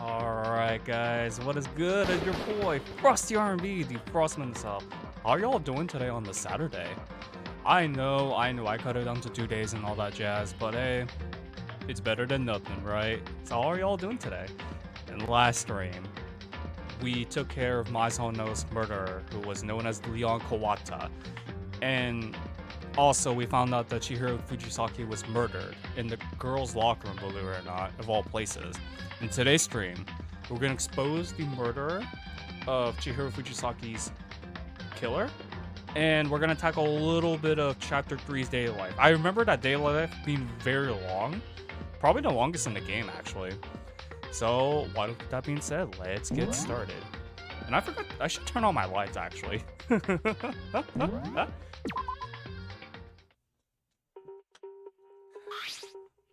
Alright guys, what is good? It's your boy, Frosty R&B, the Frostman himself. How are y'all doing today on the Saturday? I know I cut it down to 2 days and all that jazz, but hey, it's better than nothing, right? So how are y'all doing today? In the last stream, we took care of Maizono's murderer, who was known as Leon Kawata. And also, we found out that Chihiro Fujisaki was murdered in the girls' locker room, believe it or not, of all places. In today's stream, we're going to expose the murderer of Chihiro Fujisaki's killer, and we're going to tackle a little bit of Chapter 3's daily life. I remember that daily life being very long, probably the longest in the game, actually. So, with that being said, let's get started. And I forgot, I should turn on my lights, actually.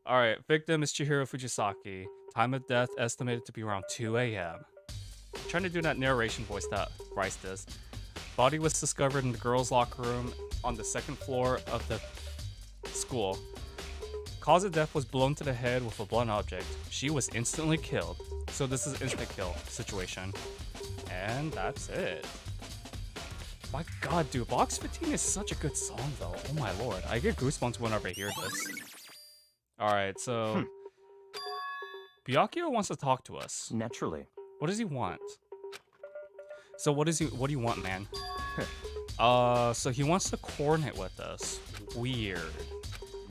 Alright, victim is Chihiro Fujisaki. Time of death estimated to be around 2 a.m. Trying to do that narration voice that Bryce does. Body was discovered in the girls' locker room on the second floor of the school. Cause of death was blown to the head with a blunt object. She was instantly killed. So this is instant kill situation. And that's it. My god, dude, Box 15 is such a good song though. Oh my lord. I get goosebumps whenever I hear this. Alright, so Byakuya wants to talk to us. Naturally. What does he want? So what do you want, man? So he wants to coordinate with us. Weird.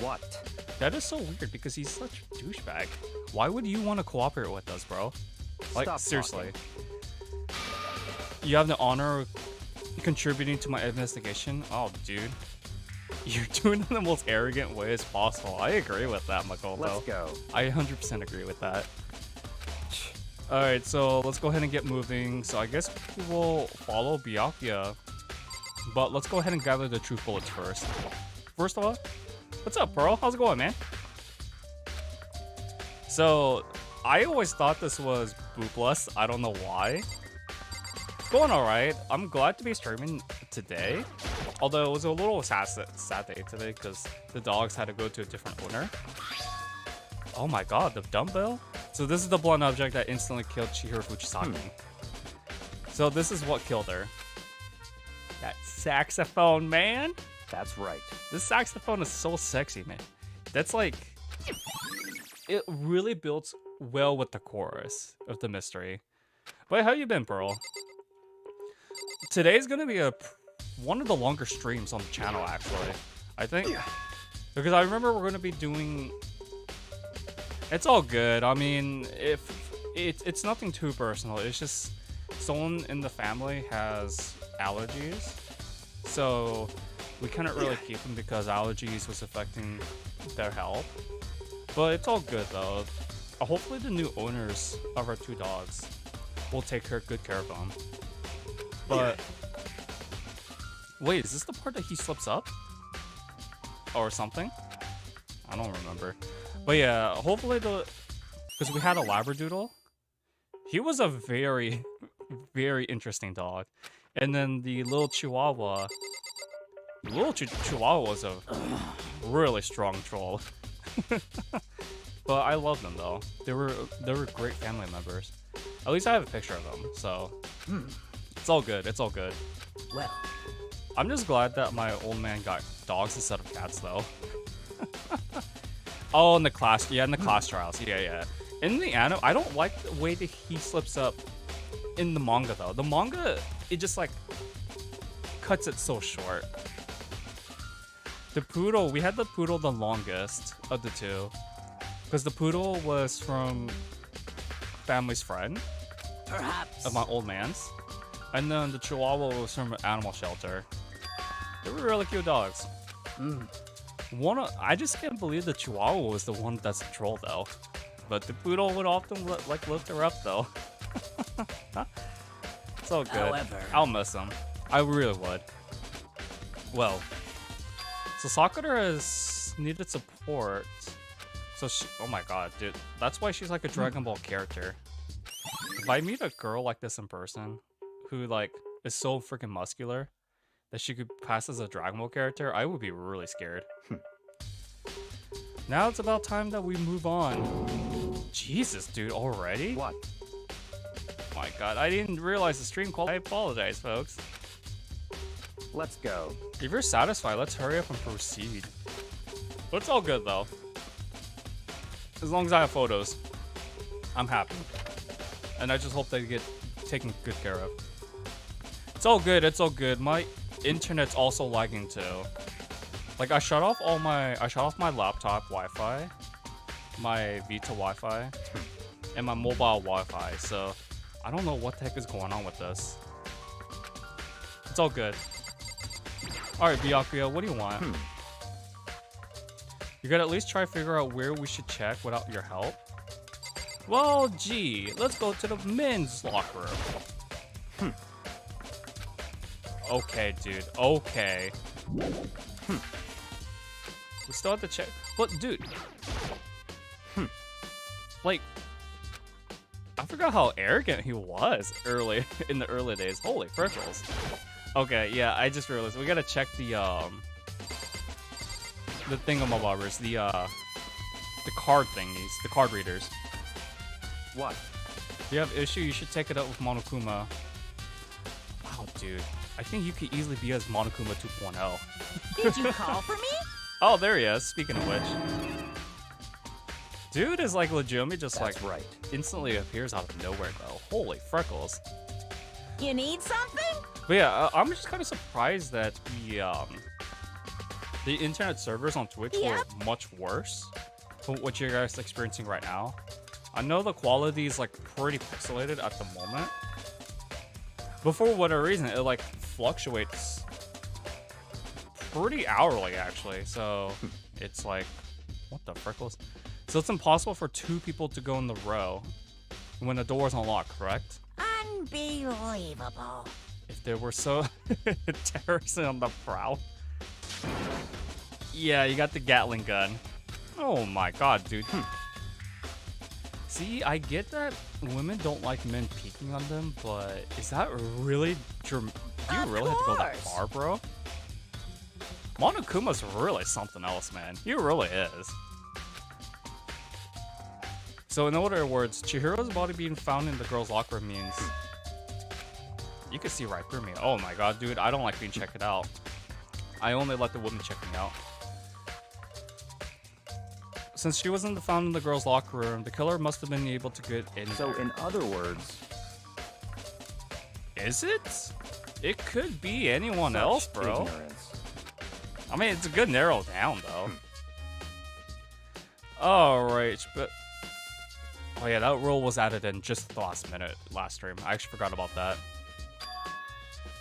What? That is so weird because he's such a douchebag. Why would you want to cooperate with us, bro? Like, Stop seriously. talking. You have the honor of contributing to my investigation? Oh, dude. You're doing it in the most arrogant way as possible. I agree with that, Makoto. Let's go. I 100% agree with that. Alright, so let's go ahead and get moving. So I guess we will follow Byakuya. But let's go ahead and gather the truth bullets first. First of all, what's up, bro? How's it going, man? So, I always thought this was boopless. I don't know why. It's going alright. I'm glad to be streaming today. Although it was a little sad day today because the dogs had to go to a different owner. Oh my god, the dumbbell? So this is the blunt object that instantly killed Chihiro Fujisaki. So this is what killed her. That saxophone, man! That's right. This saxophone is so sexy, man. That's like... It really builds well with the chorus of the mystery. But how you been, Pearl? Today's gonna be one of the longer streams on the channel, actually. I think. Because I remember we're gonna be doing... It's all good. I mean, if it's nothing too personal. It's just someone in the family has allergies. So we couldn't really keep them because allergies was affecting their health. But it's all good though. Hopefully the new owners of our 2 dogs will take good care of them. But wait, is this the part that he slips up? Or something? I don't remember. But yeah, hopefully because we had a Labradoodle. He was a very, very interesting dog. And then the little Chihuahua. The little Chihuahua was a really strong troll. But I love them though. They were great family members. At least I have a picture of them, so it's all good. It's all good. Well, I'm just glad that my old man got dogs instead of cats though. Oh, in the class trials. Yeah. In the anime, I don't like the way that he slips up in the manga though. The manga, it just like cuts it so short. The poodle, we had the poodle the longest of the 2. Because the poodle was from family's friend. perhaps. Of my old man's. And then the Chihuahua was from an animal shelter. They were really cute dogs. I just can't believe the Chihuahua was the one that's a troll though. But the poodle would often lift her up though. It's all good. However, I'll miss him. I really would. Well, so Sakura has needed support. So she, oh my god, dude. That's why she's like a Dragon Ball character. If I meet a girl like this in person, who like is so freaking muscular, that she could pass as a Dragon Ball character, I would be really scared. Now it's about time that we move on. Jesus, dude, already? what? my god, I didn't realize the stream called. I apologize, folks. Let's go. If you're satisfied, let's hurry up and proceed. But it's all good though. As long as I have photos, I'm happy. And I just hope they get taken good care of. It's all good, it's all good. My internet's also lagging too. Like I shut off my laptop Wi-Fi, my Vita Wi-Fi, and my mobile Wi-Fi, so I don't know what the heck is going on with this. It's all good. Alright, Byakuya, what do you want? You gotta at least try to figure out where we should check without your help. Well, gee, let's go to the men's locker room. Okay, dude, okay. We still have to check. But, dude. Like, I forgot how arrogant he was in the early days. Holy frickles. Okay, yeah, I just realized we gotta check the thingamabobbers, the card thingies, the card readers. What? If you have issue, you should take it up with Monokuma. Wow, dude. I think you could easily be as Monokuma 2.0. Did you call for me? Oh, there he is. Speaking of which. Dude is like legitimately just That's like right. instantly appears out of nowhere though. Holy freckles. You need something? But yeah, I'm just kind of surprised that the internet servers on Twitch were much worse than what you guys are experiencing right now. I know the quality is like pretty pixelated at the moment, but for whatever reason, it like fluctuates pretty hourly actually. So it's like, what the frickles? So it's impossible for two people to go in the row when the door is unlocked, correct? Unbelievable. If there were so terrorists on the prowl. Yeah, you got the Gatling gun. Oh my god, dude. See, I get that women don't like men peeking on them, but is that really do you really have to go that far, bro? Monokuma's really something else, man. He really is. So in other words, Chihiro's body being found in the girls' locker room means you can see right through me. Oh my god, dude, I don't like being checked out. I only let the women check me out. Since she wasn't found in the girls' locker room, the killer must have been able to get in So there. in other words... Is it? It could be anyone else, bro. Ignorance. I mean, it's a good narrow down, though. Alright, but... Oh yeah, that rule was added in just the last minute last stream. I actually forgot about that.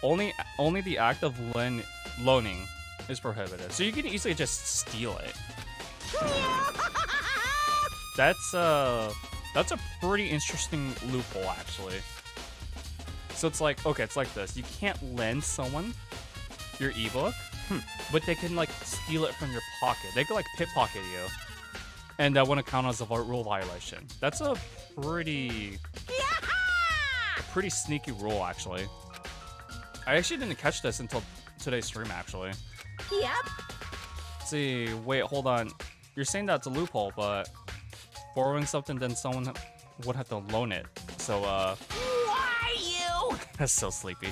Only the act of loaning is prohibited. So you can easily just steal it. That's a pretty interesting loophole, actually. So it's like, okay, it's like this. You can't lend someone your ebook, but they can like steal it from your pocket. They can like pickpocket you. And that wouldn't count as a rule violation. That's a pretty sneaky rule, actually. I actually didn't catch this until today's stream, actually. Yep. Let's see, wait, hold on. You're saying that's a loophole, but borrowing something, then someone would have to loan it. So, Why you? that's so sleepy.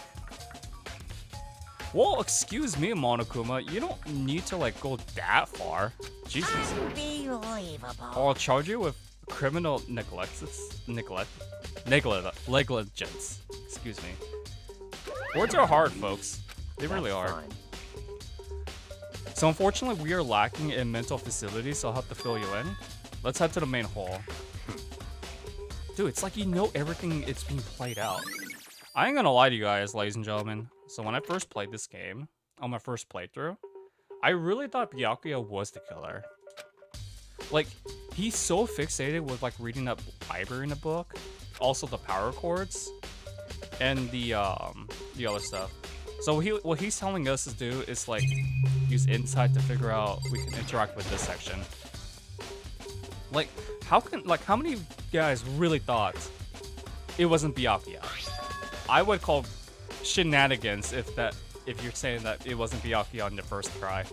Well, excuse me, Monokuma. You don't need to, like, go that far. Jesus. Unbelievable. I'll charge you with criminal negligence. Excuse me. Words are hard, folks. They really are. Fine. So unfortunately, we are lacking in mental facilities, so I'll have to fill you in. Let's head to the main hall. Dude, it's like you know everything it's being played out. I ain't gonna lie to you guys, ladies and gentlemen. So when I first played this game, on my first playthrough, I really thought Byakuya was the killer. Like, he's so fixated with like reading that library in the book, also the power chords, and the other stuff. So what he's telling us to do is like use insight to figure out we can interact with this section. Like how many guys really thought it wasn't Byakuya? I would call shenanigans if you're saying that it wasn't Byakuya on the first try.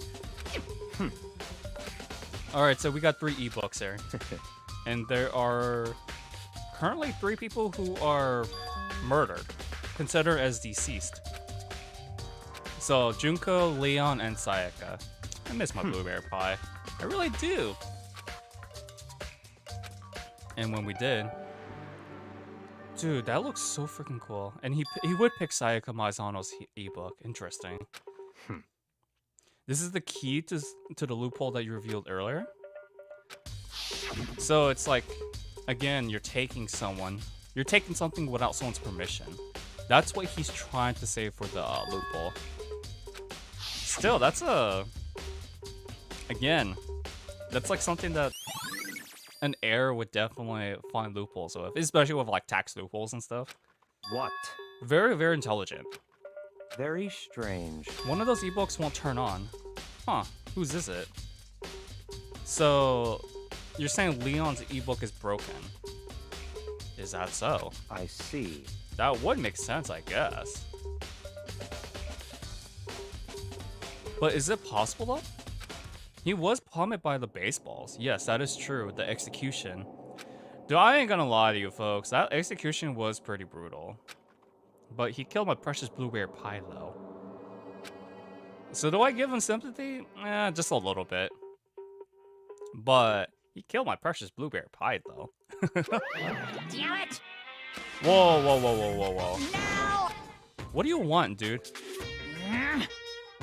Alright, so we got 3 ebooks here. And there are currently 3 people who are murdered, considered as deceased. So Junko, Leon, and Sayaka. I miss my blueberry pie. I really do. And when we did, dude, that looks so freaking cool. And he would pick Sayaka Maizano's ebook. Interesting. This is the key to the loophole that you revealed earlier. So it's like, again, you're taking something without someone's permission. That's what he's trying to say for the loophole. Still, that's like something that an heir would definitely find loopholes with, especially with like tax loopholes and stuff. What? Very, very intelligent. Very strange. One of those ebooks won't turn on. Huh, whose is it? So, you're saying Leon's ebook is broken. Is that so? I see. That would make sense, I guess. But is it possible though? He was pummeled by the baseballs. Yes, that is true. The execution. Dude, I ain't gonna lie to you folks. That execution was pretty brutal. But he killed my precious blueberry pie though. So do I give him sympathy? Just a little bit. But he killed my precious blueberry pie though. Damn it! Whoa, whoa, whoa, whoa, whoa, whoa. No! What do you want, dude?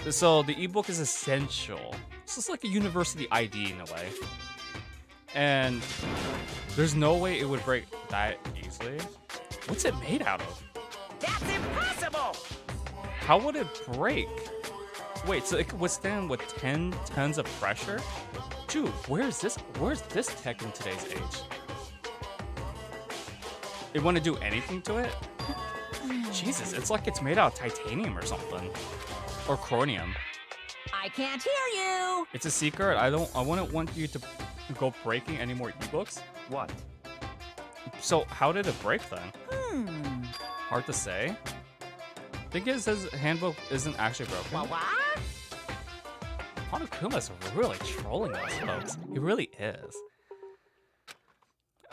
So the ebook is essential. It's just like a university ID in a way. And there's no way it would break that easily. What's it made out of? That's impossible! How would it break? Wait, so it could withstand with 10 tons of pressure? Dude, where's this tech in today's age? It want to do anything to it? Jesus, it's like it's made out of titanium or something. Or chromium. I can't hear you! It's a secret. I wouldn't want you to go breaking any more ebooks. What? So how did it break then? Hard to say. I think it says handbook isn't actually broken. What? Hanakuma's really trolling us, folks. He really is.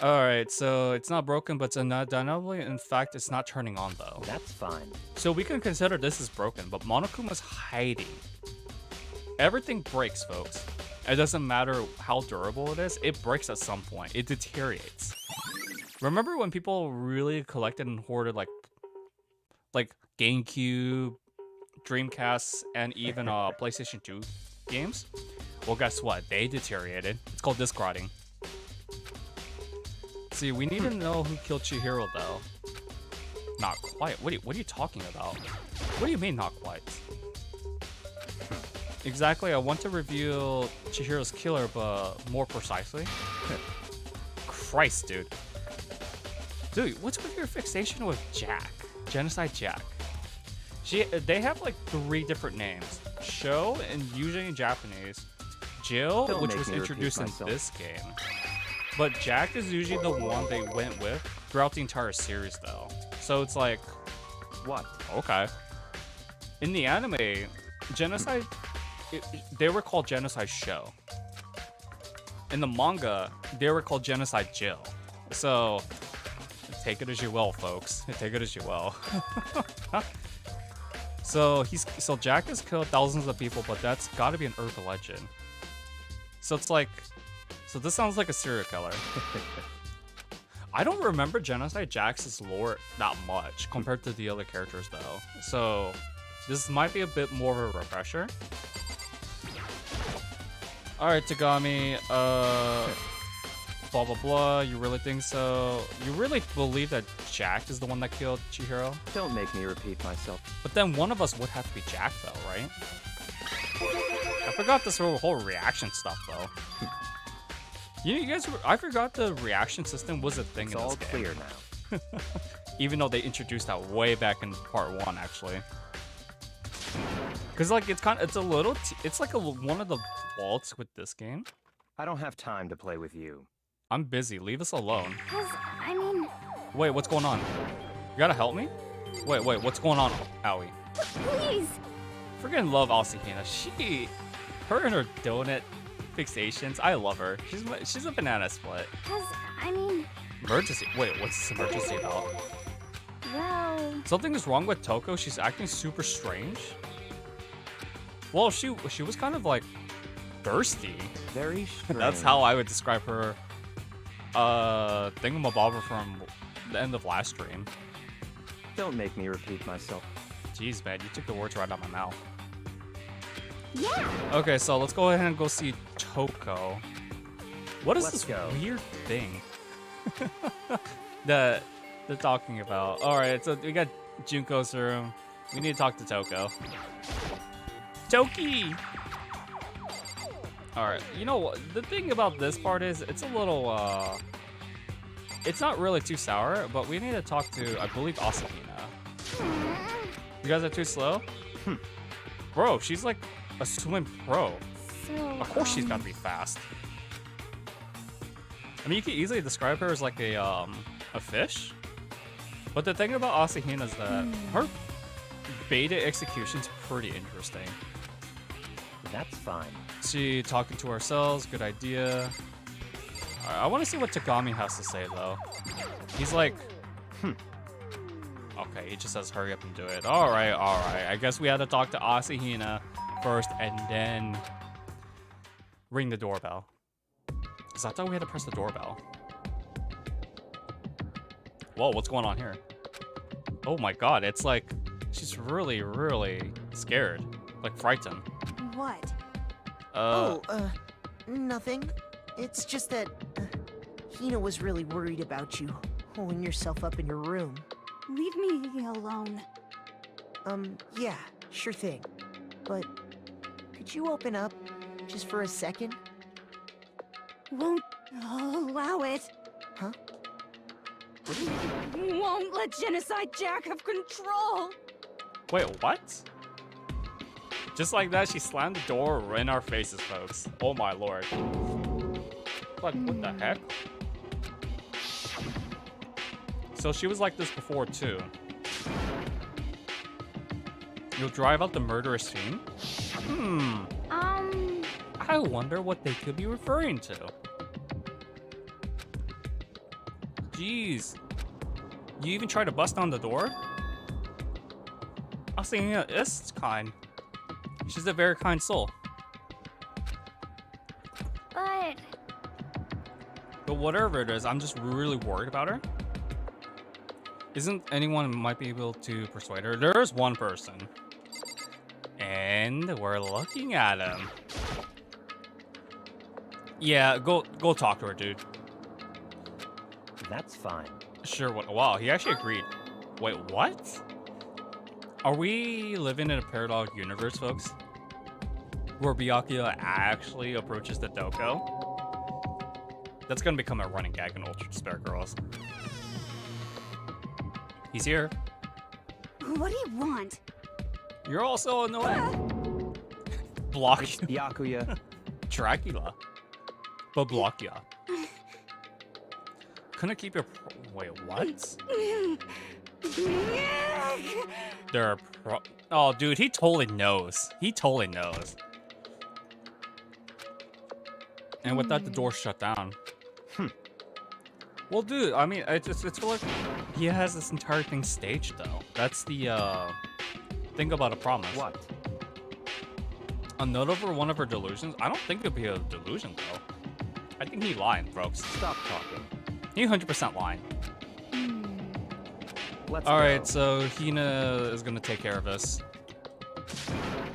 Alright, so it's not broken, but it's undeniably, in fact, it's not turning on though. That's fine. So we can consider this is broken, but Monokuma's hiding. Everything breaks, folks. It doesn't matter how durable it is, it breaks at some point. It deteriorates. Remember when people really collected and hoarded like GameCube, Dreamcast, and even PlayStation 2 games? Well, guess what? They deteriorated. It's called disc rotting. See, we need to know who killed Chihiro, though. Not quite. What are you talking about? What do you mean, not quite? Exactly, I want to reveal Chihiro's killer, but more precisely. Christ, dude. Dude, what's with your fixation with Jack? Genocide Jack. They have like 3 different names. Sho, and usually in Japanese. Jill, Don't which make was me introduced in repeat myself. this game. But Jack is usually the one they went with throughout the entire series, though. So it's like, What? okay. In the anime, Genocide, they were called Genocide Sho. In the manga, they were called Genocide Jill. So, take it as you will, folks. Take it as you will. So Jack has killed thousands of people, but that's gotta be an urban legend. So it's like, so this sounds like a serial killer. I don't remember Genocide Jack's lore that much compared to the other characters though. So this might be a bit more of a refresher. Alright, Tagami, blah blah blah, you really think so? You really believe that Jack is the one that killed Chihiro? Don't make me repeat myself. But then one of us would have to be Jack though, right? I forgot this whole reaction stuff though. You guys, I forgot the reaction system was a thing It's in this all game. clear now. Even though they introduced that way back in part 1 actually. Cause like it's like one of the faults with this game. I don't have time to play with you. I'm busy, leave us alone. I mean, Wait, what's going on? You gotta help me? Wait, what's going on, Aoi? please. Freaking love Asahina. Her and her donut fixations, I love her. She's a banana split. I mean, Emergency. Wait, what's this emergency about? Well, Something is wrong with Toko. She's acting super strange. Well, she was kind of like thirsty. Very strange. That's how I would describe her. Thingamabobber from the end of last stream. Don't make me repeat myself. Jeez, man, you took the words right out of my mouth. yeah. Okay, so let's go ahead and go see Toko. What is Let's this go. weird thing that they're talking about? All right, so we got Junko's room. We need to talk to Toko. Toki! All right, you know what? The thing about this part is it's a little, it's not really too sour, but we need to talk to, I believe, Asahina. You guys are too slow? Bro, she's like a swim pro. So, Of course she's gotta be fast. I mean, you could easily describe her as like a fish. But the thing about Asahina is that her beta execution's pretty interesting. That's fine. She talking to ourselves, good idea. Alright, I want to see what Tagami has to say though. He's like, Okay, he just says hurry up and do it. Alright. I guess we had to talk to Asahina first and then ring the doorbell. Because I thought we had to press the doorbell. Whoa, what's going on here? Oh my god, it's like she's really, really scared. Like frightened. What? Uh, Nothing. It's just that Hina was really worried about you, holding yourself up in your room. leave me alone. Yeah, sure thing. But could you open up just for a second? Won't allow it. Huh? Won't let Genocide Jack have control. wait, what? Just like that, she slammed the door in our faces, folks. Oh my lord. Like, what the heck? So she was like this before, too. You'll drive out the murderous scene? I wonder what they could be referring to. Jeez. You even try to bust down the door? I was thinking it's kind. She's a very kind soul. But whatever it is, I'm just really worried about her. Isn't anyone who might be able to persuade her? There's one person. And we're looking at him. Yeah, go talk to her, dude. That's fine. Sure, what? Wow, he actually agreed. Wait, what? Are we living in a parallel universe, folks? Where Byakuya actually approaches the Doko? That's gonna become a running gag in Ultra Despair Girls. He's here. What do you want? You're also annoying. Block It's Byakuya. Dracula. But block ya. Couldn't keep your. Wait, what? There are Oh, dude, he totally knows. He totally knows. And with that, the door shut down. Well, dude, I mean, it's like he has this entire thing staged, though. That's the thing about a promise. What? Another one of her delusions? I don't think it'd be a delusion, though. I think he lying, folks. Stop talking. He 100% lying. Let's All go. right, so Hina is gonna take care of this.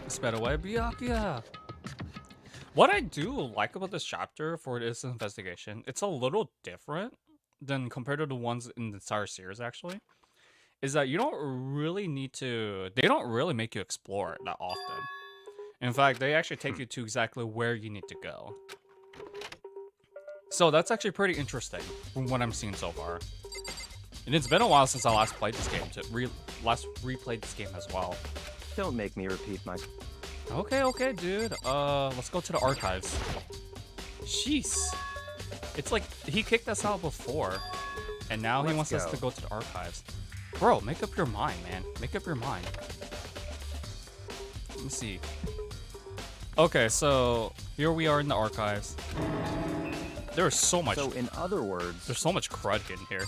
Sped away, Byakuya. What I do like about this chapter for this investigation, it's a little different than compared to the ones in the entire series, actually, is that you don't really need to. They don't really make you explore it that often. In fact, they actually take you to exactly where you need to go. So that's actually pretty interesting from what I'm seeing so far. And it's been a while since I last played this game, last replayed this game as well. Don't make me repeat my... Okay, dude. Let's go to the archives. Jeez. It's like he kicked us out before, and now he wants us to go to the archives. Bro, make up your mind, man. Make up your mind. Let me see. Okay, so here we are in the archives. There's so much. So in other words... There's so much crud in here.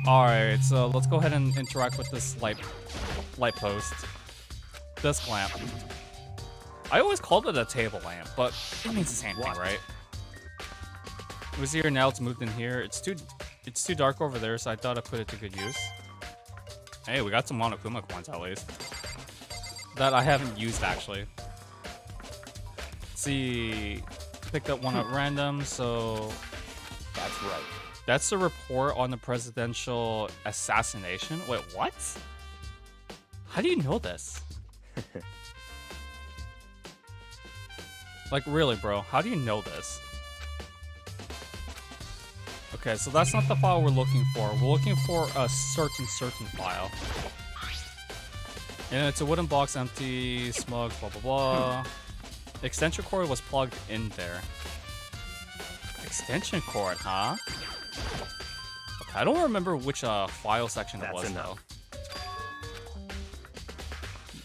Alright, so let's go ahead and interact with this light post. This lamp. I always called it a table lamp, but it means the same thing, right? It was here, now it's moved in here. It's too dark over there, so I thought I'd put it to good use. Hey, we got some Monokuma coins at least. That I haven't used, actually. Let's see... Picked up one at random, so... That's right. That's the report on the presidential assassination. Wait, what? How do you know this? Like, really, bro? How do you know this? Okay, so that's not the file we're looking for. We're looking for a certain file. And it's a wooden box, empty, smug, blah, blah, blah. Extension cord was plugged in there. Extension cord, huh? Okay, I don't remember which file section it was, though.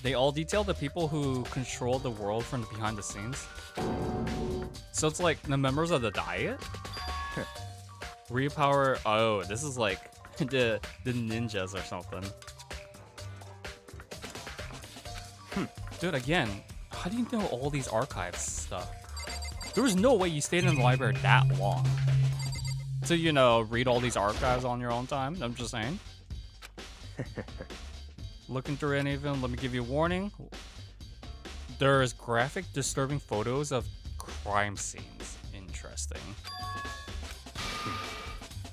They all detail the people who control the world from behind the scenes. So it's like the members of the Diet? Repower. Oh, this is like the ninjas or something. Dude, again, how do you know all these archives stuff? There was no way you stayed in the library that long to, you know, read all these archives on your own time. I'm just saying. Looking through any of them, let me give you a warning. There's graphic, disturbing photos of crime scenes. Interesting.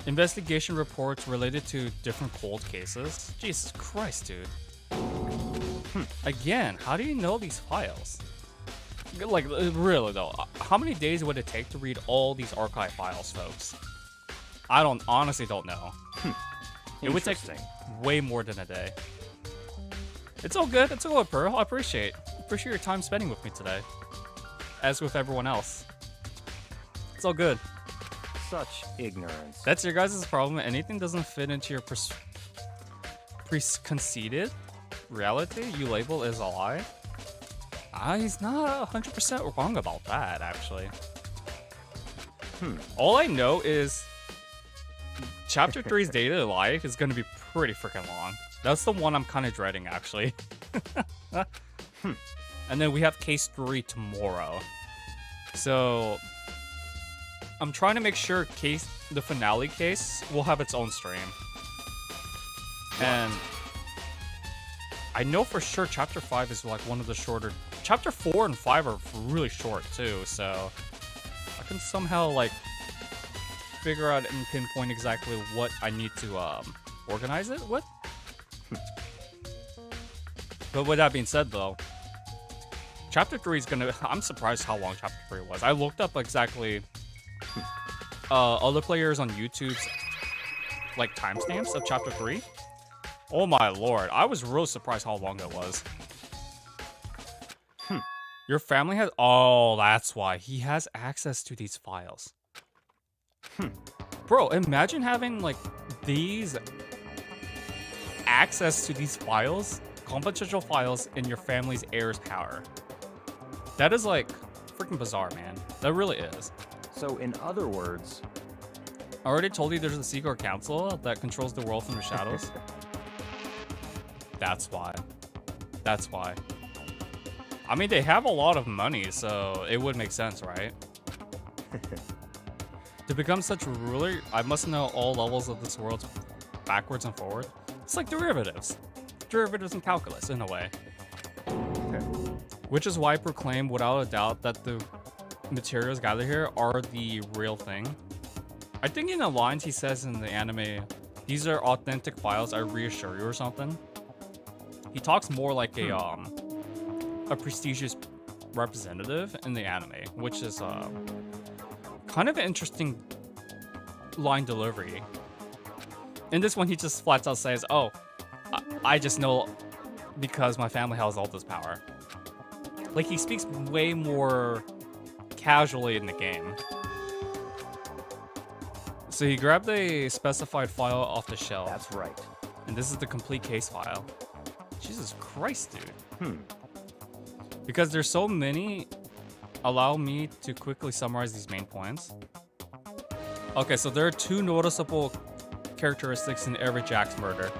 Investigation reports related to different cold cases. Jesus Christ, dude. Again, how do you know these files? Like, really though, how many days would it take to read all these archive files, folks? I honestly don't know. It would take way more than a day. It's all good. It's all good, Pearl. I appreciate your time spending with me today. As with everyone else. It's all good. Such ignorance. That's your guys' problem. Anything doesn't fit into your preconceived reality you label as a lie. He's not 100% wrong about that, actually. All I know is Chapter 3's daily life is going to be pretty freaking long. That's the one I'm kind of dreading, actually. And then we have Case 3 tomorrow. So I'm trying to make sure the finale case will have its own stream. And I know for sure Chapter 5 is like one of the shorter. Chapter 4 and 5 are really short too, so I can somehow like figure out and pinpoint exactly what I need to organize it with. But with that being said, though, Chapter 3 is gonna. I'm surprised how long Chapter 3 was. I looked up exactly other players on YouTube's like timestamps of Chapter 3. Oh my lord, I was real surprised how long it was. Your family has... Oh, that's why. He has access to these files. Bro, imagine having, like, these... access to these files, confidential files, in your family's heir's power. That is, like, freaking bizarre, man. That really is. So, in other words... I already told you there's a secret council that controls the world from the shadows. That's why. That's why. I mean, they have a lot of money, so it would make sense, right? To become such a ruler, I must know all levels of this world backwards and forward. It's like derivatives. Derivatives in calculus, in a way. Which is why I proclaim without a doubt that the materials gathered here are the real thing. I think in the lines he says in the anime, these are authentic files, I reassure you, or something. He talks more like a prestigious representative in the anime, which is kind of an interesting line delivery. In this one, he just flat out says, oh, I just know because my family has all this power. Like, he speaks way more casually in the game. So he grabbed a specified file off the shelf. That's right. And this is the complete case file. Jesus Christ, dude. Because there's so many, allow me to quickly summarize these main points. Okay, so there are two noticeable characteristics in every Jack's murder.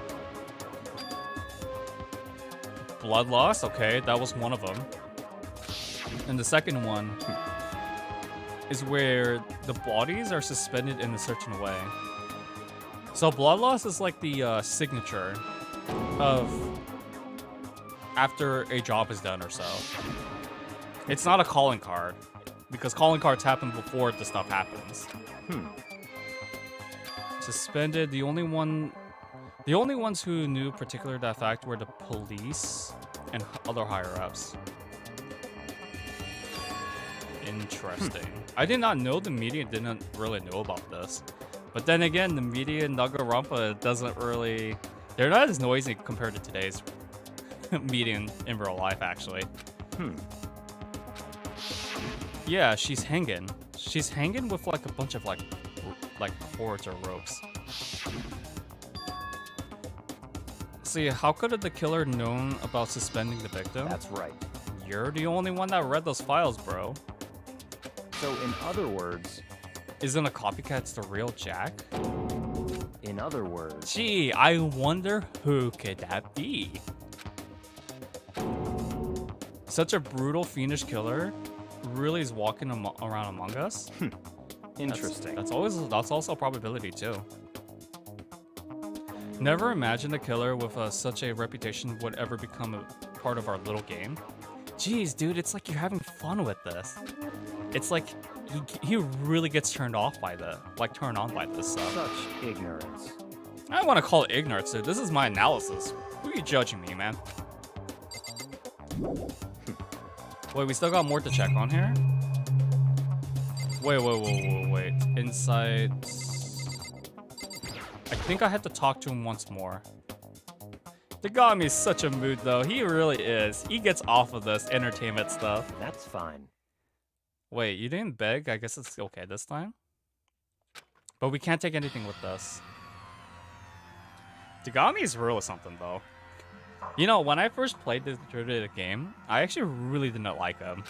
Blood loss, okay, that was one of them. And the second one is where the bodies are suspended in a certain way. So blood loss is like the signature of after a job is done or so. It's not a calling card, because calling cards happen before the stuff happens. Suspended, the only ones who knew particular that fact were the police and other higher-ups. Interesting. I did not know the media didn't really know about this. But then again, the media in Danganronpa doesn't really... They're not as noisy compared to today's media in real life, actually. Yeah, she's hanging. She's hanging with like a bunch of like cords or ropes. See, how could have the killer known about suspending the victim? That's right. You're the only one that read those files, bro. So in other words, Isn't a copycat's the real Jack? in other words, Gee, I wonder who could that be? Such a brutal, fiendish killer really is walking around among us? interesting. That's also a probability too. Never imagined a killer with such a reputation would ever become a part of our little game. Jeez, dude, it's like you're having fun with this. It's like he really gets turned on by this stuff. Such ignorance. I don't want to call it ignorance, dude. This is my analysis. Who are you judging me, man? Wait, we still got more to check on here? Wait. Inside... I think I had to talk to him once more. Dagami's such a mood, though. He really is. He gets off of this entertainment stuff. That's fine. Wait, you didn't beg? I guess it's okay this time. But we can't take anything with us. Dagami is really something, though. You know, when I first played this game, I actually really did not like him.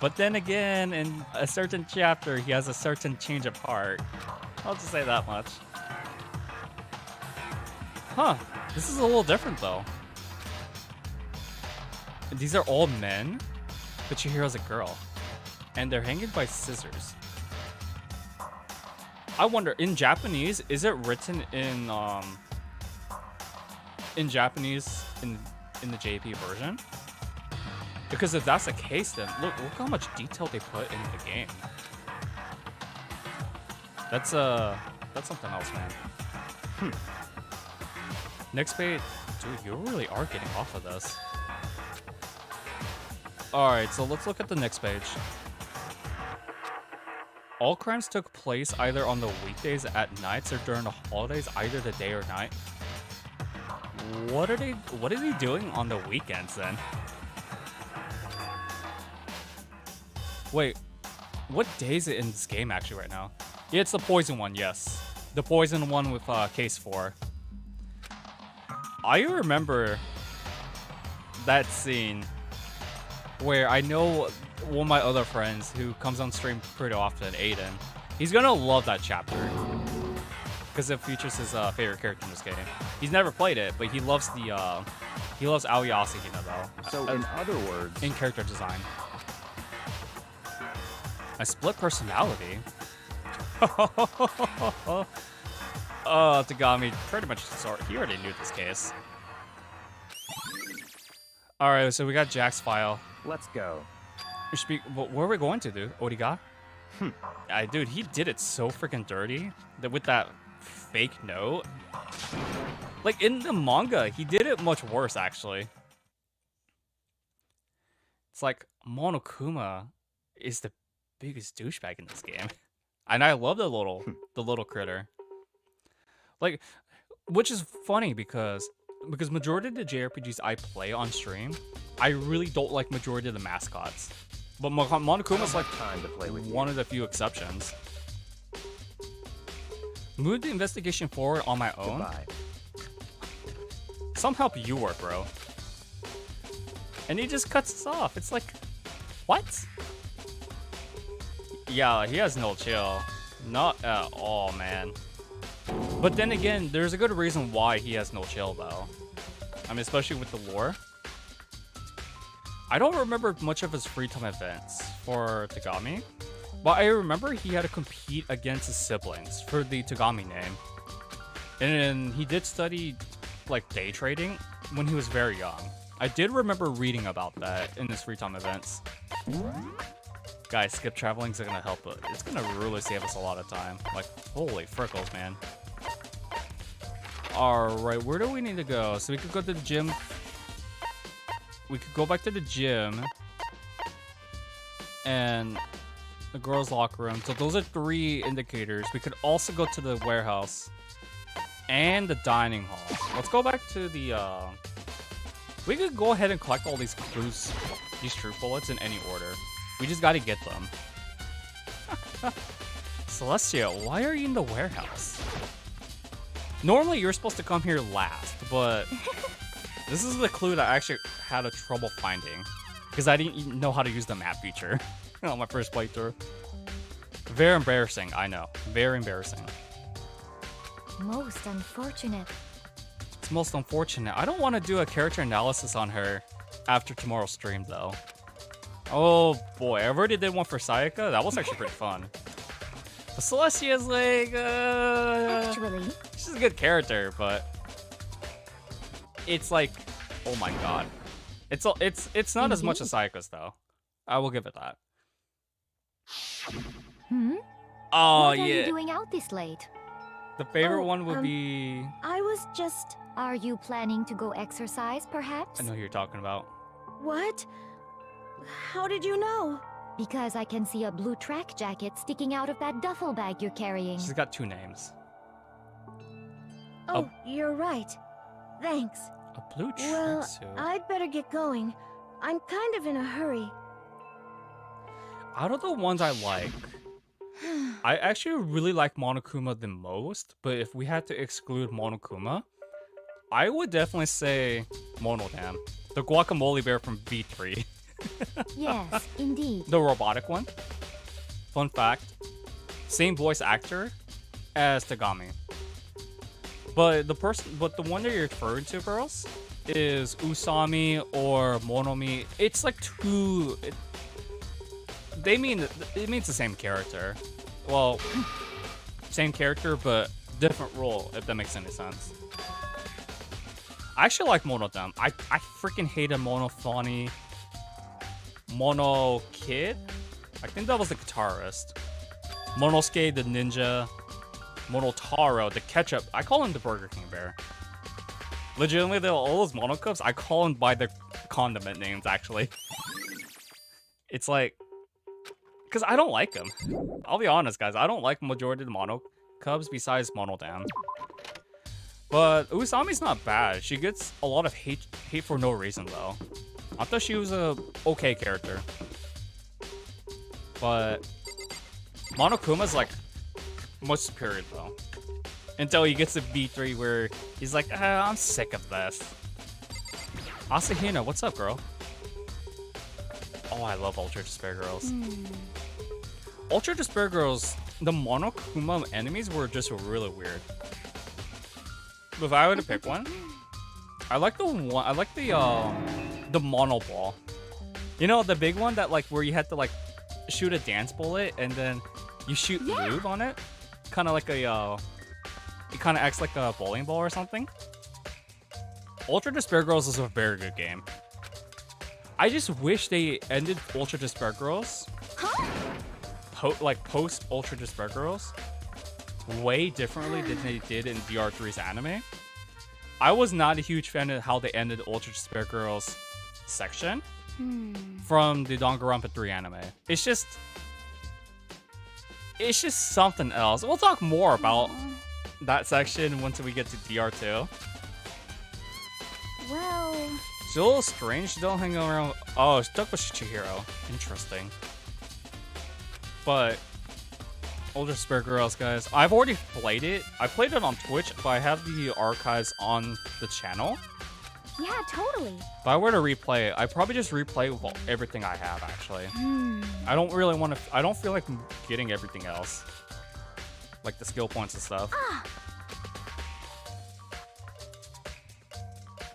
But then again, in a certain chapter, he has a certain change of heart. I'll just say that much. Huh. This is a little different, though. These are all men, but Chihiro's a girl. And they're hanging by scissors. I wonder, in Japanese, is it written in Japanese in the JP version? Because if that's the case, then look how much detail they put into the game. That's something else, man. Next page, dude, you really are getting off of this. Alright, so let's look at the next page. All crimes took place either on the weekdays at nights or during the holidays, either the day or night. What are they doing on the weekends then? Wait, what day is it in this game actually right now? Yeah, it's the poison one, yes. The poison one with case 4. I remember that scene where I know one of my other friends who comes on stream pretty often, Aiden. He's gonna love that chapter because it features his favorite character in this game. He's never played it, but he loves the he loves Aoya Asahina though. So in other words, In character design. A split personality. Tagami pretty much he already knew this case. Alright, so we got Jack's file. let's go. Where are we going to, dude? Origa? Dude, he did it so freaking dirty that with that fake note. Like in the manga, he did it much worse actually. It's like Monokuma is the biggest douchebag in this game. And I love the little critter. Like, which is funny because majority of the JRPGs I play on stream, I really don't like majority of the mascots. But Monokuma's like Time to play with you. one of the few exceptions. Move the investigation forward on my own. Goodbye. Some help you work, bro. And he just cuts us off. It's like, what? Yeah, he has no chill. Not at all, man. But then again, there's a good reason why he has no chill though. I mean, especially with the lore. I don't remember much of his free time events for Tagami, but I remember he had to compete against his siblings for the Tagami name. And he did study like day trading when he was very young. I did remember reading about that in his free time events. Guys, skip traveling is gonna help it. It's gonna really save us a lot of time. Like, holy frickles, man. Alright, where do we need to go? So we could go to the gym. We could go back to the gym. And the girls' locker room. So those are 3 indicators. We could also go to the warehouse. And the dining hall. Let's go back to the, we could go ahead and collect all these clues, these truth bullets in any order. We just gotta get them. Celestia, why are you in the warehouse? Normally, you're supposed to come here last, but this is the clue that I actually had a trouble finding. Because I didn't know how to use the map feature on my first playthrough. Very embarrassing, I know. Very embarrassing. Most unfortunate. It's most unfortunate. I don't want to do a character analysis on her after tomorrow's stream, though. Oh boy, I already did one for Sayaka. That was actually pretty fun. But Celestia's like, Actually, she's a good character, but it's like, oh my god, it's not as much as Sayaka's though. I will give it that. Oh what are yeah. you doing out this late? The favorite one would be. I was just... Are you planning to go exercise, perhaps? I know who you're talking about. What? How did you know? Because I can see a blue track jacket sticking out of that duffel bag you're carrying. She's got 2 names. Oh, you're right. Thanks. A blue Well, tracksuit. I'd better get going. I'm kind of in a hurry. Out of the ones I like, I actually really like Monokuma the most, but if we had to exclude Monokuma, I would definitely say Monodam, the guacamole bear from V3. Yes, indeed. The robotic one. Fun fact, same voice actor as Tagami. But the one that you're referring to, girls, is Usami or Monomi. It's like it means the same character. Well, same character, but different role, if that makes any sense. I actually like Monodam. I freaking hated Monophony. Mono Kid? I think that was the guitarist. Monosuke the ninja. Monotaro the ketchup. I call him the Burger King bear. Legitimately, all those Monocups, I call them by their condiment names, actually. It's like... Because I don't like them. I'll be honest, guys. I don't like majority of the Monocubs besides Monodam. But Usami's not bad. She gets a lot of hate for no reason, though. I thought she was a okay character. But Monokuma's like much superior, though. Until he gets to V3 where he's like, I'm sick of this. Asahina, what's up, girl? Oh, I love Ultra Despair Girls. Ultra Despair Girls, the Monokuma enemies were just really weird. But if I were to pick one, I like the Mono Ball. You know, the big one that like where you had to like shoot a dance bullet and then you shoot lube on it, kind of like a it kind of acts like a bowling ball or something. Ultra Despair Girls is a very good game. I just wish they ended Ultra Despair Girls, post Ultra Despair Girls, way differently than they did in DR3's anime. I was not a huge fan of how they ended Ultra Despair Girls section from the Danganronpa 3 anime. It's just something else. We'll talk more about that section once we get to DR2. Well, It's a little strange. Don't hang around. Oh, it's stuck with Chihiro. Interesting. But Ultra Despair Girls, guys. I've already played it. I played it on Twitch, but I have the archives on the channel. yeah, totally. If I were to replay it, I'd probably just replay with everything I have, actually. I don't really want to... I don't feel like I'm getting everything else. Like the skill points and stuff.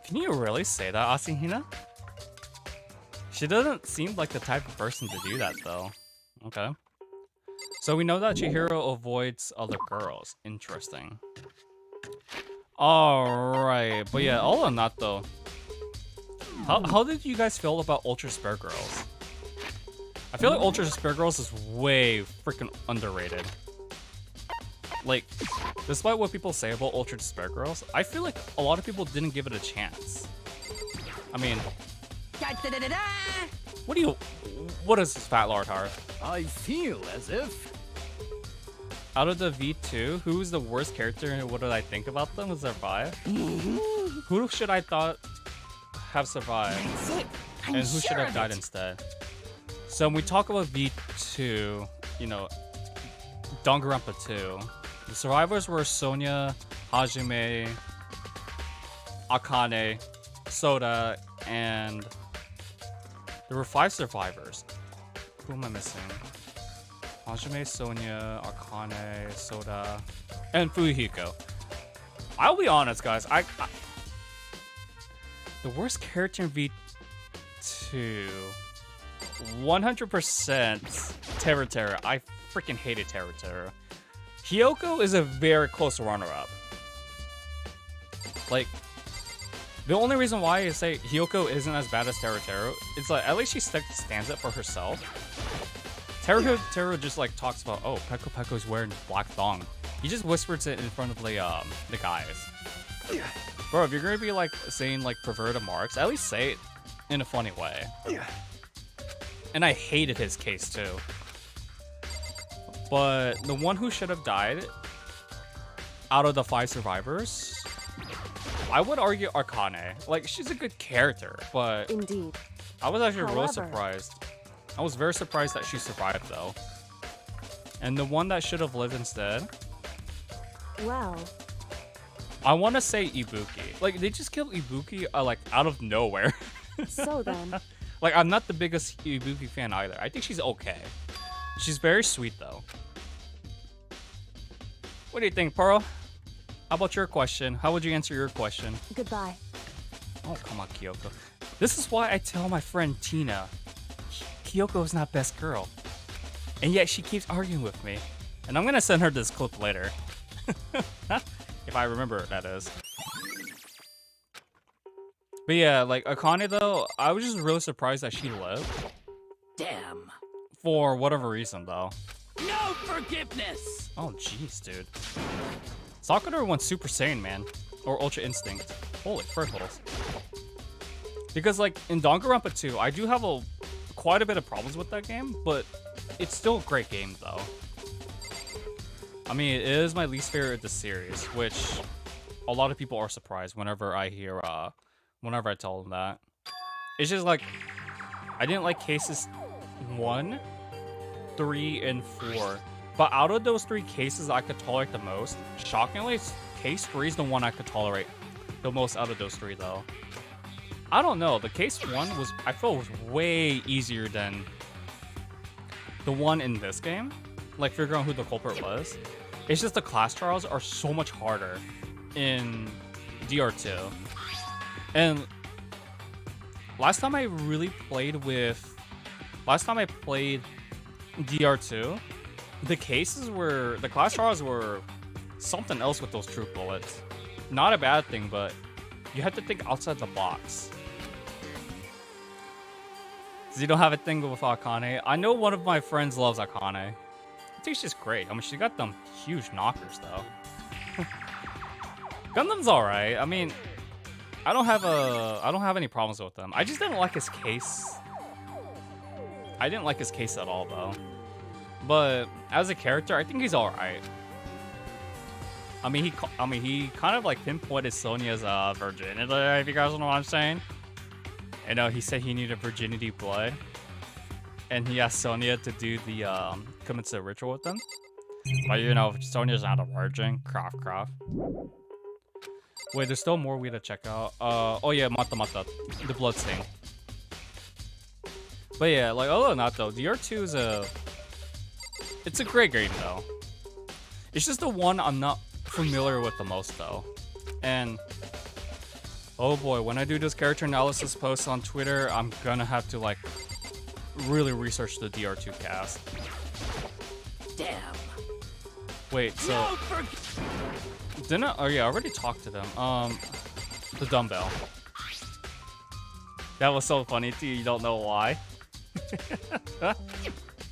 Can you really say that, Asahina? She doesn't seem like the type of person to do that, though. Okay. So we know that Chihiro avoids other girls. Interesting. Alright, but yeah, all in that, though. How did you guys feel about Ultra Spare Girls? I feel like Ultra Spare Girls is way freaking underrated. Like, despite what people say about Ultra Spare Girls, I feel like a lot of people didn't give it a chance. I mean, what is this Fat Lord Heart? I feel as if... Out of the V2, who's the worst character and what did I think about them to survive? Who should I thought have survived? And who should have died instead? So when we talk about V2, you know, Danganronpa 2, the survivors were Sonia, Hajime, Akane, Soda, and there were 5 survivors. Who am I missing? Hajime, Sonia, Akane, Soda, and Fuyuhiko. I'll be honest, guys. The worst character in V2, 100% Teruteru. I freaking hated Teruteru. Hyoko is a very close runner-up. Like, the only reason why I say Hyoko isn't as bad as Teruteru is like at least she stands up for herself. Teruteru just like talks about, oh, Peko Peko's wearing black thong. He just whispers it in front of the guys. Bro, if you're gonna be like saying like perverted marks, at least say it in a funny way. And I hated his case too. But the one who should have died out of the 5 survivors, I would argue Akane. Like, she's a good character, but Indeed. I was actually really However- surprised. I was very surprised that she survived though. And the one that should have lived instead, Well, I want to say Ibuki. Like, they just killed Ibuki like out of nowhere. so then, Like, I'm not the biggest Ibuki fan either. I think she's okay. She's very sweet though. What do you think, Pearl? How about your question? How would you answer your question? goodbye. Oh, come on, Kyoko. This is why I tell my friend Tina, Kyoko is not best girl. And yet she keeps arguing with me. And I'm gonna send her this clip later. If I remember, that is. But yeah, like Akane though, I was just really surprised that she lived. Damn. For whatever reason though. No forgiveness! Oh jeez, dude. Sakura went Super Saiyan, man. Or Ultra Instinct. Holy frickles. Because like in Danganronpa 2, I do have quite a bit of problems with that game, but it's still a great game though. I mean, it is my least favorite of the series, which a lot of people are surprised whenever I hear, whenever I tell them that. It's just like, I didn't like cases 1, 3, and 4. But out of those 3 cases I could tolerate the most, shockingly, case 3 is the one I could tolerate the most out of those 3 though. I don't know, the case 1 was, I feel was way easier than the one in this game. Like figuring out who the culprit was. It's just the class trials are so much harder in DR2. And last time I played DR2, the class trials were something else with those truth bullets. Not a bad thing, but you have to think outside the box. So you don't have a thing with Akane. I know one of my friends loves Akane. I think she's great. I mean, she got them huge knockers though. Gundam's alright. I mean, I don't have any problems with them. I just didn't like his case. I didn't like his case at all though. But as a character, I think he's alright. I mean, he kind of like pinpointed Sonia's virginity, if you guys know what I'm saying. You know, he said he needed virginity blood. And he asked Sonia to do the commit the ritual with them. But you know, Sonia's not a virgin. Croft. Wait, there's still more we to check out. Oh yeah, Mata. The blood stain. But yeah, like other than that though, DR2 is it's a great game though. It's just the one I'm not familiar with the most though. And Oh boy, when I do this character analysis post on Twitter, I'm gonna have to like really research the DR2 cast. Damn. Wait, so No forgiveness. didn't I? Oh yeah, I already talked to them. The dumbbell. That was so funny too. You don't know why.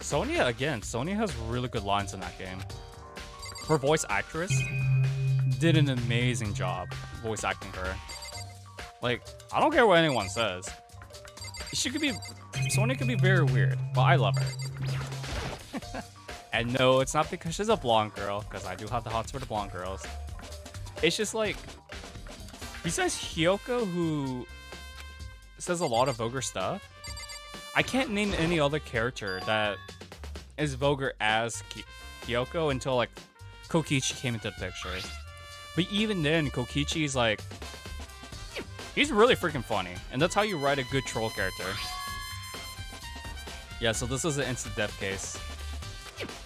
Sonya again. Sonya has really good lines in that game. Her voice actress did an amazing job voice acting her. Like, I don't care what anyone says. She could be, Sonya could be very weird, but I love her. And no, it's not because she's a blonde girl, because I do have the hots for the blonde girls. It's just like, besides Hyoko, who says a lot of vulgar stuff, I can't name any other character that is vulgar as Hyoko until like Kokichi came into the picture. But even then, Kokichi's like, he's really freaking funny, and that's how you write a good troll character. Yeah, so this is an instant death case.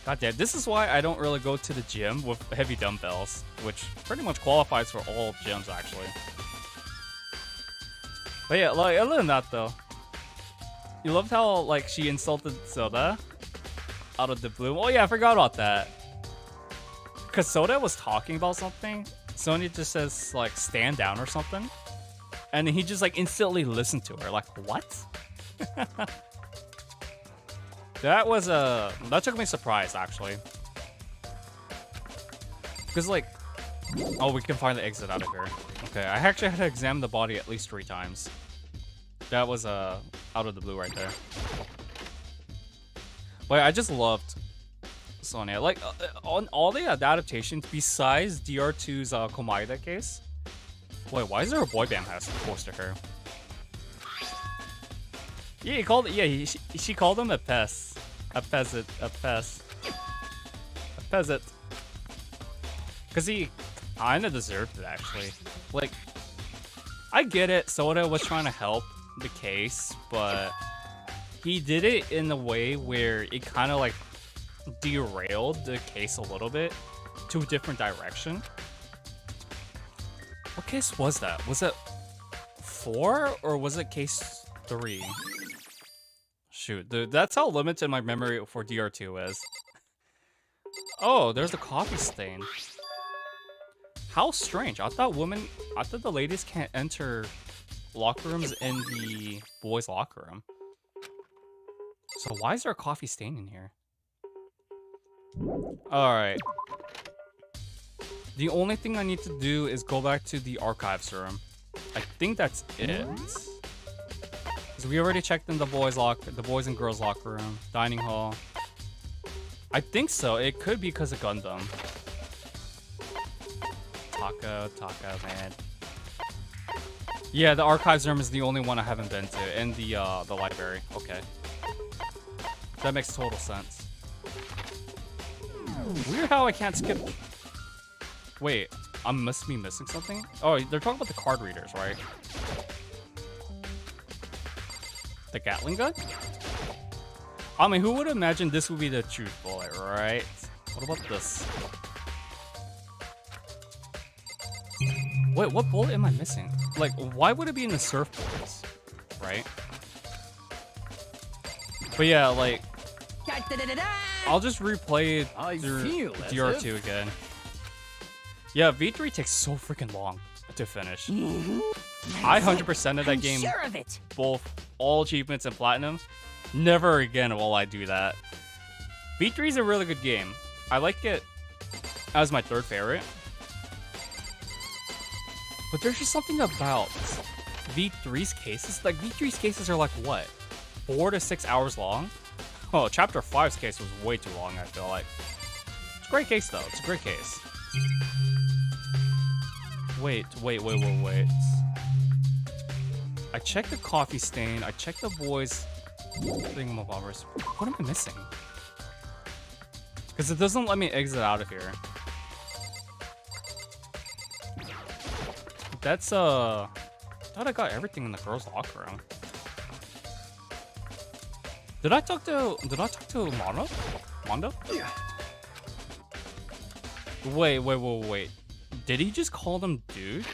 God damn, this is why I don't really go to the gym with heavy dumbbells, which pretty much qualifies for all gyms actually. But yeah, like other than that though, you loved how like she insulted Soda out of the blue. Oh yeah, I forgot about that. Cause Soda was talking about something, Sonya just says like stand down or something, and he just like instantly listened to her. Like what? That was that took me surprised actually. Cause like, oh, we can find the exit out of here. Okay, I actually had to examine the body at least 3 times. That was out of the blue right there. But I just loved Sonya. Like on all the adaptations besides DR2's Komaeda case. Wait, why is there a boy band poster here? Yeah, he called it. Yeah, she called him a pest, a peasant, a pest, a peasant. Cause he kinda deserved it actually. Like, I get it. Soda was trying to help the case, but he did it in a way where it kind of like derailed the case a little bit to a different direction. What case was that? Was it 4 or was it case 3? Shoot, dude, that's how limited my memory for DR2 is. Oh, there's a coffee stain. How strange. I thought the ladies can't enter locker rooms in the boys' locker room. So why is there a coffee stain in here? Alright. The only thing I need to do is go back to the archives room. I think that's it. Because we already checked in the boys' and girls' locker room, dining hall. I think so. It could be because of Gundam. Taco, man. Yeah, the archives room is the only one I haven't been to, and the library. Okay, that makes total sense. Weird how I can't skip. Wait, I must be missing something. Oh, they're talking about the card readers, right? The Gatling gun? I mean, who would imagine this would be the truth bullet, right? What about this? Wait, what bullet am I missing? Like, why would it be in the surfboards, right? But yeah, like, I'll just replay through DR2 again. Yeah, V3 takes so freaking long to finish. I 100%ed that game, Sure of it. both all achievements and platinum. Never again will I do that. V3 is a really good game. I like it as my 3rd favorite. But there's just something about V3's cases. Like, V3's cases are like, what? 4 to 6 hours long? Oh, Chapter 5's case was way too long, I feel like. It's a great case, though. It's a great case. Wait. I checked the coffee stain. I checked the boys' thingamabobbers. What am I missing? Because it doesn't let me exit out of here. That's, I thought I got everything in the girls' locker room. Did I talk to Mondo? Yeah. Wait. Did he just call them dude?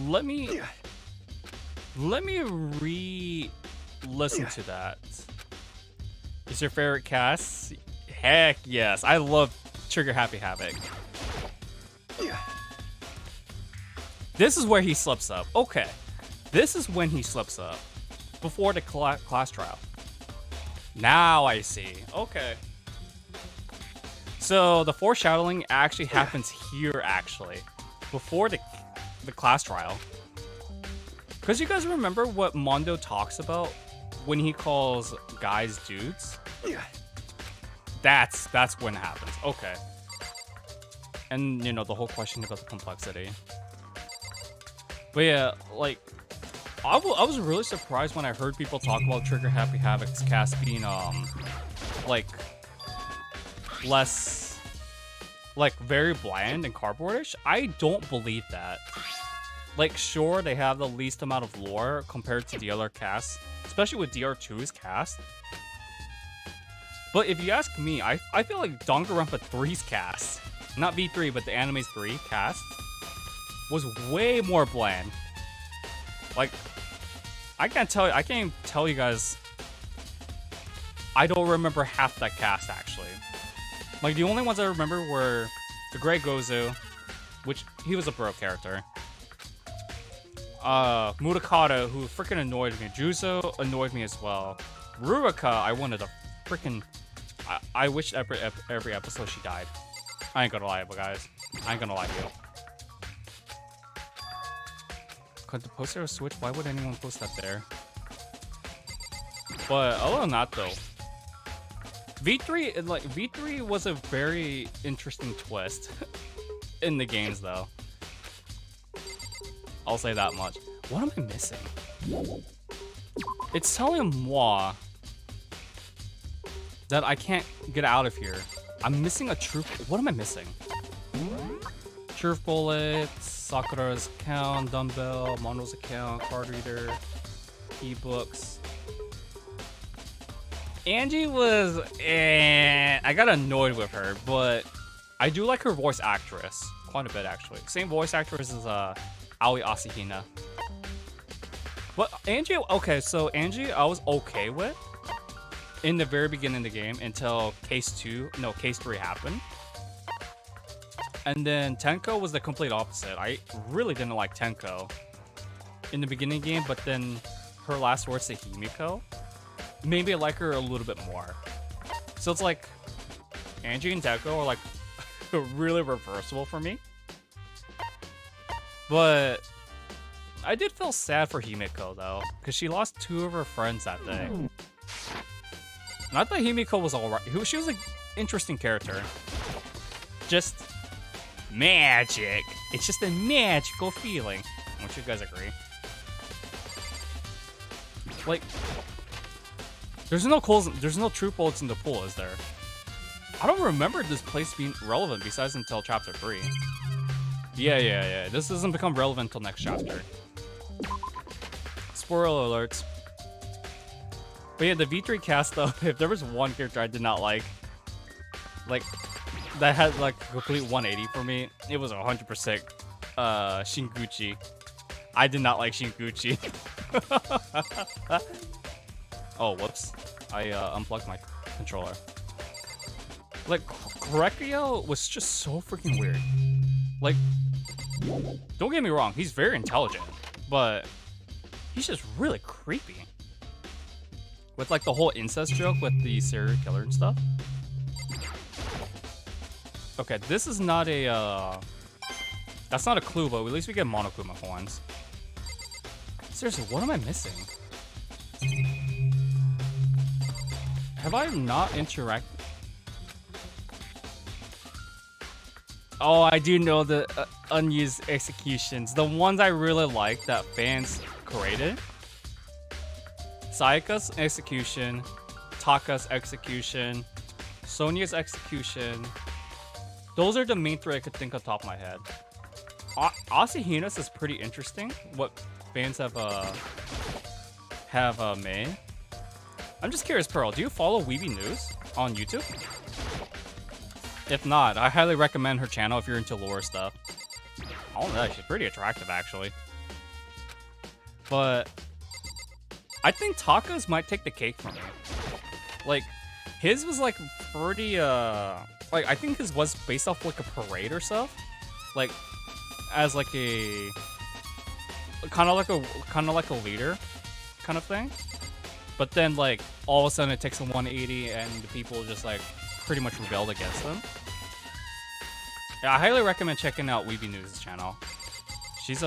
let me re-listen to that. Is your favorite cast? Heck yes, I love Trigger Happy Havoc. This is where he slips up. Okay, this is when he slips up. Before the class trial. Now I see. Okay. So the foreshadowing actually happens here, actually, before the class trial. Because you guys remember what Mondo talks about when he calls guys dudes? That's when it happens. Okay. And you know the whole question about the complexity. But yeah, like I was really surprised when I heard people talk about Trigger Happy Havoc's cast being like less, like very bland and cardboardish. I don't believe that. Like, sure, they have the least amount of lore compared to the other casts, especially with DR2's cast. But if you ask me, I feel like Danganronpa 3's cast, not V3, but the Anime's 3 cast, was way more bland. Like, I can't even tell you guys. I don't remember half that cast, actually. Like, the only ones I remember were the Grey Gozu, which he was a bro character. Mudakata, who freaking annoyed me. Juzo annoyed me as well. Ruika, I wanted to freaking. I wish every episode she died. I ain't gonna lie, guys. I ain't gonna lie to you. Could the poster switch? Why would anyone post that there? But other than that, though, V3 was a very interesting twist in the games, though. I'll say that much. What am I missing? It's telling moi that I can't get out of here. I'm missing a truth. What am I missing? Truth bullets, Sakura's account, dumbbell, Mondo's account, card reader, ebooks. Angie was, I got annoyed with her, but I do like her voice actress quite a bit, actually. Same voice actress as Aoi Asahina. But Angie, okay, so Angie I was okay with in the very beginning of the game until case 3 happened. And then Tenko was the complete opposite. I really didn't like Tenko in the beginning of the game, but then her last words to Himiko made me like her a little bit more. So it's like Angie and Tenko are like really reversible for me. But I did feel sad for Himiko though, because she lost 2 of her friends that day. And I thought Himiko was alright. She was an interesting character. Just magic. It's just a magical feeling. Don't you guys agree? Like, there's no true bullets in the pool, is there? I don't remember this place being relevant besides until chapter 3. Yeah. This doesn't become relevant until next chapter. Spoiler alerts. But yeah, the V3 cast though, if there was one character I did not like that had like a complete 180 for me, it was 100% Shinguchi. I did not like Shinguchi. Oh, whoops. I unplugged my controller. Like, Korekio was just so freaking weird. Like, don't get me wrong, he's very intelligent, but he's just really creepy. With like the whole incest joke with the serial killer and stuff. Okay, this is not a, that's not a clue, but at least we get Monokuma coins. Seriously, what am I missing? Have I not interacted? Oh, I do know the unused executions. The ones I really like that fans created. Sayaka's execution, Taka's execution, Sonia's execution. Those are the main 3 I could think on top of my head. Asahina's is pretty interesting. What fans have made. I'm just curious, Pearl, do you follow Weeby News on YouTube? If not, I highly recommend her channel if you're into lore stuff. Oh, no, she's pretty attractive, actually. But I think Taka's might take the cake from me. Like, his was like pretty like I think his was based off like a parade or stuff. Like as like a kind of like a leader kind of thing. But then like all of a sudden it takes a 180 and the people just like pretty much rebelled against them. Yeah, I highly recommend checking out Weeby News' channel. She's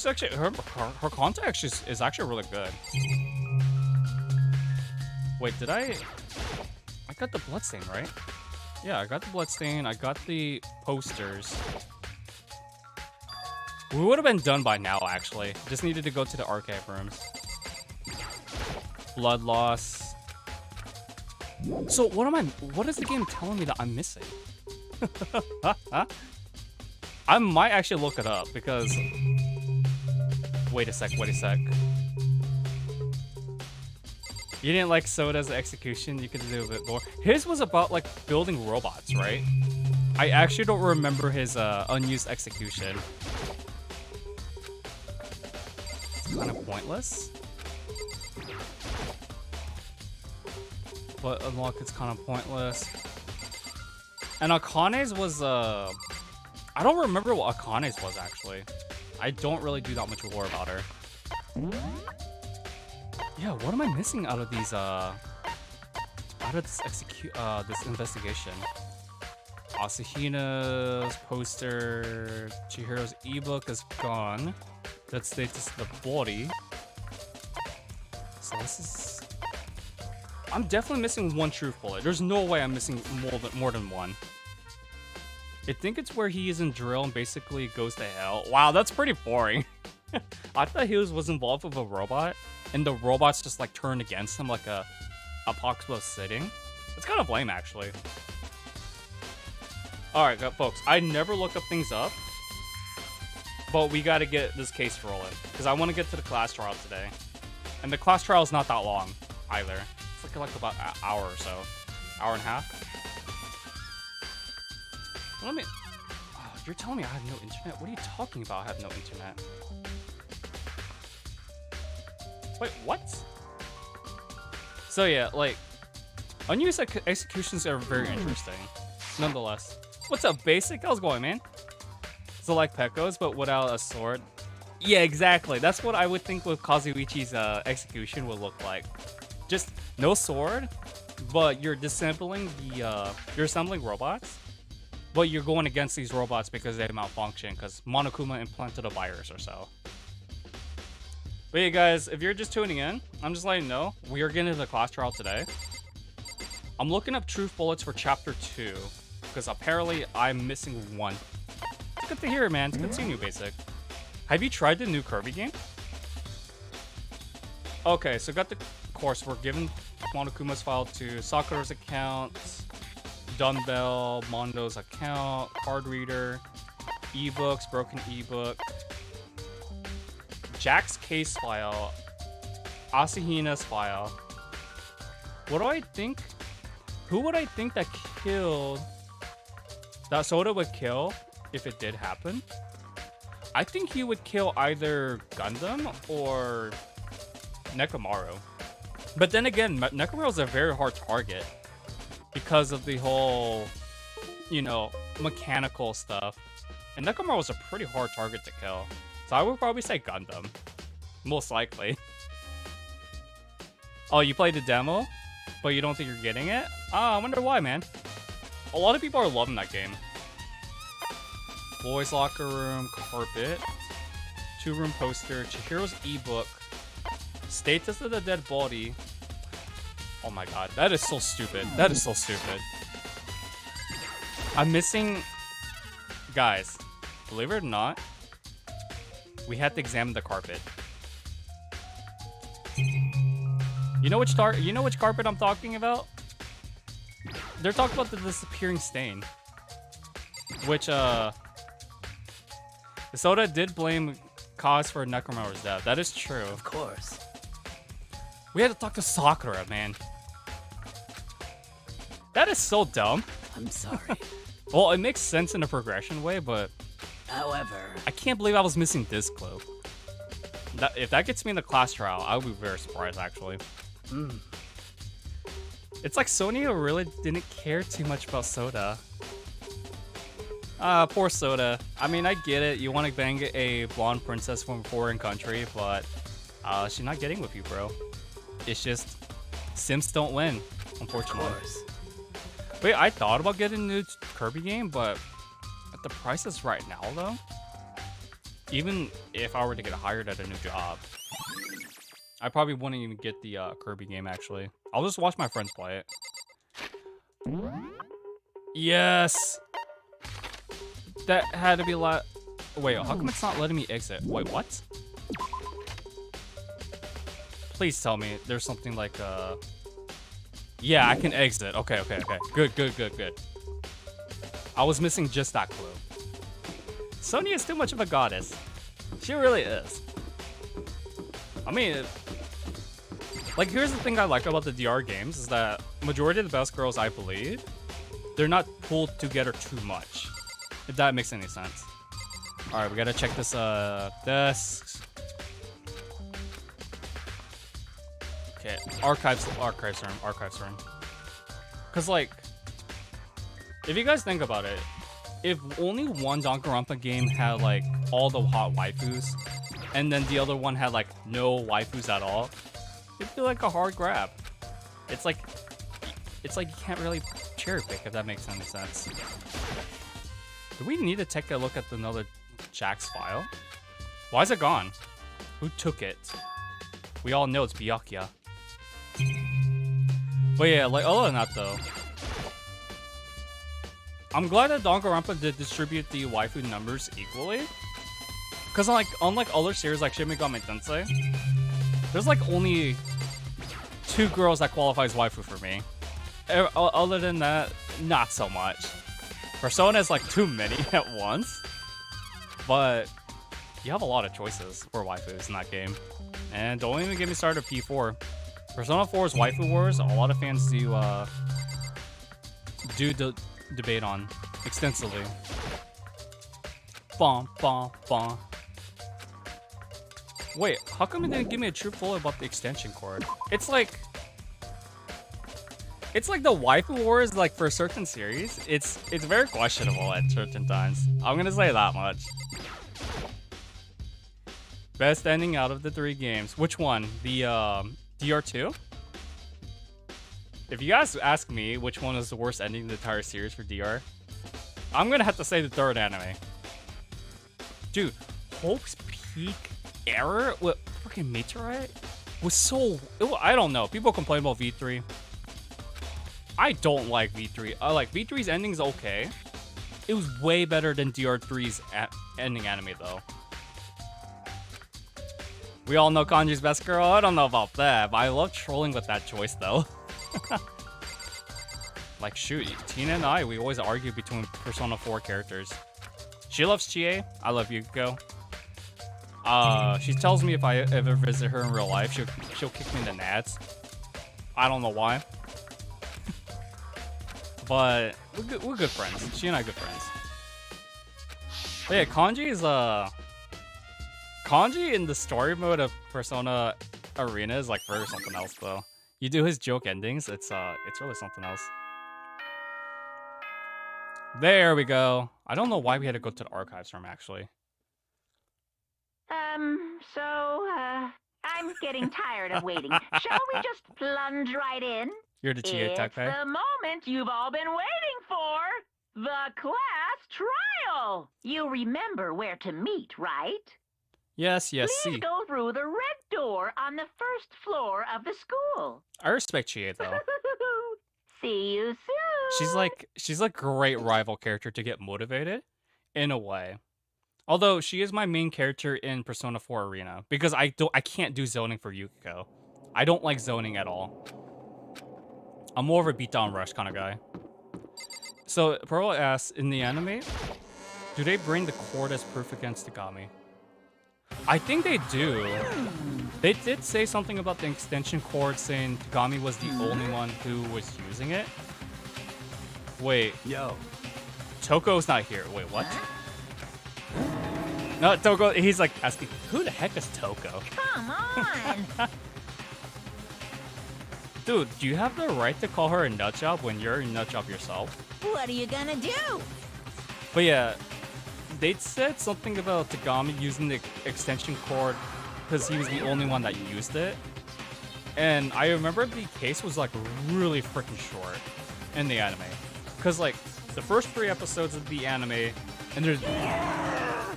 actually her content is actually really good. Wait, did I got the bloodstain, right? Yeah, I got the bloodstain. I got the posters. We would have been done by now, actually. Just needed to go to the archive rooms. Blood loss. So what is the game telling me that I'm missing? I might actually look it up because wait a sec. You didn't like Soda's execution? You could do a bit more. His was about like building robots, right? I actually don't remember his unused execution. It's kind of pointless. But unlock it's kind of pointless. And Akane's was I don't remember what Akane's was actually. I don't really do that much lore about her. Yeah, what am I missing out of these this investigation? Asahina's poster, Chihiro's ebook is gone. That status the body. So this is I'm definitely missing one truth bullet. There's no way I'm missing more than one. I think it's where he is in drill and basically goes to hell. Wow, that's pretty boring. I thought he was involved with a robot, and the robots just like turned against him like a apocalypse sitting. It's kind of lame, actually. All right, folks. I never look up things up, but we got to get this case rolling because I want to get to the class trial today, and the class trial is not that long either. It's like about an hour or so, hour and a half. Let me. Oh, you're telling me I have no internet? What are you talking about? I have no internet. Wait, what? So yeah, like, unused executions are very interesting. Nonetheless. What's up, Basic? How's it going, man? So like Pekko's, but without a sword? Yeah, exactly. That's what I would think with Kazuichi's execution would look like. Just no sword, but you're disassembling you're assembling robots, but you're going against these robots because they malfunction because Monokuma implanted a virus or so. But yeah, guys, if you're just tuning in, I'm just letting you know, we are getting to the class trial today. I'm looking up truth bullets for chapter 2, because apparently I'm missing one. It's good to hear, man. It's good seeing you, Basic. Have you tried the new Kirby game? Okay, so got the course. We're giving Monokuma's file to Sakura's account, Dumbbell, Mondo's account, card reader, ebooks, broken ebook, Jack's case file, Asahina's file. What do I think? Who would I think that killed? That Soda would kill if it did happen? I think he would kill either Gundam or Nekomaru. But then again, Nekomaru is a very hard target because of the whole, you know, mechanical stuff. And Nekomaru was a pretty hard target to kill. So I would probably say Gundam. Most likely. Oh, you played the demo? But you don't think you're getting it? Ah, I wonder why, man. A lot of people are loving that game. Boys locker room, carpet, 2-room poster, Chihiro's ebook, status of the dead body. Oh my god, that is so stupid. That is so stupid. I'm missing... Guys, believe it or not, we had to examine the carpet. You know which carpet I'm talking about? They're talking about the disappearing stain. Which, Soda did blame Kaz for Nekomaru's death. That is true. Of course. We had to talk to Sakura, man. That is so dumb. I'm sorry. Well, it makes sense in a progression way, but... However... I can't believe I was missing this clue. If that gets me in the class trial, I would be very surprised, actually. It's like Sonia really didn't care too much about Soda. Poor Soda. I mean, I get it. You want to bang a blonde princess from a foreign country, but she's not getting with you, bro. It's just Sims don't win, unfortunately. Wait, I thought about getting a new Kirby game, but at the prices right now, though, even if I were to get hired at a new job, I probably wouldn't even get the Kirby game, actually. I'll just watch my friends play it. Yes! That had to be Wait, how come it's not letting me exit? Wait, what? Please tell me there's something like, yeah, I can exit. Okay. Good. I was missing just that clue. Sonia is too much of a goddess. She really is. I mean, like, here's the thing I like about the DR games is that majority of the best girls, I believe, they're not pulled together too much. If that makes any sense. All right, we gotta check this, this. Okay, archives room. Cause like, if you guys think about it, if only one Danganronpa game had like all the hot waifus, and then the other one had like no waifus at all, it'd be like a hard grab. It's like you can't really cherry pick, if that makes any sense. Do we need to take a look at another Jack's file? Why is it gone? Who took it? We all know it's Byakuya. But yeah, like, other than that though, I'm glad that Danganronpa did distribute the waifu numbers equally. Cause like, unlike other series like Shin Megami Tensei, there's like only 2 girls that qualifies waifu for me. Other than that, not so much. Persona is like too many at once, but you have a lot of choices for waifus in that game. And don't even get me started P4. Persona 4's Waifu Wars, a lot of fans do debate on extensively. Bom. Wait, how come it didn't give me a true full about the extension cord? It's like the Waifu Wars, like for certain series, it's very questionable at certain times. I'm gonna say that much. Best ending out of the 3 games. Which one? The DR2? If you guys ask me which one is the worst ending in the entire series for DR, I'm gonna have to say the 3rd anime. Dude, Hope's Peak Error with freaking Meteorite was so... I don't know. People complain about V3. I don't like V3. I like V3's ending's okay. It was way better than DR3's ending anime, though. We all know Kanji's best girl. I don't know about that, but I love trolling with that choice, though. Like, shoot, Tina and I, we always argue between Persona 4 characters. She loves Chie. I love Yukiko. She tells me if I ever visit her in real life, she'll kick me in the nads. I don't know why. But we're good friends. She and I are good friends. But yeah, Kanji in the story mode of Persona Arena is like very something else though. You do his joke endings, it's really something else. There we go. I don't know why we had to go to the archives room actually. I'm getting tired of waiting. Shall we just plunge right in? You're the Chie type, It's the moment you've all been waiting for. The class trial. You remember where to meet, right? Yes, Please see. go through the red door on the 1st floor of the school. I respect Chie though. See you soon. She's like a great rival character to get motivated, in a way. Although she is my main character in Persona 4 Arena because I can't do zoning for Yukiko. I don't like zoning at all. I'm more of a beatdown rush kind of guy. So Pearl asks, in the anime, do they bring the cord as proof against Tagami? I think they do. They did say something about the extension cord saying Tagami was the only one who was using it. Wait. Yo. Toko's not here. Wait, what? No, Toko, he's like asking, who the heck is Toko? Come on! Dude, do you have the right to call her a nutjob when you're a nutjob yourself? What are you gonna do? But yeah, they said something about Tagami using the extension cord because he was the only one that used it. And I remember the case was like really freaking short in the anime. Because like the first 3 episodes of the anime, and there's,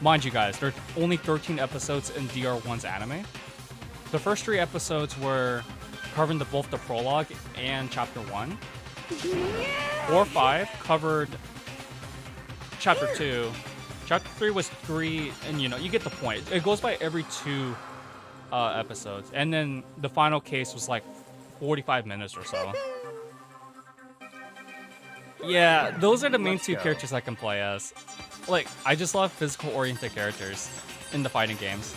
mind you guys, there's only 13 episodes in DR1's anime. The first 3 episodes were covering both the prologue and chapter 1. 4 or 5 covered chapter 2. Chapter 3 was 3, and you know, you get the point. It goes by every 2 episodes. And then the final case was like 45 minutes or so. Yeah, those are the main 2 characters I can play as. Like, I just love physical-oriented characters in the fighting games.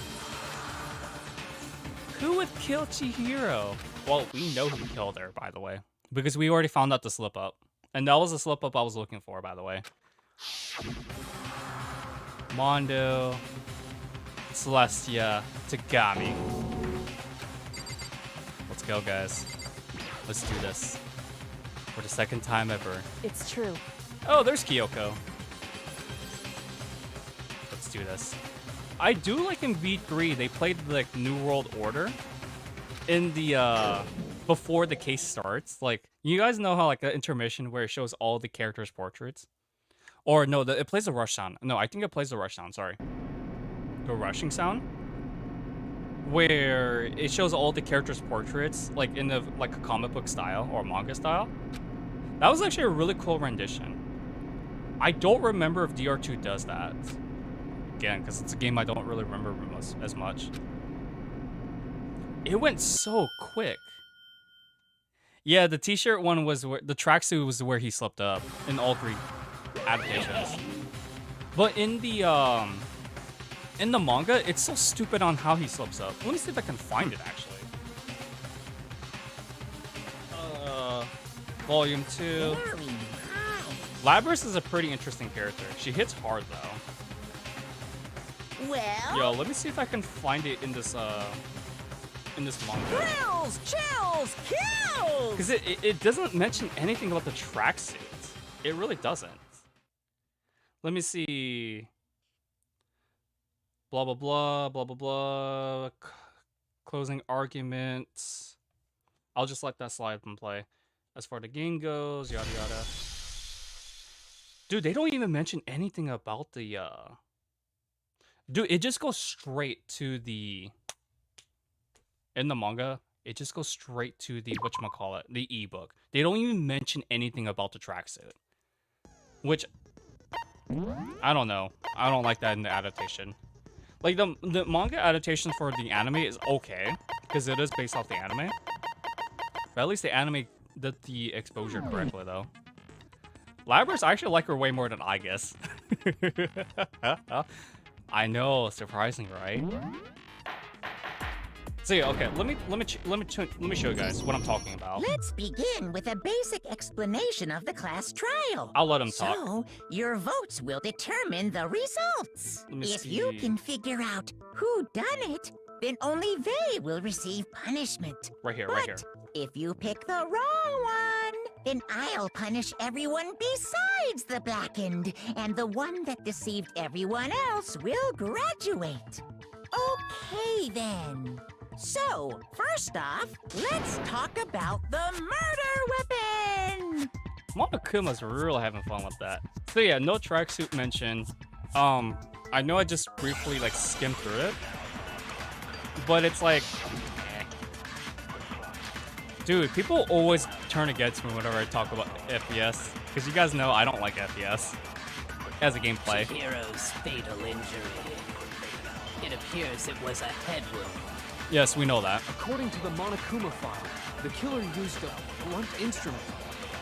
Who would kill Chihiro? Well, we know who killed her, by the way. Because we already found out the slip-up. And that was the slip-up I was looking for, by the way. Mondo, Celestia, Tagami. Let's go, guys. Let's do this. For the 2nd time ever. It's true. Oh, there's Kyoko. Let's do this. I do like in V3, they played like New World Order in the before the case starts. Like, you guys know how like the intermission where it shows all the characters' portraits? Or no, it plays the rush sound. No, I think it plays the rush sound, sorry. The rushing sound? Where it shows all the characters' portraits, like in a comic book style or manga style. That was actually a really cool rendition. I don't remember if DR2 does that. Again, because it's a game I don't really remember as much. It went so quick. Yeah, the t-shirt one was where the tracksuit was where he slipped up in all 3 adaptations. But in the manga, it's so stupid on how he slips up. Let me see if I can find it actually. Volume 2. Labrys is a pretty interesting character. She hits hard though. Well, Yo, let me see if I can find it in this manga. thrills, chills, kills! Because it doesn't mention anything about the tracksuit. It really doesn't. Let me see. Blah, blah, blah, blah, blah, blah. Closing arguments. I'll just let that slide and play. As far as the game goes, yada, yada. Dude, they don't even mention anything about the, Dude, it just goes straight to the... In the manga, it just goes straight to the, whatchamacallit, the ebook. They don't even mention anything about the tracksuit. Which, I don't know. I don't like that in the adaptation. Like, the manga adaptation for the anime is okay, because it is based off the anime. But at least the anime did the exposure correctly, though. Labrys, I actually like her way more than I guess. I know, surprising, right? So yeah, okay, let me show you guys what I'm talking about. Let's begin with a basic explanation of the class trial. I'll let him talk. So, your votes will determine the results. Let me If you see. can figure out who done it, then only they will receive punishment. Right here, But right here. if you pick the wrong one, then I'll punish everyone besides the blackened, and the one that deceived everyone else will graduate. Okay, then. So, first off, let's talk about the murder weapon! Monokuma's really having fun with that. So yeah, no tracksuit mentioned. I know I just briefly like skimmed through it, but it's like, dude, people always turn against me whenever I talk about FPS, because you guys know I don't like FPS as a gameplay. Chihiro's fatal injury. It appears it was a head wound. Yes, we know that. According to the Monokuma file, the killer used a blunt instrument.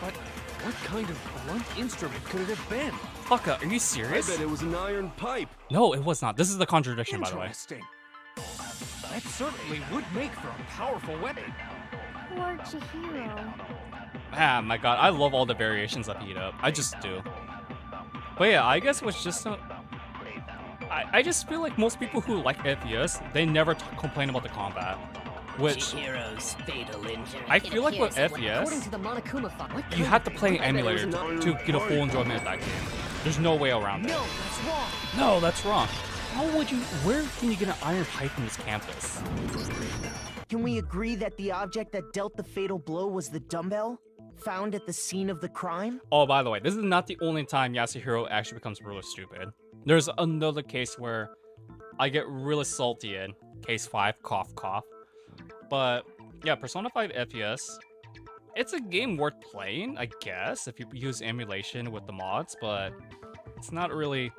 But what kind of blunt instrument could it have been? Fucka, are you I serious? bet it was an iron pipe. No, it was not. This is the contradiction, by the way. Interesting. That certainly would make for a powerful weapon. Poor Chihiro. Ah, my god, I love all the variations of Heat Up. I just do. But yeah, I guess it was just a... I I just feel like most people who like FPS, they never complain about the combat. Which Chihiro's fatal injury. I feel like with According FPS, to the Monokuma file, you have to play an emulator to get a full enjoyment of that game. There's no way around it. No, that's wrong. No, that's wrong. How would you? Where can you get an iron pipe in this campus? Can we agree that the object that dealt the fatal blow was the dumbbell found at the scene of the crime? Oh, by the way, this is not the only time Yasuhiro actually becomes really stupid. There's another case where I get really salty in. Case 5, cough, cough. But yeah, Persona 5 FPS, it's a game worth playing, I guess, if you use emulation with the mods, but it's not really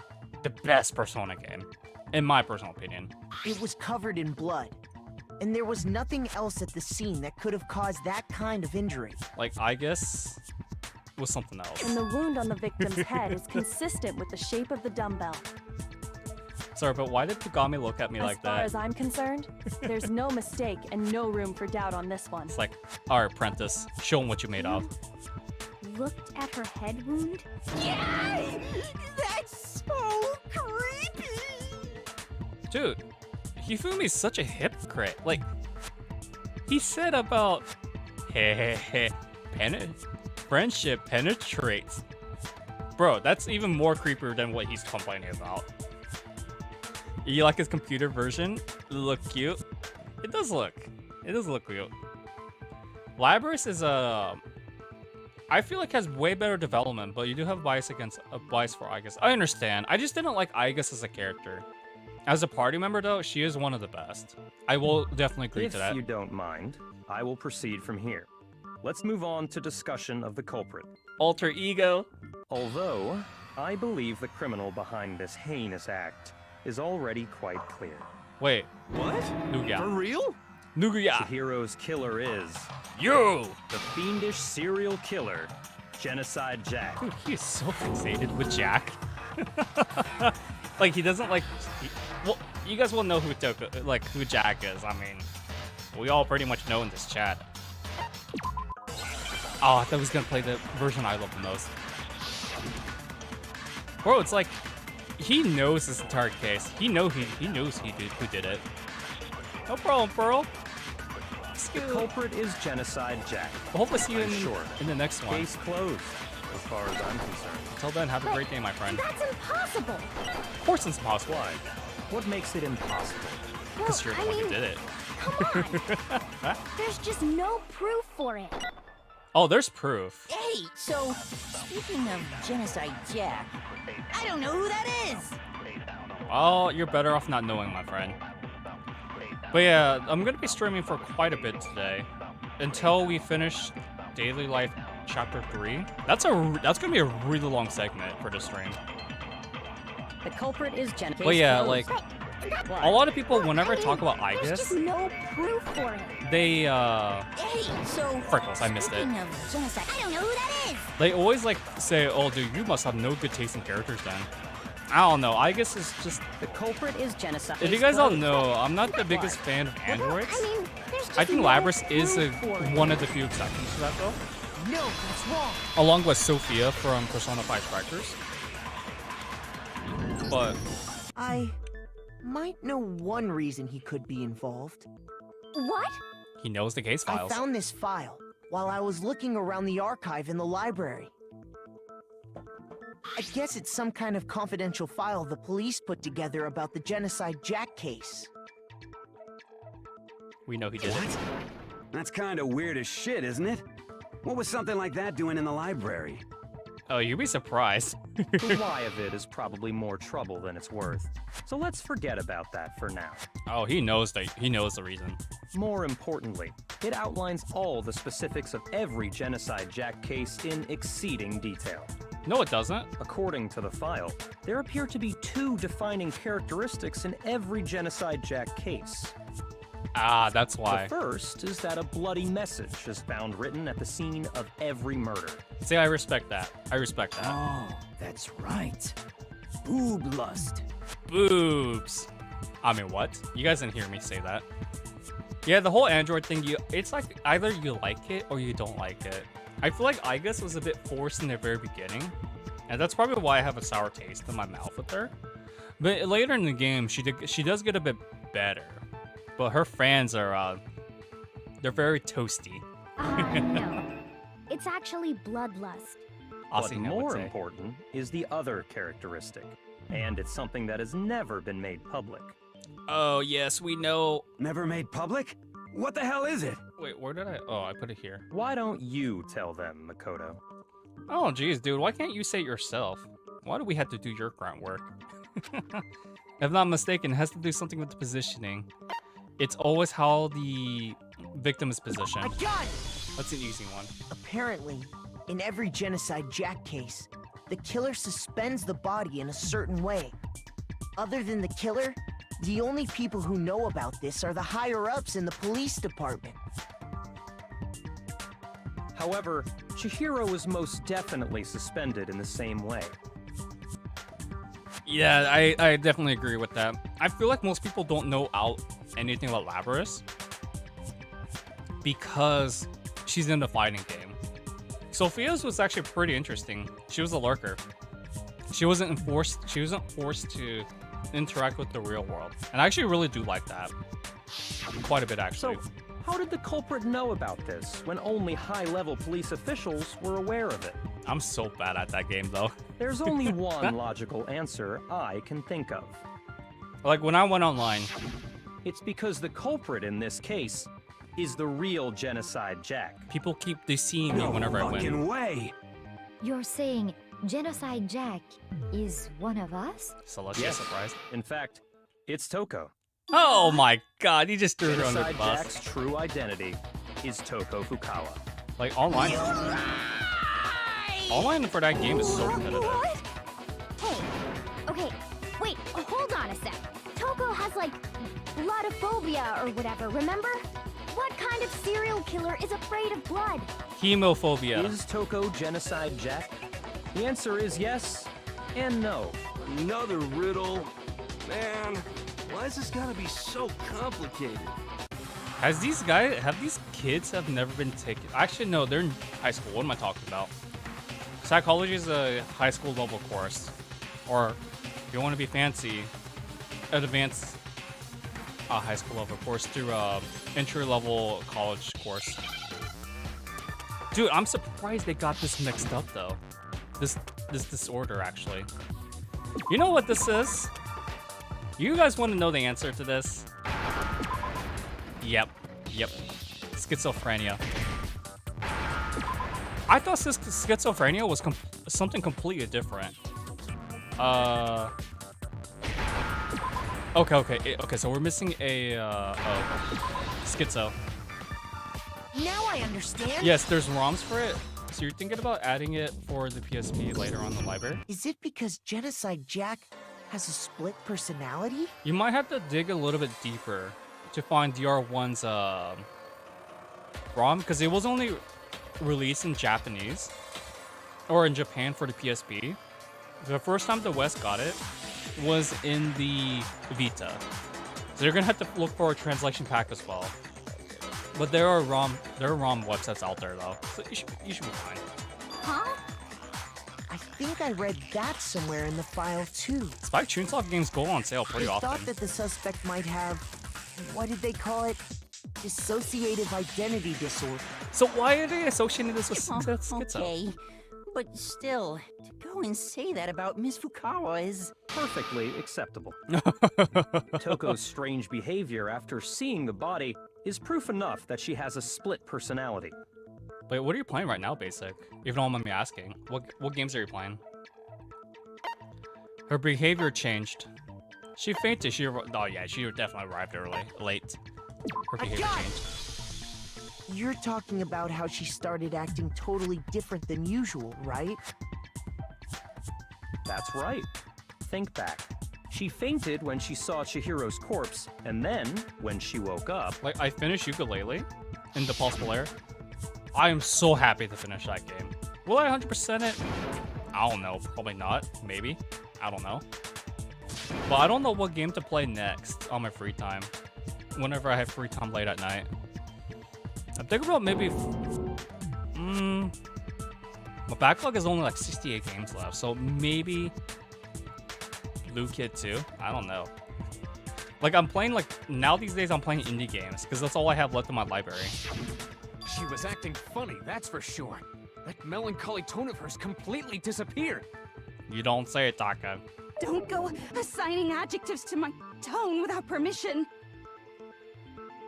the best Persona game, in my personal opinion. It was covered in blood, and there was nothing else at the scene that could have caused that kind of injury. Like, I guess it was something else. And the wound on the victim's head is consistent with the shape of the dumbbell. Sorry, but why did Kagami look at me like As far that? as I'm concerned, there's no mistake and no room for doubt on this one. It's like, alright, apprentice, show him what you made of. looked at her head wound? Yay! That's so creepy! Dude, Hifumi's such a hypocrite. Like, he said about, friendship penetrates. Bro, that's even more creepier than what he's complaining about. You like his computer version? Look cute? It does look cute. Labris is I feel like has way better development, but you do have bias for Igus. I understand. I just didn't like Igus as a character. As a party member, though, she is one of the best. I will definitely agree to that. If you don't mind, I will proceed from here. Let's move on to discussion of the culprit. Alter ego. Although, I believe the criminal behind this heinous act is already quite clear. Wait, What? Nuga. For real? Nuga. Chihiro's killer is You! the fiendish serial killer, Genocide Jack. Dude, he is so fixated with Jack. Like, he doesn't like... well, you guys will know who Jack is. I mean, we all pretty much know in this chat. Oh, I thought he was gonna play the version I love the most. Bro, it's like, he knows this entire case. He knows who did it. No problem, Pearl. The culprit is Genocide Jack. We'll hopefully see you I'm sure. in the next one. Case closed, as far as I'm concerned. Until then, have a great day, my friend. That's impossible! Of course it's possible. Why? What makes it impossible? Because you're the one who did it. Come on! There's just no proof for it. Oh, there's proof. Hey, so, speaking of Genocide Jack, I don't know who that is! Well, you're better off not knowing, my friend. But yeah, I'm gonna be streaming for quite a bit today, until we finish Daily Life Chapter 3. That's gonna be a really long segment for this stream. The culprit is Jennifer. But yeah, like, a lot of people, whenever I talk about There's just Igus, no proof for it. they Hey, so, Freckles, I missed it. speaking of Genocide, I don't know who that is! They always like say, "Oh, dude, you must have no good taste in characters." Then, I don't know. Igus is just. The culprit is genocide. If you guys don't know, I'm not the biggest fan of androids. I mean, there's just I think no Labris is proof for it. one of the few exceptions to that, though. No, that's wrong. Along with Sophia from Persona 5 Strikers. But I might know one reason he could be involved. What? he knows the case I files. found this file while I was looking around the archive in the library. I guess it's some kind of confidential file the police put together about the Genocide Jack case. We know he did it. That's kind of weird as shit, isn't it? What was something like that doing in the library? Oh, you'd be surprised. The why of it is probably more trouble than it's worth. So let's forget about that for now. Oh, he knows the reason. More importantly, it outlines all the specifics of every Genocide Jack case in exceeding detail. No, it doesn't. According to the file, there appear to be two defining characteristics in every Genocide Jack case. Ah, that's why. The first is that a bloody message is found written at the scene of every murder. See, I respect that. I respect that. Oh, that's right. Boob lust. Boobs. I mean, what? You guys didn't hear me say that. Yeah, the whole Android thing, it's like either you like it or you don't like it. I feel like Igus was a bit forced in the very beginning, and that's probably why I have a sour taste in my mouth with her. But later in the game, she does get a bit better. But her fans are they're very toasty. No. It's actually bloodlust. What's Aussie, I would more say. important is the other characteristic, and it's something that has never been made public. Oh yes, we know. Never made public? What the hell is it? Wait, where did I? Oh, I put it here. Why don't you tell them, Makoto? Oh geez, dude, why can't you say it yourself? Why do we have to do your grunt work? If I'm not mistaken, it has to do something with the positioning. It's always how the victim is positioned. I got it! That's an easy one. Apparently, in every Genocide Jack case, the killer suspends the body in a certain way. Other than the killer, the only people who know about this are the higher-ups in the police department. However, Chihiro was most definitely suspended in the same way. Yeah, I definitely agree with that. I feel like most people don't know anything about Labrys because she's in the fighting game. Sophia's was actually pretty interesting. She was a lurker. She wasn't forced to interact with the real world. And I actually really do like that. Quite a bit, actually. So, how did the culprit know about this when only high-level police officials were aware of it? I'm so bad at that game, though. There's only one logical answer I can think of. Like, when I went online... It's because the culprit in this case is the real Genocide Jack. People keep seeing me whenever I win. Fucking way! You're saying Genocide Jack is one of us? Celestia Yes. surprised. In fact, it's Toko. Oh my god, he just threw her under the Genocide bus. Jack's true identity is Toko Fukawa. Like, online. Online for that game is so competitive. What? Hey, okay, wait, hold on a sec. Toko has like bloodophobia or whatever, remember? What kind of serial killer is afraid of blood? Hemophobia. Is Toko Genocide Jack? The answer is yes and no. Another riddle. Man, why is this gotta be so complicated? Have these kids have never been taken? Actually, no, they're in high school. What am I talking about? Psychology is a high school level course. Or, if you want to be fancy, an advanced high school level course through entry level college course. Dude, I'm surprised they got this mixed up though. This disorder actually. You know what this is? You guys want to know the answer to this? Yep. Schizophrenia. I thought schizophrenia was something completely different. Okay, so we're missing a, schizo. Now I understand. Yes, there's ROMs for it. So you're thinking about adding it for the PSP later on in the library? Is it because Genocide Jack has a split personality? You might have to dig a little bit deeper to find DR1's, ROM, because it was only released in Japanese, or in Japan for the PSP. The first time the West got it was in the Vita. So you're gonna have to look for a translation pack as well. But there are ROM websites out there though, so you should be fine. Huh? I think I read that somewhere in the file too. Spike Chunsoft games go on sale pretty I often. thought that the suspect might have, what did they call it? Dissociative identity disorder. So why are they associating this with schizo? Okay, but still, to go and say that about Miss Fukawa is... Perfectly acceptable. Toko's strange behavior after seeing the body is proof enough that she has a split personality. Wait, what are you playing right now, Basic? If you don't mind me asking. What games are you playing? Her behavior changed. She fainted. She definitely arrived late. Her behavior changed. You're talking about how she started acting totally different than usual, right? That's right. Think back. She fainted when she saw Chihiro's corpse, and then, when she woke up... Like, I finished Ukulele in the Possible Air. I am so happy to finish that game. Will I 100% it? I don't know. Probably not. Maybe. I don't know. But I don't know what game to play next on my free time. Whenever I have free time late at night. I'm thinking about maybe... my backlog is only like 68 games left, so maybe... Blue Kid 2? I don't know. Like, I'm playing, like, now these days I'm playing indie games, because that's all I have left in my library. She was acting funny, that's for sure. That melancholy tone of hers completely disappeared. You don't say it, Taka. Don't go assigning adjectives to my tone without permission.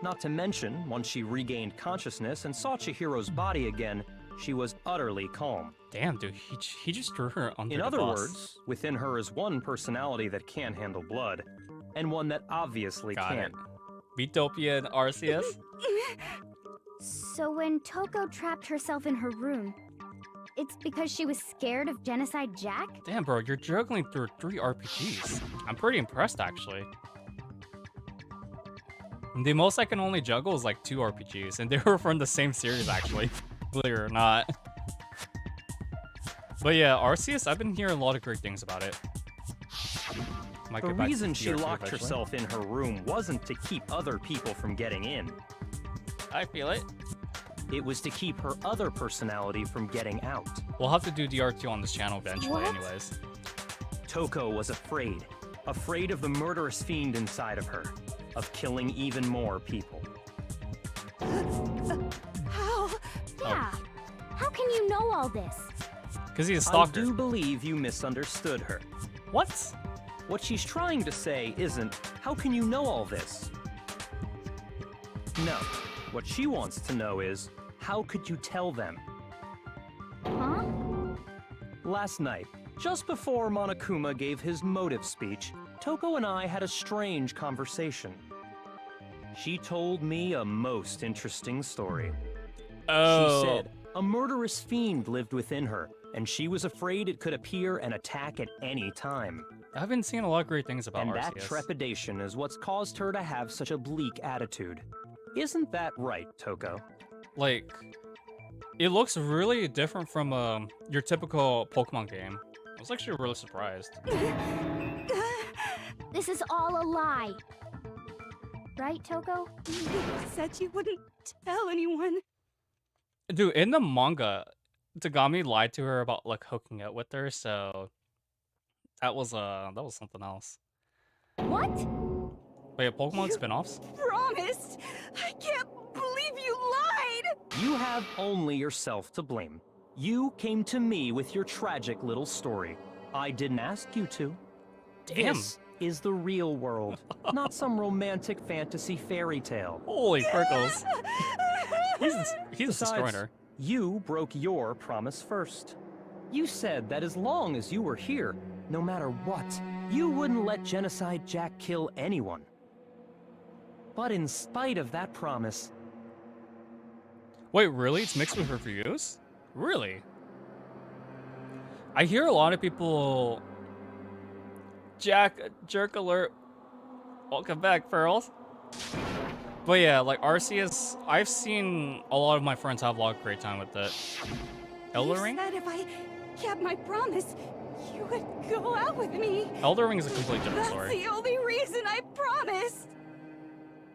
Not to mention, once she regained consciousness and saw Chihiro's body again, she was utterly calm. Damn, dude, he just threw her under In the other bus. words, within her is one personality that can't handle blood, and one that obviously Got can. it. Beatopia and Arceus? So when Toko trapped herself in her room, it's because she was scared of Genocide Jack? Damn, bro, you're juggling through 3 RPGs. I'm pretty impressed, actually. The most I can only juggle is like 2 RPGs, and they were from the same series, actually. Believe it or not. But yeah, Arceus, I've been hearing a lot of great things about it. Might The get back to reason she DRT locked eventually. herself in her room wasn't to keep other people from getting in. I feel it. It was to keep her other personality from getting out. We'll have to do DRT on this channel eventually, What? anyways. Toko was afraid. Afraid of the murderous fiend inside of her. Of killing even more people. How? Yeah. How can you know all this? Because he's a I stalker. do believe you misunderstood her. What? What she's trying to say isn't, how can you know all this? No. What she wants to know is, how could you tell them? Huh? Last night, just before Monokuma gave his motive speech, Toko and I had a strange conversation. She told me a most interesting story. Oh. She said a murderous fiend lived within her, and she was afraid it could appear and attack at any time. I've been seeing a lot of great things about And Arceus. that trepidation is what's caused her to have such a bleak attitude. Isn't that right, Toko? Like, it looks really different from your typical Pokemon game. I was actually really surprised. This is all a lie. Right, Toko? You said you wouldn't tell anyone. Dude, in the manga, Tagami lied to her about like hooking up with her, so that was something else. What? But yeah, Pokemon spin-offs? Promised. I can't believe you lied. You have only yourself to blame. You came to me with your tragic little story. I didn't ask you to. Damn. This is the real world, not some romantic fantasy fairy tale. Holy prickles. He's Besides, destroying her. you broke your promise first. You said that as long as you were here, no matter what, you wouldn't let Genocide Jack kill anyone. But in spite of that promise, Wait, really? It's mixed with reviews? Really? I hear a lot of people... Jack, jerk alert. Welcome back, Pearls. But yeah, like Arceus, I've seen a lot of my friends have a lot of great time with it. Elder Ring? You said if I kept my promise, you would go out with me. Elder Ring is a completely different That's story. the only reason I promised.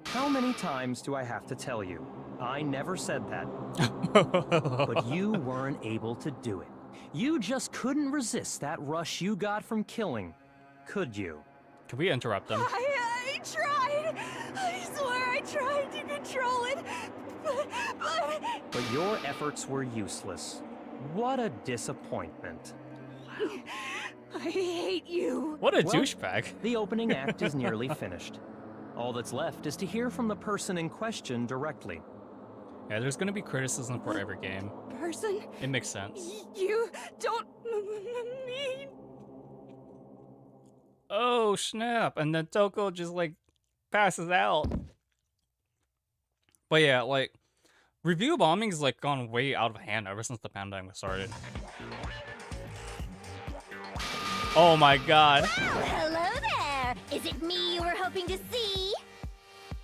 how many times do I have to tell you? I never said that. But you weren't able to do it. You just couldn't resist that rush you got from killing, could you? Can we interrupt them? I tried. I swear I tried to control it. But your efforts were useless. What a disappointment. I hate you. What a Well, douchebag. The opening act is nearly finished. All that's left is to hear from the person in question directly. Yeah, there's gonna be criticism for every game. Person, It makes sense. you don't mean. Oh, snap. And then Toko just, like, passes out. But yeah, like, review bombing has, like, gone way out of hand ever since the pandemic started. Oh my god. Oh, hello there! Is it me you were hoping to see?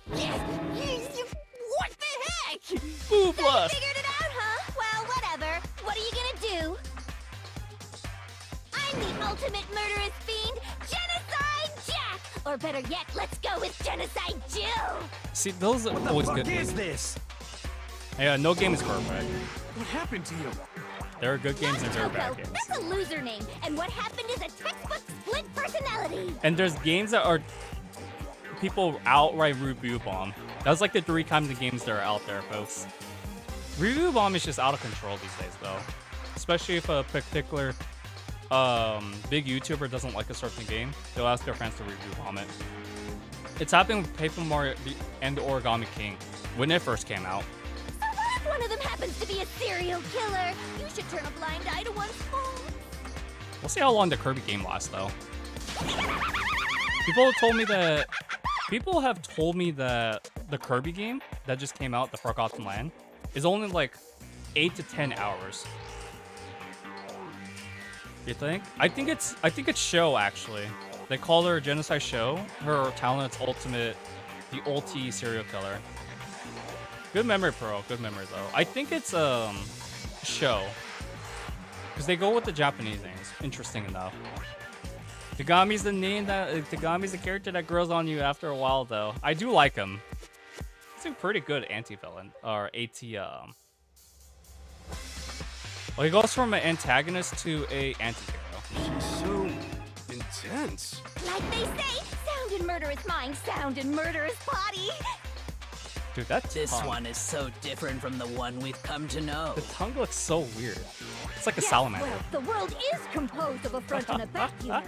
What the heck? Boo blast. Figured it out, huh? Well, whatever. What are you gonna do? I'm the ultimate murderous fiend, Genocide Jack! Or better yet, let's go with Genocide Jill! See, those are What the always fuck good. is this? Yeah, no game is perfect. What happened to you? There are good games and there are Toko, bad games. that's a loser name, and what happened is a textbook split personality. And there's games that are people outright review bomb. That's like the 3 kinds of games that are out there, folks. Review bomb is just out of control these days, though. Especially if a particular big YouTuber doesn't like a certain game, they'll ask their friends to review bomb it. It's happened with Paper Mario and the Origami King when it first came out. So what if one of them happens to be a serial killer? You should turn a blind eye to one's faults. We'll see how long the Kirby game lasts, though. People have told me that the Kirby game that just came out, the Forgotten Land, is only like 8 to 10 hours. You think? I think it's Show, actually. They call her Genocide Show. Her talent is the ulti serial killer. Good memory, Pro. Good memory, though. I think it's Show. Because they go with the Japanese names. Interesting enough. Tagami's the character that grows on you after a while, though. I do like him. He's a pretty good anti-villain. Or well, he goes from an antagonist to a anti-hero. So intense. Like they say, sound in murderous mind, sound in murderous body. Dude, that This tongue. one is so different from the one we've come to know. The tongue looks so weird. It's like a Yes, salamander. well, the world is composed of a front and a back, you know.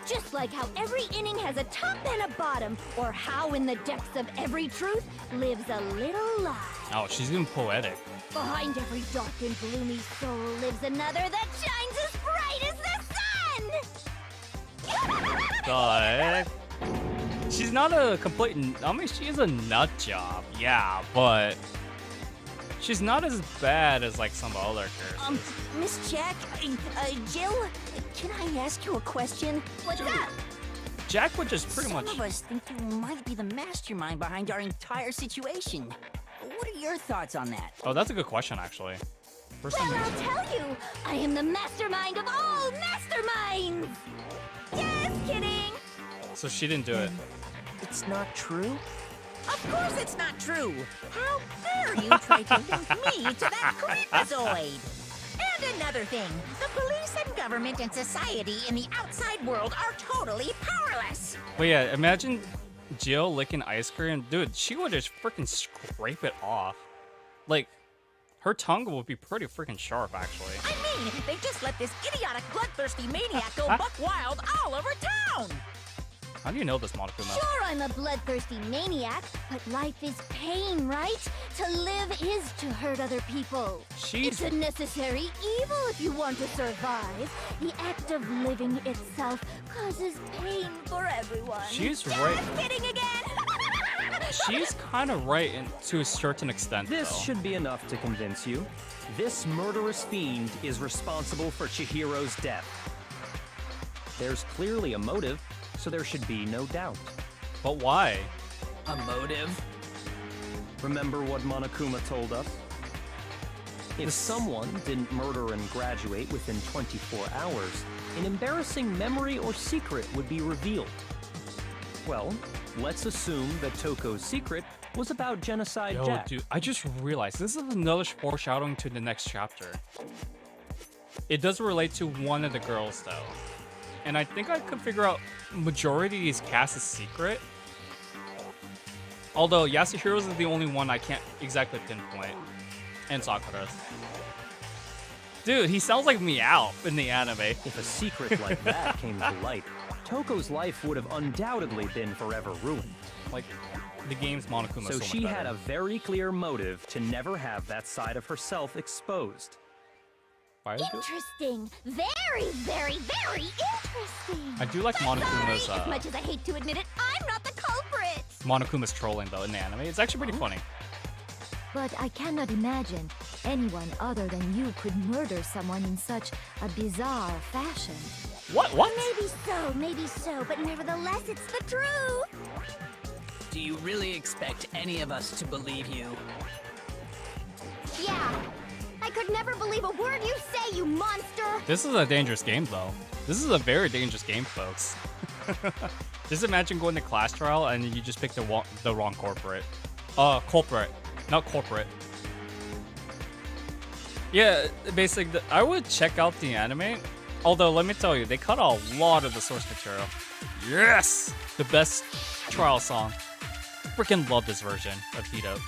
Just like how every inning has a top and a bottom, or how in the depths of every truth lives a little lie. Oh, she's even poetic. Behind every dark and gloomy soul lives another that shines as bright as the sun! The heck? She's not a complete. I mean, she is a nut job, yeah, but she's not as bad as like some other characters. Miss Jack, Jill, can I ask you a question? What's up? Jack would just pretty much. Some of us think you might be the mastermind behind our entire situation. What are your thoughts on that? Oh, that's a good question, actually. For some Well, I'll reason. tell you, I am the mastermind of all masterminds! Just kidding! So she didn't do it. It's not true? Of course it's not true. How dare you try to link me to that creepazoid? And another thing, the police and government and society in the outside world are totally powerless. But yeah, imagine Jill licking ice cream. Dude, she would just freaking scrape it off. Like, her tongue would be pretty freaking sharp, actually. I mean, they just let this idiotic, bloodthirsty maniac go buck wild all over town. How do you know this, Monokuma? Sure, I'm a bloodthirsty maniac, but life is pain, right? To live is to hurt other people. She's- It's a necessary evil if you want to survive. The act of living itself causes pain for everyone. She's right. Just kidding again! She's kind of right to a certain extent, This though. should be enough to convince you. This murderous fiend is responsible for Chihiro's death. There's clearly a motive, so there should be no doubt. But why? A motive? Remember what Monokuma told us? If someone didn't murder and graduate within 24 hours, an embarrassing memory or secret would be revealed. Well, let's assume that Toko's secret was about Genocide Yo, Jack. dude, I just realized this is another foreshadowing to the next chapter. It does relate to one of the girls, though. And I think I could figure out majority is Cass's secret. Although Yasuhiro's is the only one I can't exactly pinpoint. And Sakura's. Dude, he sounds like Meow in the anime. If a secret like that came to light, Toko's life would have undoubtedly been forever ruined. Like, the game's Monokuma So much she better. had a very clear motive to never have that side of herself exposed. Why is it? Interesting. Very, very, very interesting. I do like But Monokuma's, sorry, as much as I hate to admit it, I'm not the culprit. Monokuma's trolling, though, in the anime. It's actually pretty funny. But I cannot imagine anyone other than you could murder someone in such a bizarre fashion. What? Maybe so, but nevertheless, it's the truth. Do you really expect any of us to believe you? Yeah. I could never believe a word you say, you monster. This is a dangerous game, though. This is a very dangerous game, folks. Just imagine going to class trial and you just pick the wrong culprit. Not corporate. Yeah, basically, I would check out the anime. Although, let me tell you, they cut a lot of the source material. Yes! The best trial song. Freaking love this version of Heat Up.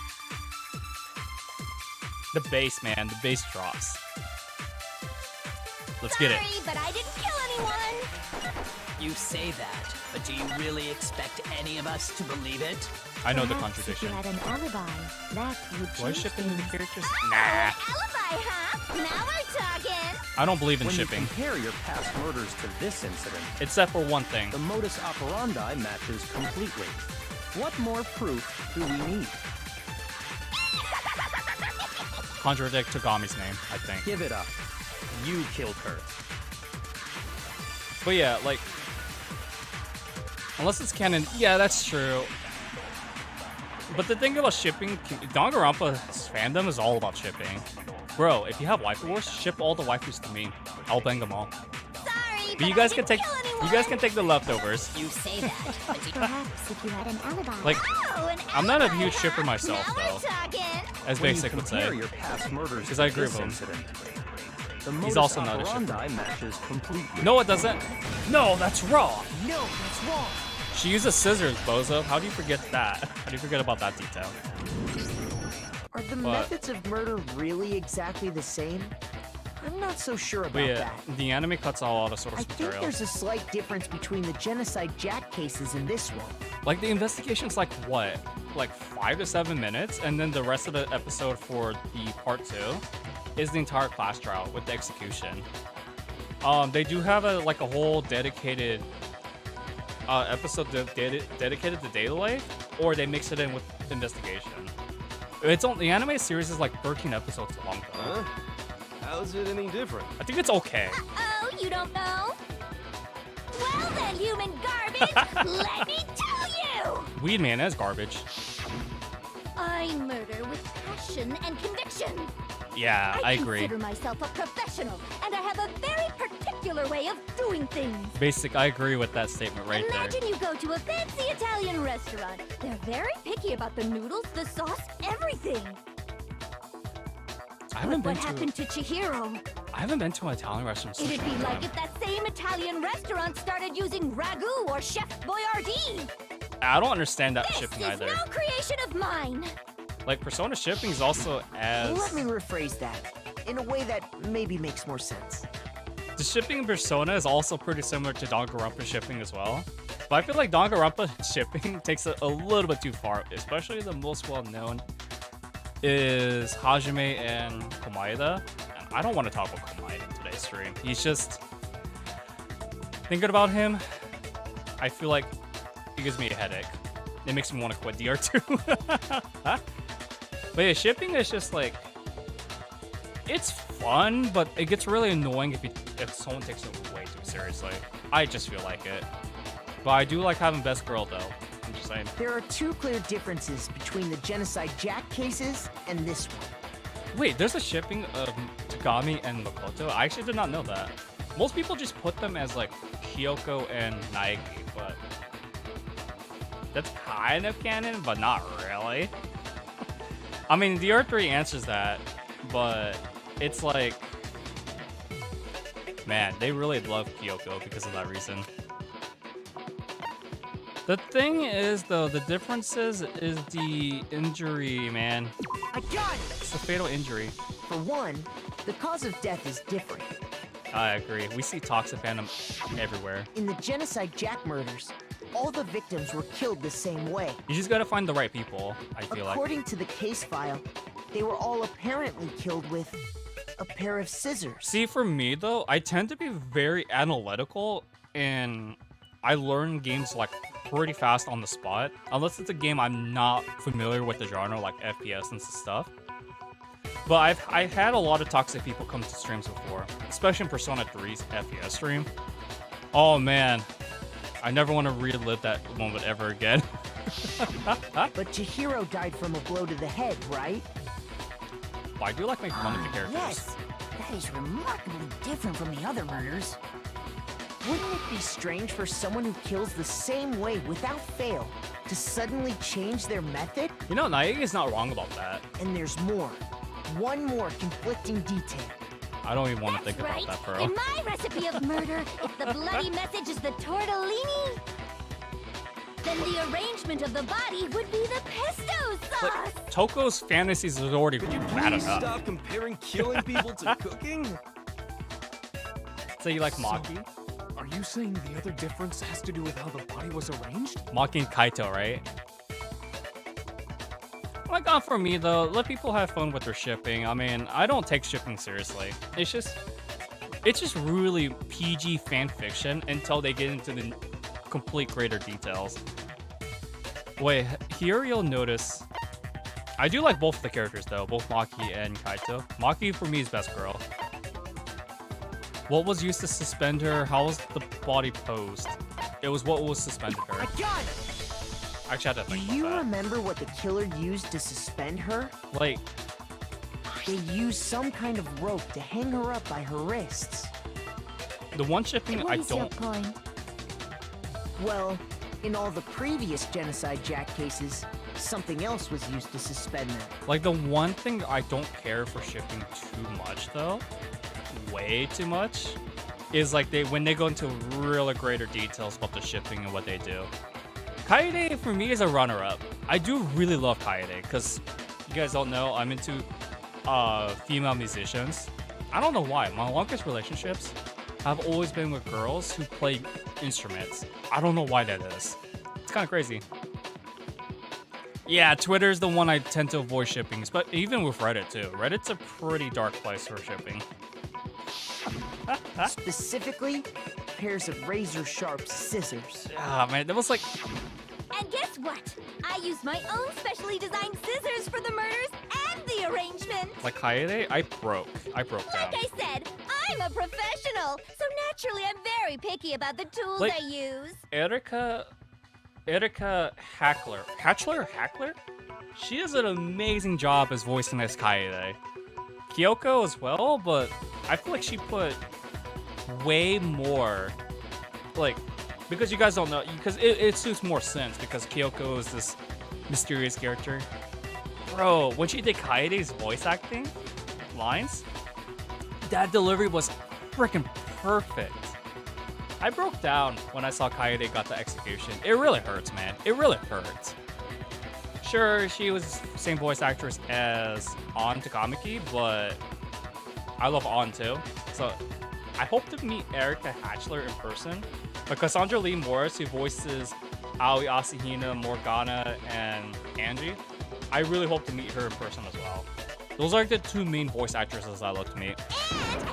The bass, man. The bass drops. Let's get it. Sorry, but I didn't kill anyone. You say that, but do you really expect any of us to believe it? I know the Perhaps if you contradiction. had an alibi, that would Do I change ship into the things. characters? Oh, Nah. alibi, huh? Now we're talking. I don't believe in When shipping. you compare your past murders to this incident, Except for one thing. the modus operandi matches completely. What more proof do we need? Contradict Tagami's name, I think. Give it up. You killed her. But yeah, like... Unless it's canon, yeah, that's true. But the thing about shipping, Danganronpa's fandom is all about shipping. Bro, if you have waifu wars, ship all the waifus to me. I'll bang them all. Sorry, But but you guys I can didn't take, kill anyone. you guys can take the leftovers. You say that, but do Perhaps if you had an alibi. Like, Oh, an I'm not a alibi, huge shipper huh? myself, Now though. we're talking. As When you Basic would say. compare your past murders 'Cause to I agree this with him. incident, the He's modus also not a shipper. operandi matches completely. No, it doesn't. No, that's wrong. No, that's wrong. She uses scissors, bozo. How do you forget that? How do you forget about that detail? Are the But- methods of murder really exactly the same? I'm not so sure about But yeah, that. the anime cuts out all the source I think material. there's a slight difference between the Genocide Jack cases and this one. Like, the investigation's like, what? Like 5 to 7 minutes? And then the rest of the episode for the part 2 is the entire class trial with the execution. They do have a whole dedicated episode dedicated to daily life, or they mix it in with investigation. It's on the anime series is like 13 episodes long though. How's it any different? I think it's okay. Oh, you don't know? Well then, human garbage, let me tell you! Weed Man is garbage. I murder with passion and conviction. Yeah, I agree. consider myself a professional, and I have a very particular way of doing things. Basic, I agree with that statement right there. Imagine you go to a fancy Italian restaurant. They're very picky about the noodles, the sauce, everything. I haven't What been to happened to Chihiro? I haven't been to an Italian restaurant in such It'd a be long like time. if that same Italian restaurant started using ragu or Chef Boyardee. I don't understand that This shipping is either. no creation of mine. Like, Persona shipping is also as... Let me rephrase that in a way that maybe makes more sense. The shipping in Persona is also pretty similar to Danganronpa shipping as well. But I feel like Danganronpa shipping takes it a little bit too far, especially the most well-known is Hajime and Komaeda. And I don't want to talk about Komaeda in today's stream. He's just... Thinking about him, I feel like he gives me a headache. It makes me want to quit DR2. But yeah, shipping is just like... It's fun, but it gets really annoying if someone takes it way too seriously. I just feel like it. But I do like having best girl though. I'm just saying. There are two clear differences between the Genocide Jack cases and this one. Wait, there's a shipping of Tagami and Makoto? I actually did not know that. Most people just put them as like Kyoko and Naegi, but that's kind of canon, but not really. I mean, DR3 answers that, but it's like, man, they really love Kyoko because of that reason. The thing is, though, the differences is the injury, man. I got it! It's the fatal injury. For one, the cause of death is different. I agree. We see toxic fandom everywhere. In the Genocide Jack murders, all the victims were killed the same way. You just gotta find the right people, I feel like. According to the case file, they were all apparently killed with a pair of scissors. See, for me, though, I tend to be very analytical, and I learn games, like, pretty fast on the spot. Unless it's a game I'm not familiar with the genre, like FPS and stuff. But I've had a lot of toxic people come to streams before, especially in Persona 3's FPS stream. Oh, man. I never want to relive that moment ever again. But Chihiro died from a blow to the head, right? But I do like making fun of the characters. Yes, that is remarkably different from the other murders. Wouldn't it be strange for someone who kills the same way without fail to suddenly change their method? You know, Naegi is not wrong about that. And there's more. one more conflicting detail. I don't even want to That's think right. about that, bro. In my recipe of murder, if the bloody message is the tortellini, then the arrangement of the body would be the pesto sauce. Like, Toko's fantasies is already bad Please enough. stop comparing killing people to cooking? So you like Maki? Are you saying the other difference has to do with how the body was arranged? Maki and Kaito, right? Like, not for me though. Let people have fun with their shipping. I mean, I don't take shipping seriously. It's just really PG fan fiction until they get into the complete greater details. Wait, here you'll notice I do like both of the characters though, both Maki and Kaito. Maki for me is best girl. What was used to suspend her? How was the body posed? It was what was suspended her. I got it! Actually, I had to Do think you about that. remember what the killer used to suspend her? Like, They used some kind of rope to hang her up by her wrists. the one shipping What I is your don't point? Well, in all the previous Genocide Jack cases, something else was used to suspend them. like. The one thing I don't care for shipping too much though, way too much, is like when they go into really greater details about the shipping and what they do. Kaede for me is a runner-up. I do really love Kaede because you guys don't know I'm into female musicians. I don't know why. My longest relationships have always been with girls who play instruments. I don't know why that is. It's kind of crazy. Yeah, Twitter's the one I tend to avoid shipping, but even with Reddit too. Reddit's a pretty dark place for shipping. Specifically, pairs of razor-sharp scissors. Ah, man, that was like... And guess what? I used my own specially designed scissors for the murders and the arrangement. Like Kaede, I broke down. Like I said, I'm a professional, so naturally I'm very picky about the tools Like- I use. Erika Hackler? She does an amazing job as voicing as Kaede. Kyoko as well, but I feel like she put way more, like, because you guys don't know, because it suits more sense because Kyoko is this mysterious character. Bro, when she did Kaede's voice acting lines, that delivery was freaking perfect. I broke down when I saw Kaede got the execution. It really hurts, man. It really hurts. Sure, she was the same voice actress as An Takamaki, but I love An too. So I hope to meet Erika Hatchler in person. But Cassandra Lee Morris, who voices Aoi Asahina, Morgana, and Angie, I really hope to meet her in person as well. Those are the two main voice actresses I love to meet. And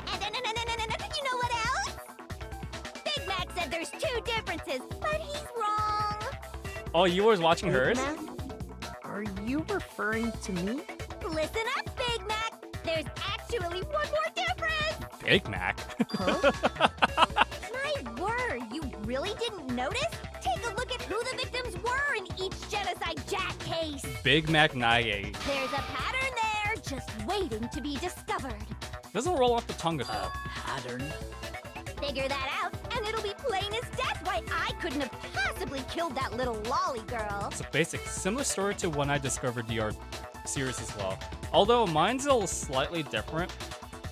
you know what else? Big Mac said there's two differences, but he's wrong. Oh, you was watching Big hers? Mac? Are you referring to me? Listen up, Big Mac. There's actually one more difference. Big Mac. My word, you really didn't notice? Take a look at who the victims were in each Genocide Jack case. Big Mac Naye. There's a pattern there, just waiting to be discovered. Doesn't roll off the tongue at all. Pattern? Figure that out, and it'll be plain as death why I couldn't have possibly killed that little lolly girl. It's a basic, similar story to when I discovered the art series as well. Although mine's a little slightly different.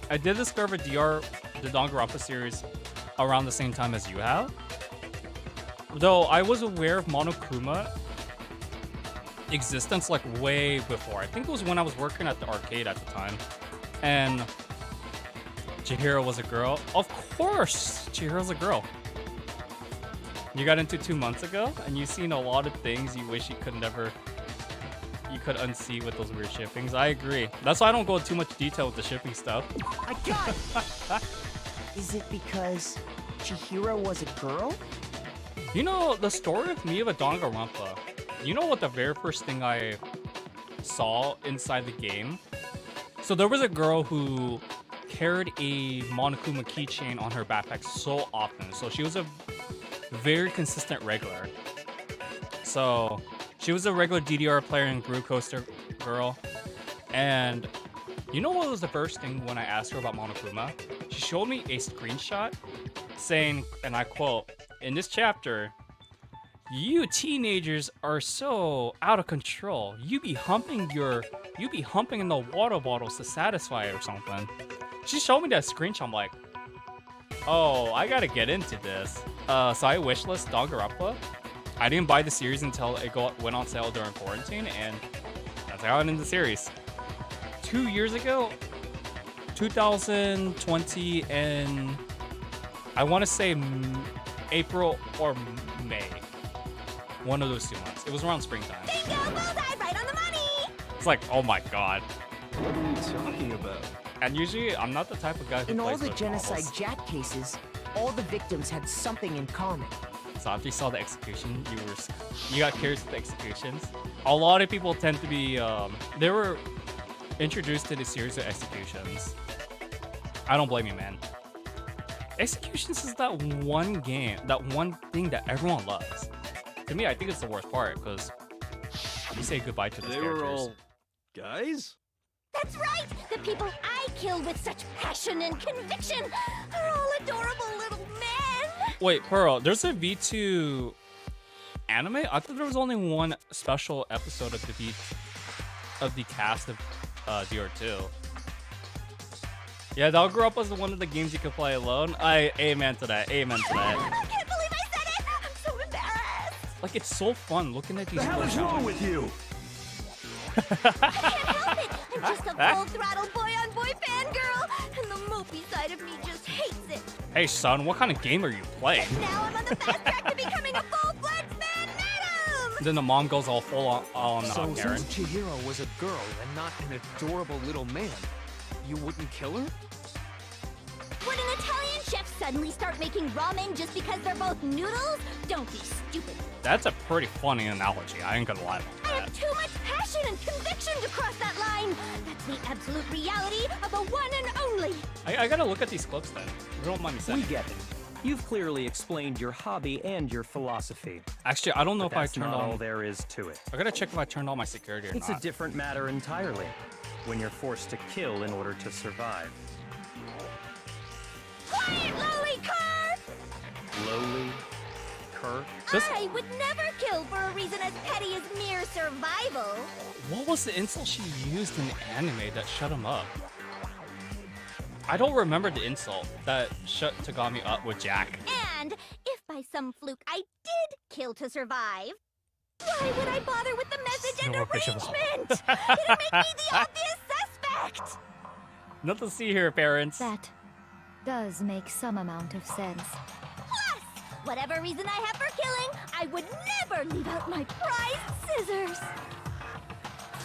I did discover the Danganronpa series around the same time as you have. Though I was aware of Monokuma existence like way before. I think it was when I was working at the arcade at the time. And Chihiro was a girl. Of course, Chihiro's a girl. You got into 2 months ago, and you've seen a lot of things you wish you could unsee with those weird shippings. I agree. That's why I don't go into too much detail with the shipping stuff. I got it! Is it because Chihiro was a girl? You know, the story of me of a Danganronpa. You know what the very first thing I saw inside the game? So there was a girl who carried a Monokuma keychain on her backpack so often. So she was a very consistent regular. So she was a regular DDR player and Groove Coaster girl. And you know what was the first thing when I asked her about Monokuma? She showed me a screenshot saying, and I quote, "In this chapter, You teenagers are so out of control. You be humping in the water bottles to satisfy it or something. She showed me that screenshot. I'm like, oh, I gotta get into this. So I wishlist Danganronpa. I didn't buy the series until it went on sale during quarantine, and that's how I got into the series. 2 years ago, 2020, and I want to say April or May. One of those 2 months. It was around springtime. Bingo! Bullseye! Right on the money! It's like, oh my god. What are you talking about? And usually, I'm not the type of guy who In all plays the with genocide novels. Jack cases, all the victims had something in common. So after you saw the execution, you got curious with the executions. A lot of people tend to be, they were introduced to the series of executions. I don't blame you, man. Executions is that one game, that one thing that everyone loves. To me, I think it's the worst part, because you say goodbye to those characters. They were all guys? That's right! The people I killed with such passion and conviction are all adorable little men! Wait, Pearl, there's a V2 anime? I thought there was only one special episode of the cast of DR2. Yeah, Danganronpa was one of the games you could play alone. Amen to that. Amen to that. I can't believe I said it! I'm so embarrassed! Like, it's so fun looking at these. The hell is wrong with you? I can't help it! I'm just a full-throttle boy-on-boy fangirl, and the mopey side of me just hates it. Hey, son, what kind of game are you playing? Now I'm on the fast track to becoming a full-fledged fanatum! Then the mom goes all full on So Karen. since Chihiro was a girl and not an adorable little man, you wouldn't kill her? Would an Italian chef suddenly start making ramen just because they're both noodles? Don't be stupid. That's a pretty funny analogy. I ain't gonna lie about I that. have too much passion and conviction to cross that line. That's the absolute reality of the one and only. I gotta look at these clips then. If you don't mind me We saying. get it. You've clearly explained your hobby and your philosophy. Actually, I don't know But if I that's turned not all on. there is to it. I gotta check if I turned on my security or It's not. a different matter entirely when you're forced to kill in order to survive. Quiet, lowly cur! Lowly cur? I would never kill for a reason as petty as mere survival. What was the insult she used in the anime that shut him up? I don't remember the insult that shut Tagami up with Jack. And if by some fluke I did kill to survive, why would I bother with the message and No official. arrangement? It'd make me the obvious suspect. Nothing to see here, parents. That does make some amount of sense. Plus, whatever reason I have for killing, I would never leave out my prized scissors.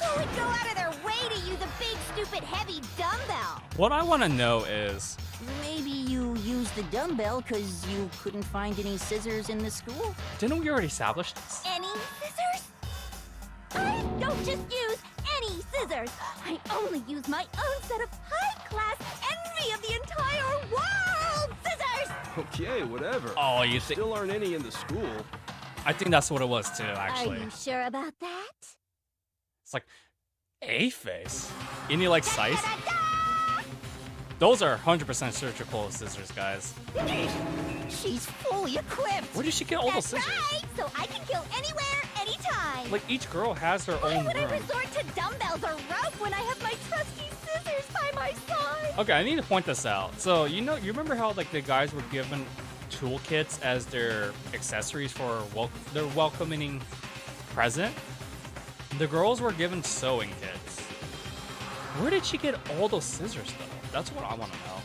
Who would go out of their way to use a big, stupid, heavy dumbbell? What I want to know is, Maybe you used the dumbbell because you couldn't find any scissors in the school? didn't we already establish this? Any scissors? I don't just use any scissors. I only use my own set of high-class envy of the entire world scissors. Okay, whatever. Oh, you think? Still aren't any in the school. I think that's what it was too, actually. Are you sure about that? It's like A-face. Any like size? Those are 100% surgical scissors, guys. She's fully equipped! Where did she get all those That's scissors? right. So I can kill anywhere, anytime. Like each girl has her Why own would I room. resort to dumbbells or rope when I have my trusty scissors by my side? Okay, I need to point this out. So you remember how like the guys were given toolkits as their accessories for their welcoming present? The girls were given sewing kits. Where did she get all those scissors though? That's what I want to know.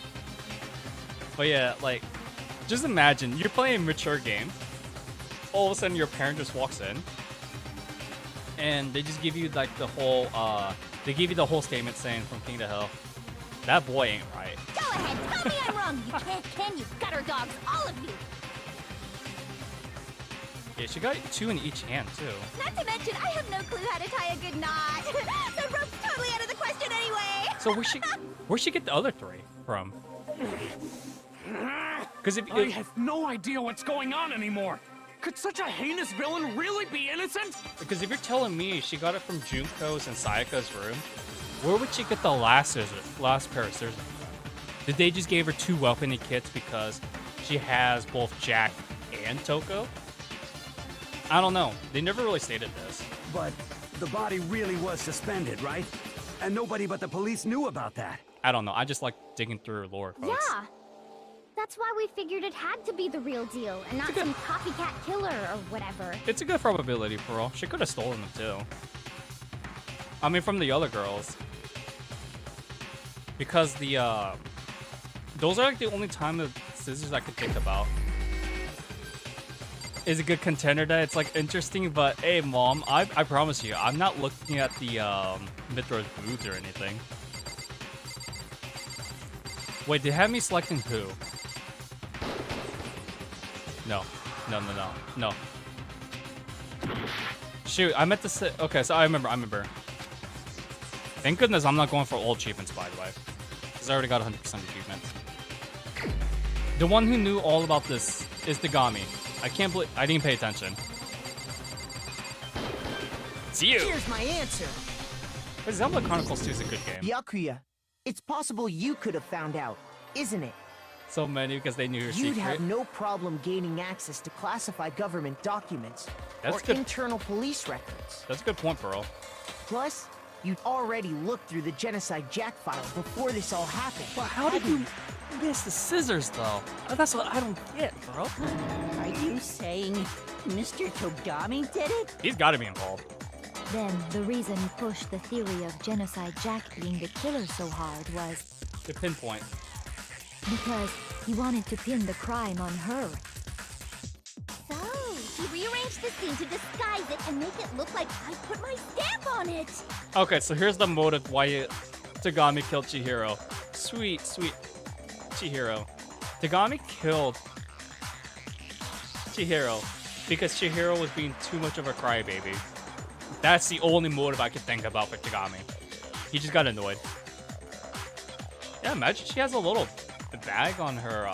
But yeah, like, just imagine you're playing a mature game. All of a sudden, your parent just walks in, and they just give you like the whole, they give you the whole statement saying from King to Hill, that boy ain't right. Go ahead, tell me I'm wrong. You can't, can you? Gutter dogs, all of you. Yeah, she got 2 in each hand too. Not to mention, I have no clue how to tie a good knot. The rope's totally out of the question anyway. So where'd she get the other 3 from? Because I have no idea what's going on anymore. Could such a heinous villain really be innocent? Because if you're telling me she got it from Junko's and Sayaka's room, where would she get the last pair of scissors? Did they just give her 2 weaponry kits because she has both Jack and Toko? I don't know. They never really stated this. But the body really was suspended, right? And nobody but the police knew about that. I don't know. I just like digging through lore, folks. Yeah. That's why we figured it had to be the real deal and not some copycat killer or whatever. It's a good probability, Pearl. She could have stolen them too. I mean, from the other girls. Because the, those are like the only time the scissors I could think about. Is a good contender that it's like interesting, but hey, Mom, I promise you, I'm not looking at the Mitra's boobs or anything. Wait, they have me selecting who? No. No. Shoot, I meant to say. Okay, so I remember. Thank goodness I'm not going for all achievements, by the way. Because I already got 100% achievements. The one who knew all about this is Dagami. I can't believe I didn't pay attention. It's you! Here's my answer. But Zelda Chronicles 2 is a good game. Byakuya, it's possible you could have found out, isn't it? So many because they knew your You'd secret. have no problem gaining access to classified government documents That's or good. internal police records. That's a good point, Pearl. Plus, you'd already looked through the Genocide Jack file before this all happened. But how did you miss the scissors, though? That's what I don't get, bro. Are you saying Mr. Togami did it? He's got to be involved. Then the reason he pushed the theory of Genocide Jack being the killer so hard was The pinpoint. because he wanted to pin the crime on her. So, he rearranged the scene to disguise it and make it look like I put my stamp on it. Okay, so here's the motive why Tagami killed Chihiro. Sweet Chihiro. Tagami killed Chihiro because Chihiro was being too much of a crybaby. That's the only motive I could think about for Tagami. He just got annoyed. Yeah, imagine she has a little bag on her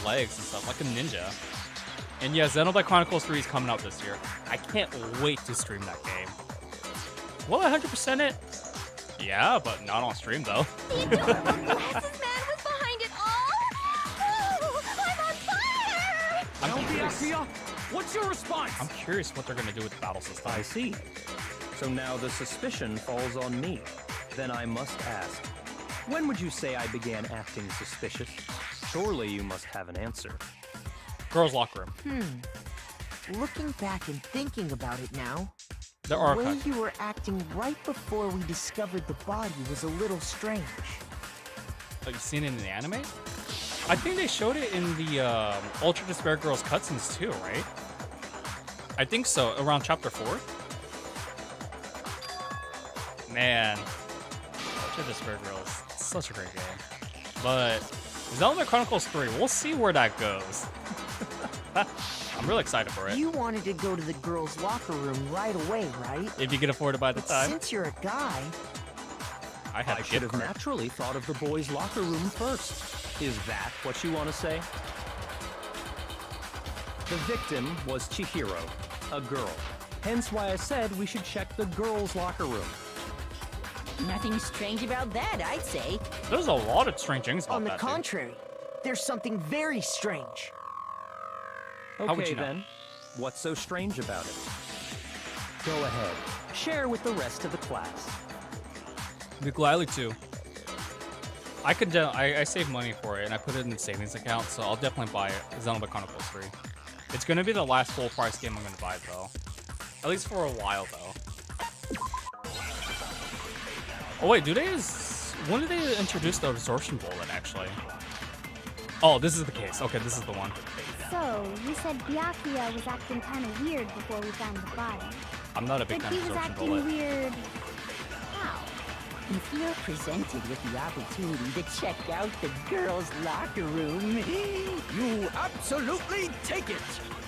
legs and stuff, like a ninja. And yeah, Xenoblade Chronicles 3 is coming out this year. I can't wait to stream that game. Will I 100% it? Yeah, but not on stream though. The adorable glasses man was behind it all. Oh, I'm on fire! I'm curious. Byakuya, what's your response? I'm curious what they're gonna do with the battle system. I see. So now the suspicion falls on me. Then I must ask, when would you say I began acting suspicious? Surely you must have an answer. Girls' locker room. Looking back and thinking about it now, The the way archive. you were acting right before we discovered the body was a little strange. Have you seen it in the anime? I think they showed it in the Ultra Despair Girls cutscenes too, right? I think so, around chapter 4. Man, Ultra Despair Girls, such a great game. But Zelda Chronicles 3, we'll see where that goes. I'm really excited for it. You wanted to go to the girls' locker room right away, right? If you can afford it by the But time. since you're a guy, I have I a should gift have card. naturally thought of the boys' locker room first. Is that what you want to say? The victim was Chihiro, a girl. Hence why I said we should check the girls' locker room. Nothing strange about that, I'd say. There's a lot of strange things about on the that, dude. contrary, there's something very strange. How would Okay you know? then, what's so strange about it? Go ahead, share with the rest of the class. Be gladly to. I could. I saved money for it and I put it in the savings account, so I'll definitely buy it. Xenoblade Chronicles 3. It's gonna be the last full price game I'm gonna buy though. At least for a while though. Oh wait, when did they introduce the absorption bullet actually? Oh, this is the case. Okay, this is the one. So, you said Byakuya was acting kind of weird before we found the body. I'm not a big But fan he of was absorption acting bullet. weird. How? If you're presented with the opportunity to check out the girls' locker room, You absolutely take it.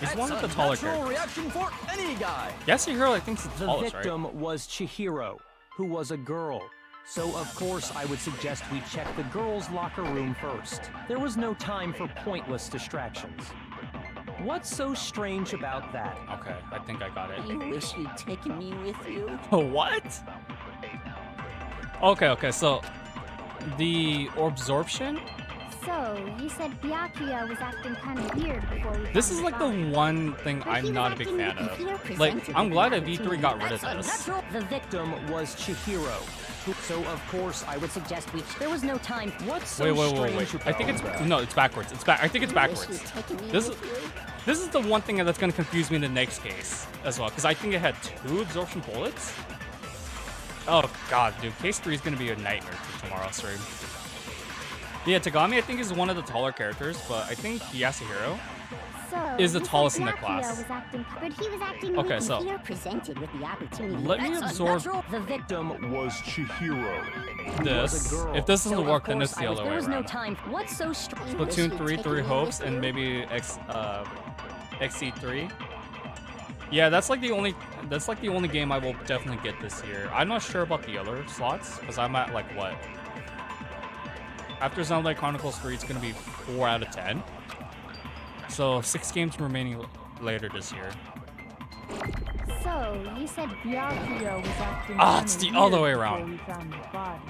He's one of That's the a taller natural characters. reaction for any guy. Yes, Chihiro, I think he's the The tallest, right? victim was Chihiro, who was a girl. So of course I would suggest we check the girls' locker room first. There was no time for pointless distractions. What's so strange about that? Okay, I think I got it. you wish you'd taken me with you. What? Okay, so the absorption? So, you said Byakuya was acting kind of weird before we This found is like the body. one thing But I'm he not a was big acting fan with of. the fear Like, presented I'm with glad the that V3 opportunity. got rid of That's this. unnatural. The victim was Chihiro. So, of course, I would Suggest we. There was no time. What's so Wait. strange I think about it's that? no, it's backwards. It's back. I think it's backwards. This is the one thing that's gonna confuse me in the next case as well, because I think it had 2 absorption bullets. Oh god, dude, case 3 is gonna be a nightmare for tomorrow's stream. Yeah, Tagami I think is one of the taller characters, but I think Yasuhiro So, is the you said tallest in the Byakuya class. was acting, but he was acting Okay, with so the fear presented with the opportunity. let me That's absorb unnatural. The victim was Chihiro. this. girl. If this doesn't So, work, of then course, it's the other there way was no around. time. What's so strange? Splatoon 3, 3 hopes, and maybe XC3. Yeah, that's like the only game I will definitely get this year. I'm not sure about the other slots because I'm at like what? After Xenoblade Chronicles 3, it's gonna be 4 out of 10. So 6 games remaining later this year. So, you said Byakuya was acting Ah, kind it's of the weird other way before around. we found the body.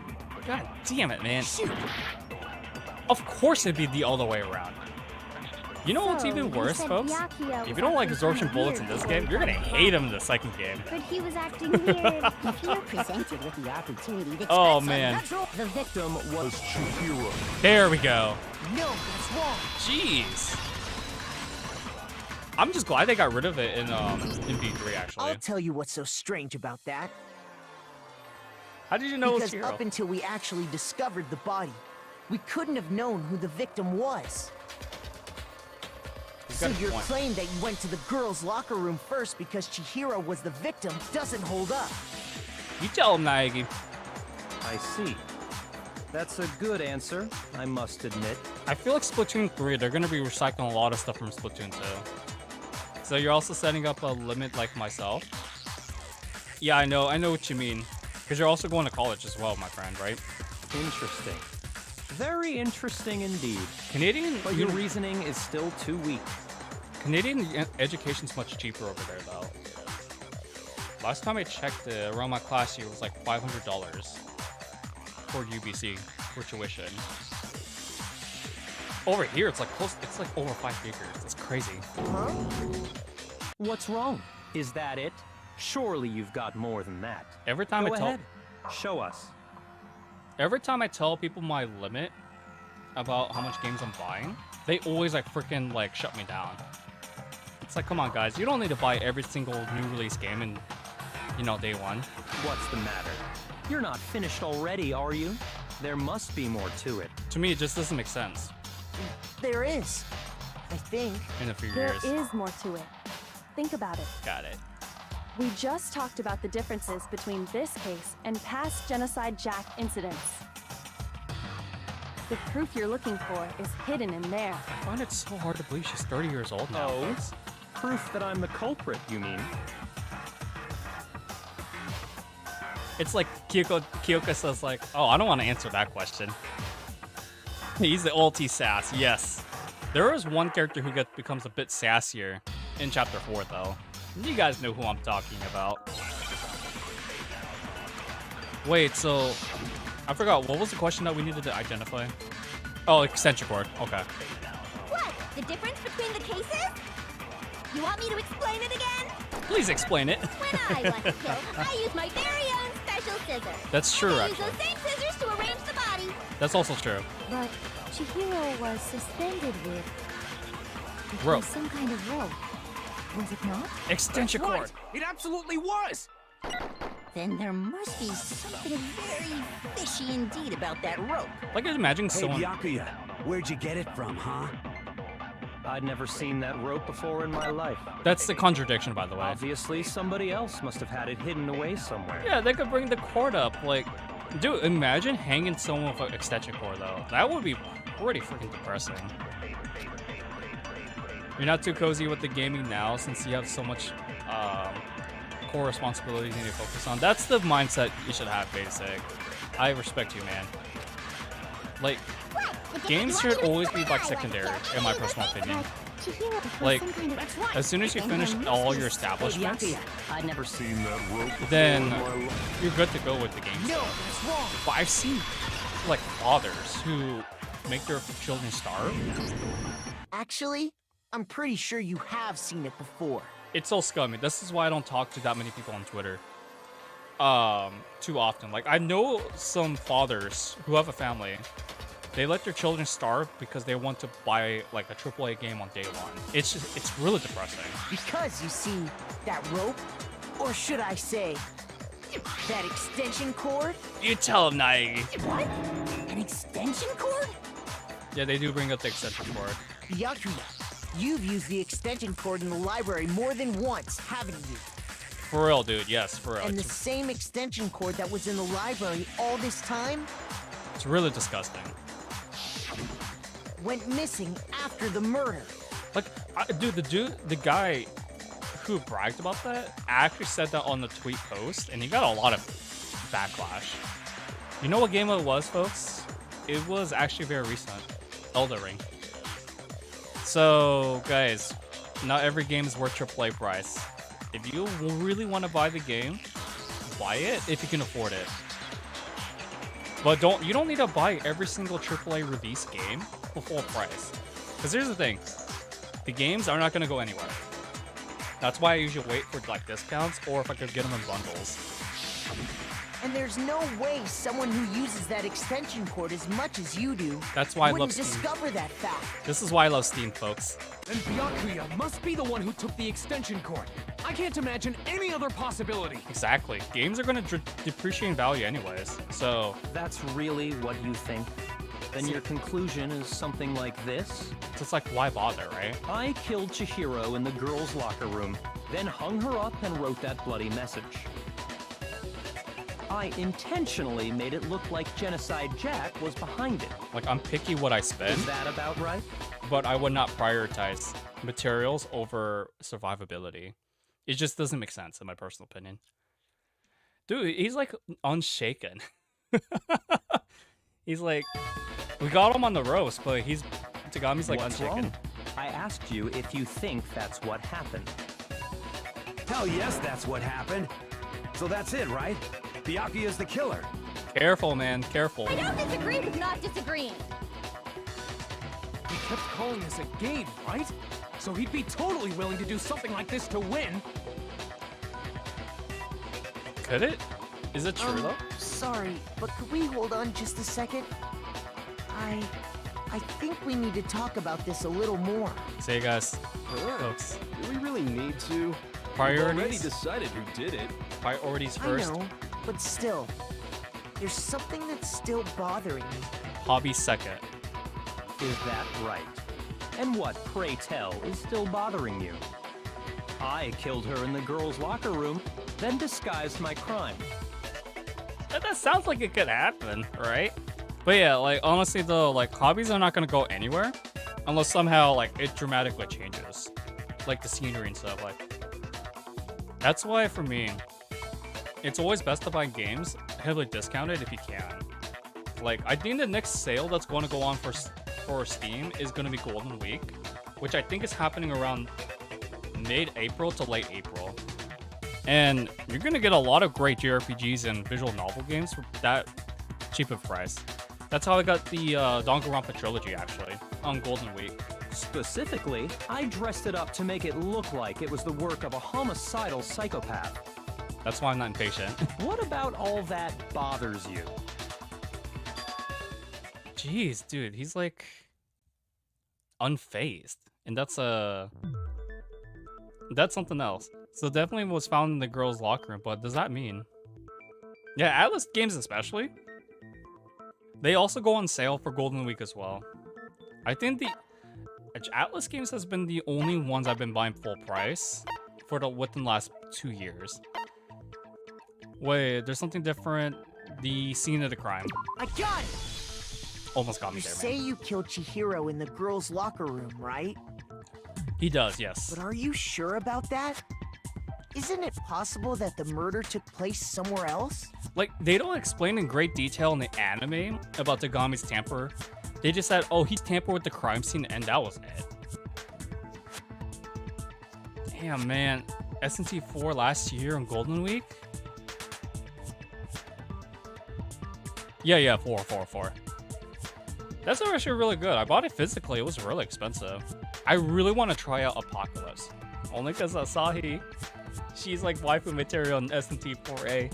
God damn it, man! Of course it'd be the other way around. You know what's So, even you worse, said folks? Byakuya If was you don't like acting absorption kind of bullets in weird this before game, we you're gonna found the hate body. him in the second game. But he was acting weird. The fear presented with the opportunity. Oh man, The victim was Chihiro. there we go. No, that's wrong. Jeez. I'm just glad they got rid of it in V3 actually. I'll tell you what's so strange about that. How did you know it was Because Chihiro? up until we actually discovered the body, we couldn't have known who the victim was. He's So got a your point. claim that you went to the girls' locker room first because Chihiro was the victim doesn't hold up. You tell him, Naegi. I see. That's a good answer, I must admit. I feel like Splatoon 3, they're gonna be recycling a lot of stuff from Splatoon 2. So you're also setting up a limit like myself? Yeah, I know what you mean. Because you're also going to college as well, my friend, right? Interesting. Very interesting indeed. Canadian But your reasoning is still too weak. Canadian education's much cheaper over there, though. Last time I checked, around my class year, it was like $500 for UBC for tuition. Over here, it's like close. It's like over 5 figures. That's crazy. What's wrong? Is that it? Surely you've got more than that. Every time Go I tell, ahead. Show us. every time I tell people my limit about how much games I'm buying, they always like freaking like shut me down. It's like, come on, guys, you don't need to buy every single new release game in, you know, day one. What's the matter? You're not finished already, are you? There must be more to it. To me, it just doesn't make sense There is, I think. in a few There years. is more to it. Think about it. Got it. We just talked about the differences between this case and past Genocide Jack incidents. The proof you're looking for is hidden in there. I find it so hard to believe she's 30 years old now. Oh? folks. Proof that I'm the culprit, you mean? It's like Kyoka says like, oh, I don't want to answer that question. He's the ulti sass, yes. There is one character who becomes a bit sassier in chapter 4 though. You guys know who I'm talking about. Wait, so I forgot, what was the question that we needed to identify? Oh, extension cord, okay. What? The difference between the cases? You want me to explain it again? Please explain it. When I want to kill, I use my very own special scissors. That's true, I use actually. those same scissors to arrange the body. That's also true. But Chihiro was suspended with Rope. some kind of rope. Was it not? Extension cord. Right. It absolutely was. Then there must be something very fishy indeed about that rope. Like I imagine Hey, someone. Byakuya, where'd you get it from, huh? I'd never seen that rope before in my life. That's the contradiction, by the way. Obviously, somebody else must have had it hidden away somewhere. Yeah, they could bring the cord up. Like, dude, imagine hanging someone with an extension cord, though. That would be pretty freaking depressing. You're not too cozy with the gaming now since you have so much core responsibilities you need to focus on. That's the mindset you should have, Basic. I respect you, man. Like, games should always be like secondary, in my personal opinion. Like, as soon as you finish all your establishments, I'd never Seen that rope then you're good to go with the game. No, that's wrong. But I've seen like fathers who make their children starve? Actually, I'm pretty sure you have seen it before. It's so scummy. This is why I don't talk to that many people on Twitter. Too often. Like, I know some fathers who have a family. They let their children starve because they want to buy like a AAA game on day one. It's really depressing. Because you see, that rope, or should I say, that extension cord? You tell him, Naegi. What? An extension cord? Yeah, they do bring up the extension cord. Byakuya, you've used the extension cord in the library more than once, haven't you? For real, dude. Yes, for real. And the same extension cord that was in the library all this time? It's really disgusting. Went missing after the murder. Like, the guy who bragged about that actually said that on the tweet post, and he got a lot of backlash. You know what game it was, folks? It was actually very recent. Elden Ring. So, guys, not every game is worth AAA price. If you really want to buy the game, buy it if you can afford it. But you don't need to buy every single AAA release game for full price. Because here's the thing, the games are not going to go anywhere. That's why I usually wait for like discounts, or if I could get them in bundles. And there's no way someone who uses that extension cord as much as you do That's why I love wouldn't Steam. discover that fact. This is why I love Steam, folks. And Byakuya must be the one who took the extension cord. I can't imagine any other possibility. Exactly. Games are going to depreciate in value anyways, so... That's really what you think? Then your conclusion is something like this? It's like, why bother, right? I killed Chihiro in the girls' locker room, then hung her up and wrote that bloody message. I intentionally made it look like Genocide Jack was behind it. Like, I'm picky what I spend. Is that about right? But I would not prioritize materials over survivability. It just doesn't make sense, in my personal opinion. Dude, he's like unshaken. He's like, we got him on the roast, but Tagami's like What's unshaken. wrong? I asked you if you think that's what happened. Hell yes, that's what happened. So that's it, right? Byakuya's the killer. Careful, man, careful. I don't disagree with not disagreeing. He kept calling this a game, right? So he'd be totally willing to do something like this to win. Could it? Is it true though? Sorry, but could we hold on just a second? I think we need to talk about this a little more. See you guys, folks. Do we really need to? Priorities? We've already decided who did it. Priorities first. I know, but still, there's something that's still bothering me. Hobby second. Is that right? And what, pray tell, is still bothering you? I killed her in the girls' locker room, then disguised my crime. That sounds like it could happen, right? But yeah, like, honestly though, like, hobbies are not gonna go anywhere unless somehow, like, it dramatically changes. Like, the scenery and stuff, like. That's why, for me, it's always best to buy games heavily discounted if you can. Like, I think the next sale that's going to go on for Steam is going to be Golden Week, which I think is happening around mid-April to late April. And you're going to get a lot of great JRPGs and visual novel games for that cheap of price. That's how I got the Danganronpa trilogy, actually, on Golden Week. Specifically, I dressed it up to make it look like it was the work of a homicidal psychopath. That's why I'm not impatient. What about all that bothers you? Jeez, dude, he's like unfazed, and that's something else. So definitely was found in the girls' locker room, but does that mean? Yeah, Atlas games especially. They also go on sale for Golden Week as well. I think the Atlas games has been the only ones I've been buying full price within the last 2 years. Wait, there's something different. The scene of the crime. I got it! Almost got me You there, say man. you killed Chihiro in the girls' locker room, right? He does, yes. But are you sure about that? Isn't it possible that the murder took place somewhere else? Like, they don't explain in great detail in the anime about Tagami's tamper. They just said, oh, he tampered with the crime scene, and that was it. Damn, man. SNT 4 last year on Golden Week? Yeah, 4. That's actually really good. I bought it physically. It was really expensive. I really want to try out Apocalypse. Only because Asahi, she's like waifu material in S&T 4A.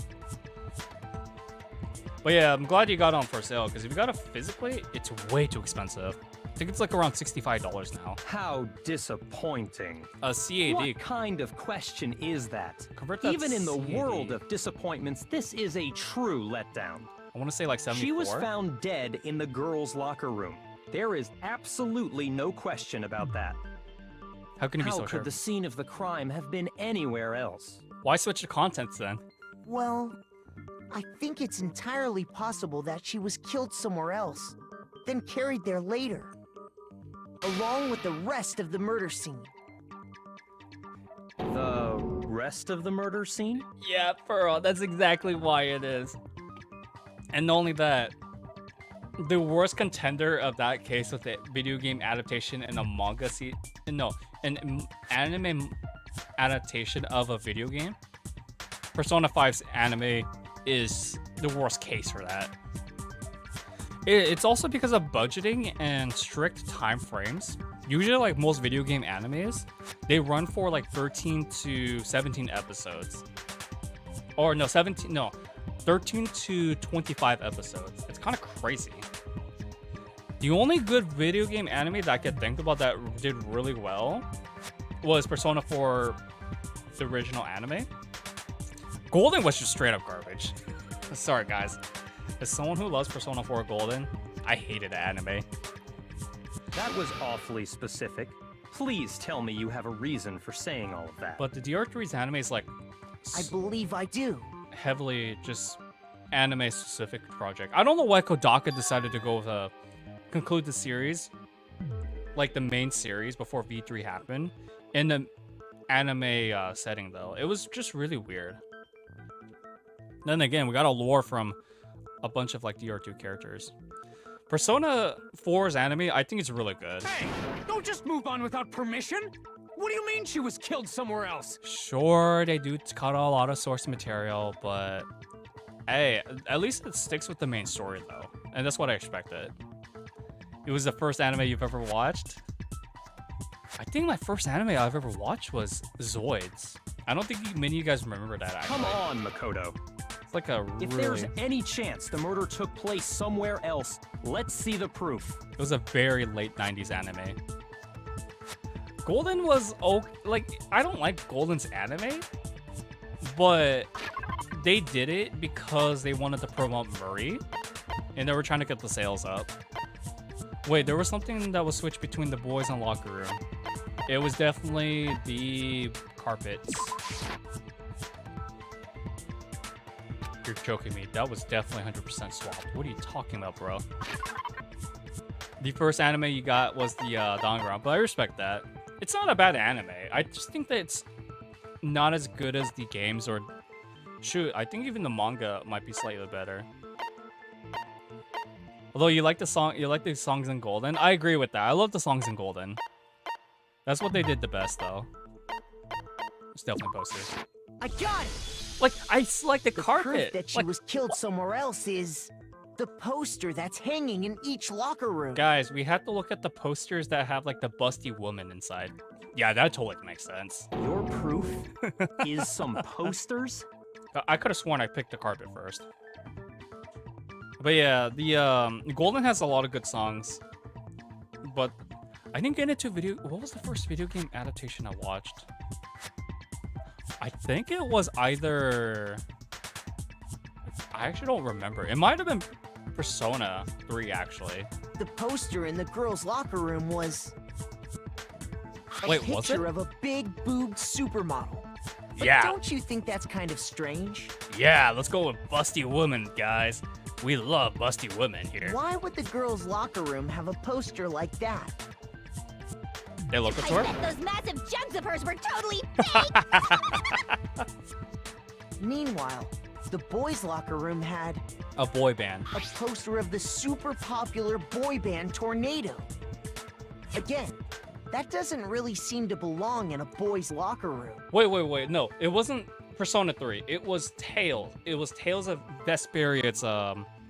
But yeah, I'm glad you got it on for sale, because if you got it physically, it's way too expensive. I think it's like around $65 now. How disappointing. A CAD. What kind of question is that? Convert that Even in the CAD. world of disappointments, this is a true letdown. I want to say like 74. She was found dead in the girls' locker room. There is absolutely no question about that. How can you be so How sure? could the scene of the crime have been anywhere else? Why switch the contents then? Well, I think it's entirely possible that she was killed somewhere else, then carried there later, along with the rest of the murder scene. The rest of the murder scene? Yeah, Pearl, that's exactly why it is. And not only that, the worst contender of that case with the video game adaptation and a manga an anime adaptation of a video game, Persona 5's anime is the worst case for that. It's also because of budgeting and strict time frames. Usually, like most video game animes, they run for like 13 to 17 episodes. Or no, 13 to 25 episodes. It's kind of crazy. The only good video game anime that I could think about that did really well was Persona 4, the original anime. Golden was just straight up garbage. Sorry, guys. As someone who loves Persona 4 Golden, I hated the anime. That was awfully specific. Please tell me you have a reason for saying all of that. But the DR3's anime is like I believe I do. heavily just anime specific project. I don't know why Kodaka decided to go with conclude the series, like the main series before V3 happened, in the anime setting though. It was just really weird. Then again, we got a lore from a bunch of like DR2 characters. Persona 4's anime, I think it's really good. Hey, don't just move on without permission. What do you mean she was killed somewhere else? Sure, they do cut a lot of source material, but hey, at least it sticks with the main story though. And that's what I expected. It was the first anime you've ever watched? I think my first anime I've ever watched was Zoids. I don't think many of you guys remember that actually. Come on, Makoto. It's like a If there's any chance the murder took place somewhere else, let's see the proof. It was a very late 90s anime. Golden was like, I don't like Golden's anime, but they did it because they wanted to promote Murray, and they were trying to get the sales up. Wait, there was something that was switched between the boys and locker room. It was definitely the carpets. You're joking me. That was definitely 100% swapped. What are you talking about, bro? The first anime you got was the Danganronpa, but I respect that. It's not a bad anime. I just think that it's not as good as the games, or shoot, I think even the manga might be slightly better. Although you like the songs in Golden. I agree with that. I love the songs in Golden. That's what they did the best, though. It's definitely posters. I got it! Like, I select the carpet. Proof that she was killed somewhere else is the poster that's hanging in each locker room. Guys, we have to look at the posters that have like the busty woman inside. Yeah, that totally makes sense. Your proof is some posters? I could have sworn I picked the carpet first. But yeah, the Golden has a lot of good songs. But I didn't get into video. What was the first video game adaptation I watched? I think it was either... I actually don't remember. It might have been Persona 3, actually. The poster in the girls' locker room was a Wait, was it? picture of a big-boobed supermodel. But Yeah. don't you think that's kind of strange? Yeah, let's go with busty women, guys. We love busty women here. Why would the girls' locker room have a poster like that? They look at I her? bet those massive jugs of hers were totally fake! Meanwhile, the boys' locker room had A boy band. a poster of the super popular boy band Tornado. Again, that doesn't really seem to belong in a boys' locker room. Wait. No, it wasn't Persona 3. It was Tales. It was Tales of Vesperia's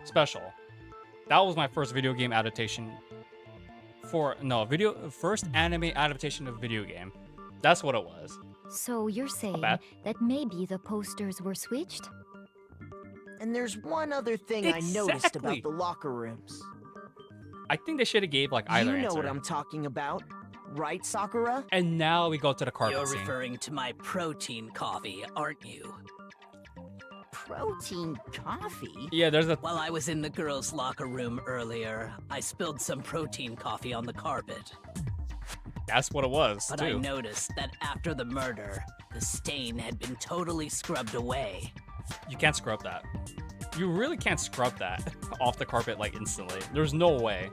special. That was my first video game adaptation. First anime adaptation of video game. That's what it was. So you're saying bad. that maybe the posters were switched? And there's one other thing I noticed Exactly. about the locker rooms. I think they should have gave like either You know answer. what I'm talking about, right, Sakura? And now we go to the carpet You're scene. referring to my protein coffee, aren't you? Protein coffee? Yeah, there's a. While I was in the girls' locker room earlier, I spilled some protein coffee on the carpet. That's what it was But too. I noticed that after the murder, the stain had been totally scrubbed away. You can't scrub that. You really can't scrub that off the carpet like instantly. There's no way.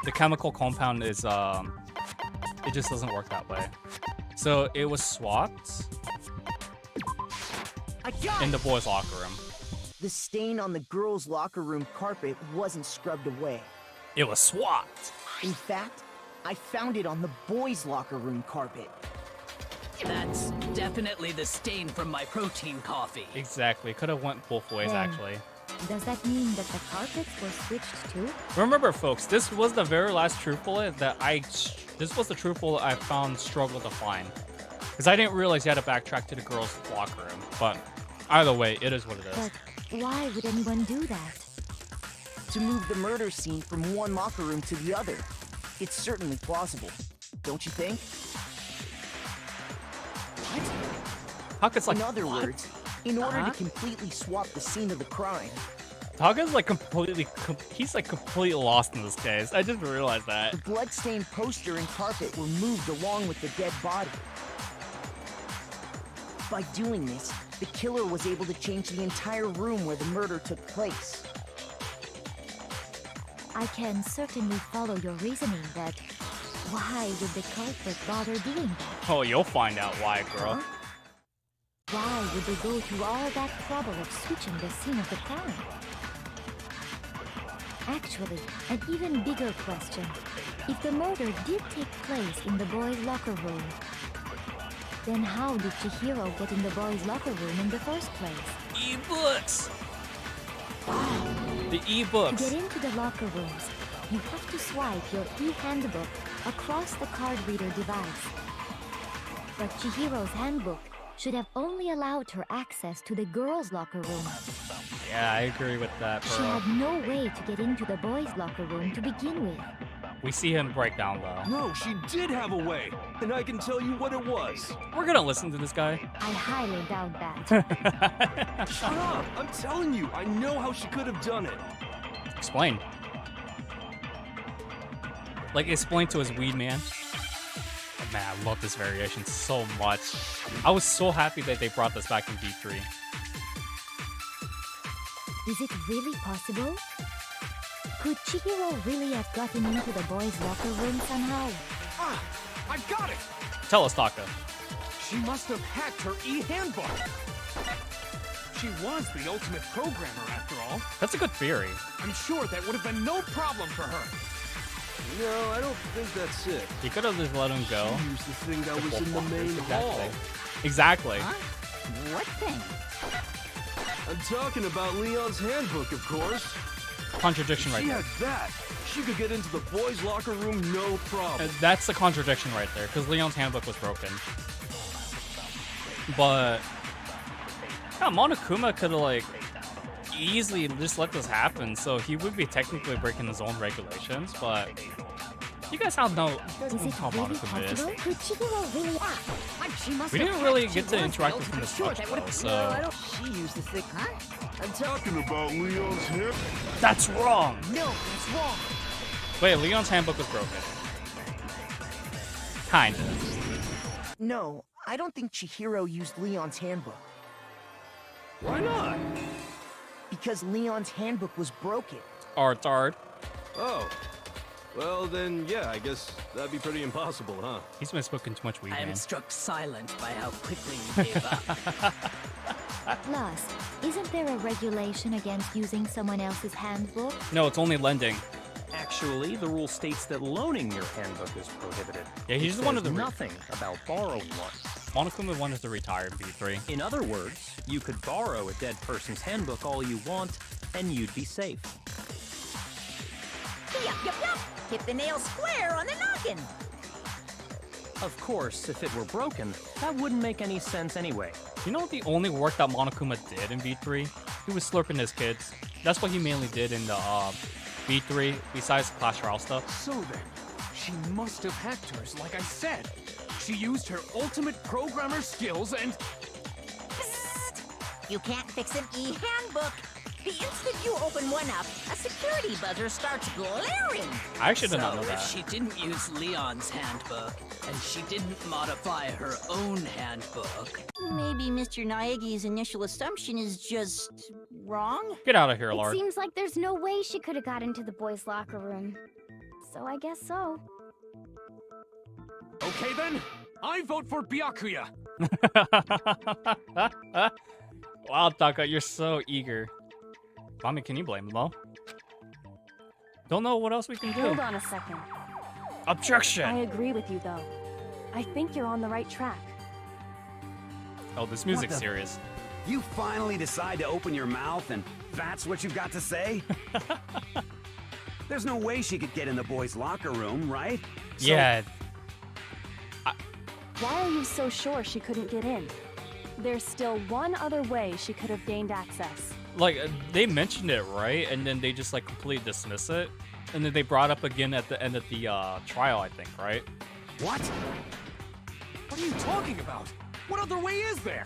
The chemical compound is it just doesn't work that way. So it was swapped in the boys' locker room. The stain on the girls' locker room carpet wasn't scrubbed away. It was swapped. In fact, I found it on the boys' locker room carpet. That's definitely the stain from my protein coffee. Exactly. Could have went both ways Then, actually. Does that mean that the carpets were switched too? Remember, folks, this was the very last truth bullet that this was the truth bullet I found struggled to find. Because I didn't realize you had to backtrack to the girls' locker room. But either way, it is what it is. But why would anyone do that? To move the murder scene from one locker room to the other. It's certainly plausible, don't you think? Huck is like, In other what? words, in order to completely swap the scene of the crime, Taga's like he's like completely lost in this case. I just realized that. the bloodstained poster and carpet were moved along with the dead body. By doing this, the killer was able to change the entire room where the murder took place. I can certainly follow your reasoning that why would the culprit bother doing that? Oh, you'll find out why, girl. Why would they go to all that trouble of switching the scene of the crime? Actually, an even bigger question. If the murder did take place in the boys' locker room, then how did Chihiro get in the boys' locker room in the first place? E-books! The To e-books. get into the locker rooms, you have to swipe your e-handbook across the card reader device. But Chihiro's handbook should have only allowed her access to the girls' locker room. Yeah, I agree with that, She bro. had no way to get into the boys' locker room to begin with. We see him break down though. No, she did have a way, and I can tell you what it was. We're gonna listen to this guy. I highly doubt that. Shut up! I'm telling you, I know how she could have done it. Explain. Like, explain to his weed man. Man, I love this variation so much. I was so happy that they brought this back in V3. Is it really possible? Could Chihiro really have gotten into the boys' locker room somehow? Ah! I got it! Tell us, Taka. She must have hacked her e-handbook. She was the ultimate programmer, after all. That's a good theory. I'm sure that would have been no problem for her. No, I don't think that's it. You could have just let him go. She used the thing that was in the main hall. Exactly. Huh? What thing? I'm talking about Leon's handbook, of course. Contradiction right She there. had that. She could get into the boys' locker room no problem. That's the contradiction right there, because Leon's handbook was broken. But yeah, Monokuma could have like easily just let this happen, so he would be technically breaking his own regulations. But you guys all know Is it how really Monokuma is. possible? Could Chihiro really She must We have didn't really hacked get to Chihiro's interact with him as much, that though, would've- so She used the thick, huh? I'm talking about Leon's handbook. that's wrong. No, that's wrong. Wait, Leon's handbook was broken. Kind of. No, I don't think Chihiro used Leon's handbook. Why not? Because Leon's handbook was broken. Art. Oh. Well, then, yeah, I guess that'd be pretty impossible, huh? He's been smoking too much weed, I am man. struck silent by how quickly you gave up. Plus, isn't there a regulation against using someone else's handbook? No, it's only lending. Actually, the rule states that loaning your handbook is prohibited. Yeah, he's It the one says of the nothing about borrowing one. Monokuma wanted to retire in V3. In other words, you could borrow a dead person's handbook all you want, and you'd be safe. Yup. Hit the nail square on the noggin. Of course, if it were broken, that wouldn't make any sense anyway. You know what the only work that Monokuma did in V3? He was slurping his kids. That's what he mainly did in the V3, besides Clash Royale stuff. So then, she must have hacked hers, like I said. She used her ultimate programmer skills and... You can't fix an e-handbook. The instant you open one up, a security buzzer starts blaring. I actually did not know So that. if she didn't use Leon's handbook, and she didn't modify her own handbook, Maybe Mr. Naegi's initial assumption is just wrong? Get out of here, It Lord. seems like there's no way she could have got into the boys' locker room. So I guess so. Okay then, I vote for Byakuya. Wow, Taka, you're so eager. I mean, can you blame him, though? Don't know what else we can do. Hold on a second. Objection! I agree with you, though. I think you're on the right track. Oh, this music's What the- serious. You finally decide to open your mouth and that's what you've got to say? There's no way she could get in the boys' locker room, right? So- Yeah. Why are you so sure she couldn't get in? There's still one other way she could have gained access. Like, they mentioned it, right? And then they just, like, completely dismiss it. And then they brought up again at the end of the trial, I think, right? What? What are you talking about? What other way is there?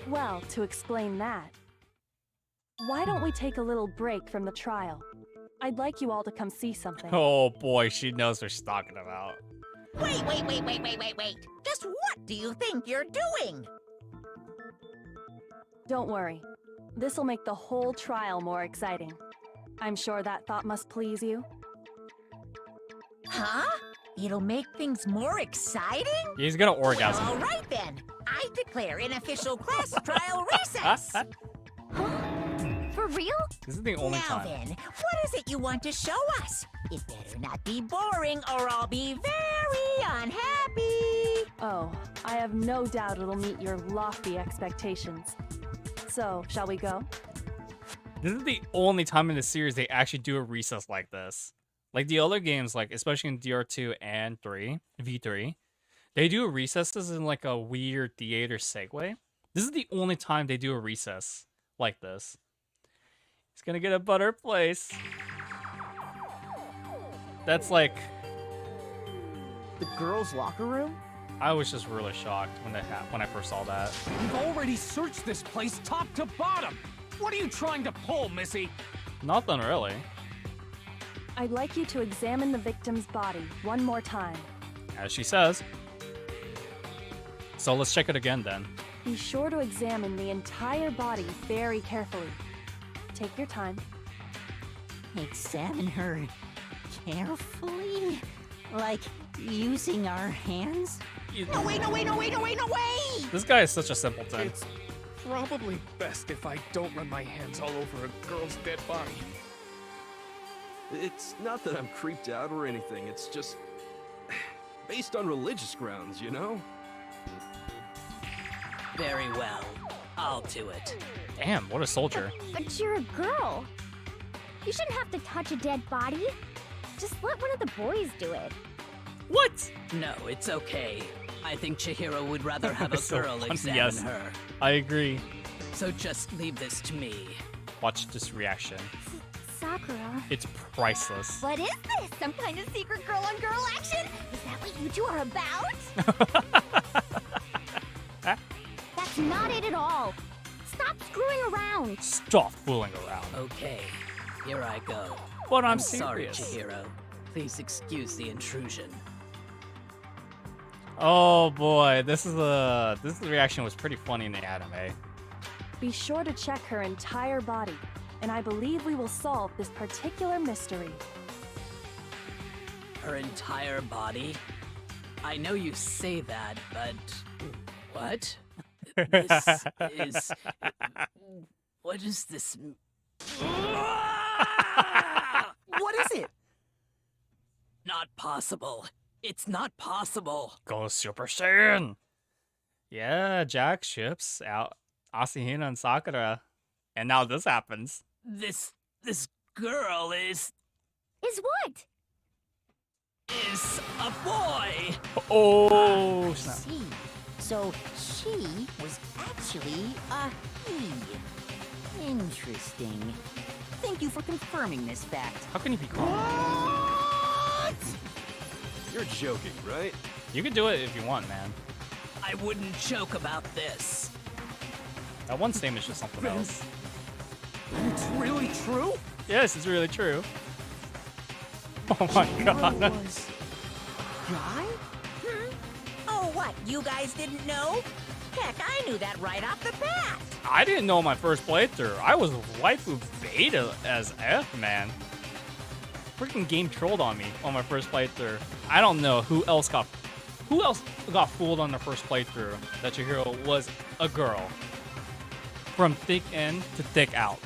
Well, to explain that, why don't we take a little break from the trial? I'd like you all to come see something. Oh boy, she knows what she's talking about. Wait. Just what do you think you're doing? Don't worry. This'll make the whole trial more exciting. I'm sure that thought must please you. Huh? It'll make things more exciting? He's gonna orgasm. All right then. I declare an official class trial recess. For real? This is the only Now time. then, what is it you want to show us? It better not be boring or I'll be very unhappy. Oh, I have no doubt it'll meet your lofty expectations. So, shall we go? This is the only time in the series they actually do a recess like this. Like the other games, like especially in DR2 and V3, they do recesses in like a weird theater segue. This is the only time they do a recess like this. He's gonna get a butter place. That's like, The girls' locker room? I was just really shocked when I first saw that. We've already searched this place top to bottom. What are you trying to pull, Missy? Nothing really. I'd like you to examine the victim's body one more time. As she says. So let's check it again then. Be sure to examine the entire body very carefully. Take your time. Examine her carefully? Like using our hands? No way! This guy is such a simpleton. It's probably best if I don't run my hands all over a girl's dead body. It's not that I'm creeped out or anything, it's just based on religious grounds, you know? very well. I'll do it. Damn, what a soldier. But you're a girl. You shouldn't have to touch a dead body. Just let one of the boys do it. What? No, it's okay. I think Chihiro would rather have a So girl funny, examine yes. her. I agree. So just leave this to me. Watch this reaction. Sakura. It's priceless. What is this? Some kind of secret girl-on-girl action? Is that what you two are about? That's not it at all. Stop screwing around. Stop fooling around. Okay, here I go. But I'm sorry, serious. Chihiro. Please excuse the intrusion. Oh boy, this reaction was pretty funny in the anime. Be sure to check her entire body, and I believe we will solve this particular mystery. Her entire body? I know you say that, but... What? This is... What is this... What is it? Not possible. It's not possible. Go Super Saiyan! Yeah, Jack ships out Asahina and Sakura. And now this happens. This girl is what? is a boy. Oh, snap. See, so she was actually a he. Interesting. Thank you for confirming this fact. How can you be calm? You're joking, right? You can do it if you want, man. I wouldn't joke about this. That one statement is just something else. It's really true? Yes, it's really true. Oh my god. Guy? Oh, what? You guys didn't know? Heck, I knew that right off the bat. I didn't know my first playthrough. I was waifu beta as F, man. Freaking game trolled on me on my first playthrough. I don't know who else got fooled on the first playthrough that Chihiro was a girl. From thick in to thick out.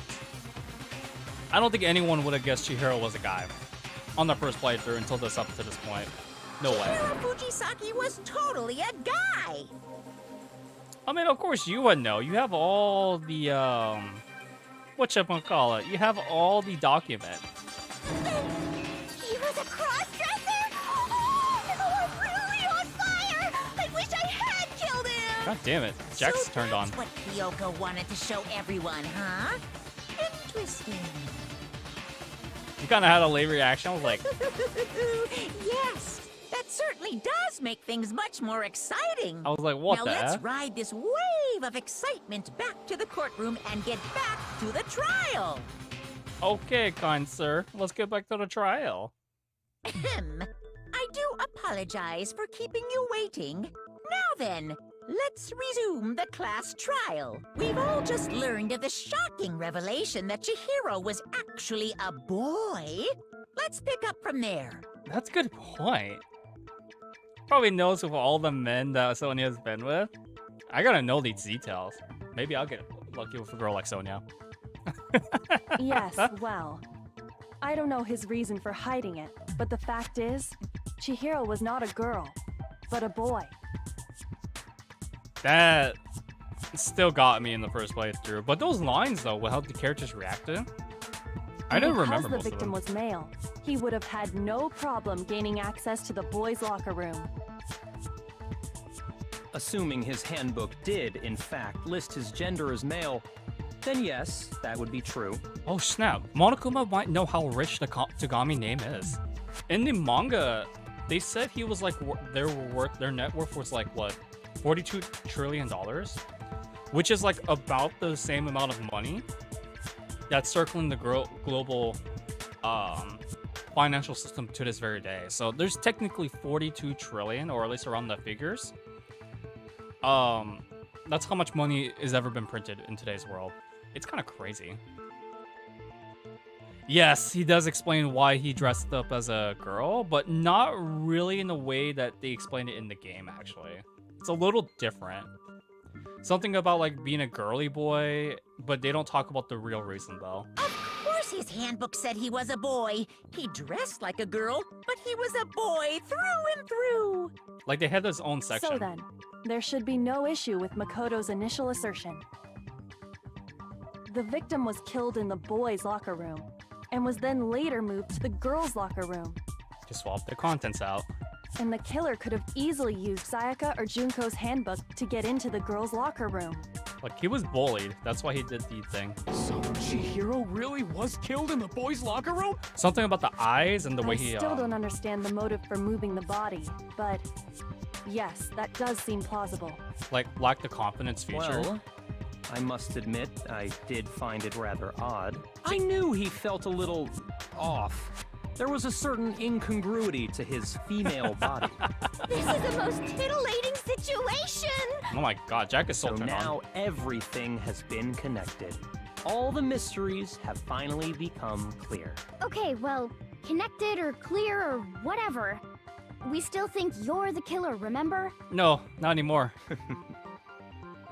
I don't think anyone would have guessed Chihiro was a guy on the first playthrough until this up to this point. No way. Chihiro Fujisaki was totally a guy. I mean, of course you would know. You have all the, whatchamacallit? You have all the document. He was a cross-dresser? Oh, I'm really on fire! I wish I had killed him! God damn it. Jack's turned on. That's what Kyoko wanted to show everyone, huh? Interesting. You kind of had a late reaction. I was like, Yes, that certainly does make things much more exciting. I was like, what now the let's heck? ride this wave of excitement back to the courtroom and get back to the trial. Okay, kind sir. Let's get back to the trial. Ahem. I do apologize for keeping you waiting. Now then, let's resume the class trial. We've all just learned of the shocking revelation that Chihiro was actually a boy. Let's pick up from there. That's a good point. Probably knows of all the men that Sonia's been with. I gotta know these details. Maybe I'll get lucky with a girl like Sonia. Yes, well, I don't know his reason for hiding it, but the fact is, Chihiro was not a girl, but a boy. That still got me in the first playthrough. But those lines, though, how the characters reacted, I didn't remember Because most the of them. victim was male, he would have had no problem gaining access to the boys' locker room. Assuming his handbook did, in fact, list his gender as male, then yes, that would be true. Oh snap! Monokuma might know how rich the Tagami name is. In the manga, they said he was like their net worth was like what, $42 trillion, which is like about the same amount of money that's circling the global financial system to this very day. So there's technically 42 trillion, or at least around the figures. That's how much money has ever been printed in today's world. It's kind of crazy. Yes, he does explain why he dressed up as a girl, but not really in the way that they explained it in the game, actually. It's a little different. Something about, like, being a girly boy, but they don't talk about the real reason, though. Of course his handbook said he was a boy. He dressed like a girl, but he was a boy through and through. Like, they had his own section. So then, there should be no issue with Makoto's initial assertion. The victim was killed in the boys' locker room, and was then later moved to the girls' locker room. To swap the contents out. And the killer could have easily used Sayaka or Junko's handbook to get into the girls' locker room. Like, he was bullied. That's why he did the thing. So Chihiro really was killed in the boys' locker room? Something about the eyes and the way I he... still don't understand the motive for moving the body, but yes, that does seem plausible. like, lacked the confidence feature. Well, I must admit, I did find it rather odd. I knew he felt a little off. There was a certain incongruity to his female body. This is the most titillating situation! Oh my god, Jack is so So turned now on. everything has been connected. All the mysteries have finally become clear. Okay, well, connected or clear or whatever. We still think you're the killer, remember? No, not anymore.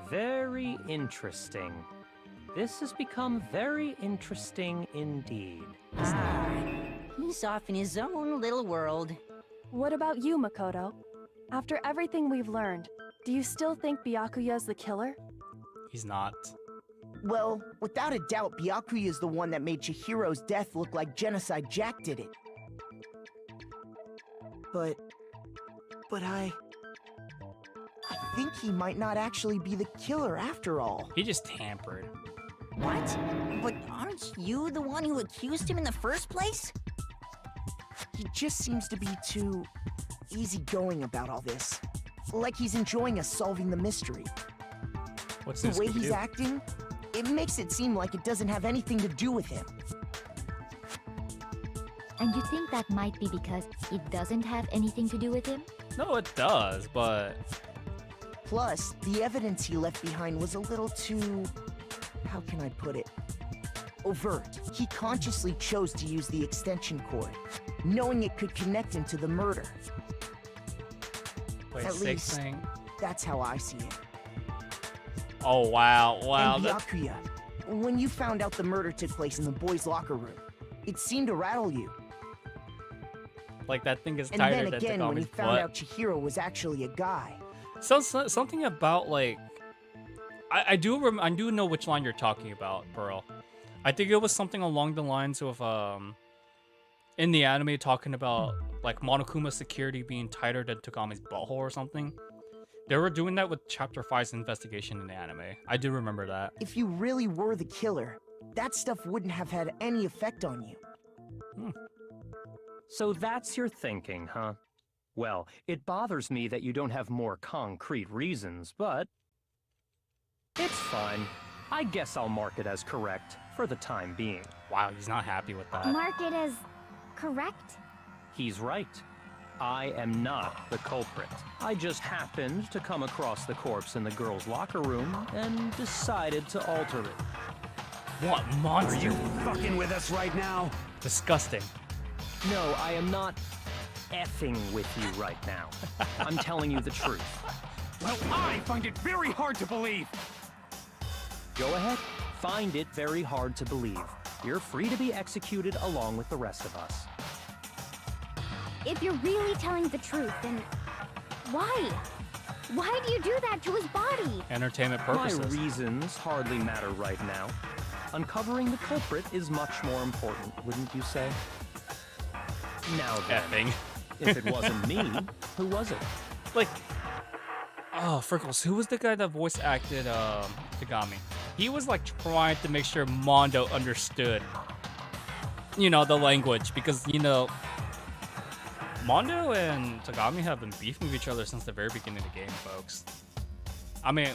Very interesting. This has become very interesting indeed. He's off in his own little world. What about you, Makoto? After everything we've learned, do you still think Byakuya's the killer? He's not. Well, without a doubt, Byakuya is the one that made Chihiro's death look like Genocide Jack did it. But I think he might not actually be the killer after all. He just tampered. What? But aren't you the one who accused him in the first place? He just seems to be too easygoing about all this. Like he's enjoying us solving the mystery. What's The this? way he's acting, it makes it seem like it doesn't have anything to do with him. And you think that might be because it doesn't have anything to do with him? No, it does, but... Plus, the evidence he left behind was a little too... how can I put it? Overt. He consciously chose to use the extension cord, knowing it could connect him to the murder. Wait, At least, thing? that's how I see it. Oh, wow, wow. And Byakuya, when you found out the murder took place in the boys' locker room, it seemed to rattle you. Like, that thing is And tighter then than again, when you Takami's found butt. out Chihiro was actually a guy. So, something about, like... I do know which line you're talking about, Pearl. I think it was something along the lines of, in the anime talking about, like, Monokuma's security being tighter than Takami's butthole or something. They were doing that with Chapter 5's investigation in the anime. I do remember that. If you really were the killer, that stuff wouldn't have had any effect on you. So that's your thinking, huh? Well, it bothers me that you don't have more concrete reasons, but... it's fine. I guess I'll mark it as correct for the time being. Wow, he's not happy with that. Mark it as correct? He's right. I am not the culprit. I just happened to come across the corpse in the girls' locker room and decided to alter it. What monster? Are you fucking with us right now? Disgusting. No, I am not effing with you right now. I'm telling you the truth. Well, I find it very hard to believe. Go ahead. Find it very hard to believe. You're free to be executed along with the rest of us. If you're really telling the truth, then why? Why do you do that to his body? Entertainment purposes. My reasons hardly matter right now. Uncovering the culprit is much more important, wouldn't you say? Now then, Effing. if it wasn't me, who was it? Like, oh, Frickles, who was the guy that voice acted Takami? He was like trying to make sure Mondo understood, you know, the language, because, you know, Mondo and Takami have been beefing with each other since the very beginning of the game, folks. I mean,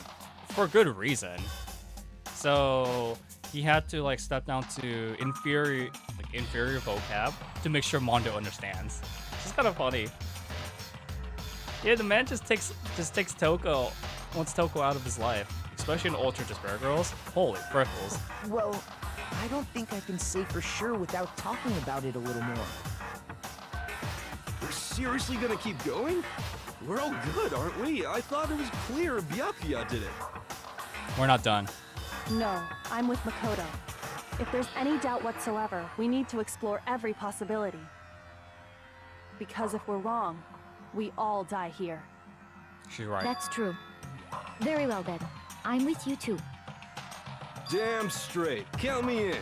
for good reason. So he had to like step down to inferior vocab to make sure Mondo understands. It's kind of funny. Yeah, the man just takes Toko, wants Toko out of his life, especially in Ultra Despair Girls. Holy frickles. Well, I don't think I can say for sure without talking about it a little more. We're seriously gonna keep going? We're all good, aren't we? I thought it was clear Byakuya did it. We're not done. No, I'm with Makoto. If there's any doubt whatsoever, we need to explore every possibility. Because if we're wrong, we all die here. She's right. That's true. Very well then. I'm with you too. Damn straight. Count me in.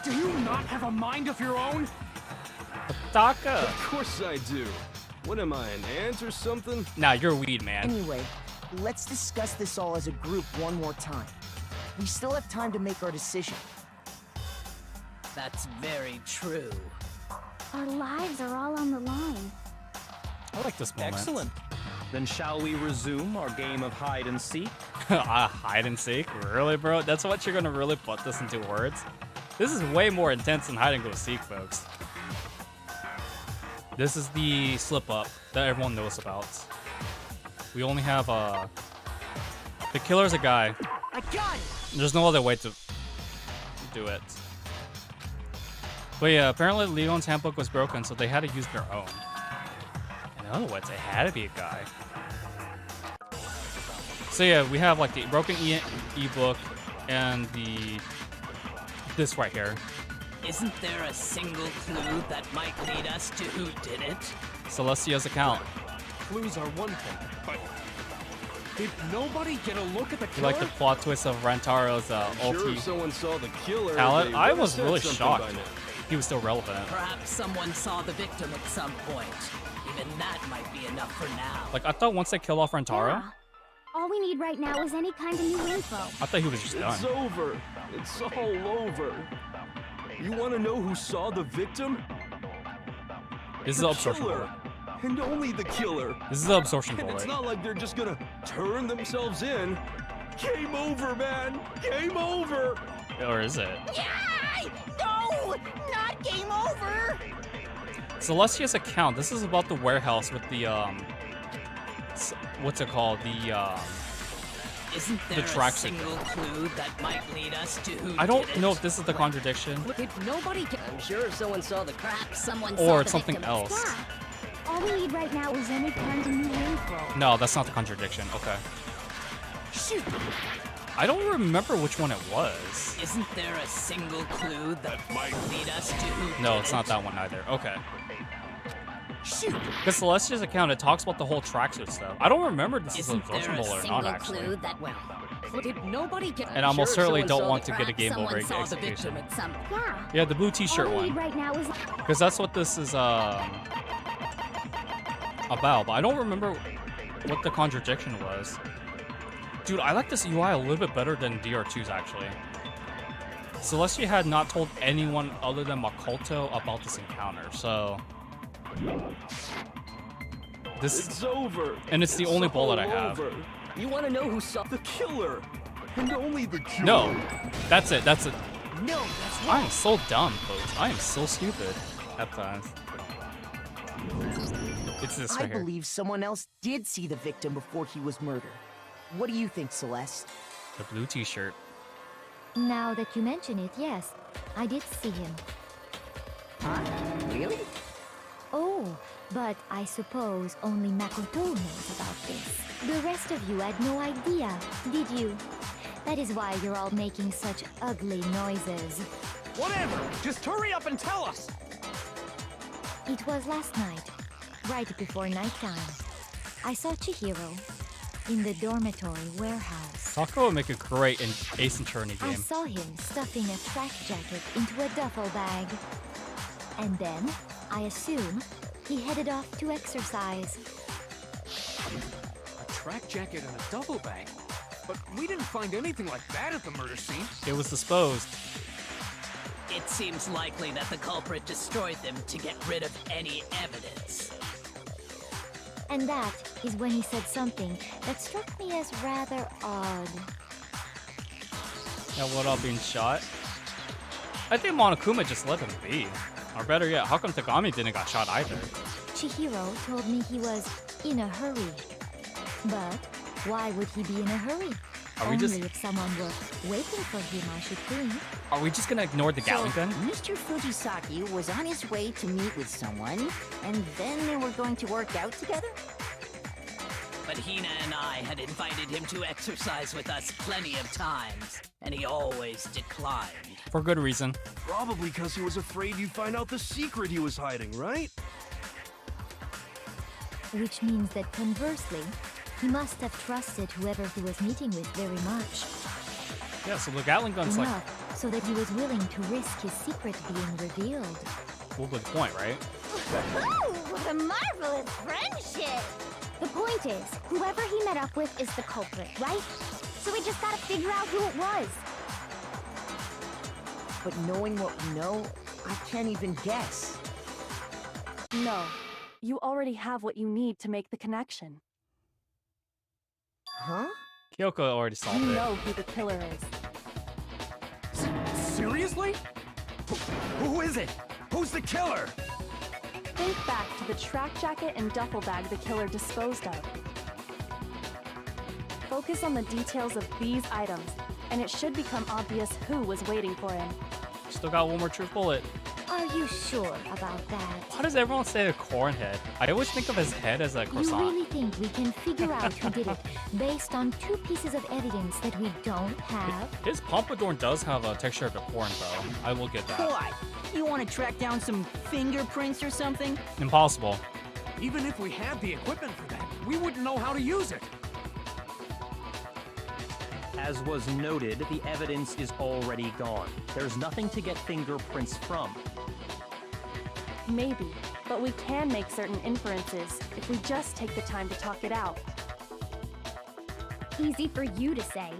Do you not have a mind of your own? Taka! Of course I do. What am I, an ant or something? Nah, you're weed, man. Anyway, let's discuss this all as a group one more time. We still have time to make our decision. That's very true. Our lives are all on the line. I like this moment. Excellent. Then shall we resume our game of hide and seek? Hide and seek? Really, bro? That's what you're gonna really put this into words? This is way more intense than hide and go seek, folks. This is the slip up that everyone knows about. We only have the killer's a guy. I got it! There's no other way to do it. But yeah, apparently Leon's handbook was broken, so they had to use their own. In other words, it had to be a guy. So yeah, we have like the broken e-book and this right here. Isn't there a single clue that might lead us to who did it? Celestia's account. Clues are one thing, but Did nobody get a look at the You killer? like the plot twist of Rantaro's Sure, ulti if someone saw the killer, talent? they I would've was said really something shocked. by now. He was still relevant. Perhaps someone saw the victim at some point. Even that might be enough for now. Like, I thought once they kill off Rantaro, Yeah. All we need right now is any kind of new info. I thought he was just done. It's over. It's all over. You want to know who saw the victim? This is The the absorption killer. bullet. And only the killer. This is the absorption And it's bullet. not like they're just gonna turn themselves in. Game over, man. Game over. Or is it? Yay! No! Not game over! Celestia's account. This is about the warehouse with the what's it called? Isn't there a tracksuit. single clue that might lead us to who I don't did it? know if this is the contradiction Did nobody get... I'm sure if someone saw the crap, someone or saw it's the something victim. else. Yeah. All we need right now is any kind of new info. No, that's not the contradiction. Okay. Shoot! I don't remember which one it was. Isn't there a single clue that might lead us to who No, did it's it? not that one either. Okay. Shoot! Because Celestia's account, it talks about the whole tracksuit stuff. I don't remember if this is an Isn't there absorption a bullet or single not, actually. Clue that, well, Did nobody get... And I almost sure if certainly someone don't saw want the to get a crap, game someone over saw the execution. victim at some... Yeah. Yeah, the blue t-shirt All we one. need right now is Because that's what this is about, but I don't remember what the contradiction was. Dude, I like this UI a little bit better than DR2's actually. Celestia had not told anyone other than Makoto about this encounter, so... It's over. And it's the only bullet I all have. over. You want to know who saw... The killer. And only the killer. No! That's it, that's it. No, that's I am so dumb, folks. I am so stupid at times. It's this I right here. believe someone else did see the victim before he was murdered. What do you think, Celeste? The blue t-shirt. Now that you mention it, yes, I did see him. Really? Oh, but I suppose only Makoto knows about this. The rest of you had no idea, did you? That is why you're all making such ugly noises. Whatever! Just hurry up and tell us! It was last night, right before nighttime. I saw Chihiro in the dormitory warehouse. Taco would make a great Ace Attorney I game. saw him stuffing a track jacket into a duffel bag. And then, I assume, he headed off to exercise. A track jacket and a duffel bag? But we didn't find anything like that at the murder scene. It was disposed. It seems likely that the culprit destroyed them to get rid of any evidence. And that is when he said something that struck me as rather odd. Yeah, without being shot? I think Monokuma just let him be. Or better yet, how come Tagami didn't got shot either? Chihiro told me he was in a hurry. But why would he be in a hurry? Are we Only just- if someone were waiting for him, I should think. Are we just gonna ignore the Gatling gun? Mr. Fujisaki was on his way to meet with someone, and then they were going to work out together? But Hina and I had invited him to exercise with us plenty of times, and he always declined. For good reason. Probably because he was afraid you'd find out the secret he was hiding, right? Which means that conversely, he must have trusted whoever he was meeting with very much. Yeah, so the Gatling gun's like, Enough so that he was willing to risk his secret being revealed. well, good point, right? Woohoo! What a marvelous friendship! The point is, whoever he met up with is the culprit, right? So we just gotta figure out who it was. But knowing what we know, I can't even guess. No, you already have what you need to make the connection. Huh? Kyoko already solved You it. know who the killer is. Seriously? Who is it? Who's the killer? Think back to the track jacket and duffel bag the killer disposed of. Focus on the details of these items, and it should become obvious who was waiting for him. Still got one more truth bullet. Are you sure about that? Why does everyone say a corn head? I always think of his head as a You croissant. really think we can figure out who did it based on two pieces of evidence that we don't have? His pompadour does have a texture of a corn, though. I will get that. What? You want to track down some fingerprints or something? Impossible. Even if we had the equipment for that, we wouldn't know how to use it. As was noted, the evidence is already gone. There's nothing to get fingerprints from. Maybe, but we can make certain inferences if we just take the time to talk it out. Easy for you to say.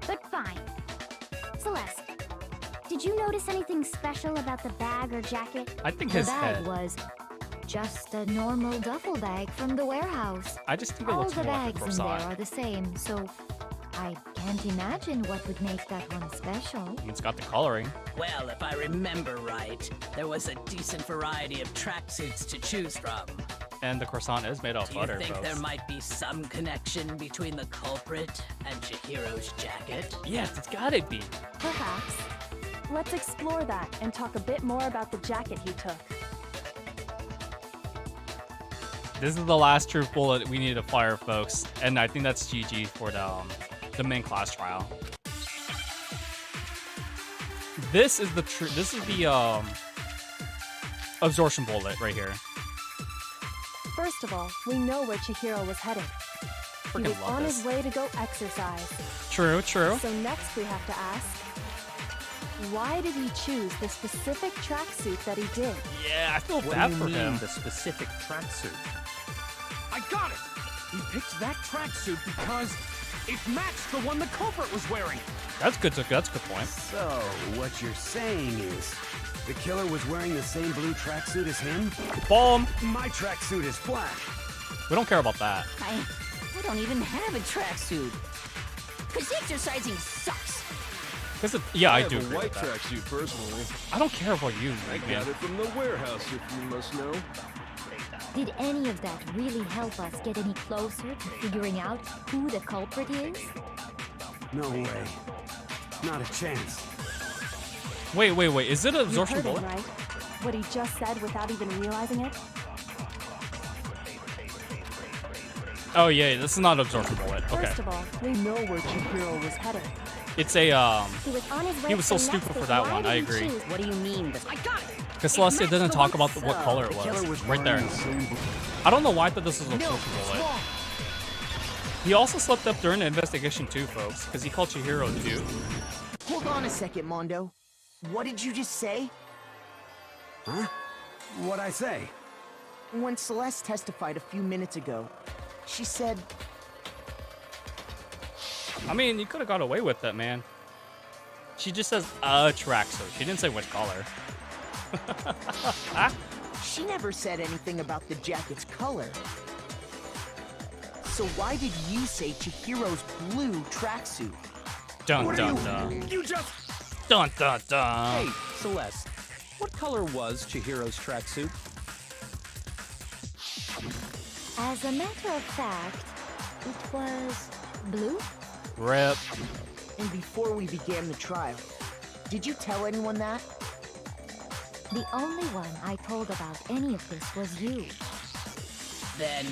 But fine. Celeste, did you notice anything special about the bag or jacket? I think the his bag head. was just a normal duffel bag from the warehouse. I just think it All looks the more like a bags in there croissant. are the same, so I can't imagine what would make that one special. It's got the coloring. Well, if I remember right, there was a decent variety of tracksuits to choose from. And the croissant is made of Do you butter, think folks. there might be some connection between the culprit and Chihiro's jacket? Yes, it's gotta be. Perhaps. Let's explore that and talk a bit more about the jacket he took. This is the last truth bullet we need to fire, folks. And I think that's GG for the main class trial. This is the absorption bullet right here. First of all, we know where Chihiro was headed. He Freaking was love on this. his way to go exercise. True, true. So next we have to ask, why did he choose the specific tracksuit that he did? Yeah, I feel What bad do you for mean, him. the specific tracksuit? I got it! He picked that tracksuit because it matched the one the culprit was wearing. That's good. That's a good point. So, what you're saying is, the killer was wearing the same blue tracksuit as him? Bomb. My tracksuit is black. We don't care about that. I don't even have a tracksuit. Cause exercising sucks. Yeah, I have do a agree white with that. tracksuit personally. I don't care about you, I man. got it from the warehouse, if you must know. Did any of that really help us get any closer to figuring out who the culprit is? No way. Not a chance. Wait. Is it an You absorption heard him, bullet? right? What he just said without even realizing it? Oh yeah, this is not an absorption bullet. Okay. First of all, we know where Chihiro was headed. It's a He was on his way. He was so and stupid next for is that why one. did I he agree. choose- What do you mean? I got it! Because Celestia didn't talk about what So, color it the killer was Right there. wearing the same I don't know why I thought this was an No, absorption it's bullet. wrong. He also slipped up during the investigation too, folks, because he called Chihiro too. Hold on a second, Mondo. What did you just say? Huh? What'd I say? When Celeste testified a few minutes ago, she said, I mean, you could have got away with that, man. She just says a tracksuit. She didn't say which color. she never said anything about the jacket's color. So why did you say Chihiro's blue tracksuit? Dun What dun are dun. You just... Dun dun dun. Hey, Celeste, what color was Chihiro's tracksuit? As a matter of fact, it was blue. Rip. And before we began the trial, did you tell anyone that? The only one I told about any of this was you. Then,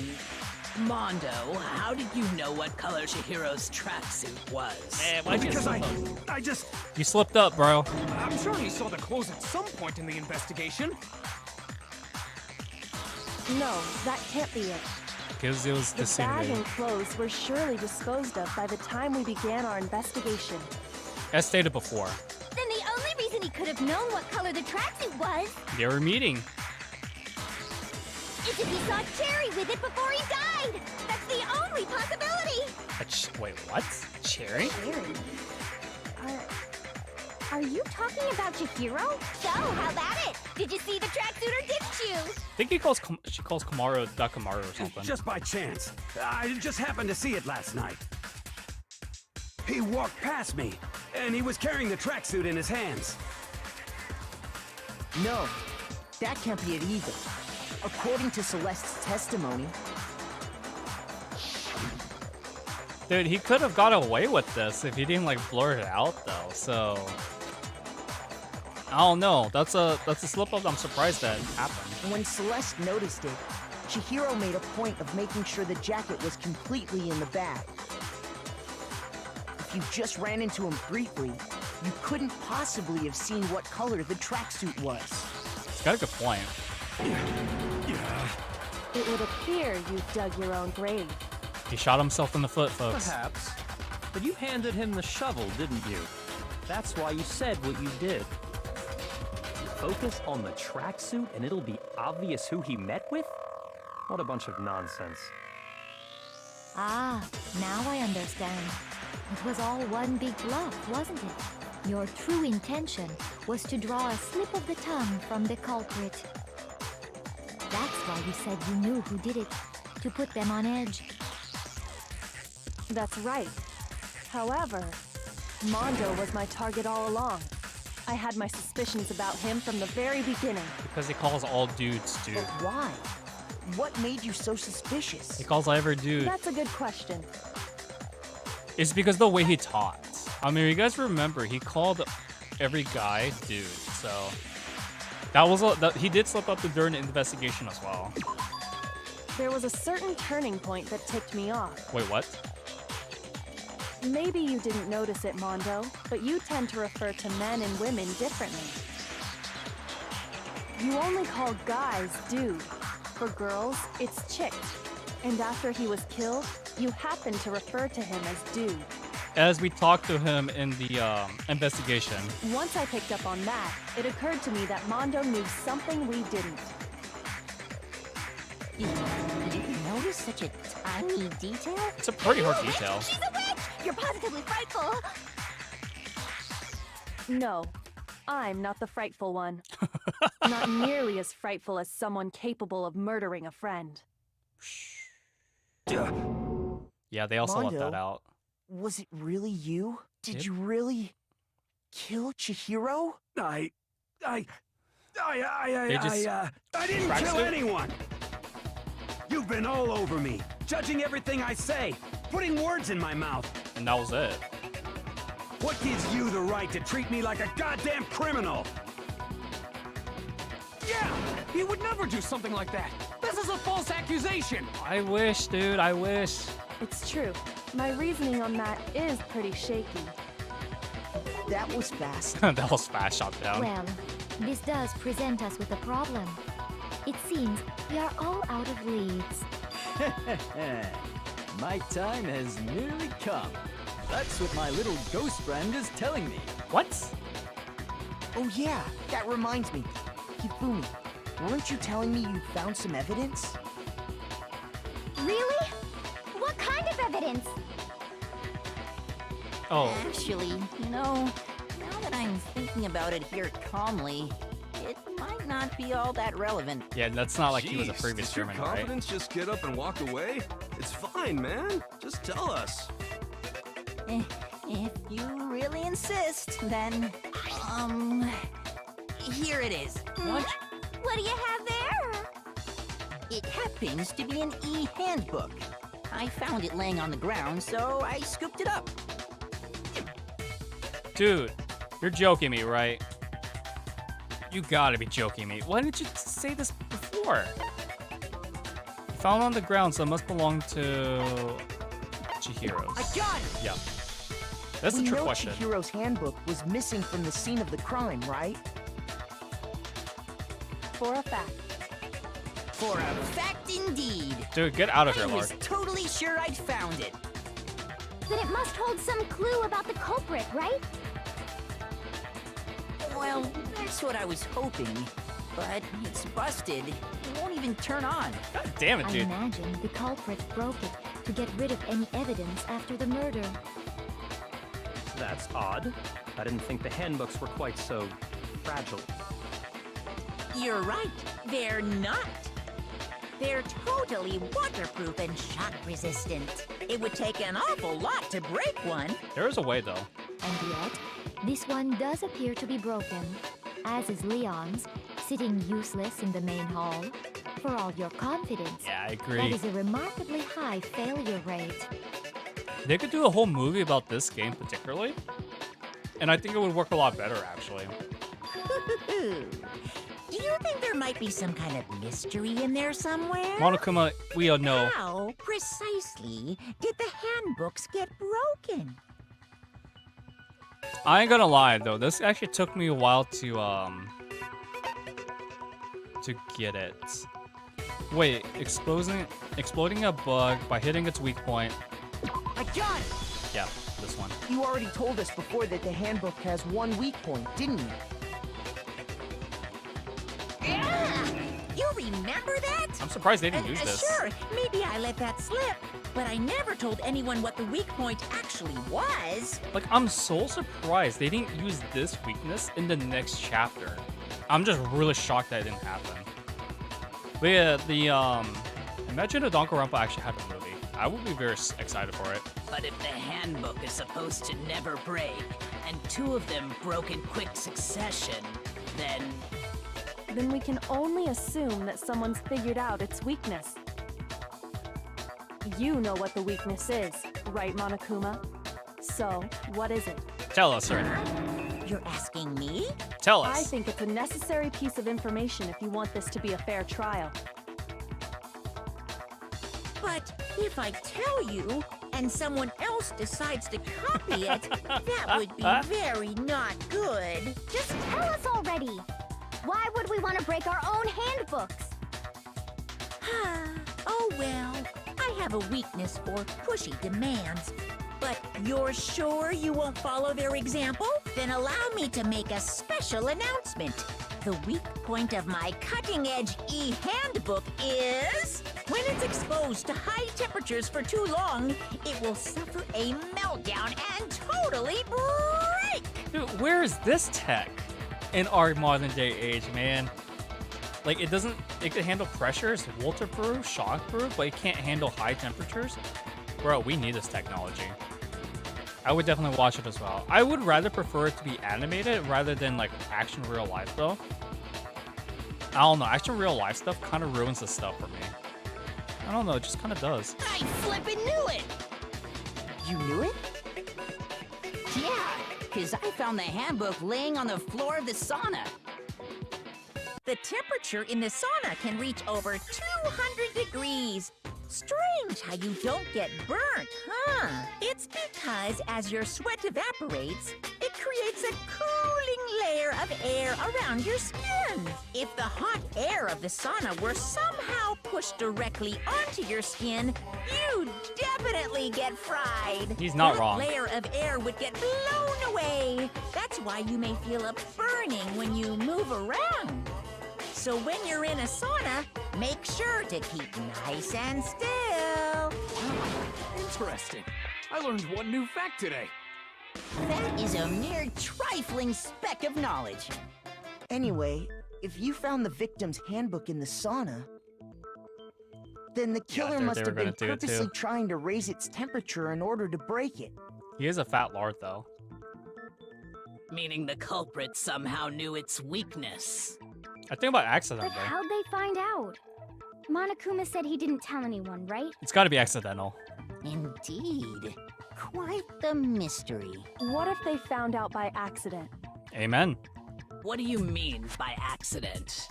Mondo, how did you know what color Chihiro's tracksuit was? Why'd you Because slip up? I just... You slipped up, bro. I'm sure he saw the clothes at some point in the investigation. No, that can't be it. Because it was The bag disintegrating. and clothes were surely disposed of by the time we began our investigation. As stated before, Then the only reason he could have known what color the tracksuit was they were meeting. is if he saw Cherry with it before he died! That's the only possibility! Wait, what? Cherry? Cherry? Are you talking about Chihiro? So, how about it? Did you see the tracksuit or didn't you? I think she calls Kamaru Dakamaru or something. Just by chance. I just happened to see it last night. He walked past me, and he was carrying the tracksuit in his hands. No, that can't be it either. According to Celeste's testimony, Dude, he could have got away with this if he didn't like blur it out though. So I don't know. That's a slip up. I'm surprised that happened. when Celeste noticed it, Chihiro made a point of making sure the jacket was completely in the bag. If you just ran into him briefly, you couldn't possibly have seen what color the tracksuit was. He's got a good point. It would appear you dug your own grave. He shot himself in the foot, folks. Perhaps. But you handed him the shovel, didn't you? That's why you said what you did. Focus on the tracksuit and it'll be obvious who he met with? What a bunch of nonsense. Ah, now I understand. It was all one big bluff, wasn't it? Your true intention was to draw a slip of the tongue from the culprit. That's why you said you knew who did it, to put them on edge. That's right. However, Mondo was my target all along. I had my suspicions about him from the very beginning. Because he calls all dudes dude. But why? What made you so suspicious? He calls every dude. That's a good question. It's because the way he talks. I mean, you guys remember, he called every guy dude, so... That was he did slip up during the investigation as well. There was a certain turning point that tipped me off. Wait, what? Maybe you didn't notice it, Mondo, but you tend to refer to men and women differently. You only call guys dude. For girls, it's chick. And after he was killed, you happen to refer to him as dude. As we talked to him in the investigation. Once I picked up on that, it occurred to me that Mondo knew something we didn't. You notice such a tiny detail? It's a pretty hard detail. She's a witch! You're positively frightful. No, I'm not the frightful one. Not nearly as frightful as someone capable of murdering a friend. Yeah, they also left that out. Was it really you? Did Yep. you really kill Chihiro? I They just didn't tracks kill it? anyone. You've been all over me, judging everything I say, putting words in my mouth. And that was it. What gives you the right to treat me like a goddamn criminal? Yeah! He would never do something like that! This is a false accusation! I wish, dude, I wish. It's true. My reasoning on that is pretty shaky. That was fast. That was fast shot down. Well, this does present us with a problem. It seems we are all out of leads. My time has nearly come. That's what my little ghost friend is telling me. What? Oh yeah, that reminds me. Hifumi, weren't you telling me you found some evidence? Really? What kind of evidence? Oh. Actually, you know, now that I'm thinking about it here calmly, it might not be all that relevant. Yeah, that's not like he was a Jeez, previous does your German, right? confidence just get up and walk away? It's fine, man. Just tell us. If you really insist, then, here it is. What? What do you have there? It happens to be an e-handbook. I found it laying on the ground, so I scooped it up. Dude, you're joking me, right? You gotta be joking me. Why didn't you say this before? Found on the ground, so it must belong to Chihiro's. I got it! Yeah. That's we a trick know question. Chihiro's handbook was missing from the scene of the crime, right? For a fact. For a fact indeed. Dude, get out of here, I was Lark. totally sure I'd found it. Then it must hold some clue about the culprit, right? Well, that's what I was hoping. But it's busted. It won't even turn on. God damn it, I dude. imagine the culprit broke it to get rid of any evidence after the murder. That's odd. I didn't think the handbooks were quite so fragile. You're right. They're not. They're totally waterproof and shock resistant. It would take an awful lot to break one. There is a way, though. And yet, this one does appear to be broken, as is Leon's, sitting useless in the main hall. For all your confidence, Yeah, I agree. that is a remarkably high failure rate. They could do a whole movie about this game particularly. And I think it would work a lot better, actually. Do you think there might be some kind of mystery in there somewhere? Monokuma, we all know. How precisely did the handbooks get broken? I ain't gonna lie, though. This actually took me a while to get it. Wait, exploding a bug by hitting its weak point. I got it! Yeah, this one. You already told us before that the handbook has one weak point, didn't you? Yeah! You remember that? I'm surprised they didn't use this. Sure, maybe I let that slip, but I never told anyone what the weak point actually was. Like, I'm so surprised they didn't use this weakness in the next chapter. I'm just really shocked that it didn't happen. But yeah, imagine if Danganronpa actually had a movie. I would be very excited for it. But if the handbook is supposed to never break, and two of them broke in quick succession, then we can only assume that someone's figured out its weakness. You know what the weakness is, right, Monokuma? So, what is it? Tell us, sir. You're asking me? Tell us. I think it's a necessary piece of information if you want this to be a fair trial. But if I tell you, and someone else decides to copy it, that would be very not good. Just tell us already. Why would we want to break our own handbooks? Oh well, I have a weakness for pushy demands. But you're sure you won't follow their example? Then allow me to make a special announcement. The weak point of my cutting-edge e-handbook is... when it's exposed to high temperatures for too long, it will suffer a meltdown and totally break! Dude, where is this tech in our modern day age, man? Like, it can handle pressures, waterproof, shockproof, but it can't handle high temperatures? Bro, we need this technology. I would definitely watch it as well. I would rather prefer it to be animated rather than like action real life though. I don't know, action real life stuff kind of ruins the stuff for me. I don't know, it just kind of does. I flippin' knew it! You knew it? Yeah, because I found the handbook laying on the floor of the sauna. The temperature in the sauna can reach over 200 degrees. Strange how you don't get burnt, huh? It's because as your sweat evaporates, it creates a cooling layer of air around your skin. If the hot air of the sauna were somehow pushed directly onto your skin, you'd definitely get fried. He's not wrong. That layer of air would get blown away. That's why you may feel a burning when you move around. So when you're in a sauna, make sure to keep nice and still. Interesting. I learned one new fact today. That is a mere trifling speck of knowledge. Anyway, if you found the victim's handbook in the sauna, then the killer must have been purposely trying to raise its temperature in order to break it. He is a fat lord though. meaning the culprit somehow knew its weakness. I think about accident. But how'd they find out? Monokuma said he didn't tell anyone, right? It's got to be accidental. Indeed. Quite the mystery. What if they found out by accident? Amen. What do you mean by accident?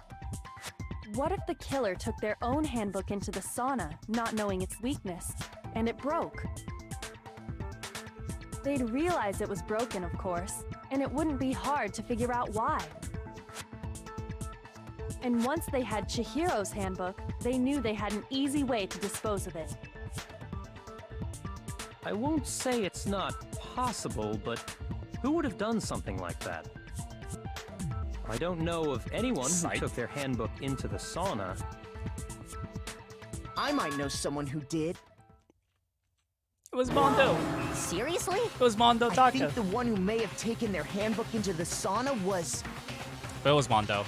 What if the killer took their own handbook into the sauna, not knowing its weakness, and it broke? They'd realize it was broken, of course, and it wouldn't be hard to figure out why. And once they had Chihiro's handbook, they knew they had an easy way to dispose of it. I won't say it's not possible, but who would have done something like that? I don't know of anyone who took their handbook into the sauna. I might know someone who did. It was Mondo. Seriously? It was Mondo Taka. I think the one who may have taken their handbook into the sauna was... But it was Mondo.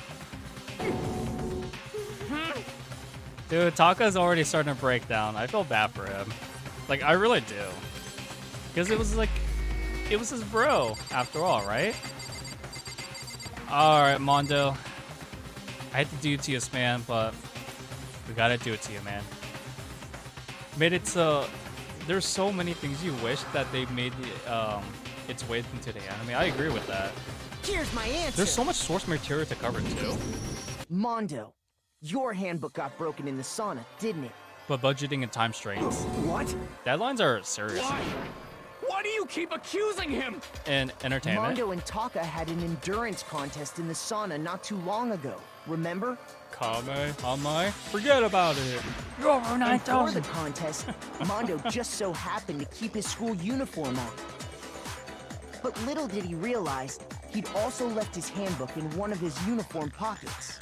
Dude, Taka's already starting to break down. I feel bad for him. Like, I really do. Because it was like... It was his bro, after all, right? Alright, Mondo. I hate to do it to you, man, but... We gotta do it to you, man. Made it so... There's so many things you wish that they made the, its way into the anime. I agree with that. Here's my answer. There's so much source material to cover, too. Mondo, your handbook got broken in the sauna, didn't it? But budgeting and time strains. What? Deadlines are serious. Why Why do you keep accusing him? And entertainment. Mondo and Taka had an endurance contest in the sauna not too long ago. Remember? Kame, forget about it. You're over And for 9,000. the contest, Mondo just so happened to keep his school uniform on. But little did he realize, he'd also left his handbook in one of his uniform pockets.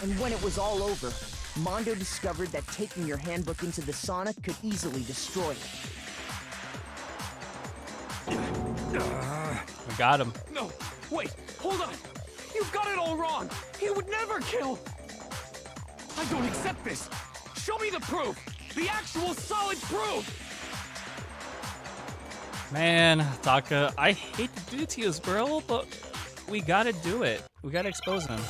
And when it was all over, Mondo discovered that taking your handbook into the sauna could easily destroy it. We got him. No, wait, hold on. You've got it all wrong. He would never kill. I don't accept this. Show me the proof. The actual solid proof. Man, Taka, I hate to do it to you, bro, but we gotta do it. We gotta expose him.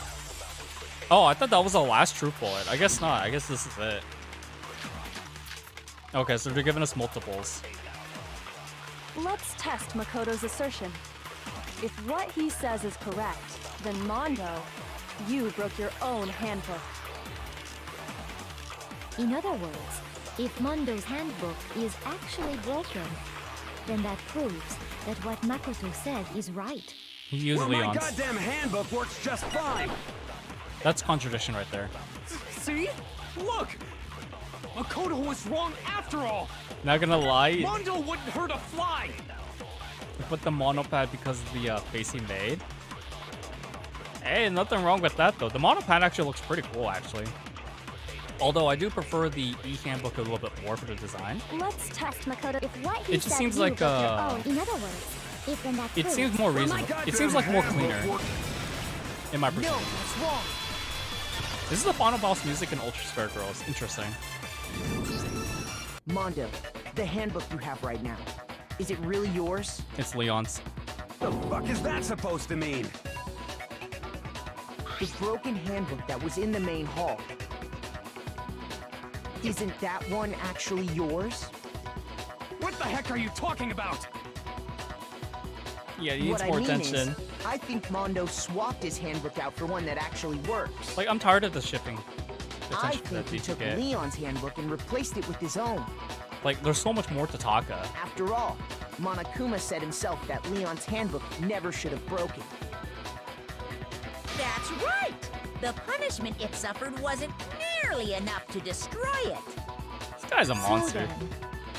Oh, I thought that was the last true bullet. I guess not. I guess this is it. Okay, so they're giving us multiples. Let's test Makoto's assertion. If what he says is correct, then Mondo, you broke your own handbook. In other words, if Mondo's handbook is actually broken, then that proves that what Makoto said is right. He used Well, my Leon's. goddamn handbook works just fine. That's contradiction right there. See? Look! Makoto was wrong after all! Not gonna lie, Mondo wouldn't hurt a fly! we put the monopad because of the face he made. Hey, nothing wrong with that though. The monopad actually looks pretty cool, actually. Although I do prefer the e-handbook a little bit more for the design. Let's test Makoto. If what he It just said seems you like, broke your own. In other words, if then that It proves seems more reasonable. It seems like more cleaner, in my No, perspective. that's wrong. This is the final boss music in Ultra Spare Girls. Interesting. Mondo, the handbook you have right now, is it really yours? It's Leon's. The fuck is that supposed to mean? The broken handbook that was in the main hall. Isn't that one actually yours? What the heck are you talking about? Yeah, he needs What more I mean attention. is, I think Mondo swapped his handbook out for one that actually works. Like, I'm tired of the shipping. I Attention think that he these took get. Leon's handbook and replaced it with his own. Like, there's so much more to Taka. After all, Monokuma said himself that Leon's handbook never should have broken. That's right! The punishment it suffered wasn't nearly enough to destroy it. This guy's a monster. So then,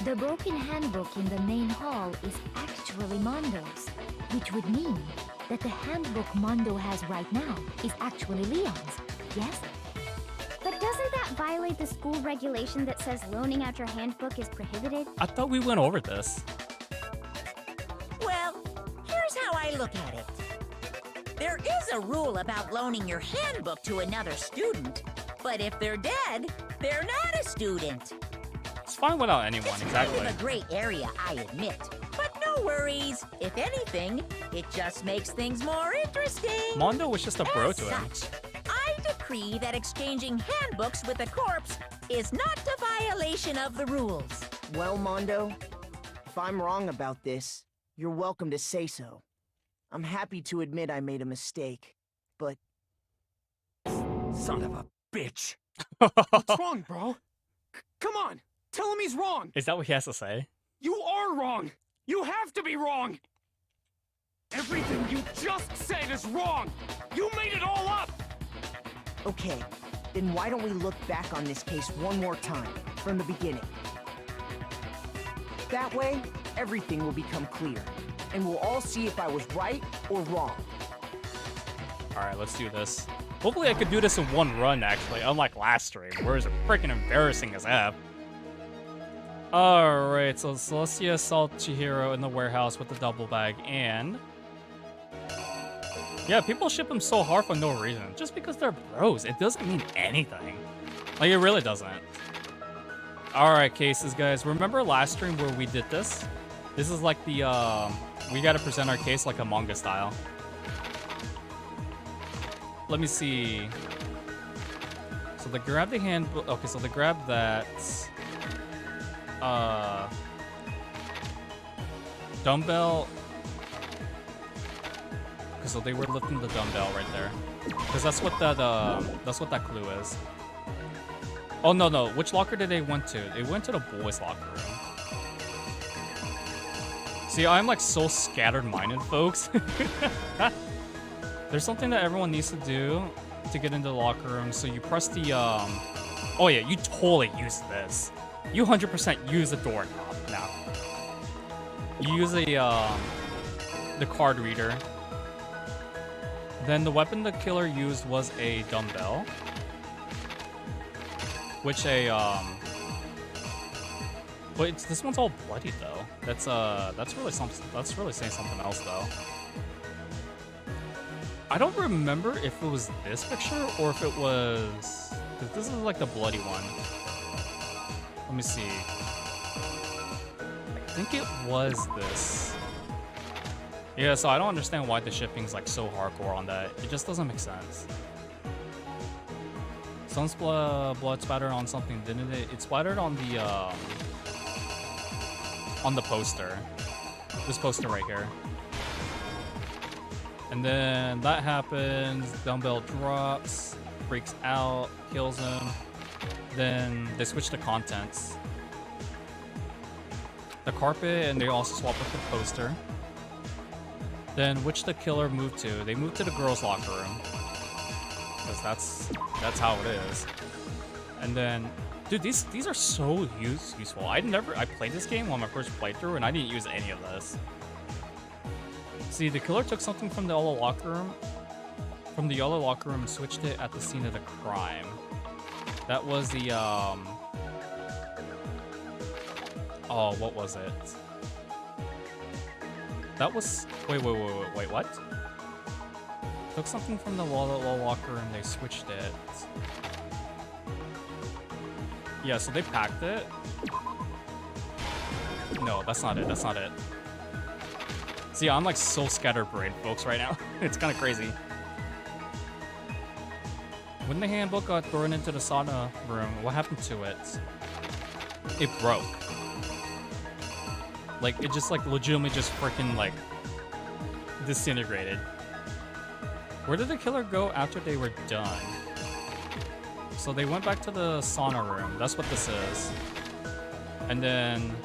the broken handbook in the main hall is actually Mondo's, which would mean that the handbook Mondo has right now is actually Leon's, yes? But doesn't that violate the school regulation that says loaning out your handbook is prohibited? I thought we went over this. Well, here's how I look at it. There is a rule about loaning your handbook to another student, but if they're dead, they're not a student. It's fine without anyone, It's exactly. kind of a gray area, I admit. But no worries. If anything, it just makes things more interesting. Mondo was just a bro As to him. such, I decree that exchanging handbooks with a corpse is not a violation of the rules. Well, Mondo, if I'm wrong about this, you're welcome to say so. I'm happy to admit I made a mistake, but... Son of a bitch. What's wrong, bro? Come on, tell him he's wrong. Is that what he has to say? You are wrong. You have to be wrong. Everything you just said is wrong. You made it all up. Okay, then why don't we look back on this case one more time, from the beginning? That way, everything will become clear, and we'll all see if I was right or wrong. Alright, let's do this. Hopefully I could do this in one run, actually, unlike last stream, where it's freaking embarrassing as F. Alright, so Celestia assault Chihiro in the warehouse with the double bag, and... yeah, people ship him so hard for no reason. Just because they're bros, it doesn't mean anything. Like, it really doesn't. Alright, cases, guys. Remember last stream where we did this? This is like the, we gotta present our case like a manga style. Let me see. So they grab the handbook. Okay, so they grab that. Dumbbell. Okay, so they were lifting the dumbbell right there. Because that's what that clue is. Oh, no. Which locker did they went to? They went to the boys' locker room. See, I'm like so scattered-minded, folks. There's something that everyone needs to do to get into the locker room. So you press the, Oh yeah, you totally use this. You 100% use the doorknob now. You use the card reader. Then the weapon the killer used was a dumbbell. Which Wait, this one's all bloody though. That's really something. That's really saying something else though. I don't remember if it was this picture or if it was. Cause this is like the bloody one. Let me see. I think it was this. Yeah, so I don't understand why the shipping's like so hardcore on that. It just doesn't make sense. Some blood splattered on something, didn't it? It splattered on the poster. This poster right here. And then that happens, dumbbell drops, freaks out, kills him. Then they switch to contents. The carpet, and they also swap with the poster. Then which the killer moved to? They moved to the girls' locker room. Because that's how it is. And then, dude, these are so useful. I played this game on my first playthrough, and I didn't use any of this. See, the killer took something from the yellow locker room, and switched it at the scene of the crime. That was the oh, what was it? That was wait, what? Took something from the locker room, they switched it. Yeah, so they packed it. No, that's not it. See, I'm like so scatterbrained, folks, right now. It's kind of crazy. When the handbook got thrown into the sauna room, what happened to it? It broke. Like, it just like legitimately just freaking like disintegrated. Where did the killer go after they were done? So they went back to the sauna room. That's what this is. And then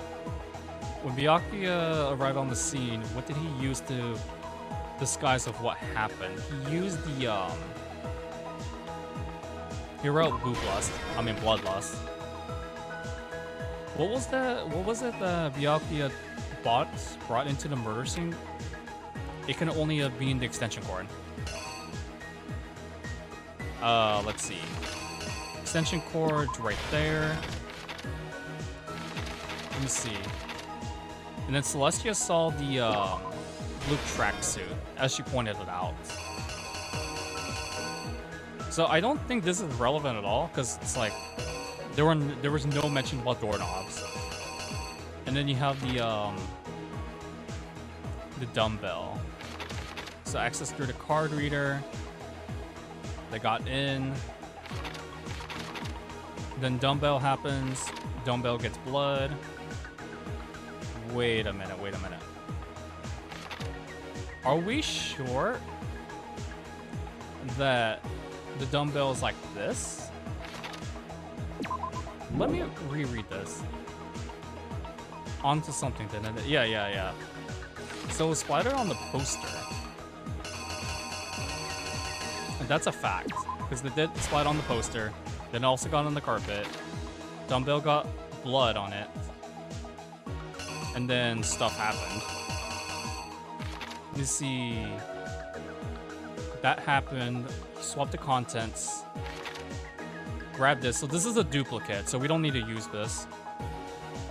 when Byakuya arrived on the scene, what did he use to disguise of what happened? He used the he wrote bloodlust. What was it the Byakuya brought into the murder scene? It can only have been the extension cord. Let's see. Extension cord right there. Let me see. And then Celestia saw the blue tracksuit, as she pointed it out. So I don't think this is relevant at all, because it's like there was no mention about doorknobs. And then you have the dumbbell. So access through the card reader. They got in. Then dumbbell happens. Dumbbell gets blood. Wait a minute. Are we sure that the dumbbell is like this? Let me reread this. Onto something, didn't it? Yeah. So it was splattered on the poster. And that's a fact. Because they did splat on the poster. Then it also got on the carpet. Dumbbell got blood on it. And then stuff happened. You see, that happened. Swap the contents. Grab this. So this is a duplicate, so we don't need to use this.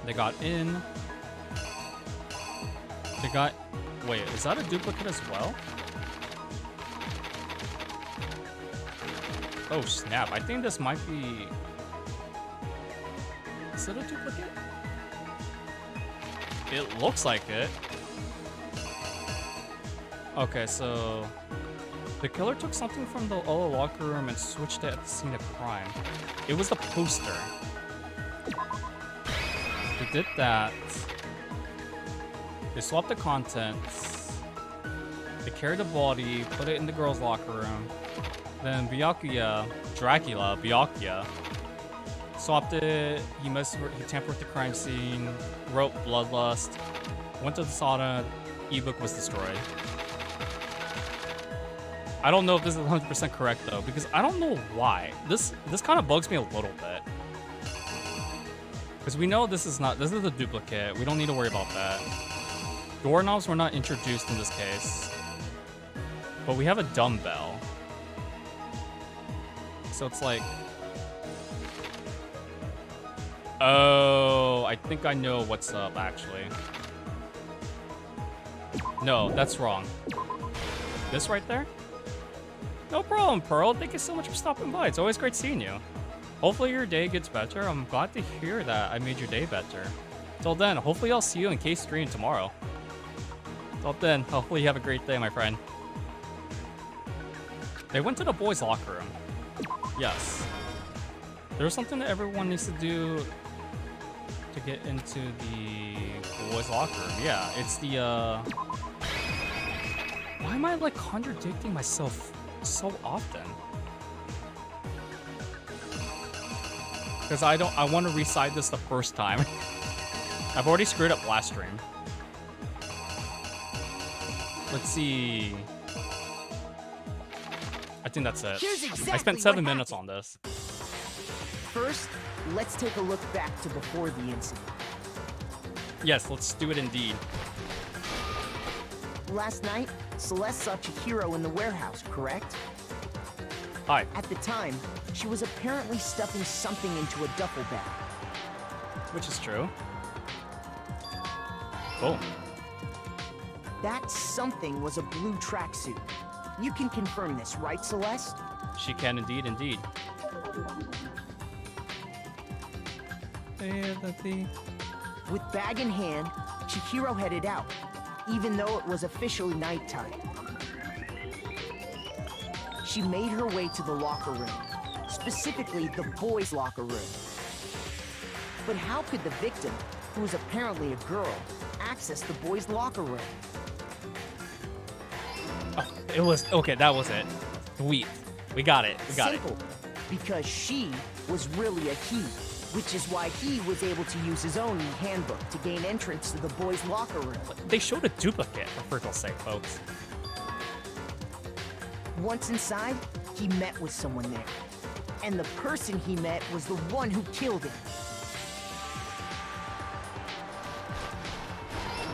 They got in. They got... Wait, is that a duplicate as well? Oh, snap. I think this might be... Is it a duplicate? It looks like it. Okay, so... The killer took something from the locker room and switched it at the scene of crime. It was the poster. They did that. They swapped the contents. They carried the body, put it in the girls' locker room. Then Byakuya swapped it. He tampered with the crime scene. Wrote Bloodlust. Went to the sauna. Ebook was destroyed. I don't know if this is 100% correct though, because I don't know why. This kind of bugs me a little bit. Because we know this is a duplicate. We don't need to worry about that. Doorknobs were not introduced in this case. But we have a dumbbell. So it's like... Oh, I think I know what's up, actually. No, that's wrong. This right there? No problem, Pearl. Thank you so much for stopping by. It's always great seeing you. Hopefully your day gets better. I'm glad to hear that I made your day better. Till then, hopefully I'll see you in case stream tomorrow. Till then, hopefully you have a great day, my friend. They went to the boys' locker room. Yes. There's something that everyone needs to do to get into the boys' locker room. Yeah, it's the, Why am I, like, contradicting myself so often? Because I want to recite this the first time. I've already screwed up last stream. Let's see. I think that's it. Exactly I spent 7 minutes on this. First, let's take a look back to before the incident. Yes, let's do it indeed. Last night, Celeste saw Chihiro in the warehouse, correct? Hi. At the time, she was apparently stuffing something into a duffel bag. Which is true. Cool. That something was a blue tracksuit. You can confirm this, right, Celeste? She can indeed. With bag in hand, Chihiro headed out, even though it was officially nighttime. She made her way to the locker room, specifically the boys' locker room. But how could the victim, who was apparently a girl, access the boys' locker room? Oh, it was okay. That was it. Sweet. We got it. Simple. Because she was really a he, which is why he was able to use his own handbook to gain entrance to the boys' locker room. They showed a duplicate, for frickle's sake, folks. Once inside, he met with someone there. And the person he met was the one who killed him.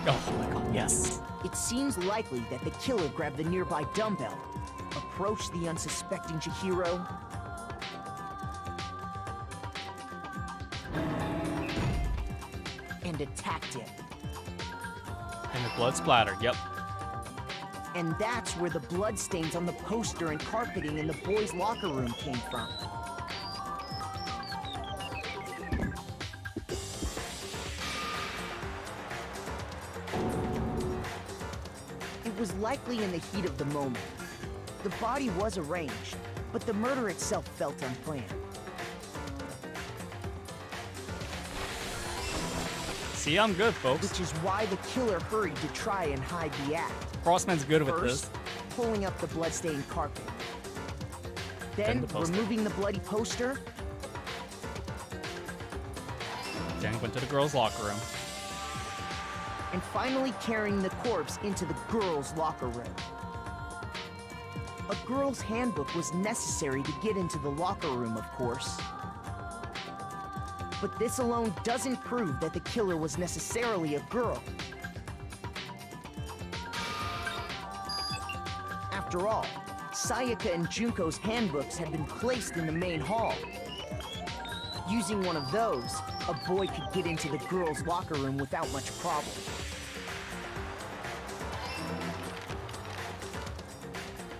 Oh my god, yes. It seems likely that the killer grabbed the nearby dumbbell, approached the unsuspecting Chihiro, and attacked him. And the blood splattered, yep. And that's where the bloodstains on the poster and carpeting in the boys' locker room came from. It was likely in the heat of the moment. The body was arranged, but the murder itself felt unplanned. See, I'm good, folks. Which is why the killer hurried to try and hide the act. Frostman's good with First, this. Pulling up the bloodstained carpet. Then removing the bloody poster. Then went to the girls' locker room. And finally carrying the corpse into the girls' locker room. A girl's handbook was necessary to get into the locker room, of course. But this alone doesn't prove that the killer was necessarily a girl. After all, Sayaka and Junko's handbooks had been placed in the main hall. Using one of those, a boy could get into the girls' locker room without much problem.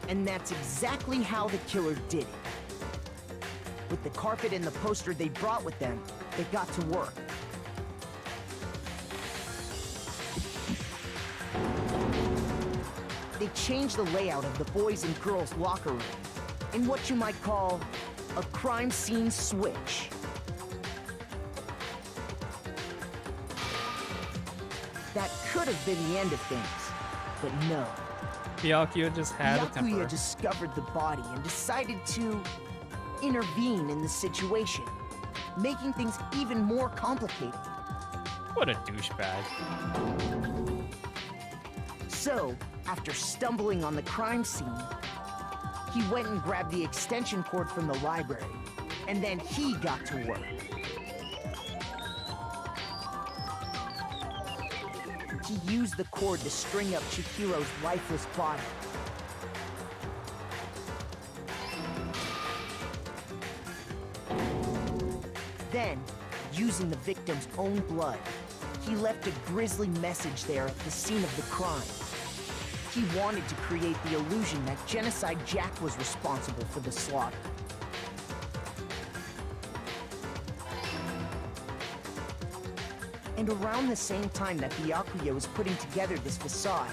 And that's exactly how the killer did it. With the carpet and the poster they brought with them, they got to work. They changed the layout of the boys' and girls' locker room in what you might call a crime scene switch. That could have been the end of things, but no. Byakuya just had a temper. Byakuya discovered the body and decided to intervene in the situation. making things even more complicated. What a douchebag. So, after stumbling on the crime scene, he went and grabbed the extension cord from the library, and then he got to work. He used the cord to string up Chihiro's lifeless body. Then, using the victim's own blood, he left a grisly message there at the scene of the crime. He wanted to create the illusion that Genocide Jack was responsible for the slaughter. And around the same time that Byakuya was putting together this facade,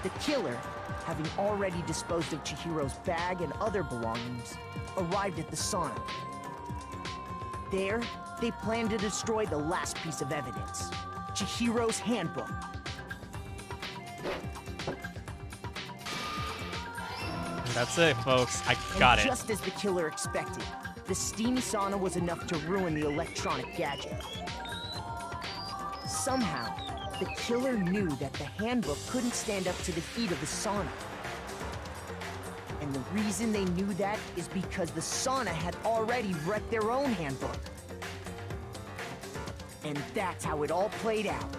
the killer, having already disposed of Chihiro's bag and other belongings, arrived at the sauna. There, they planned to destroy the last piece of evidence, Chihiro's handbook. That's it, folks. I got it. Just as the killer expected, the steamy sauna was enough to ruin the electronic gadget. Somehow, the killer knew that the handbook couldn't stand up to the heat of the sauna. And the reason they knew that is because the sauna had already wrecked their own handbook. And that's how it all played out.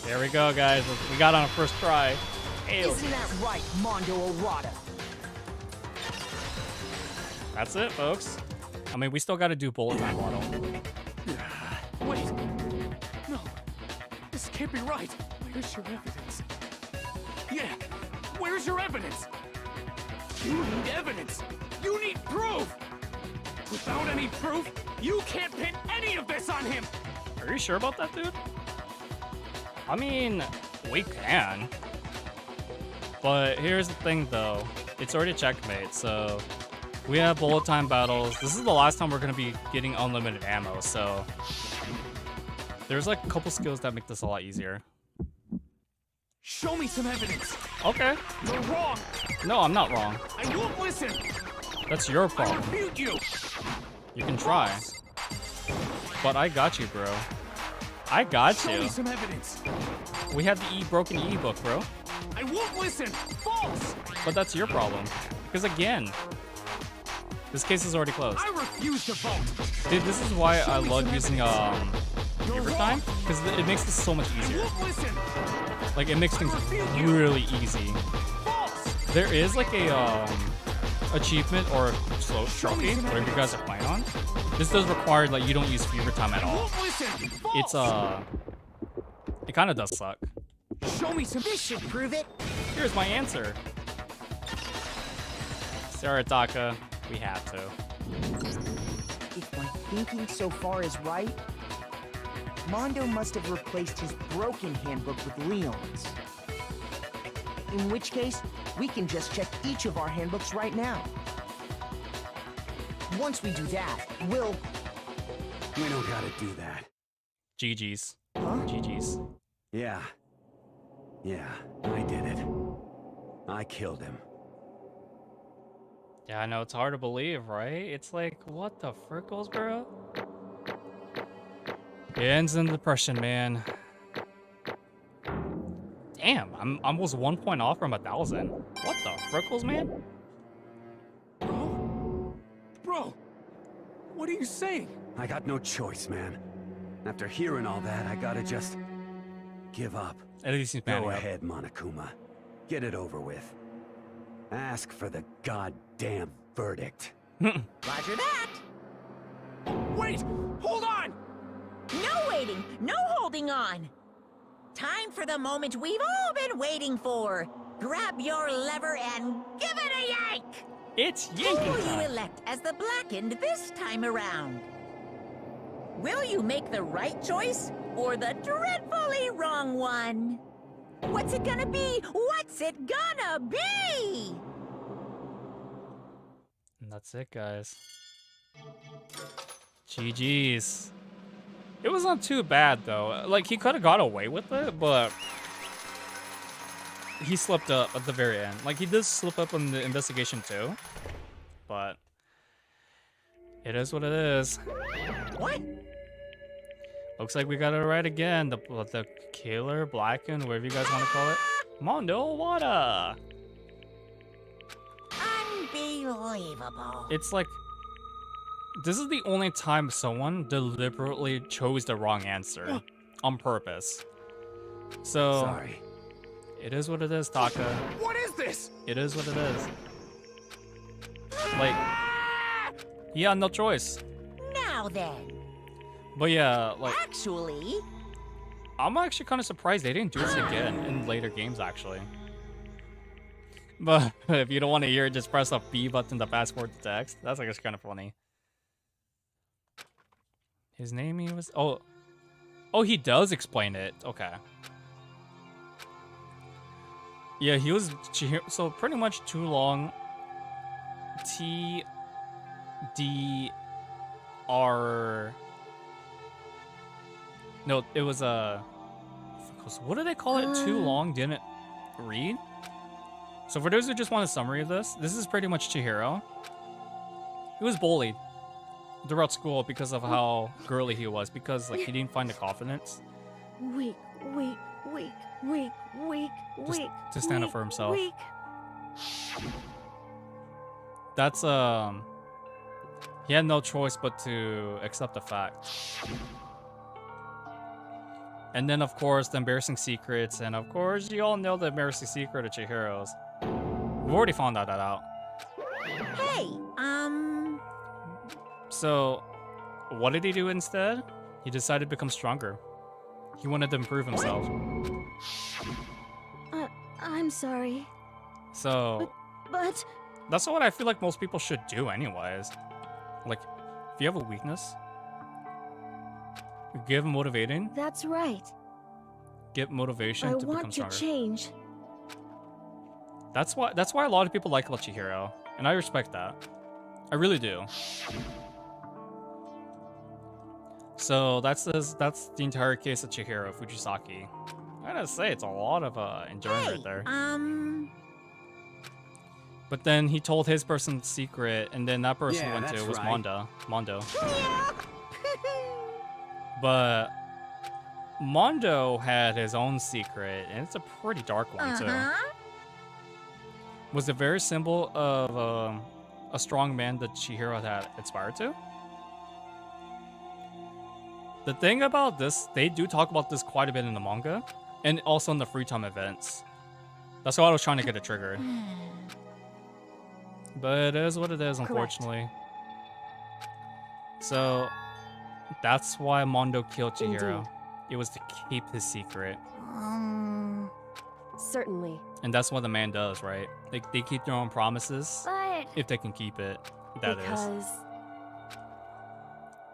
There we go, guys. We got on a first try. Isn't that right, Mondo Orada? That's it, folks. I mean, we still got to do bullet time bottle. Wait. No. This can't be right. Where's your evidence? Yeah. Where's your evidence? You need evidence. You need proof. Without any proof, you can't pin any of this on him. Are you sure about that, dude? I mean, we can. But here's the thing, though. It's already checkmate, so we have bullet time battles. This is the last time we're going to be getting unlimited ammo, so there's like a couple skills that make this a lot easier. Show me some evidence. Okay. You're wrong. No, I'm not wrong. I won't listen. That's your I problem. refute you. You can try. But I got you, bro. I got Show you. me some evidence. We have the broken e-book, bro. I won't listen. False. But that's your problem. Because again, this case is already closed. I refuse to vote. Dude, this is why I love using You're Fever wrong. Time, because it makes this so much I easier. won't listen. Like, it makes things refute you. really easy. False. There is like a achievement or a slow Show me trophy, some whatever you guys are playing on. This does require like you don't use Fever Time at I all. won't listen. False. It's it kind of does suck. Show me some. This should prove it. Here's my answer. Sarataka, we had to. If my thinking so far is right, Mondo must have replaced his broken handbook with Leon's. In which case, we can just check each of our handbooks right now. Once we do that, we'll... We don't gotta do that. GG's. Huh? GG's. Yeah. Yeah, I did it. I killed him. Yeah, I know, it's hard to believe, right? It's like, what the frickles, bro? It ends in depression, man. Damn, I'm almost 1 point off from 1,000. What the frickles, man? Bro, what are you saying? I got no choice, man. After hearing all that, I gotta just give up. At least he's manning Go up. ahead, Monokuma. Get it over with. Ask for the goddamn verdict. Roger that. Wait! Hold on! No waiting, no holding on. Time for the moment we've all been waiting for. Grab your lever and give it a yank! It's Who yanking will you time. elect as the Blackened this time around? Will you make the right choice or the dreadfully wrong one? What's it gonna be? What's it gonna be? And that's it, guys. GG's. It wasn't too bad, though. Like, he could have got away with it, but he slipped up at the very end. Like, he did slip up on the investigation, too. but it is what it is. What? Looks like we got it right again. The killer, blackened, whatever you guys want to call it. Mondo Wada. Unbelievable. It's like, this is the only time someone deliberately chose the wrong answer on purpose. So, Sorry. It is what it is, Taka. What is this? It is what it is. Like, yeah, no choice. Now then. But yeah, like, Actually, I'm actually kind of surprised they didn't do this again in later games, actually. But if you don't want to hear it, just press the B button to fast forward the text. That's like, it's kind of funny. His name, he was... Oh, he does explain it. Okay. Yeah, he was Chihiro, so pretty much too long. TDR. No, it was what do they call it? Too long? Didn't read? So for those who just want a summary of this is pretty much Chihiro. He was bullied throughout school because of how girly he was, because like he didn't find the confidence Weak, weak, weak, weak, weak, weak. to stand up weak, for himself. Weak. That's he had no choice but to accept the fact. And then of course the embarrassing secrets, and of course you all know the embarrassing secret of Chihiro's. We've already found that out. hey, So what did he do instead? He decided to become stronger. He wanted to improve himself. I'm sorry. So But that's what I feel like most people should do anyways. Like, if you have a weakness, give motivating. that's right. Get motivation I to become want to stronger. change. That's why a lot of people like Chihiro, and I respect that. I really do. So that's the entire case of Chihiro Fujisaki. I gotta say, it's a lot of endurance right there. But then he told his person's secret, and then that person Yeah, went to that's was right. Mondo. But Mondo had his own secret, and it's a pretty dark one too. Was the very symbol of a strong man that Chihiro had aspired to. The thing about this, they do talk about this quite a bit in the manga, and also in the free time events. That's why I was trying to get it triggered. But it is what it is, unfortunately. So, that's why Mondo killed Chihiro. Indeed. It was to keep his secret. Certainly. And that's what the man does, right? They keep their own promises, But if they can keep it. That is. because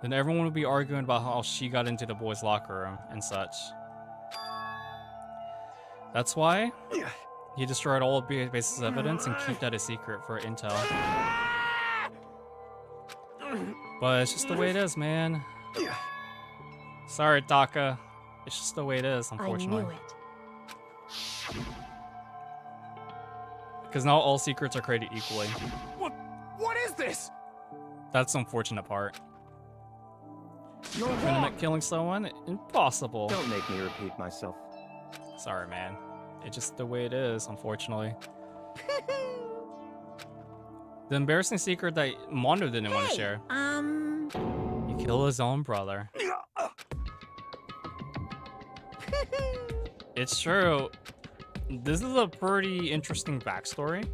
Then everyone would be arguing about how she got into the boys' locker room and such. That's why he destroyed all bases of evidence and keep that a secret for intel. But it's just the way it is, man. Sorry, Taka. It's just the way it is, unfortunately. I knew it. Because not all secrets are created equally. What is this? That's the unfortunate part. You're Internet wrong. killing someone? Impossible. Don't make me repeat myself. Sorry, man. It's just the way it is, unfortunately. The embarrassing secret that Mondo didn't want to share. He killed his own brother. It's true. This is a pretty interesting backstory.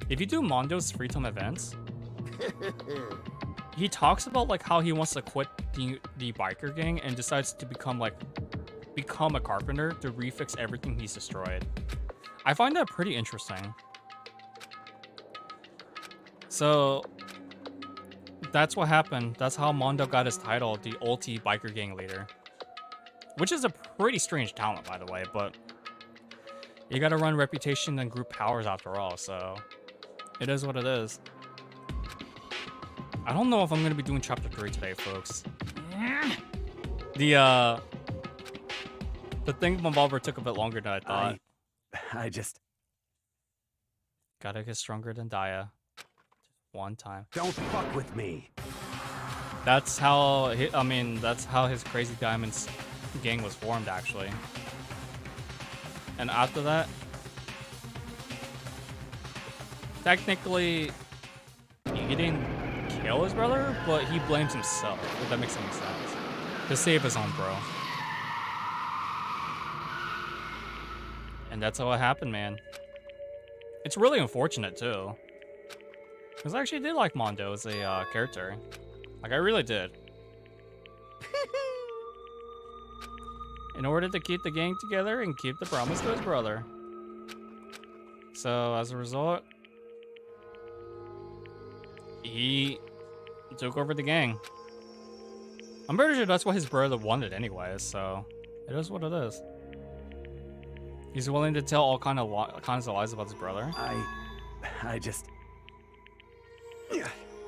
If you do Mondo's free time events, he talks about like how he wants to quit the biker gang and decides to become a carpenter to refix everything he's destroyed. I find that pretty interesting. So that's what happened. That's how Mondo got his title, the ulti biker gang leader. Which is a pretty strange talent, by the way, but you gotta run reputation and group powers after all, so it is what it is. I don't know if I'm gonna be doing chapter 3 today, folks. The thing with Revolver took a bit longer than I thought. I just... Gotta get stronger than Daya. one time. Don't fuck with me. That's how that's how his Crazy Diamonds gang was formed, actually. And after that, technically, he didn't kill his brother, but he blames himself, if that makes any sense. To save his own bro. And that's how it happened, man. It's really unfortunate, too. Because I actually did like Mondo as a character. Like, I really did. In order to keep the gang together and keep the promise to his brother. So, as a result, he took over the gang. I'm pretty sure that's what his brother wanted anyways, so it is what it is. He's willing to tell all kinds of lies about his brother. I just...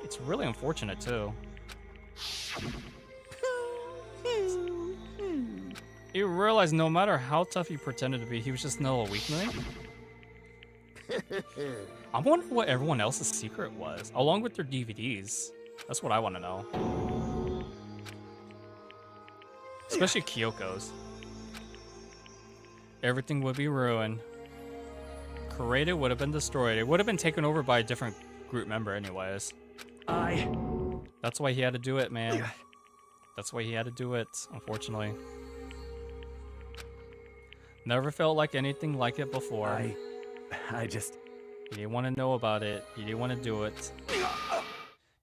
It's really unfortunate, too. You realize no matter how tough he pretended to be, he was just still a weakling? I wonder what everyone else's secret was, along with their DVDs. That's what I want to know. Especially Kyoko's. Everything would be ruined. Karate would have been destroyed. It would have been taken over by a different group member anyways. That's why he had to do it, man. That's why he had to do it, unfortunately. Never felt like anything like it before. I just... He didn't want to know about it. He didn't want to do it.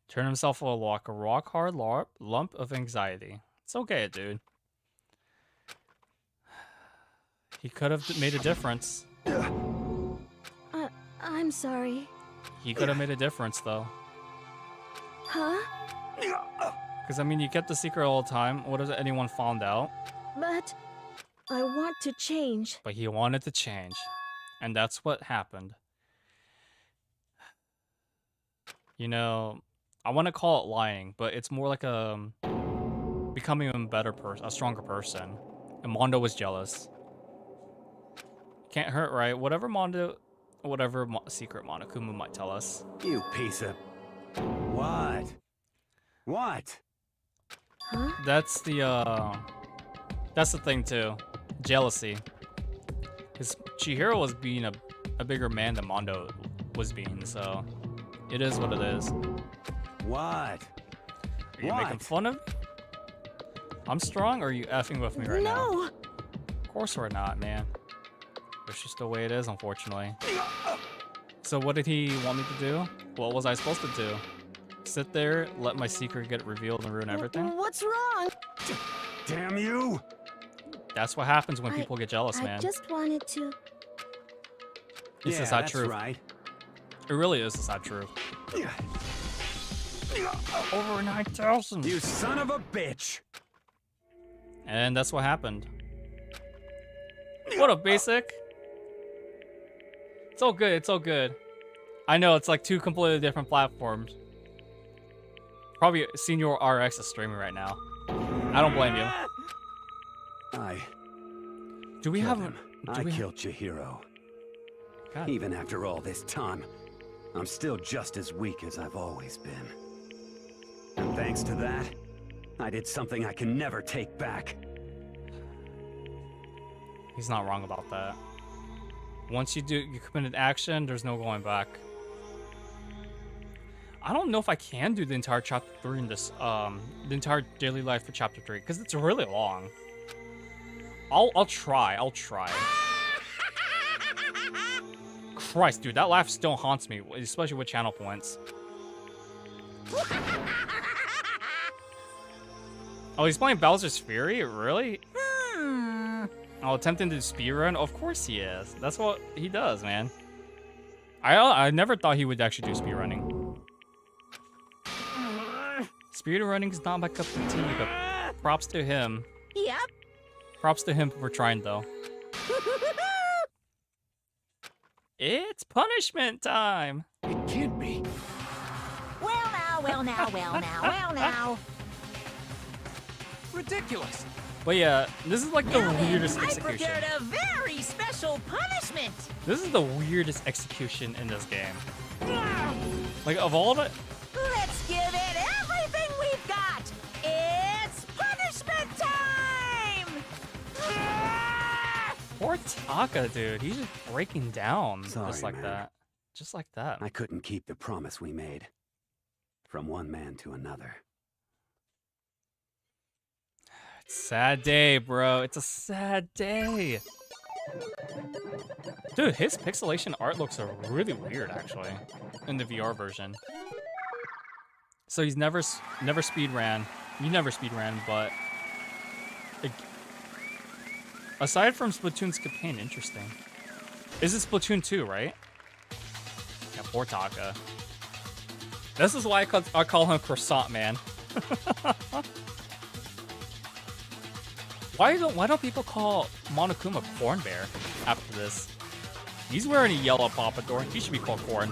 Turn himself a rock-hard lump of anxiety. It's okay, dude. He could have made a difference. I'm sorry. He could have made a difference, though. Huh? Because, I mean, you kept the secret all the time. What if anyone found out? But I want to change. But he wanted to change. And that's what happened. You know, I want to call it lying, but it's more like a becoming a better person, a stronger person. And Mondo was jealous. Can't hurt, right? Whatever secret Monokuma might tell us. You piece of... What? What? Huh? That's the thing too. Jealousy. Because Chihiro was being a bigger man than Mondo was being, so it is what it is. What? Are you making fun of me? I'm strong, or are you effing with me right now? No! Of course we're not, man. It's just the way it is, unfortunately. So what did he want me to do? What was I supposed to do? Sit there, let my secret get revealed and ruin everything? What's wrong? Damn you! That's what happens when people get jealous, man. I just wanted to... It's the sad that's truth. Right. It really is the sad truth. Over 9,000! You son of a bitch! And that's what happened. What a basic! It's all good, it's all good. I know, it's like two completely different platforms. Probably Senior RX is streaming right now. I don't blame you. Do we have him. I killed Chihiro. God. Even after all this time, I'm still just as weak as I've always been. And thanks to that, I did something I can never take back. He's not wrong about that. Once you commit an action, there's no going back. I don't know if I can do the entire chapter 3 in this, the entire daily life for chapter 3, because it's really long. I'll try. Christ, dude, that laugh still haunts me, especially with channel points. Oh, he's playing Bowser's Fury? Really? Oh, attempting to speedrun? Of course he is. That's what he does, man. I never thought he would actually do speedrunning. Speedrunning is not my cup of tea, but props to him. Yep. Props to him for trying, though. It's punishment time! It can't be. Well now. Ridiculous. But yeah, this is like the weirdest I execution. prepared a very special punishment. This is the weirdest execution in this game. Like, of all the... Let's give it everything we've got! It's punishment time! Poor Taka, dude. He's just breaking down. Sorry, just like man. that. Just like that. I couldn't keep the promise we made. From one man to another. It's a sad day, bro. It's a sad day. Dude, his pixelation art looks really weird, actually, in the VR version. So he's never speed ran. You never speed ran, but aside from Splatoon's campaign, interesting. Is it Splatoon 2, right? Yeah, poor Taka. This is why I call him Croissant Man. Why don't people call Monokuma Corn Bear after this? He's wearing a yellow pompadour. He should be called Corn.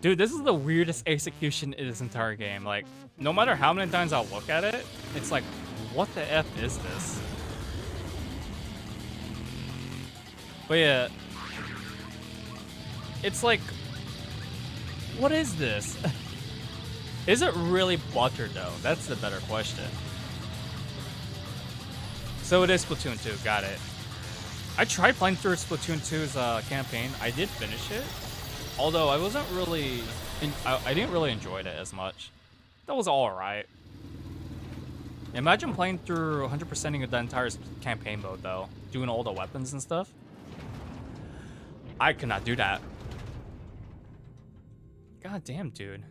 Dude, this is the weirdest execution in this entire game. Like, no matter how many times I look at it, it's like, what the F is this? But yeah, it's like, what is this? Is it really butter though? That's the better question. So it is Splatoon 2, got it. I tried playing through Splatoon 2's campaign. I did finish it, although I wasn't really, I didn't really enjoy it as much. That was all right. Imagine playing through 100%ing the entire campaign mode though, doing all the weapons and stuff. I could not do that. God damn, dude.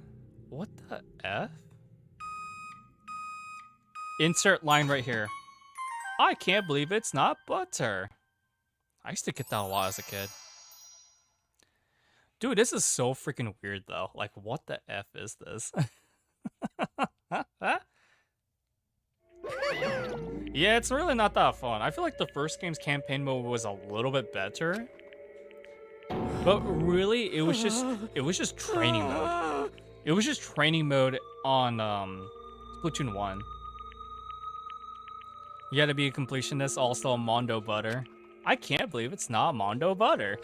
What the F? Insert line right here. I can't believe it's not butter. I used to get that a lot as a kid. Dude, this is so freaking weird though. Like, what the F is this? Yeah, it's really not that fun. I feel like the first game's campaign mode was a little bit better. But really, it was just training mode. It was just training mode on Splatoon 1. You gotta be a completionist, also Mondo Butter. I can't believe it's not Mondo Butter.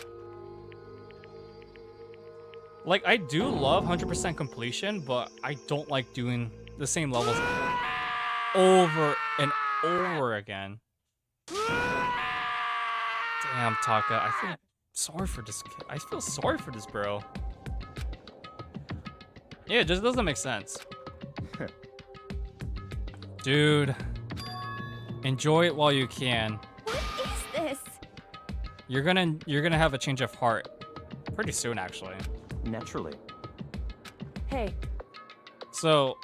Like, I do love 100% completion, but I don't like doing the same levels over and over again. Damn, Taka, I feel sorry for this kid. I feel sorry for this bro. Yeah, it just doesn't make sense. Dude, enjoy it while you can. What is this? You're gonna have a change of heart pretty soon, actually. Naturally. Hey, So,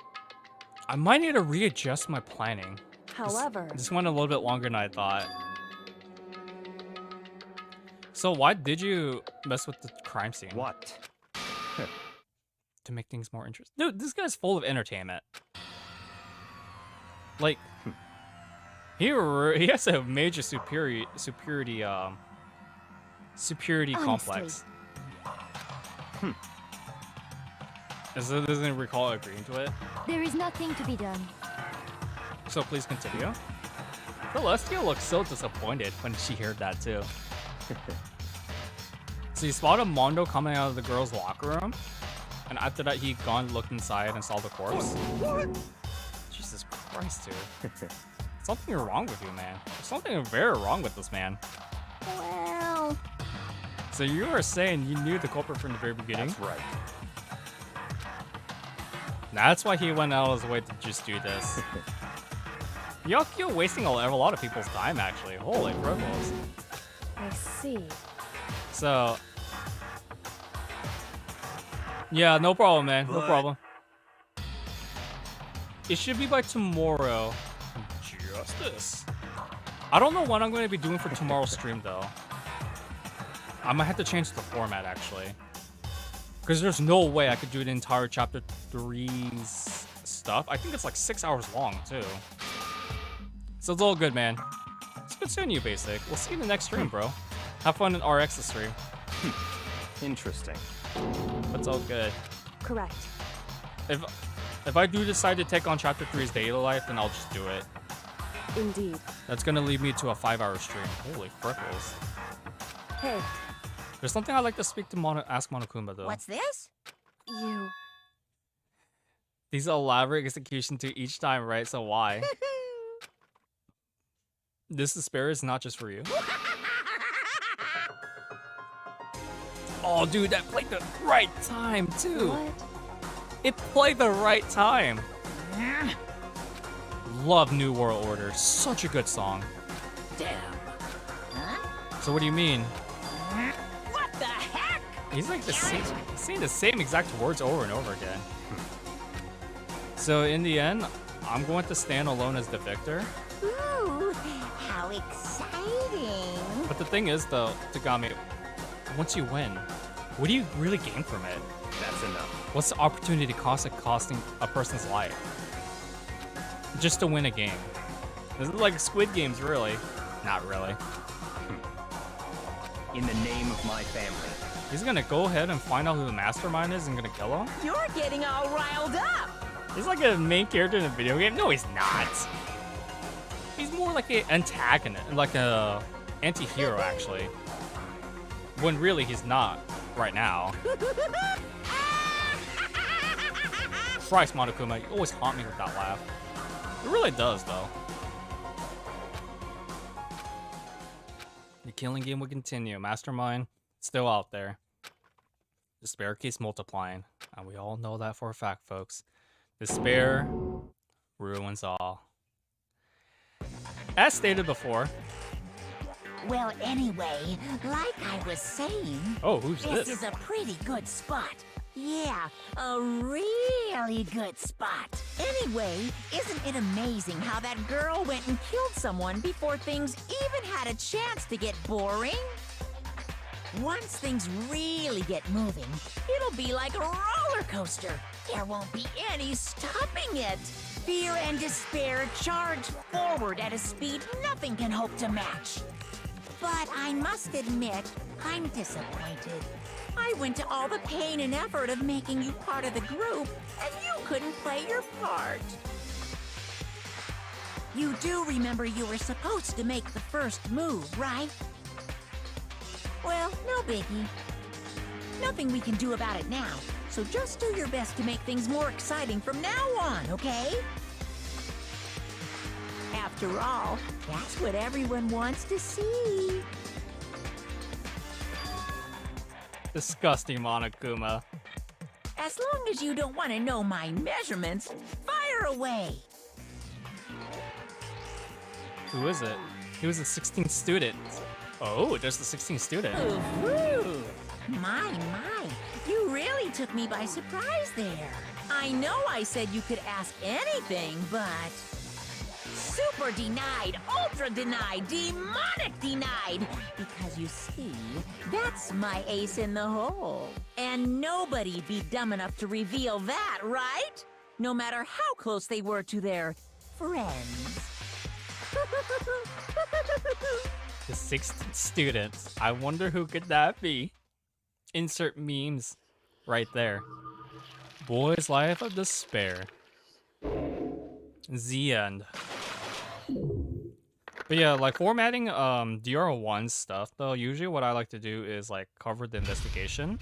I might need to readjust my planning. however, This went a little bit longer than I thought. So why did you mess with the crime scene? What? To make things more interesting. Dude, this guy's full of entertainment. Like, he has a major superiority complex. Doesn't recall agreeing to it. There is nothing to be done. So please continue. Celestia looks so disappointed when she heard that too. So he spotted Mondo coming out of the girls' locker room, and after that he gone looked inside and saw the corpse. What? Jesus Christ, dude. Something wrong with you, man. There's something very wrong with this man. Well, So you were saying you knew the culprit from the very beginning? That's right. That's why he went out of his way to just do this. You're wasting a lot of people's time, actually. Holy cripples. I see. So, yeah, no problem, man. No problem. It should be by tomorrow. Justice. I don't know what I'm going to be doing for tomorrow's stream, though. I might have to change the format, actually. Because there's no way I could do the entire Chapter 3's stuff. I think it's like 6 hours long, too. So it's all good, man. It's good seeing you, Basic. We'll see you in the next stream, bro. Have fun in RX's stream. Interesting. That's all good. Correct. If I do decide to take on Chapter 3's daily life, then I'll just do it. Indeed. That's gonna lead me to a 5-hour stream. Holy frickles. Hey, There's something I'd like to speak to ask Monokuma though. What's this? You. These elaborate execution to each time, right? So why? This despair is not just for you. Oh, dude, that played the right time too. What? It played the right time. Love New World Order. Such a good song. Damn. So what do you mean? What the heck? He's like saying the same exact words over and over again. So in the end, I'm going to stand alone as the victor. Ooh, how exciting. But the thing is though, Tagami, once you win, what do you really gain from it? That's enough. What's the opportunity cost of costing a person's life? Just to win a game. This is like Squid Games, really. Not really. In the name of my family. He's gonna go ahead and find out who the mastermind is and gonna kill him? You're getting all riled up. He's like a main character in a video game? No, he's not. He's more like an antagonist, like a anti-hero, actually. When really he's not right now. Christ, Monokuma, you always haunt me with that laugh. It really does, though. The killing game will continue. Mastermind, still out there. Despair keeps multiplying. And we all know that for a fact, folks. Despair ruins all. As stated before. Well, anyway, like I was saying, Oh, who's this? This is a pretty good spot. Yeah, a really good spot. Anyway, isn't it amazing how that girl went and killed someone before things even had a chance to get boring? Once things really get moving, it'll be like a roller coaster. There won't be any stopping it. Fear and despair charge forward at a speed nothing can hope to match. But I must admit, I'm disappointed. I went to all the pain and effort of making you part of the group, and you couldn't play your part. You do remember you were supposed to make the first move, right? Well, no biggie. Nothing we can do about it now, so just do your best to make things more exciting from now on, okay? After all, that's what everyone wants to see. Disgusting, Monokuma. As long as you don't want to know my measurements, fire away. Who is it? He was a 16th student. Oh, there's the 16th student. Ooh, my, you really took me by surprise there. I know I said you could ask anything, but... Super denied, ultra denied, demonic denied. Because you see, that's my ace in the hole. And nobody'd be dumb enough to reveal that, right? No matter how close they were to their friends. The 16th student. I wonder who could that be? Insert memes right there. Boy's Life of Despair. The end. But yeah, like formatting DR1 stuff though, usually what I like to do is like cover the investigation,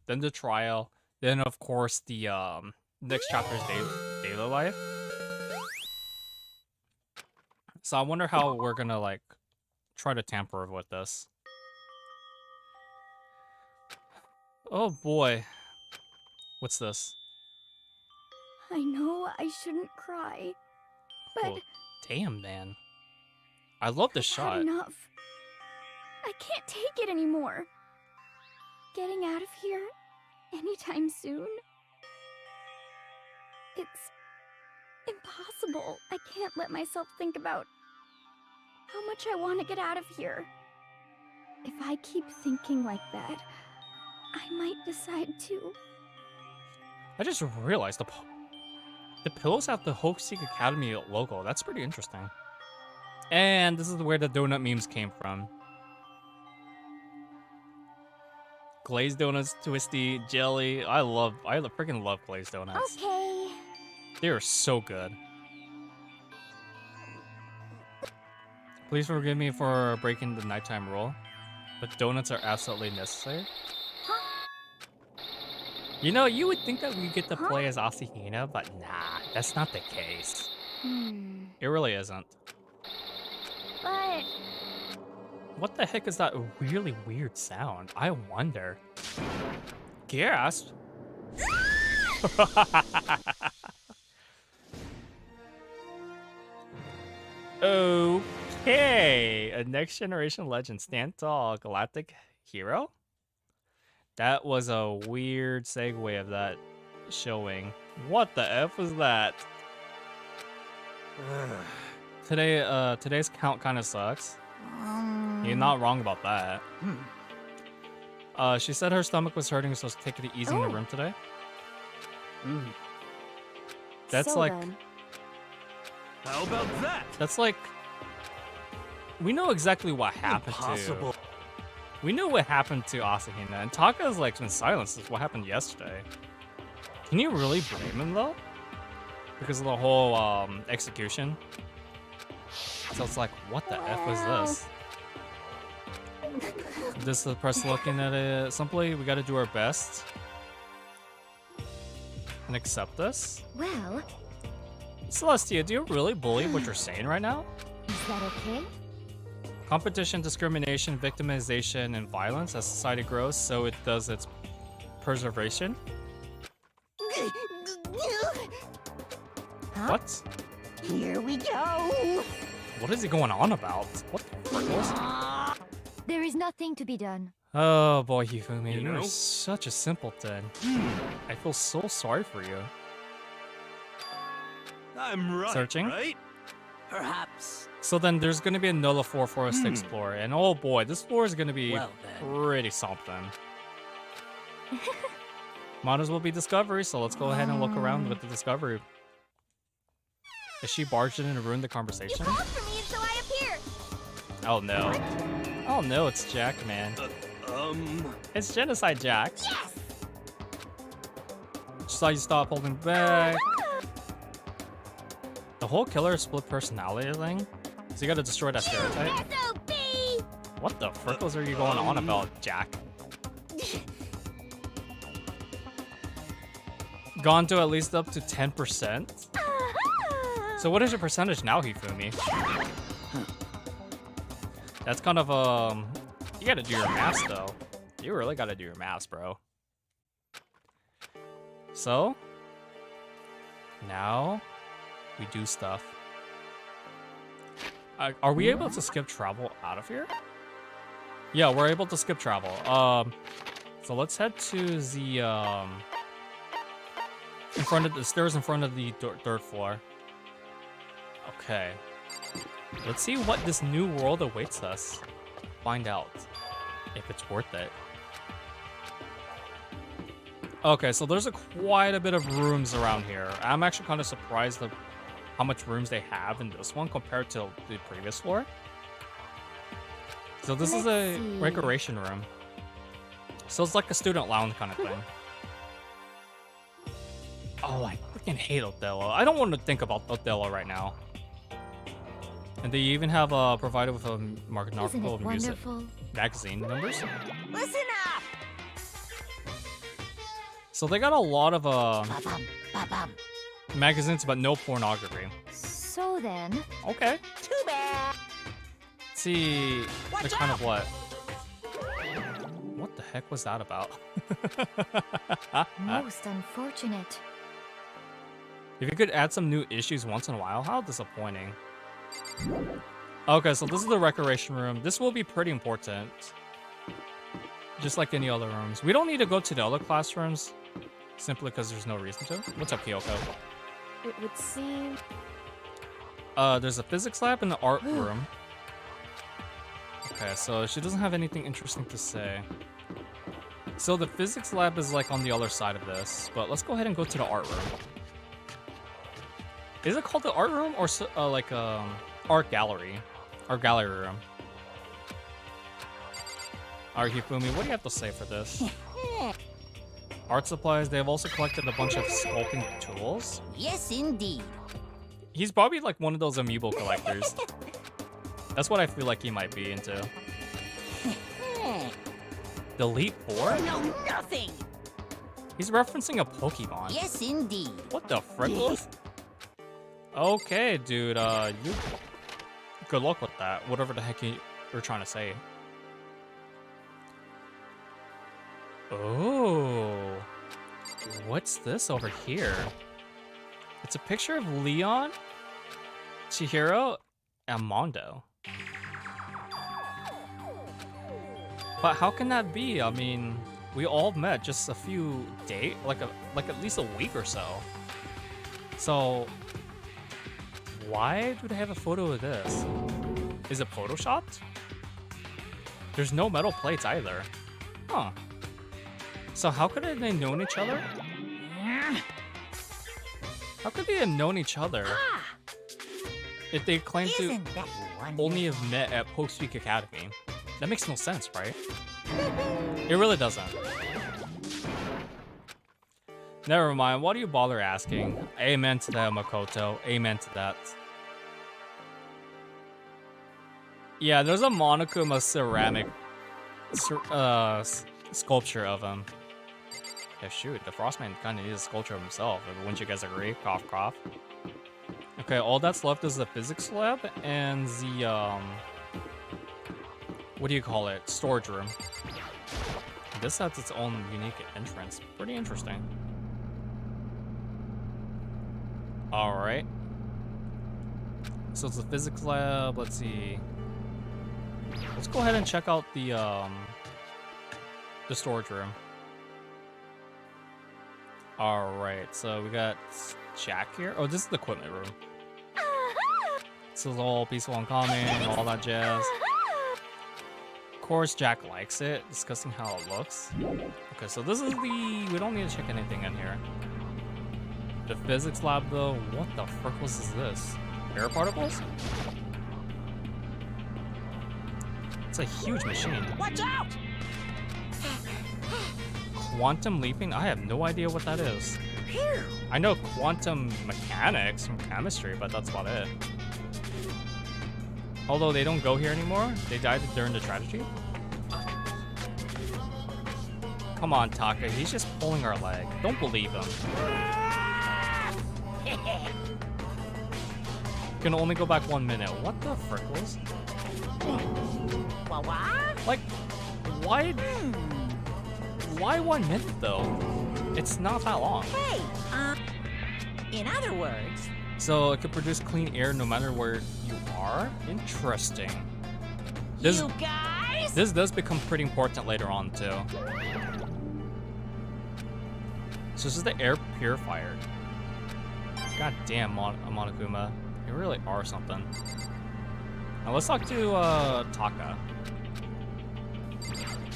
then the trial, then of course the next chapter's daily life. So I wonder how we're gonna like try to tamper with this. Oh boy. What's this? I know I shouldn't cry, but Oh, damn, man. I love this I've had shot. enough. I can't take it anymore. Getting out of here anytime soon. It's impossible. I can't let myself think about how much I want to get out of here. If I keep thinking like that, I might decide to. I just realized the pillows have the Hokusek Academy logo. That's pretty interesting. And this is where the donut memes came from. Glazed donuts, twisty, jelly. I freaking love glazed donuts. Okay. They are so good. Please forgive me for breaking the nighttime rule. But donuts are absolutely necessary. You know, you would think that we get to play as Asahina, but nah, that's not the case. It really isn't. But What the heck is that really weird sound? I wonder. Gasp. Okay, a next generation legend, stand tall, galactic hero. That was a weird segue of that showing. What the F was that? Today's count kind of sucks. You're not wrong about that. She said her stomach was hurting, so take it easy in the room today. That's So like, then. How about that? that's like, we know exactly what happened Impossible. to. We knew what happened to Asahina, and Taka's like been silenced. Is what happened yesterday. Can you really blame him though? Because of the whole execution. So it's like, what the F was this? This is the press looking at it. Simply, we gotta do our best. And accept this. well, Celestia, do you really believe what you're saying right now? is that okay? Competition, discrimination, victimization, and violence. As society grows, so it does its preservation. What? Here we go. What is he going on about? What the frick was? There is nothing to be done. Oh boy, Hifumi, You you're know? such a simpleton. I feel so sorry for you. I'm right, Searching? right? Perhaps. So then there's gonna be another floor for us to explore, and oh boy, this floor is gonna be Well then. pretty something. Might as well be discovery, so let's go ahead and look around with the discovery. Is she barged in and ruined the conversation? Called for me, and so I appeared. Oh no. Oh no, it's Jack, man. It's Genocide Jack. Yes. Saw you stop holding back. The whole killer split personality thing? So you gotta destroy that stereotype? SOB. What the frickles are you going on about, Jack? Gone to at least up to 10%? So what is your percentage now, Hifumi? That's kind of, you gotta do your maths, though. You really gotta do your maths, bro. So, now, we do stuff. Are we able to skip travel out of here? Yeah, we're able to skip travel. So let's head to the, in front of the stairs in front of the third floor. Okay. Let's see what this new world awaits us. Find out if it's worth it. Okay, so there's quite a bit of rooms around here. I'm actually kind of surprised of how much rooms they have in this one compared to the previous floor. So this is a recreation room. So it's like a student lounge kind of thing. Oh, I freaking hate Othello. I don't want to think about Othello right now. And they even have provided with a marketable music magazine numbers. Listen up. So they got a lot of magazines, but no pornography. So then, Okay. Too bad. Let's see, like kind of what? What the heck was that about? most unfortunate. If you could add some new issues once in a while, how disappointing. Okay, so this is the recreation room. This will be pretty important. Just like any other rooms. We don't need to go to the other classrooms, simply because there's no reason to. What's up, Kyoko? It would seem. There's a physics lab and the art room. Okay, so she doesn't have anything interesting to say. So the physics lab is like on the other side of this, but let's go ahead and go to the art room. Is it called the art room or art gallery? Art gallery room. Alright, Hifumi, what do you have to say for this? Art supplies, they have also collected a bunch of sculpting tools. Yes, indeed. He's probably like one of those amiibo collectors. That's what I feel like he might be into. Delete 4? No, nothing! He's referencing a Pokemon. Yes, indeed. What the frick? Okay, dude, you... Good luck with that, whatever the heck you're trying to say. Oh... What's this over here? It's a picture of Leon, Chihiro, and Mondo. But how can that be? I mean, we all met just a few days, like at least a week or so. So, why do they have a photo of this? Is it photoshopped? There's no metal plates either. Huh. So how could they have known each other? How could they have known each other if they claim to only have met at Post Week Academy? That makes no sense, right? It really doesn't. Never mind, why do you bother asking? Amen to that, Makoto. Amen to that. Yeah, there's a Monokuma ceramic sculpture of him. Yeah, shoot, the Frostman kind of needs a sculpture of himself. Wouldn't you guys agree? Cough, cough. Okay, all that's left is the physics lab and the, what do you call it? Storage room. This has its own unique entrance. Pretty interesting. Alright. So it's the physics lab. Let's see. Let's go ahead and check out the storage room. Alright, so we got Jack here. Oh, this is the equipment room. This is all peaceful and calming, all that jazz. Of course, Jack likes it, discussing how it looks. Okay, so this is the... We don't need to check anything in here. The physics lab, though, what the frick is this? Air particles? It's a huge machine. Watch out! Quantum leaping? I have no idea what that is. I know quantum mechanics from chemistry, but that's about it. Although they don't go here anymore. They died during the tragedy. Come on, Taka. He's just pulling our leg. Don't believe him. Can only go back 1 minute. What the frickles? Like, why? Why 1 minute though? It's not that long. Hey, in other words... So it could produce clean air no matter where you are? Interesting. You guys? This does become pretty important later on too. So this is the air purifier. God damn, Monokuma. You really are something. Now let's talk to Taka.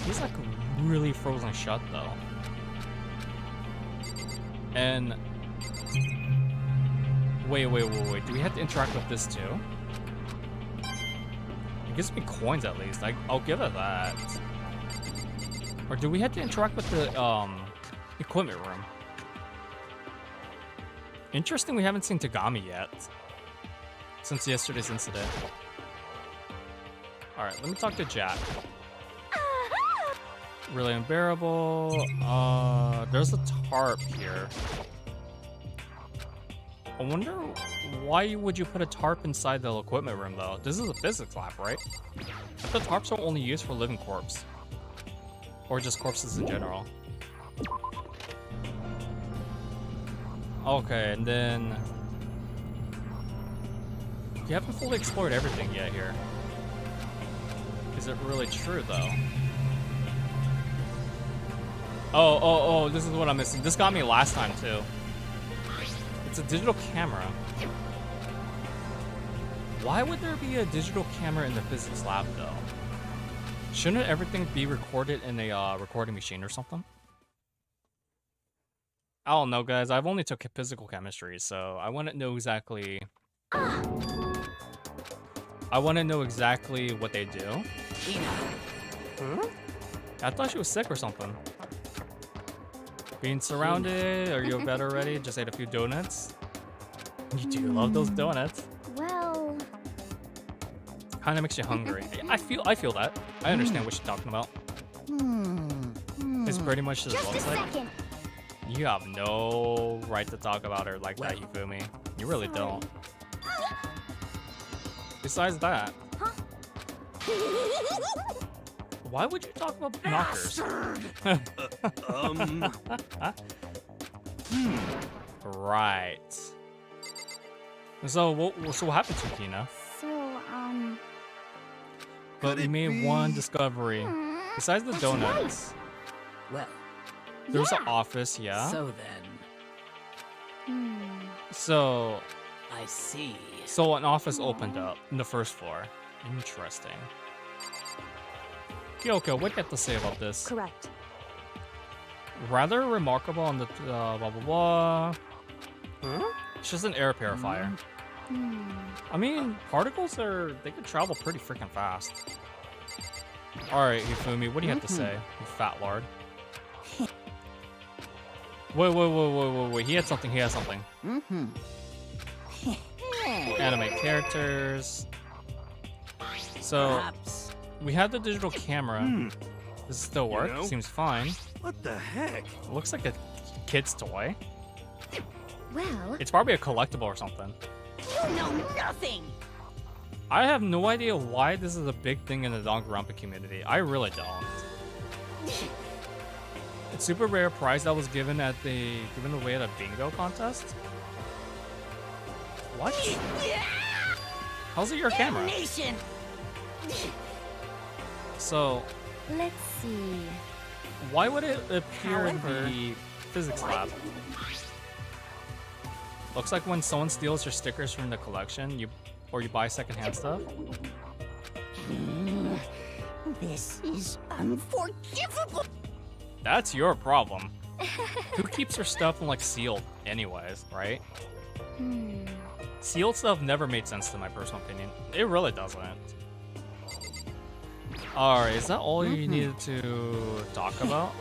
He's like really frozen shut though. And wait. Do we have to interact with this too? It gives me coins at least. I'll give it that. Or do we have to interact with the equipment room? Interesting, we haven't seen Tagami yet since yesterday's incident. All right, let me talk to Jack. Really unbearable. There's a tarp here. I wonder why would you put a tarp inside the equipment room though? This is a physics lab, right? The tarps are only used for living corpse. Or just corpses in general. Okay, and then... You haven't fully explored everything yet here. Is it really true though? Oh, this is what I'm missing. This got me last time too. It's a digital camera. Why would there be a digital camera in the physics lab though? Shouldn't everything be recorded in a recording machine or something? I don't know, guys. I've only took physical chemistry, so I want to know exactly... I want to know exactly what they do. Huh? I thought she was sick or something. Being surrounded, are you better already? Just ate a few donuts. You do love those donuts. Well... Kind of makes you hungry. I feel that. I understand what you're talking about. It's pretty much just Just a looks like. second. You have no right to talk about her like that, you feel me? You really don't. Besides that, why would you talk about knockers? Right. So what happened to Hina? So, But we made one discovery. Besides the donuts, Well, there's an office, yeah? so then, So I see. So an office opened up in the first floor. Interesting. Kyoko, what do you have to say about this? Correct. Rather remarkable on the blah blah blah. It's just an air purifier. I mean, particles they could travel pretty freaking fast. Alright, Hifumi, what do you have to say, you fat lord? Wait, he had something, Animate characters. So, we have the digital camera. Does it still work? know? Seems fine. What the heck? It looks like a kid's toy. well, It's probably a collectible or something. You know nothing! I have no idea why this is a big thing in the Danganronpa community. I really don't. It's super rare prize that was given away at a bingo contest. What? How's it your camera? Nation. So, let's see. why would it appear in However- the physics lab? Looks like when someone steals your stickers from the collection, you buy secondhand stuff. This is unforgivable. That's your problem. Who keeps their stuff in like sealed anyways, right? Sealed stuff never made sense to my personal opinion. It really doesn't. Alright, is that all you needed to talk about?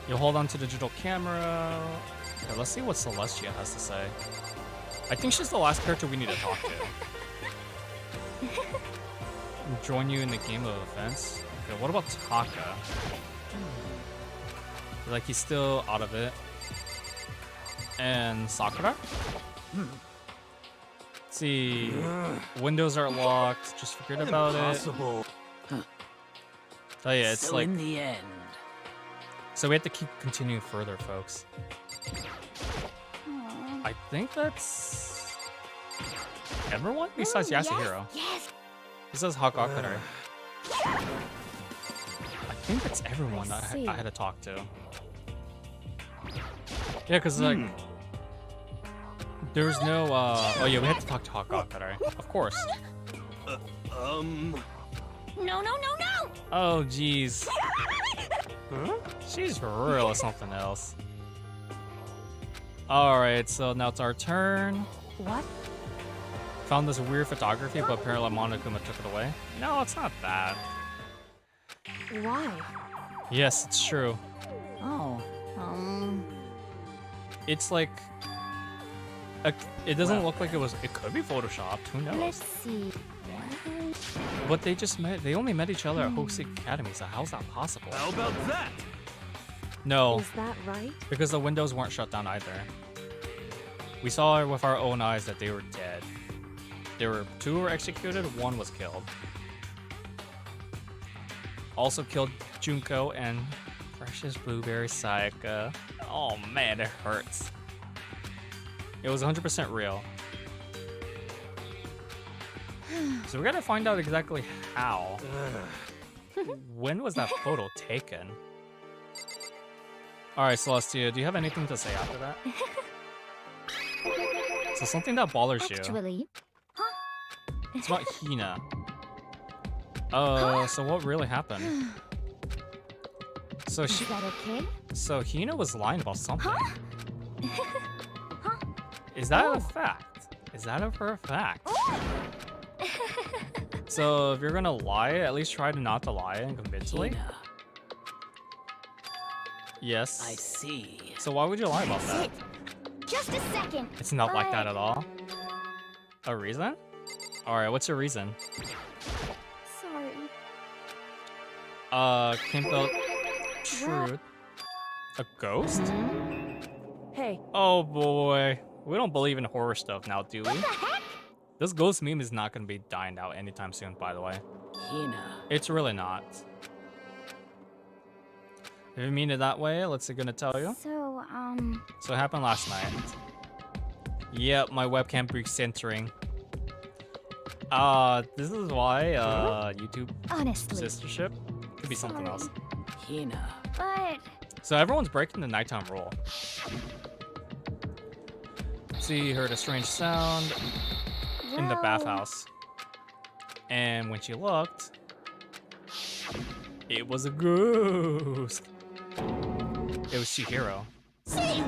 You'll hold on to the digital camera. Okay, let's see what Celestia has to say. I think she's the last character we need to talk to. Join you in the game of offense. Okay, what about Taka? Like, he's still out of it. And Sakura? Let's see. Windows are locked. Just forget about it. Oh yeah, it's So like. in the end, So we have to keep continuing further, folks. I think that's everyone besides Yasuhiro. Yes. He says Hakakare. I think that's everyone that I had to talk to. Yeah, because like there's no oh yeah, we had to talk to Hakakare. Of course. No. Oh jeez. She's real something else. Alright, so now it's our turn. What? Found this weird photography, but apparently Monokuma took it away. No, it's not that. Why? Yes, it's true. Oh, It's like it doesn't look like it could be photoshopped, who knows? Let's see. But they just met, they only met each other at Hosei Academy, so how's that possible? How about that? No, Is that right? because the windows weren't shut down either. We saw with our own eyes that they were dead. Two were executed, one was killed. Also killed Junko and Precious Blueberry Sayaka. Oh man, it hurts. It was 100% real. So we gotta find out exactly how. When was that photo taken? Alright, Celestia, do you have anything to say after that? So something that bothers you. Actually, It's about Hina. So what really happened? So is that okay? So Hina was lying about something. Is that a fact? Is that a for a fact? So if you're gonna lie, at least try to not to lie and convincingly. Hina, Yes. I see. So why would you lie about that? Just a second. It's not like that at all. A reason? Alright, what's your reason? Sorry. Came out truth. A ghost? Hey. Oh boy. We don't believe in horror stuff now, do we? What the heck? This ghost meme is not gonna be dying out anytime soon, by the way. Hina. It's really not. If you mean it that way, let's gonna tell you. So it happened last night. Yep, my webcam breaks centering. This is why, YouTube Honestly. sistership could be something else. Hina. But So everyone's breaking the nighttime rule. She heard a strange sound in the bathhouse. And when she looked, it was a ghost. It was Chihiro. Say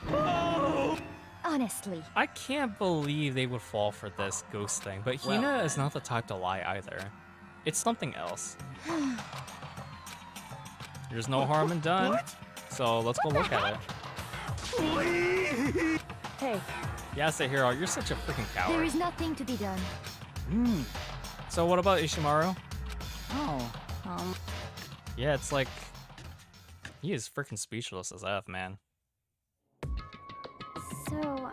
what? Honestly. I can't believe they would fall for this ghost thing, but Hina is not the type to lie either. It's something else. There's no harm in done, so let's go look at it. Hey. Yeah, Chihiro, you're such a freaking There coward. is nothing to be done. So what about Ishimaru? Oh, Yeah, it's like he is freaking speechless as F, man. So,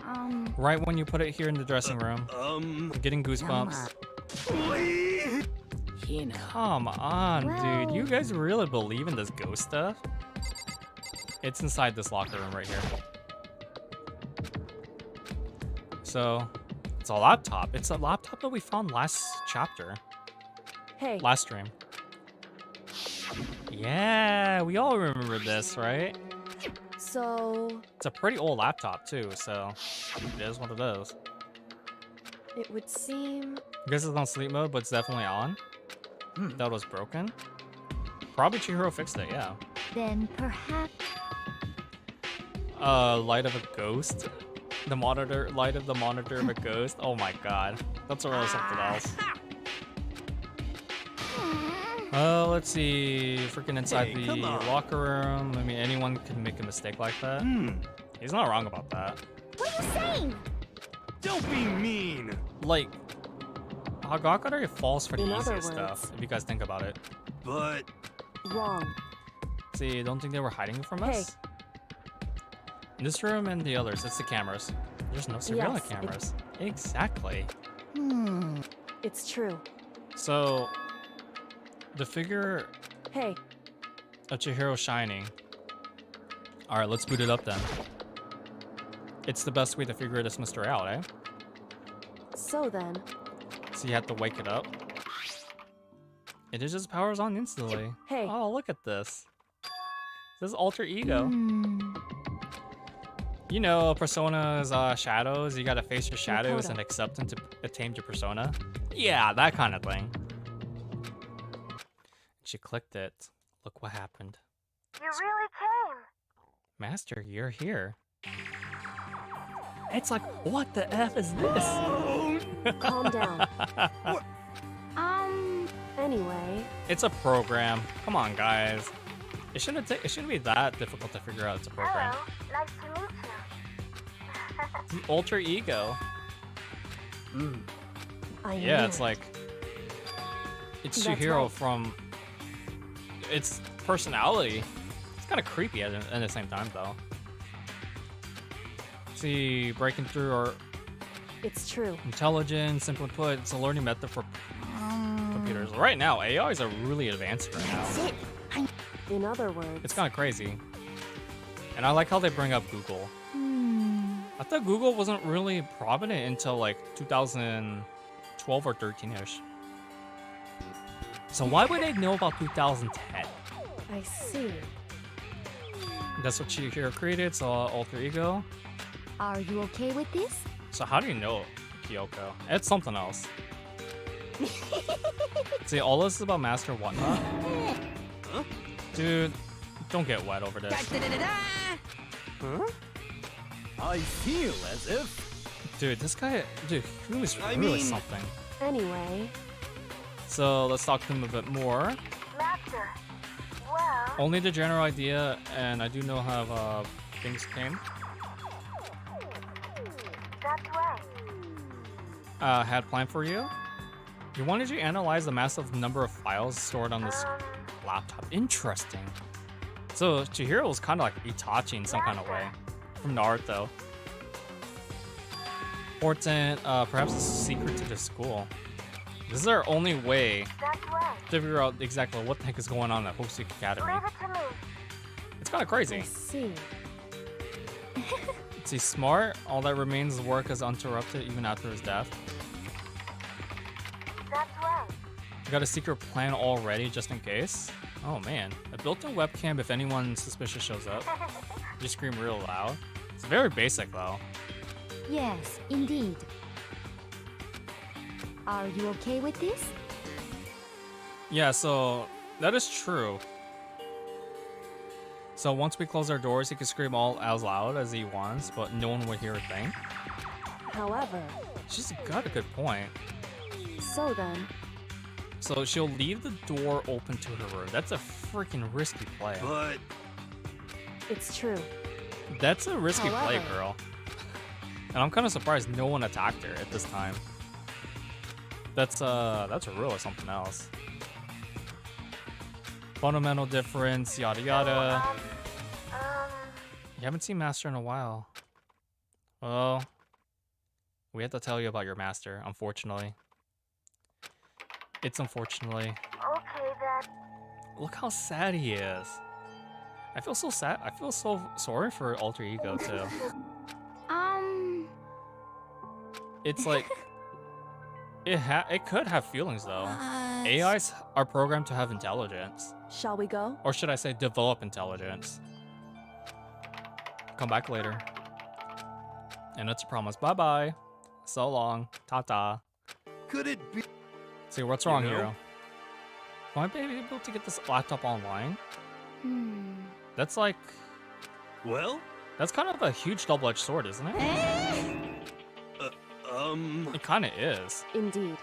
Right when you put it here in the dressing room, I'm getting goosebumps. Hina. Come on, dude. You guys really believe in this ghost stuff? It's inside this locker room right here. So, it's a laptop. It's a laptop that we found last chapter. Hey. Last stream. Yeah, we all remember this, right? So, It's a pretty old laptop too, so it is what it is. it would seem... I guess it's on sleep mode, but it's definitely on. That was broken. Probably Chihiro fixed it, yeah. then perhaps... Light of a ghost? The monitor, light of the monitor of a ghost? Oh my god. That's really something else. Let's see. Freaking inside the locker room. I mean, anyone can make a mistake like that. He's not wrong about that. what are you saying? Don't be mean. Like, Hagakure falls for the In other easiest stuff, words. if you guys think about it. But Wrong. See, don't think they were hiding from us? In this room and the others, it's the cameras. There's no surveillance Yes, cameras. Exactly. It's true. So, the figure Hey. of Chihiro shining. Alright, let's boot it up then. It's the best way to figure this mystery out, eh? So then... So you have to wake it up. It just powers on instantly. Hey. Oh, look at this. This is alter ego. You know, Persona's shadows. You gotta face your shadows and accept them to attain your persona. Yeah, that kind of thing. She clicked it. Look what happened. You really came. Master, you're here. It's like, what the F is this? Calm down. Anyway. It's a program. Come on, guys. It shouldn't be that difficult to figure out it's a program. Nice to meet you. The alter ego. I Yeah, knew it's it. like it's That's Chihiro right. from its personality. It's kind of creepy at the same time, though. See, breaking through our It's true. intelligence. Simply put, it's a learning method for computers. Right now, AIs are really advanced right now. In other words... It's kind of crazy. And I like how they bring up Google. I thought Google wasn't really prominent until like 2012 or 13ish. So why would they know about 2010? I see. That's what Chihiro created, so alter ego. Are you okay with this? So how do you know Kyoko? It's something else. See, all this is about Master Whatnot. Dude, don't get wet over this. Huh? I feel as if... Dude, this guy, dude, he was really something. Anyway... So let's talk to him a bit more. Master. Well, Only the general idea, and I do know how things came. that's right. had planned for you. You wanted to analyze the massive number of files stored on this laptop. Interesting. So Chihiro was kind of like Itachi in some kind of way from Naruto. Important, perhaps a secret to the school. This is our only way to figure out exactly what the heck is going on at Havoc Academy. It's kind of crazy. I see. Is he smart? All that remains of work is uninterrupted even after his death. You got a secret plan already, just in case? Oh man, a built-in webcam if anyone suspicious shows up. You scream real loud. It's very basic though. Yes, indeed. Are you okay with this? Yeah, so that is true. So once we close our doors, he can scream all as loud as he wants, but no one would hear a thing. However, She's got a good point. so then, So she'll leave the door open to her room. That's a freaking risky play. But it's true. That's a risky play, However- girl. And I'm kind of surprised no one attacked her at this time. That's really something else. Fundamental difference, yada yada. You haven't seen Master in a while. Well, we have to tell you about your master, unfortunately. It's unfortunately. Okay then. Look how sad he is. I feel so sad. I feel so sorry for Alter Ego too. It's like it could have feelings though. AIs are programmed to have intelligence. Shall we go? Or should I say develop intelligence. Come back later. And it's a promise. Bye-bye. So long. Ta-ta. could it be? See, what's wrong, You know? Hero? Will I be able to get this laptop online? That's like... Well? That's kind of a huge double-edged sword, isn't it? It kind of is. Indeed.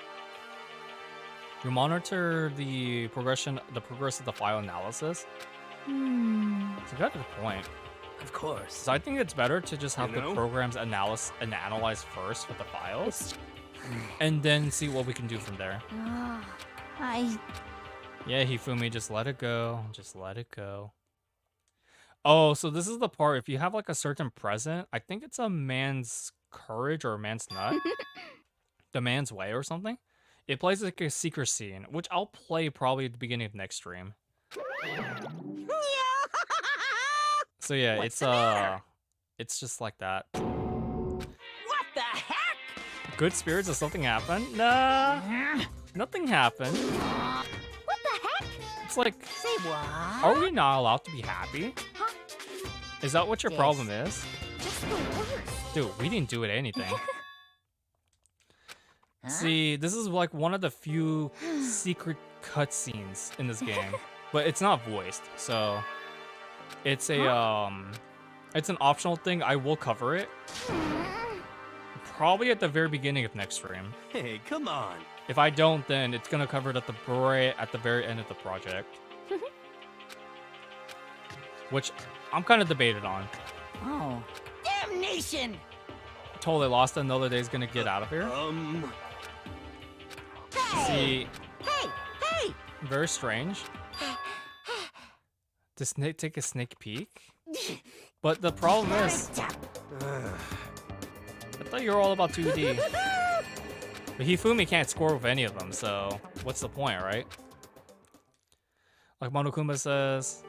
You monitor the progress of the file analysis. So you got a good point. Of course. So I think it's better to just have You the know? programs analyze first with the files, and then see what we can do from there. Yeah, Hifumi, just let it go. Just let it go. Oh, so this is the part. If you have like a certain present, I think it's a man's courage or a man's nut, the man's way or something. It plays like a secret scene, which I'll play probably at the beginning of next stream. So yeah, it's just like that. What the heck? Good spirits, does something happen? Nah, nothing happened. What the heck? It's like, Say what? are we not allowed to be happy? Huh? Is that what your Yes. problem is? Just the worst. Dude, we didn't do it anything. See, this is like one of the few secret cutscenes in this game, but it's not voiced, so it's a it's an optional thing. I will cover it probably at the very beginning of next stream. Hey, come on. If I don't, then it's gonna cover it at the very end of the project, which I'm kind of debated on. Oh, damnation! Totally lost. Another day's gonna get out of here. See, Hey! very strange. To take a sneak peek, but the problem is, I thought you were all about 2D. But Hifumi can't score with any of them, so what's the point, right? Like Monokuma says,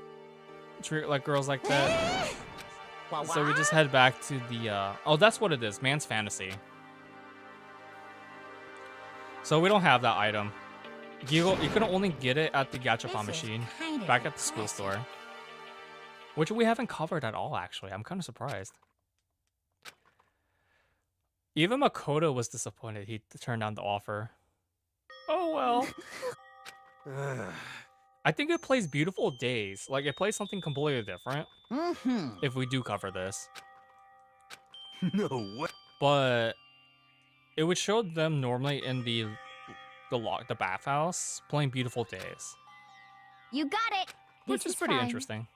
treat like girls like that. So we just head back to the, oh, that's what it is, man's fantasy. So we don't have that item. You can only get it at the Gachapon machine, back at the school store. Which we haven't covered at all, actually. I'm kind of surprised. Even Makoto was disappointed he turned down the offer. Oh well. I think it plays Beautiful Days. Like, it plays something completely different. If we do cover this. No way. But it would show them normally in the bathhouse playing Beautiful Days. You got it! Which is pretty interesting.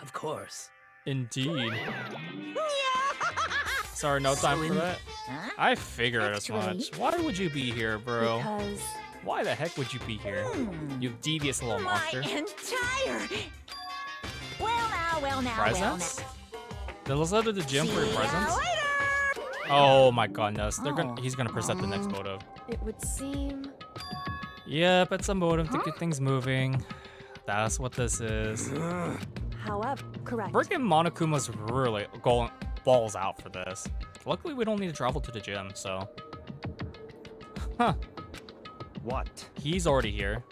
Of course. Indeed. Sorry, no time for that. Huh? I figured as Actually- much. Why would you be here, bro? Because Why the heck would you be here? You devious little My monster. entire... Well now. Presents? Then let's head to the gym for your See ya presents. later! Oh my goodness. Oh. He's gonna present the next motive. it would seem. Yep, it's a motive to get things moving. That's what this is. However, correct. Freaking Monokuma's really going balls out for this. Luckily, we don't need to travel to the gym, so. Huh. What? He's already here.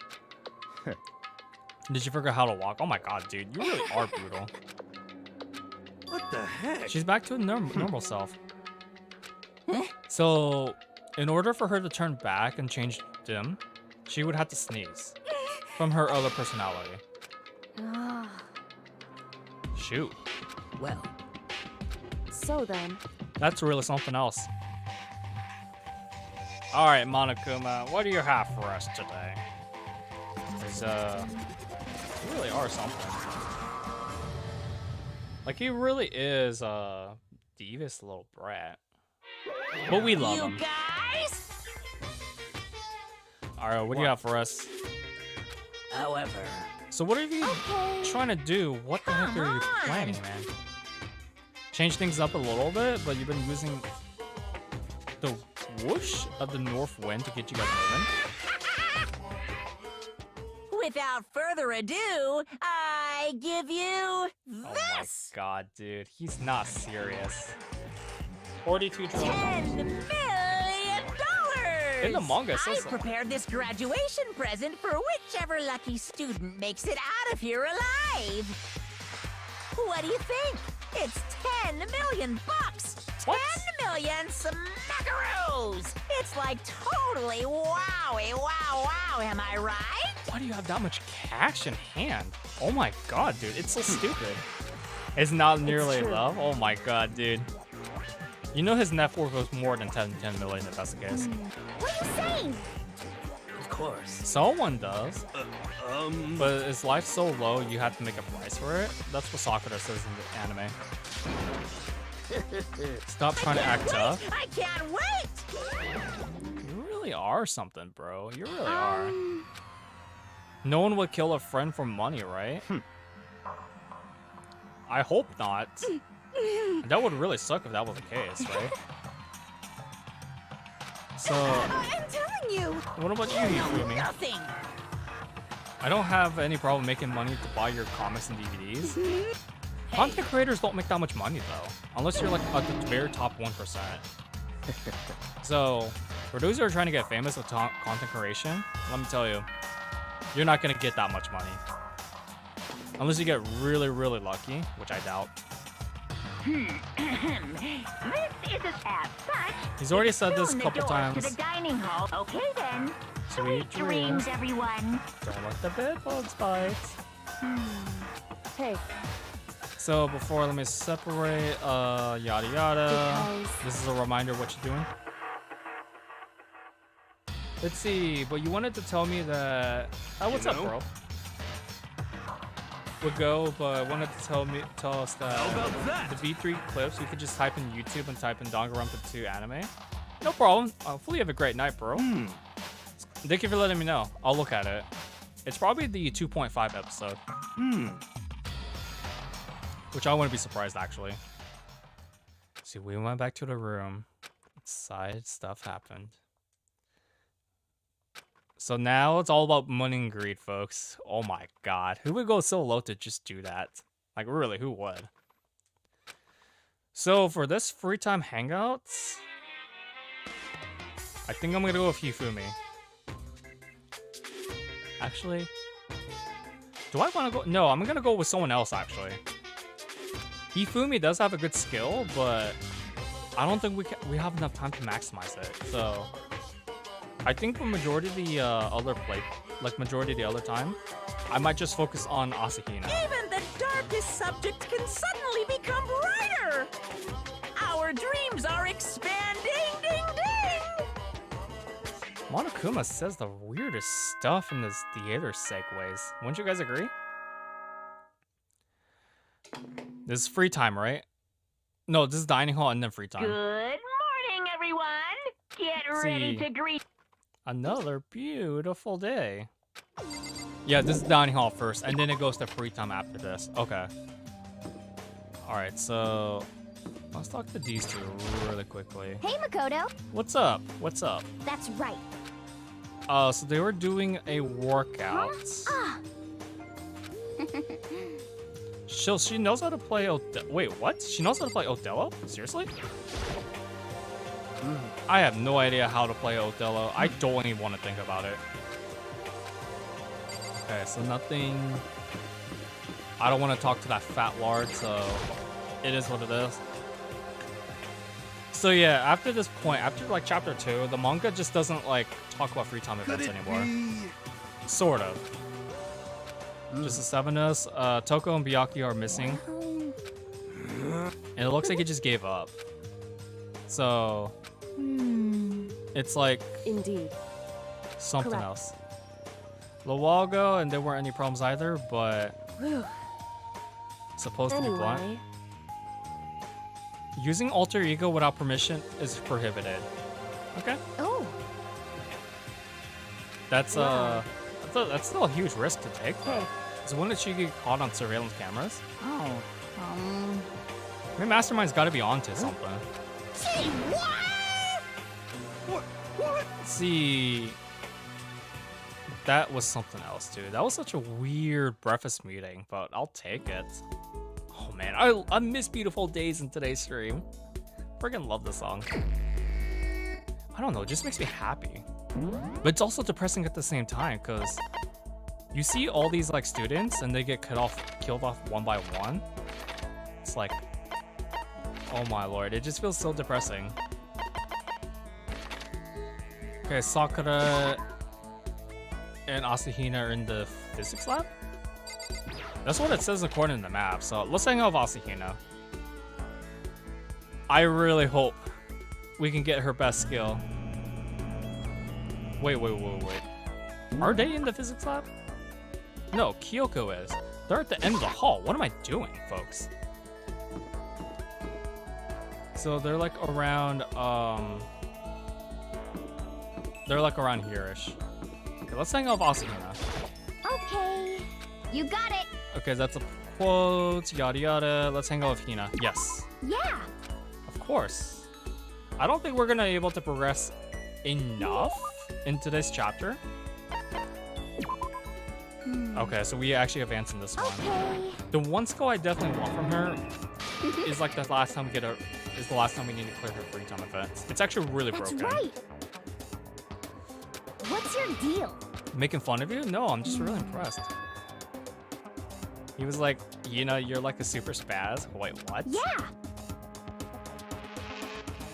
Did you figure out how to walk? Oh my god, dude. You really are brutal. What the heck? She's back to a normal self. So, in order for her to turn back and change dim, she would have to sneeze from her other personality. Ah. Shoot. Well, So then, That's really something else. Alright, Monokuma, what do you have for us today? There's, you really are something. Like, he really is a devious little brat. But we love him. guys? Alright, what do you have for us? however, So what are you trying to do? What the heck are you planning, man? Change things up a little bit, but you've been using the whoosh of the north wind to get you guys moving? Without further ado, I give you Oh my this! god, dude. He's not serious. 42 trillion. $10 million! In the manga, it I says so. prepared this graduation present for whichever lucky student makes it out of here alive. What do you think? It's 10 million bucks! 10 million smackaroos! It's like totally wowie, wow, am I right? Why do you have that much cash in hand? Oh my god, dude. It's so stupid. It's not nearly enough? Oh my god, dude. You know his net worth was more than 10 million if that's the case. What are you saying? of course. Someone does. But is life so low you have to make a price for it? That's what Sakura says in the anime. Stop trying to act tough. I can't wait! You really are something, bro. You really are. No one would kill a friend for money, right? I hope not. That would really suck if that was the case, right? So, I'm telling you! what about you, Yufumi? Nothing! I don't have any problem making money to buy your comics and DVDs. Content creators don't make that much money, though. Unless you're like at the very top 1%. So, for those who are trying to get famous with content creation, let me tell you, you're not going to get that much money. Unless you get really, really lucky, which I doubt. This is a as such. He's already said this a Soon the couple doors times. to the dining hall. Okay then. Sweet dreams. everyone. Don't let the bed bugs bite. hey, So before, let me separate, yada yada. Because- This is a reminder of what you're doing. Let's see, but you wanted to tell me that... Oh, what's up, bro? Would go, but wanted to tell us that, How about that? the V3 clips, we could just type in YouTube and type in Danganronpa 2 anime. No problem. Hopefully you have a great night, bro. Thank you for letting me know. I'll look at it. It's probably the 2.5 episode. Which I wouldn't be surprised, actually. See, we went back to the room. Side stuff happened. So now it's all about money and greed, folks. Oh my god. Who would go so low to just do that? Like, really, who would? So for this free time hangouts, I think I'm gonna go with Hifumi. Actually, do I want to go? No, I'm gonna go with someone else, actually. Hifumi does have a good skill, but I don't think we have enough time to maximize it. So I think for majority of the majority of the other time, I might just focus on Asahina. Even the darkest subject can suddenly become brighter. Our dreams are expanding. Ding ding. Monokuma says the weirdest stuff in this theater segues. Wouldn't you guys agree? This is free time, right? No, this is dining hall and then free time. Good morning, Get ready to greet. Another beautiful day. Yeah, this is dining hall first, and then it goes to free time after this. Okay. Alright, so let's talk to these two really quickly. Hey, Makoto. What's up? What's up? That's right. So they were doing a workout. Ah. She knows how to play Wait, what? She knows how to play Othello? Seriously? I have no idea how to play Othello. I don't even want to think about it. Okay, so nothing. I don't want to talk to that fat lord, so it is what it is. So yeah, after this point, after like chapter 2, the manga just doesn't like talk about free time events anymore. Sort of. Just the 7 of us. Toko and Byakuya are missing. And it looks like he just gave up. So it's like Indeed. something Correct. else. Luogo, and there weren't any problems either, but Whew. supposed to be blunt. Anyway. Using alter ego without permission is prohibited. Okay. Oh. That's Wow. that's still a huge risk to take though. Hey. So when did she get caught on surveillance cameras? Oh, I mean, Mastermind's got to be onto something. Say what? See, that was something else, dude. That was such a weird breakfast meeting, but I'll take it. Oh man, I miss Beautiful Days in today's stream. Friggin' love this song. I don't know, it just makes me happy. But it's also depressing at the same time, because you see all these like students and they get killed off one by one. It's like, oh my lord, it just feels so depressing. Okay, Sakura and Asahina are in the physics lab? That's what it says according to the map, so let's hang out with Asahina. I really hope we can get her best skill. Wait. Are they in the physics lab? No, Kyoko is. They're at the end of the hall. What am I doing, folks? So they're like around, they're like around here-ish. Okay, let's hang out with Asahina. Okay. You got it. Okay, that's a quote, yada yada. Let's hang out with Hina. Yes. Yeah. Of course. I don't think we're gonna be able to progress enough into this chapter. Okay, so we actually advance in this one. Okay. The one skill I definitely want from her is like the last time we get her is the last time we need to clear her free time events. It's actually really That's broken. right. What's your deal? Making fun of you? No, I'm just really impressed. He was like, you know, you're like a super spaz. Wait, what? Yeah.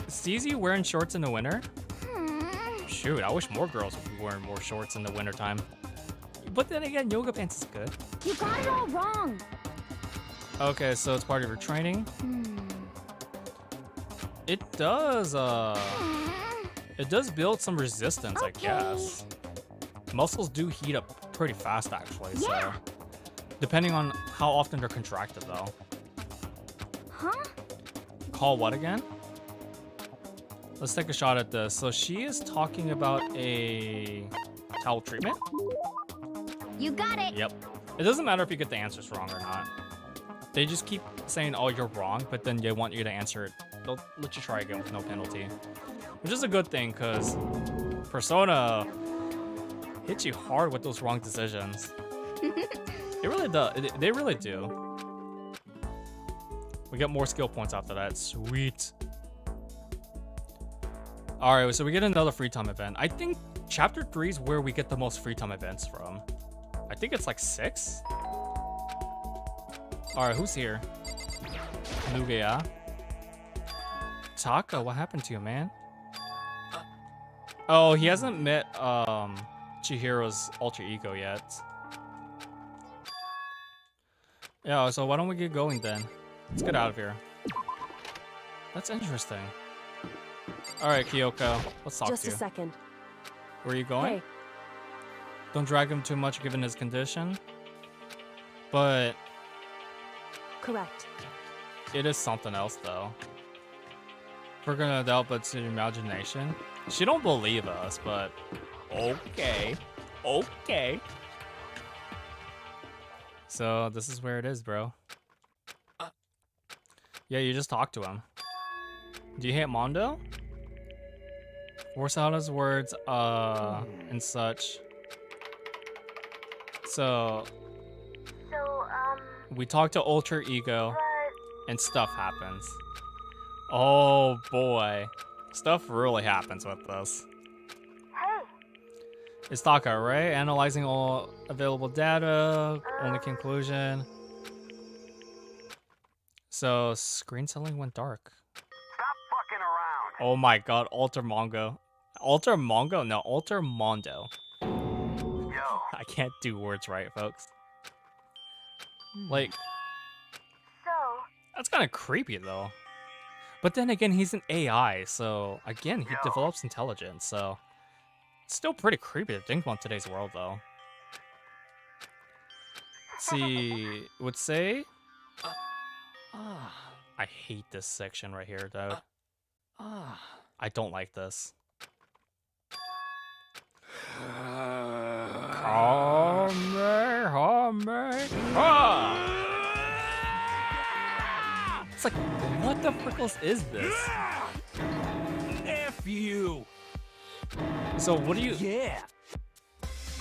Sees you wearing shorts in the winter? Shoot, I wish more girls would be wearing more shorts in the wintertime. But then again, yoga pants is good. You got it all wrong. Okay, so it's part of your training. It does build some resistance, I guess. Muscles do heat up pretty fast, actually, so. Depending on how often they're contracted, though. Huh? Call what again? Let's take a shot at this. So she is talking about a towel treatment? You got it. Yep. It doesn't matter if you get the answers wrong or not. They just keep saying, oh, you're wrong, but then they want you to answer it. They'll let you try again with no penalty. Which is a good thing, because Persona hits you hard with those wrong decisions. It really does. They really do. We get more skill points after that. Sweet. Alright, so we get another free time event. I think chapter 3 is where we get the most free time events from. I think it's like 6. Alright, who's here? Lugia. Taka, what happened to you, man? Oh, he hasn't met Chihiro's alter ego yet. Yeah, so why don't we get going then? Let's get out of here. That's interesting. Alright, Kyoko, let's talk Just to you. a second. Where are you going? Hey. Don't drag him too much given his condition. But Correct. it is something else though. We're gonna doubt, but to imagination. She don't believe us, but okay, okay. So this is where it is, bro. Yeah, you just talk to him. Do you hate Mondo? Force out his words, and such. So we talk to Ultra Ego, and stuff happens. Oh boy, stuff really happens with this. It's Taka, right? Analyzing all available data, only conclusion. So screen selling went dark. Stop fucking around. Oh my god, Alter Mongo. Alter Mongo? No, Alter Mondo. Yo. I can't do words right, folks. Like, that's kind of creepy though. But then again, he's an AI, so again, he develops intelligence, so it's still pretty creepy to think about today's world though. Let's see, would say I hate this section right here, dude. I don't like this. It's like, what the frickles is this? F you. So what do you? Yeah.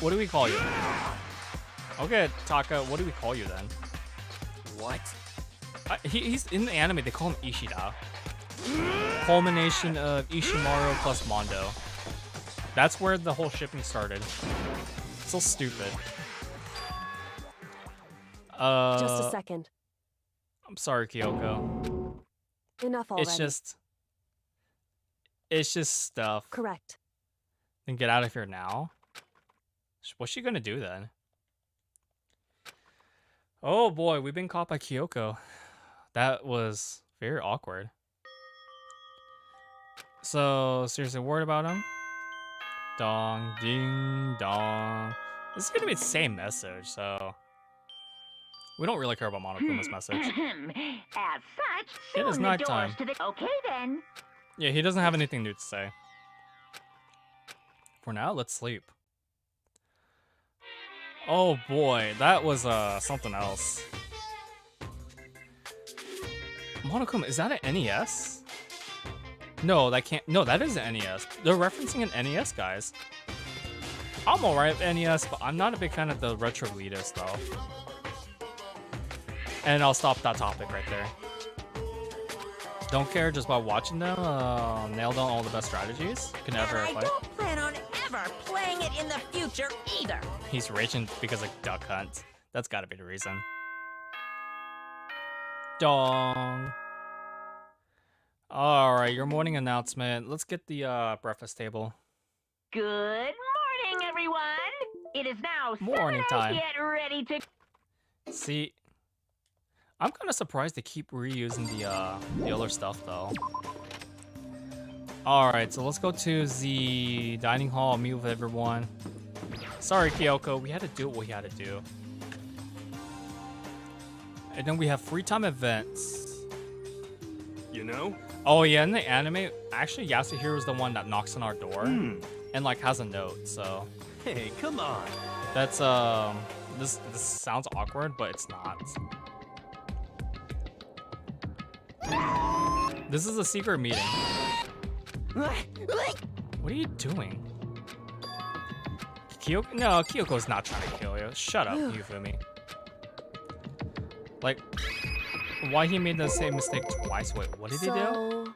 What do we call you? Okay, Taka. What do we call you then? What? He's in the anime. They call him Ishida. Culmination of Ishimaru plus Mondo. That's where the whole shipping started. So stupid. Just a second. I'm sorry, Kyoko. Enough already. It's just stuff. Correct. Then get out of here now. What's she gonna do then? Oh boy, we've been caught by Kyoko. That was very awkward. So, seriously worried about him? Dong, ding, dong. This is gonna be the same message, so we don't really care about Monokuma's message. As such, It is soon the nighttime. doors to the... Okay then. Yeah, he doesn't have anything new to say. For now, let's sleep. Oh boy, that was something else. Monokuma, is that an NES? No, that can't. No, that is an NES. They're referencing an NES, guys. I'm alright with NES, but I'm not a big fan of the retro elitist, though. And I'll stop that topic right there. Don't care just by watching them. Nailed on all the best strategies. Can never I play. don't plan on ever playing it in the future either. He's raging because of Duck Hunt. That's gotta be the reason. Dong. Alright, your morning announcement. Let's get the breakfast table. Good morning, everyone. It is now Morning 7 time. Get ready to... See, I'm kind of surprised they keep reusing the other stuff though. Alright, so let's go to the dining hall, meet with everyone. Sorry, Kyoko, we had to do what we had to do. And then we have free time events. You know? Oh yeah, in the anime, actually Yasuhiro is the one that knocks on our door and like has a note, so. Hey, come on. That's this sounds awkward, but it's not. This is a secret meeting. What are you doing? Kyoko? No, Kyoko's not trying to kill you. Shut up, Yufumi. Like, why he made the same mistake twice? Wait, what did he do?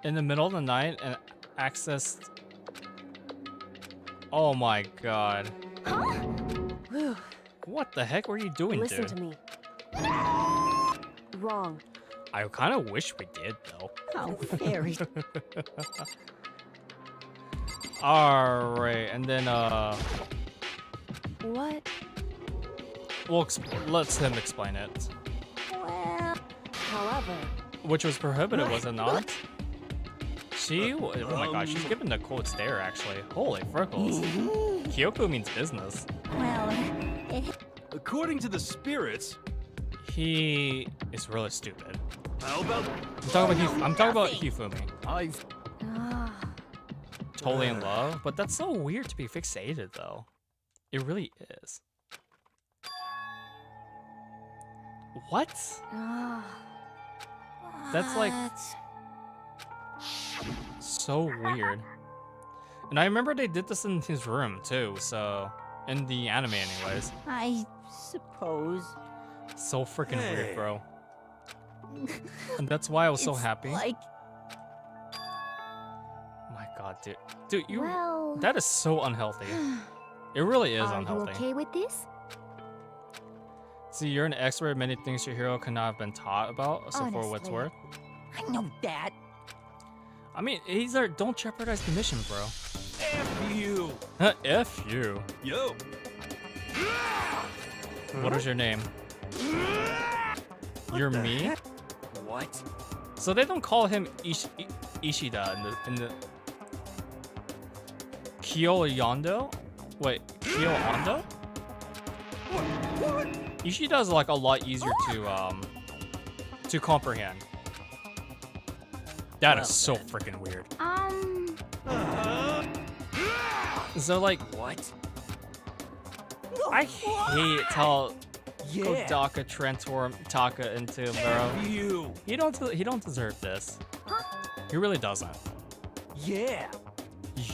In the middle of the night and accessed... Oh my god. What the heck were you doing, Listen dude? to me. Wrong. I kind of wish we did, though. How very... Alright, and then, What? well, let's him explain it. Well, however... Which was prohibited, was it not? She, oh my god, she's giving the cold stare, actually. Holy frickles. Kyoko means business. Well, According to the spirits, he is really stupid. How about? I'm talking about Hifumi. I've Totally in love, but that's so weird to be fixated though. It really is. What? That's like so weird. And I remember they did this in his room too, so in the anime anyways. I suppose. So freaking weird, bro. And that's why I was so It's happy. Like My god, dude. Dude, you Well, that is so unhealthy. It really is are you unhealthy. okay with this? See, you're an expert at many things Chihiro could not have been taught about, so for what it's Honestly. worth. I know that. I mean, he's our don't jeopardize the mission, bro. F you. F you. Yo. What is your name? You're me? What? So they don't call him Ishida in the Kyoyondo? Wait, Kyoando? Ishida is like a lot easier to comprehend. That is so freaking weird. So like What? I hate how Kodaka transformed Taka into Vero. You. He don't deserve this. He really doesn't. Yeah.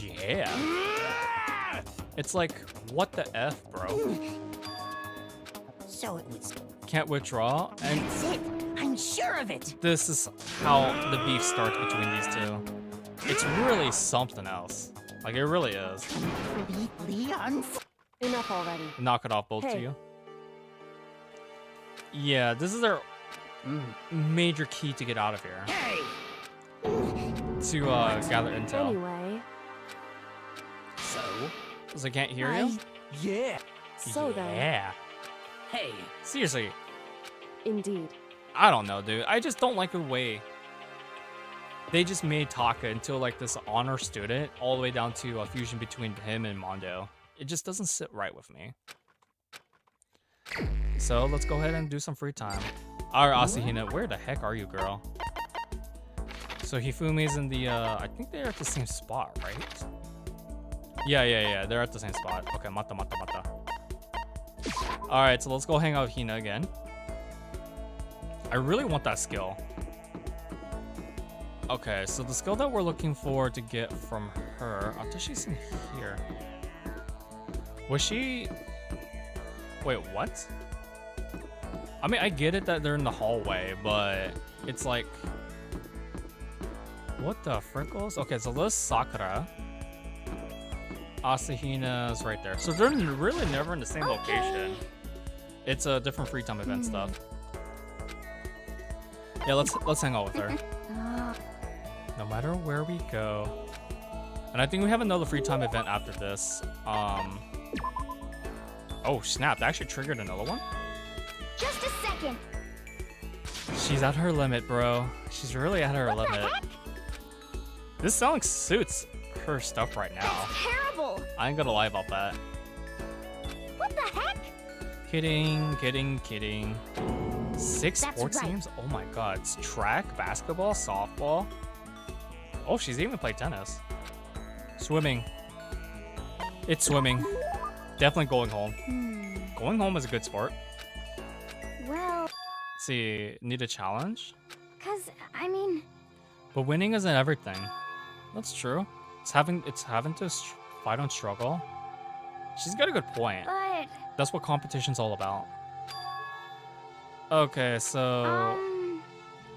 Yeah. It's like, what the F, bro? So it was. Can't withdraw, and That's it. I'm sure of it. this is how the beef starts between these two. It's really something else. Like, it really is. Completely Enough already. Knock it off, both of Hey. you. Yeah, this is their major key to get out of here. Hey. To gather intel. Anyway, Because I can't hear you? Yeah. so then, Yeah. Hey, Seriously, indeed. I don't know, dude. I just don't like the way they just made Taka into like this honor student, all the way down to a fusion between him and Mondo. It just doesn't sit right with me. So let's go ahead and do some free time. Alright, Asahina, where the heck are you, girl? So Hifumi's in the, I think they're at the same spot, right? Yeah, they're at the same spot. Okay, mata. Alright, so let's go hang out with Hina again. I really want that skill. Okay, so the skill that we're looking for to get from her, I think she's in here. Was she... Wait, what? I mean, I get it that they're in the hallway, but it's like... What the frickles? Okay, so this Sakura. Asahina's right there. So they're really never in the same location. It's a different free time event stuff. Yeah, let's hang out with her. No matter where we go. And I think we have another free time event after this. Oh snap, that actually triggered another one? Just a second. She's at her limit, bro. She's really at her limit. This song suits her stuff right now. Terrible. I ain't gonna lie about that. What the heck? Kidding. 6 That's sports right. teams? Oh my god. It's track, basketball, softball. Oh, she's even played tennis. Swimming. It's swimming. Definitely going home. Going home is a good sport. Well, Let's see, need a challenge? I mean, But winning isn't everything. That's true. It's having to fight and struggle. She's got a good point. but, That's what competition's all about. Okay, so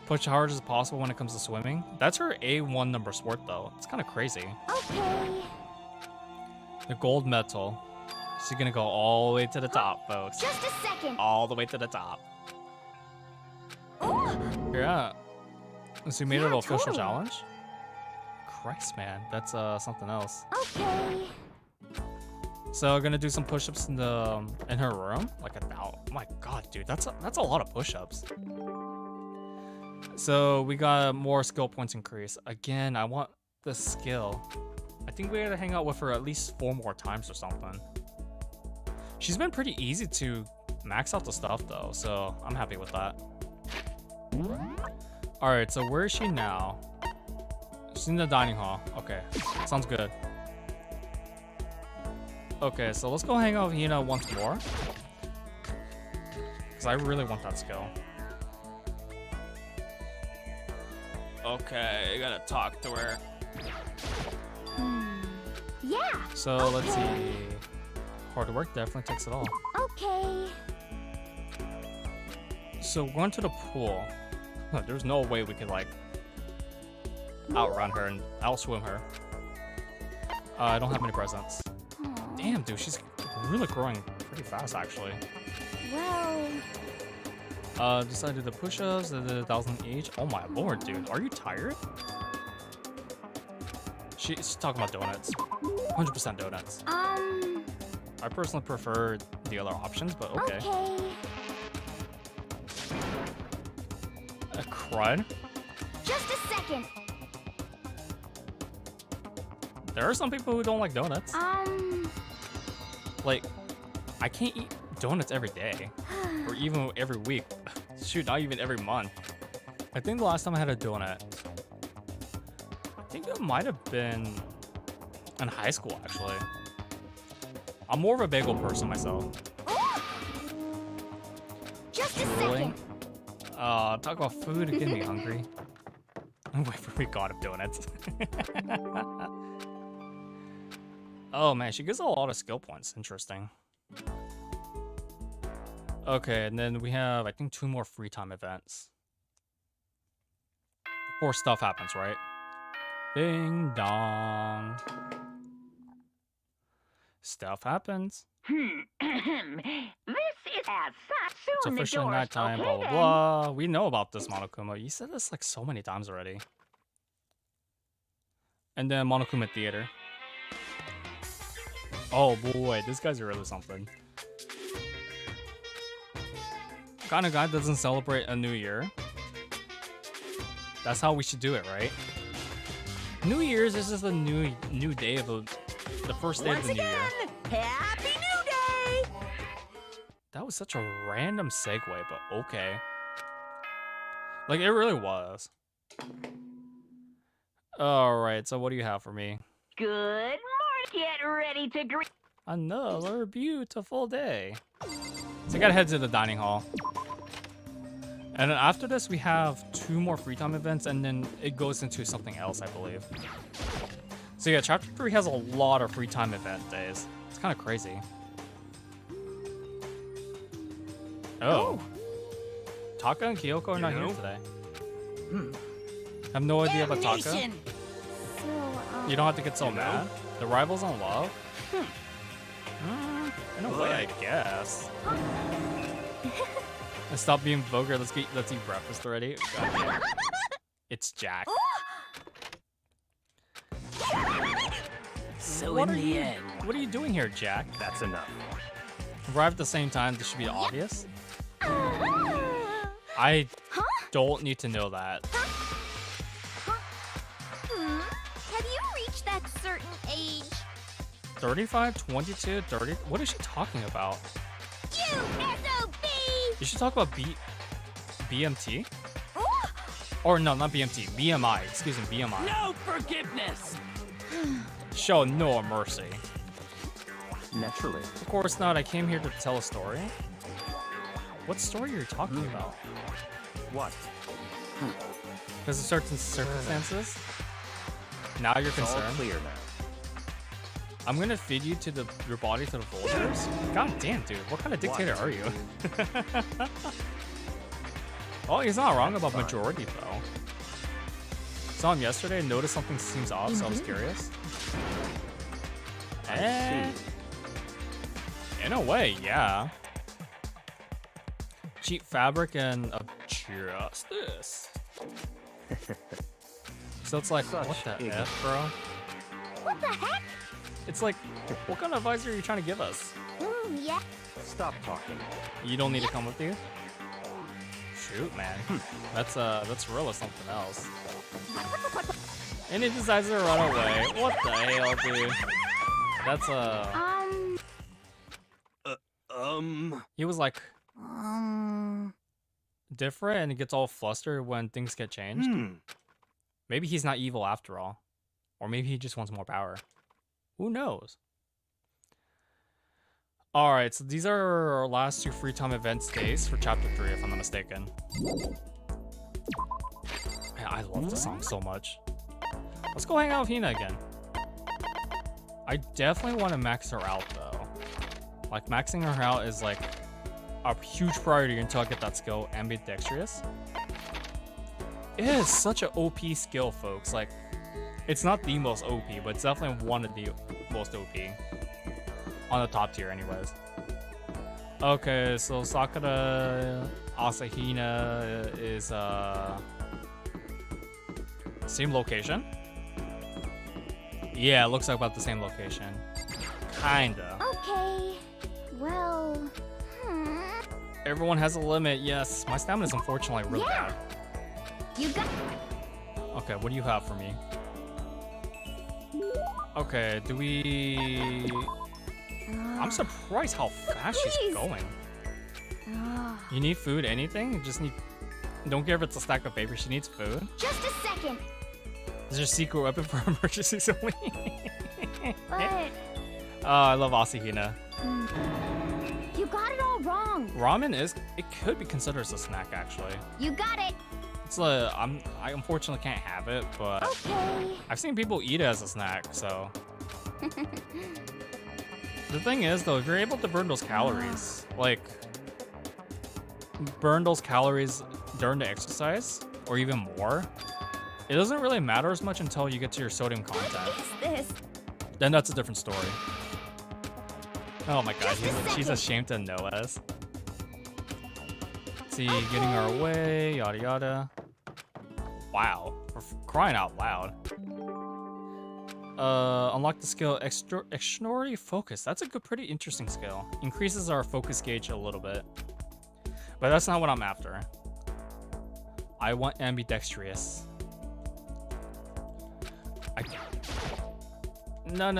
push as hard as possible when it comes to swimming. That's her A1 number sport though. It's kind of crazy. okay. The gold medal. She's gonna go all the way to the top, folks. Just a second. All the way to the top. Oh, Yeah. So you made it an official totally. challenge? Christ, man. That's something else. okay. So gonna do some push-ups in her room, like oh my god, dude, that's a lot of push-ups. So we got more skill points increase. Again, I want the skill. I think we gotta hang out with her at least 4 more times or something. She's been pretty easy to max out the stuff though, so I'm happy with that. Alright, so where is she now? She's in the dining hall. Okay, sounds good. Okay, so let's go hang out with Hina once more. Because I really want that skill. Okay, I gotta talk to her. Yeah. So let's see. Hard work definitely takes it all. Okay. So we're going to the pool. There's no way we could like outrun her and outswim her. I don't have any presents. Damn, dude, she's really growing pretty fast actually. Well. Decided the push-ups, the 1,000 each. Oh my lord, dude, are you tired? She's talking about donuts. 100% donuts. I personally prefer the other options, but okay. A crud? Just a second. There are some people who don't like donuts. Like, I can't eat donuts every day. Or even every week. Shoot, not even every month. I think the last time I had a donut, I think it might have been in high school, actually. I'm more of a bagel person myself. Just a Drooling. Talk about food, getting me hungry. I'm waiting for me god of donuts. Oh man, she gets a lot of skill points. Interesting. Okay, and then we have, I think, 2 more free time events. Before stuff happens, right? Ding dong. Stuff happens. This is as It's soon the officially doors nighttime, blah, open. blah, blah. We know about this, Monokuma. You said this like so many times already. And then Monokuma Theater. Oh boy, this guy's really something. Kind of guy doesn't celebrate a new year. That's how we should do it, right? New Year's is just a new day of the first day of the new year. Happy New Day! That was such a random segue, but okay. Like, it really was. Alright, so what do you have for me? Good morning. Get ready to greet. Another beautiful day. So I gotta head to the dining hall. And then after this, we have 2 more free time events, and then it goes into something else, I believe. So yeah, chapter 3 has a lot of free time event days. It's kind of crazy. Oh. Taka and Kyoko are not here today. I have no idea about Taka. So, You don't have to get so mad. The rivals on love? In a way, I guess. And stop being vulgar. Let's eat breakfast already. God, it's Jack. So in the end, what are you doing here, Jack? That's enough. Arrived at the same time. This should be obvious. I don't need to know that. Have you reached that certain age? 35, 22, 30. What is she talking about? You SOB! You should talk about BMT? Or no, not BMT. BMI. Excuse me, BMI. no forgiveness. Show no mercy. Naturally. Of course not. I came here to tell a story. What story are you talking about? What? Because of certain circumstances? Now you're It's all concerned. clear now. I'm gonna feed you to your body to the vultures? God damn, dude. What kind of dictator are you? Oh, he's not wrong about majority, though. Saw him yesterday and noticed something seems off, so I was curious. Eh, in a way, yeah. Cheap fabric and justice. So it's like, what the F, bro? What the heck? It's like, what kind of advice are you trying to give us? Yeah. Stop talking. You don't need to come with you? Shoot, man. That's really something else. And he decides to run away. What the hell, dude? That's He was like, different and gets all flustered when things get changed. Maybe he's not evil after all. Or maybe he just wants more power. Who knows? Alright, so these are our last 2 free time events days for chapter 3, if I'm not mistaken. Man, I love this song so much. Let's go hang out with Hina again. I definitely want to max her out though. Like, maxing her out is like a huge priority until I get that skill, ambidextrous. It is such an OP skill, folks. Like, it's not the most OP, but it's definitely one of the most OP. On the top tier, anyways. Okay, so Sakura Asahina is same location? Yeah, it looks like about the same location. Kinda. Okay. Well, Everyone has a limit, yes. My stamina is unfortunately really bad. You got. Okay, what do you have for me? Okay, do we... I'm surprised how fast she's going. You need food, anything? You just need... Don't give her a stack of paper, she needs food. Just a second. Is there a secret weapon for emergencies only? But Oh, I love Asahina. you got it all wrong. Ramen is... It could be considered as a snack, actually. You got it. It's I unfortunately can't have it, but... Okay. I've seen people eat it as a snack, so... The thing is, though, if you're able to burn those calories, like... Burn those calories during the exercise, or even more, it doesn't really matter as much until you get to your sodium content. What is this? Then that's a different story. Oh my god, she's ashamed to know us. See, getting our way, yada yada. Wow, for crying out loud. Unlock the skill Extraordinary Focus. That's a pretty interesting skill. Increases our focus gauge a little bit. But that's not what I'm after. I want ambidextrous. No.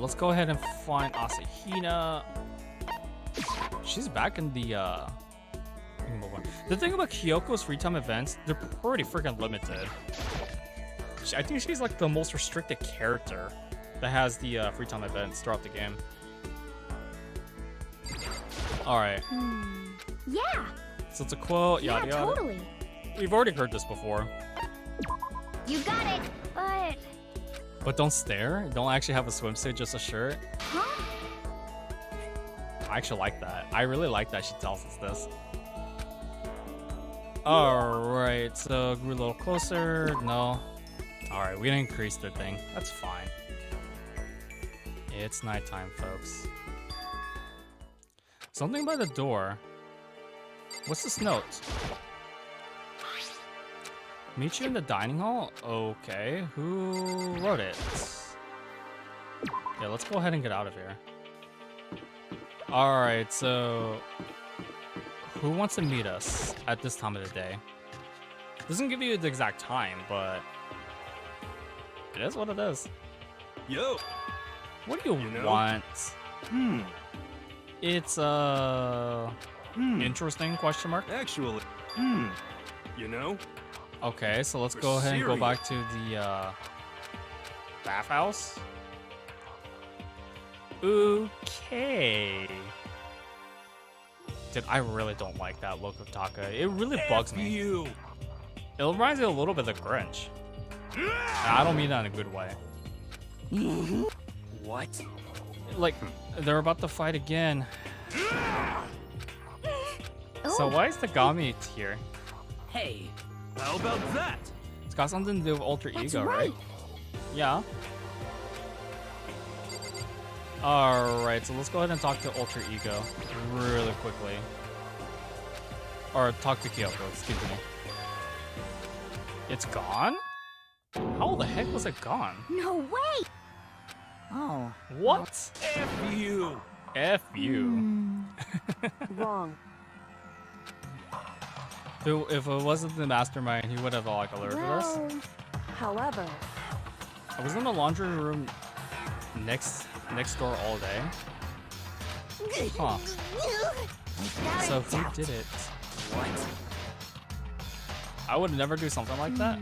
Let's go ahead and find Asahina. She's back in the thing about Kyoko's free time events, they're pretty freaking limited. I think she's like the most restricted character that has the free time events throughout the game. Alright. Yeah. So it's a quote, yada yada. Totally. We've already heard this before. You got it. But don't stare. Don't actually have a swimsuit, just a shirt. Huh? I actually like that. I really like that she tells us this. Alright, so grew a little closer. No. Alright, we didn't increase the thing. That's fine. It's nighttime, folks. Something by the door. What's this note? Meet you in the dining hall? Okay, who wrote it? Yeah, let's go ahead and get out of here. Alright, so... Who wants to meet us at this time of the day? Doesn't give you the exact time, but... It is what it is. Yo! What do you want? It's, interesting, question mark? Actually, you know? Okay, so let's go ahead and go back to the, bathhouse. Okay. Dude, I really don't like that look of Taka. It really bugs me. It reminds me a little bit of the Grinch. And I don't mean that in a good way. What? Like, they're about to fight again. So why is Tagami here? Hey, how about that? It's got something to do with alter ego, right? Yeah. Alright, so let's go ahead and talk to alter ego really quickly. Or talk to Kyoko, excuse me. It's gone? How the heck was it gone? No way! Oh. What? F you! F you. Wrong. If it wasn't the mastermind, he would have like alerted us. However, I was in the laundry room next door all day. Huh. So who did it? What? I would never do something like that.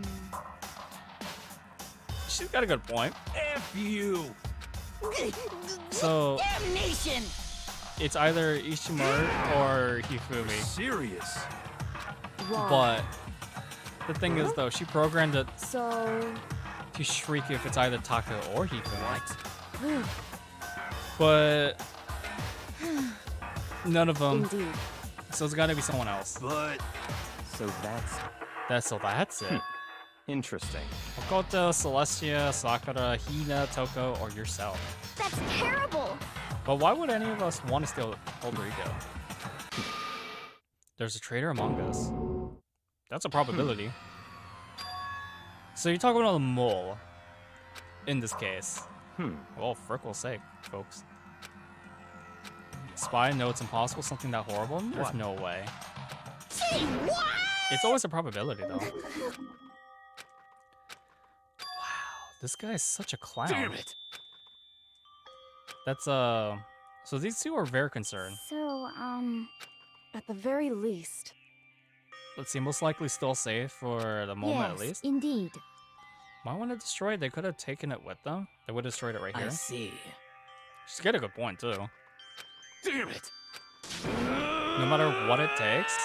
She's got a good point. F you! So Damnation! it's either Ishimaru or Hifumi. Serious? But the thing is though, she programmed it So... to shriek if it's either Taka or Hifumi. But none of them. Indeed. So it's gotta be someone else. But So that's That's it. interesting. Makoto, Celestia, Sakura, Hina, Toko, or yourself. That's terrible. But why would any of us want to steal Alter Ego? There's a traitor among us. That's a probability. So you're talking about a mole. In this case. Well, frickle's sake, folks. Spy, no, it's impossible. Something that horrible? There's no way. Gee, what? It's always a probability, though. Wow, this guy is such a clown. Damn it! That's so these two are very concerned. So, At the very least. Let's see, most likely still safe for the moment at yes, least. indeed. Might want to destroy it. They could have taken it with them. They would have destroyed it right here. I see. She's got a good point too. Damn it! No matter what it takes.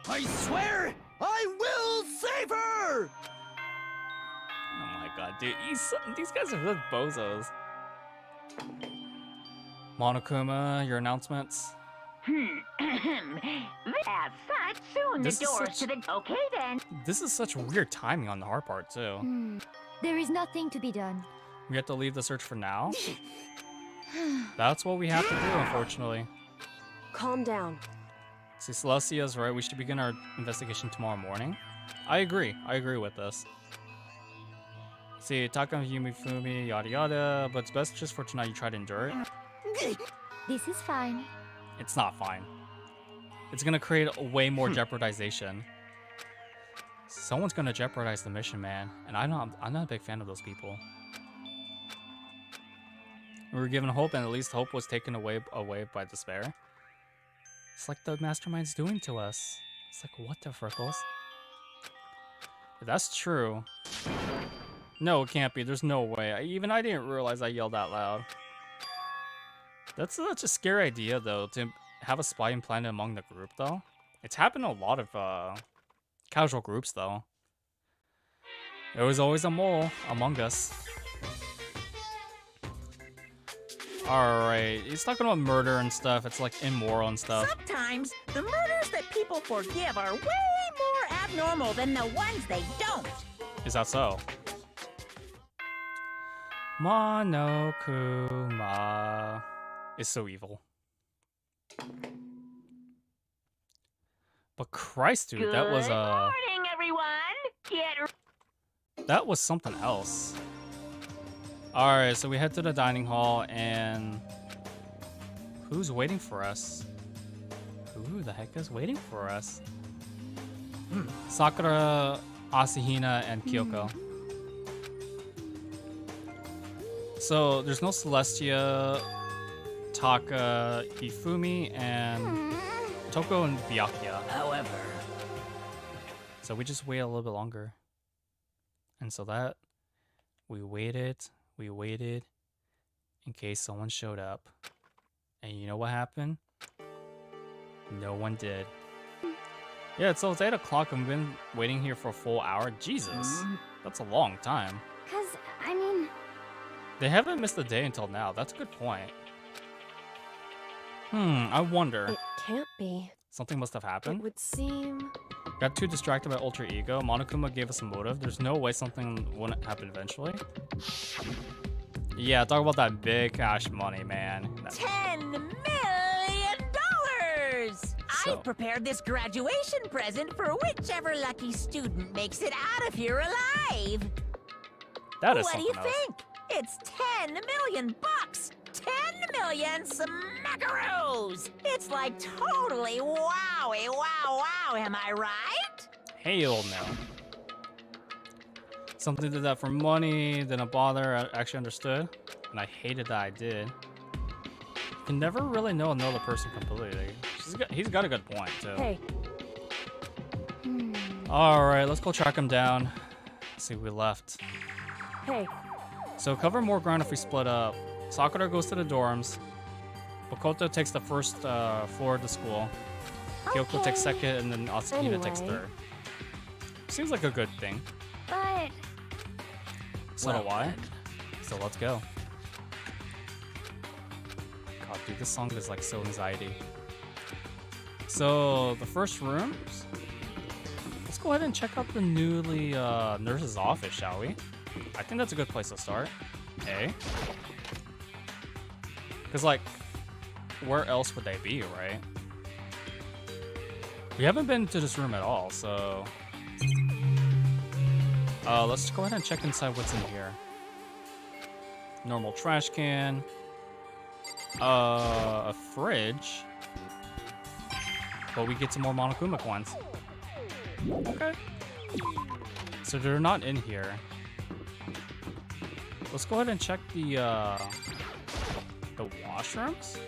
I swear I will save her! Oh my god, dude, these guys are just bozos. Monokuma, your announcements. As such, soon This the is doors such- to the... Okay then. This is such weird timing on the hard part too. There is nothing to be done. We have to leave the search for now. That's what we have to do, unfortunately. Calm down. See, Celestia's right. We should begin our investigation tomorrow morning. I agree. I agree with this. See, Taka, Yumifumi, yada yada. But it's best just for tonight you try to endure it. This is fine. It's not fine. It's gonna create way more jeopardization. Someone's gonna jeopardize the mission, man. And I'm not a big fan of those people. We were given hope, and at least hope was taken away by despair. It's like the mastermind's doing to us. It's like, what the frickles? If that's true. No, it can't be. There's no way. Even I didn't realize I yelled out loud. That's such a scary idea, though, to have a spy implanted among the group, though. It's happened in a lot of casual groups, though. There was always a mole among us. Alright, he's talking about murder and stuff. It's like immoral and stuff. Sometimes the murders that people forgive are way more abnormal than the ones they don't. Is that so? Monokuma is so evil. But Christ, dude, that was morning, everyone. that was something else. Alright, so we head to the dining hall, and who's waiting for us? Who the heck is waiting for us? Sakura, Asahina, and Kyoko. So there's no Celestia, Taka, Hifumi, and Toko and Byakuya. However, so we just wait a little bit longer. And so that we waited in case someone showed up. And you know what happened? No one did. Yeah, so it's 8 o'clock and we've been waiting here for a full hour. Jesus, that's a long time. Cause, I mean... They haven't missed a day until now. That's a good point. I wonder. It can't be. Something must have happened. It would seem... Got too distracted by Ultra Ego. Monokuma gave us a motive. There's no way something wouldn't happen eventually. Yeah, talk about that big cash money, man. $10 million! I've prepared this graduation present for whichever lucky student makes it out of here alive. That is What do you something else. think? It's $10 million bucks! 10 million smackaroos! It's like totally wowie wow wow, am I right? Hell no. Something did that for money, didn't bother, I actually understood. And I hated that I did. You can never really know another person completely. He's got a good point too. Hey. All right, let's go track him down. See who we left. Hey. So cover more ground if we split up. Sakura goes to the dorms. Makoto takes the first floor of the school. Kyoko takes second, and then Asahina takes third. Seems like a good thing. But... So do I. So let's go. God, dude, this song is like so anxiety. So the first rooms. Let's go ahead and check out the newly nurse's office, shall we? I think that's a good place to start. Okay. Because like, where else would they be, right? We haven't been to this room at all, so... let's go ahead and check inside what's in here. Normal trash can. A fridge. But we get some more Monokuma coins. Okay. So they're not in here. Let's go ahead and check the washrooms.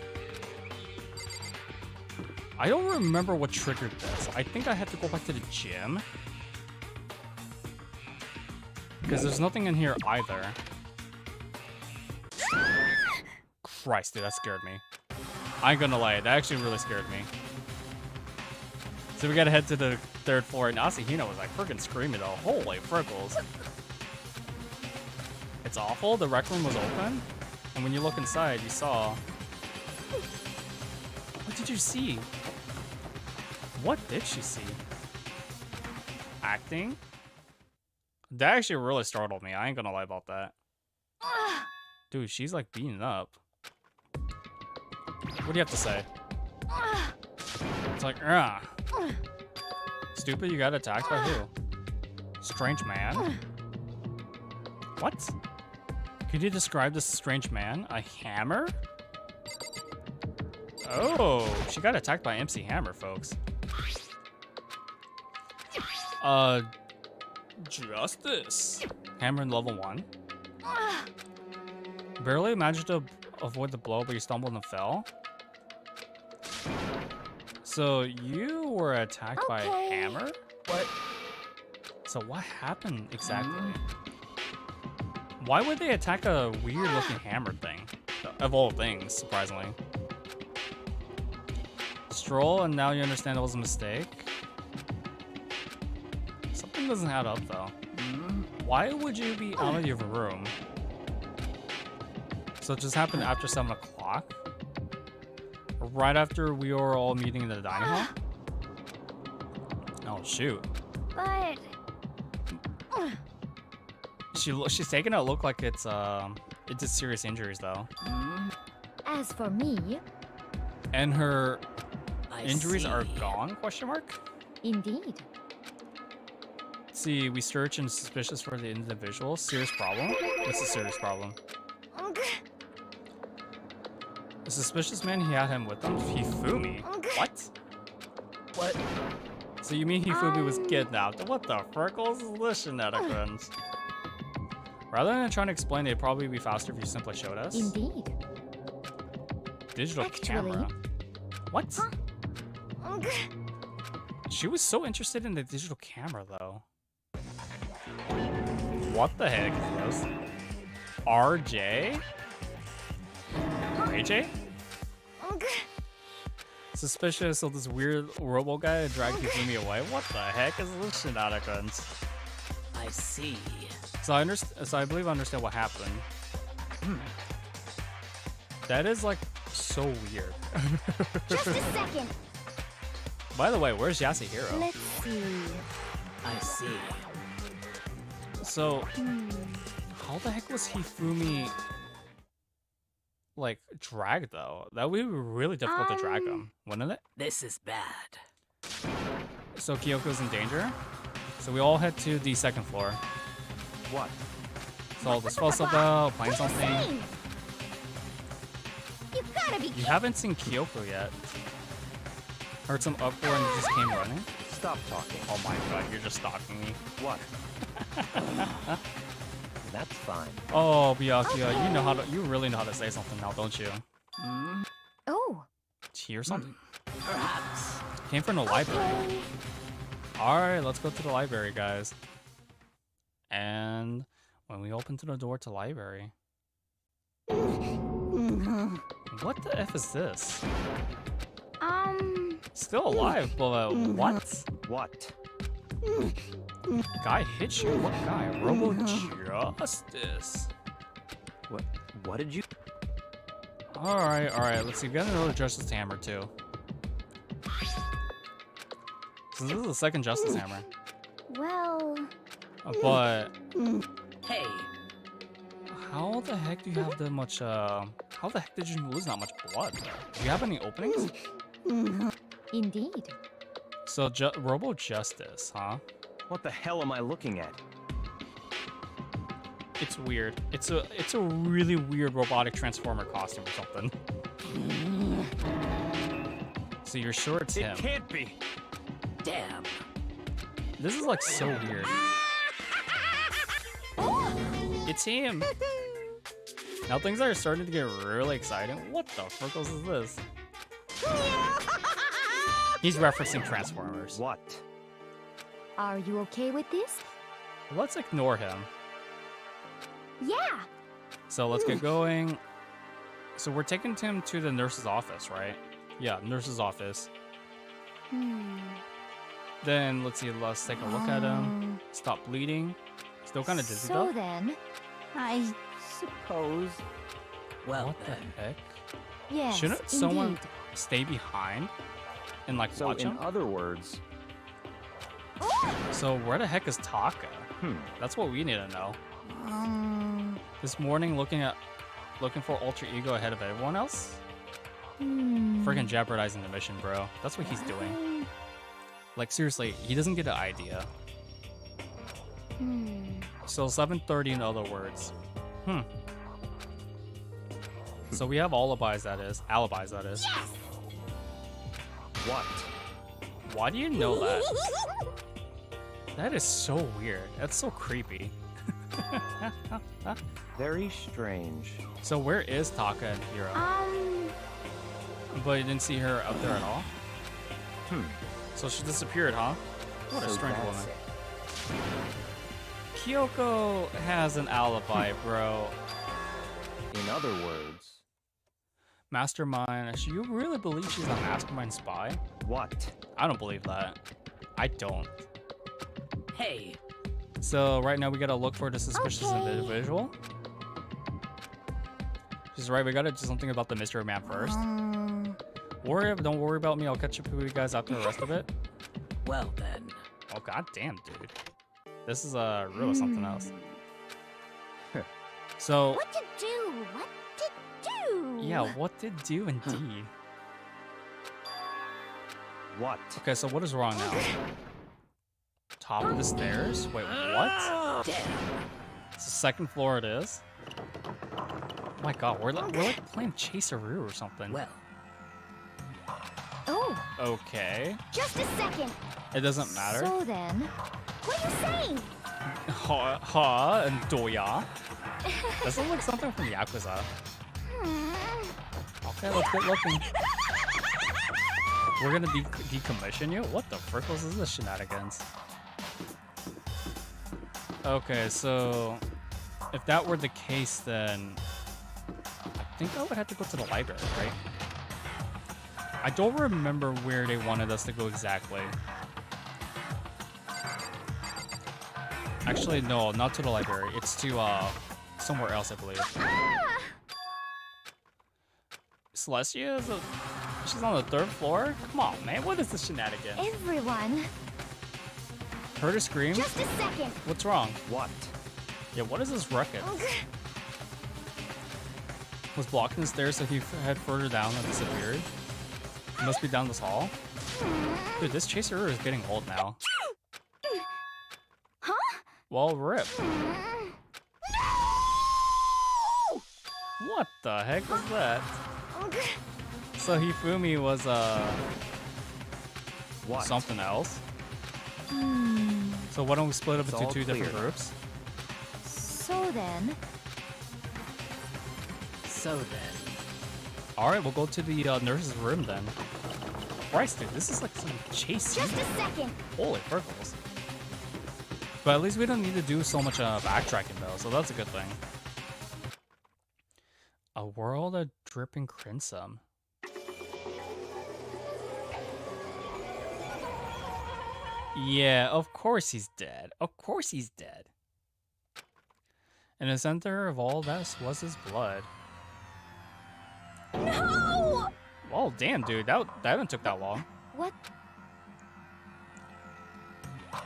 I don't remember what triggered this. I think I had to go back to the gym. Because there's nothing in here either. Christ, dude, that scared me. I ain't gonna lie, that actually really scared me. So we gotta head to the third floor, and Asahina was like freaking screaming though. Holy frickles. It's awful, the rec room was open, and when you look inside, you saw... What did you see? What did she see? Acting? That actually really startled me, I ain't gonna lie about that. Dude, she's like beaten up. What do you have to say? It's like, stupid, you got attacked by who? Strange man? What? Could you describe this strange man? A hammer? Oh, she got attacked by MC Hammer, folks. Justice. Hammer in level 1. Barely managed to avoid the blow, but you stumbled and fell. So you were attacked by a hammer? What? So what happened exactly? Why would they attack a weird looking hammer thing? Of all things, surprisingly. Stroll, and now you understand it was a mistake? Something doesn't add up though. Why would you be out of your room? So it just happened after 7 o'clock? Right after we were all meeting in the dining hall? Oh shoot. But... She's taking it look like it's serious injuries though. As for me... And her injuries are gone, question mark? Indeed. See, we search and suspicious for the individual. Serious problem? What's a serious problem? The suspicious man, he had him with him. Hifumi? What? What? So you mean Hifumi was kidnapped? What the frickles is this shenanigans? Rather than trying to explain, it'd probably be faster if you simply showed us. Indeed. Digital camera. What? She was so interested in the digital camera, though. What the heck is this? RJ? AJ? Suspicious of this weird robo guy that dragged Hifumi away? What the heck is this shenanigans? I see. So I believe I understand what happened. That is like so weird. Just a second. By the way, where's Yasuhiro? Let's see. I see. So, how the heck was Hifumi like dragged though? That would be really difficult to drag him, wouldn't it? This is bad. So Kyoko's in danger. So we all head to the second floor. What? So all this fuss about playing something. You gotta be You haven't seen Kyoko yet. Heard some uproar and you just came running. Stop talking. Oh my god, you're just stalking me. What? That's fine. Oh, Byakuya, you really know how to say something now, don't you? Oh. hear something? Perhaps. Came from the library. Alright, let's go to the library, guys. And when we open to the door to library. What the F is this? Still alive, but what? What? Guy hit you? What guy? Robo Justice. What did you? Alright, let's see. We got another Justice Hammer too. So this is the second Justice Hammer. Well... But... Hey. How the heck do you have that much, How the heck did you lose that much blood? Do you have any openings? Indeed. So, Robo Justice, huh? What the hell am I looking at? It's weird. It's a really weird robotic transformer costume or something. So you're sure it's him? It can't be. Damn. This is like so weird. It's him. Now things are starting to get really exciting. What the frickles is this? He's referencing Transformers. What? Are you okay with this? Let's ignore him. Yeah. So let's get going. So we're taking him to the nurse's office, right? Yeah, nurse's office. Then let's see, let's take a look at him. Stop bleeding. Still kind of dizzy So though. then, I suppose. Well, What the heck? Yes, Shouldn't someone indeed. stay behind and like So watch in him? other words, So where the heck is Taka? That's what we need to know. This morning, looking for alter ego ahead of everyone else. Freaking jeopardizing the mission, bro. That's what he's doing. Like seriously, he doesn't get an idea. So 7:30 in other words. So we have alibis, that is. Alibis, that is. what? Why do you know that? That is so weird. That's so creepy. Very strange. So where is Taka and Hiro? But you didn't see her up there at all? So she disappeared, huh? What a So strange that's woman. Kyoko has an alibi, bro. In other words, Mastermind. You really believe she's a mastermind spy? what? I don't believe that. I don't. Hey. So right now we gotta look for the suspicious Okay. individual. She's right. We gotta do something about the mystery man first. Don't worry about me. I'll catch up with you guys after the rest of it. Well then. Oh god damn, dude. This is really something else. So What to do? What to do? yeah, what did do indeed? What? Okay, so what is wrong now? Top of the stairs? Wait, what? Damn. It's the second floor it is. Oh my god, we're like playing Chaseroo or something. Well. Oh, Okay. Just a second. It doesn't matter. so then, What are you saying? Ha and Doya. That sounds like something from Yakuza. Okay, let's get looking. We're gonna decommission you? What the frickles is this shenanigans? Okay, so if that were the case, then I think I would have to go to the library, right? I don't remember where they wanted us to go exactly. Actually, no, not to the library. It's to somewhere else, I believe. Celestia she's on the 3rd floor? Come on, man, what is this shenanigans? everyone. Heard her scream? Just a second. What's wrong? What? Yeah, what is this ruckus? Was blocking the stairs so he head further down and disappeared? He must be down this hall. Dude, this chaser is getting old now. Huh? Well, rip. What the heck was that? So Hifumi was What? something else. So why don't we split up It's into all two different clear. groups? So then, So then. Alright, we'll go to the nurse's room then. Christ, dude, this is like some chase. Just a second. Holy purples. But at least we don't need to do so much backtracking though, so that's a good thing. A world of dripping crimson. Yeah, of course he's dead. Of course he's dead. And the center of all this was his blood. No! Oh, damn, dude. That didn't took that long. What?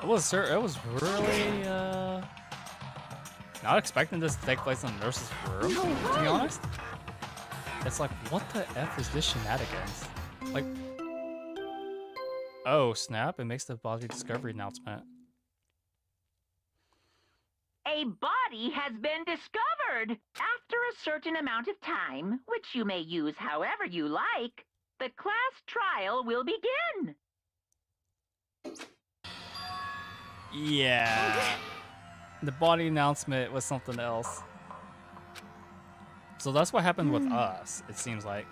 It was really, not expecting this to take place in the nurse's room, to be honest. It's like, what the F is this shenanigans? Like, oh, snap. It makes the body discovery announcement. A body has been discovered. After a certain amount of time, which you may use however you like, the class trial will begin. Yeah. The body announcement was something else. So that's what happened with us, it seems like.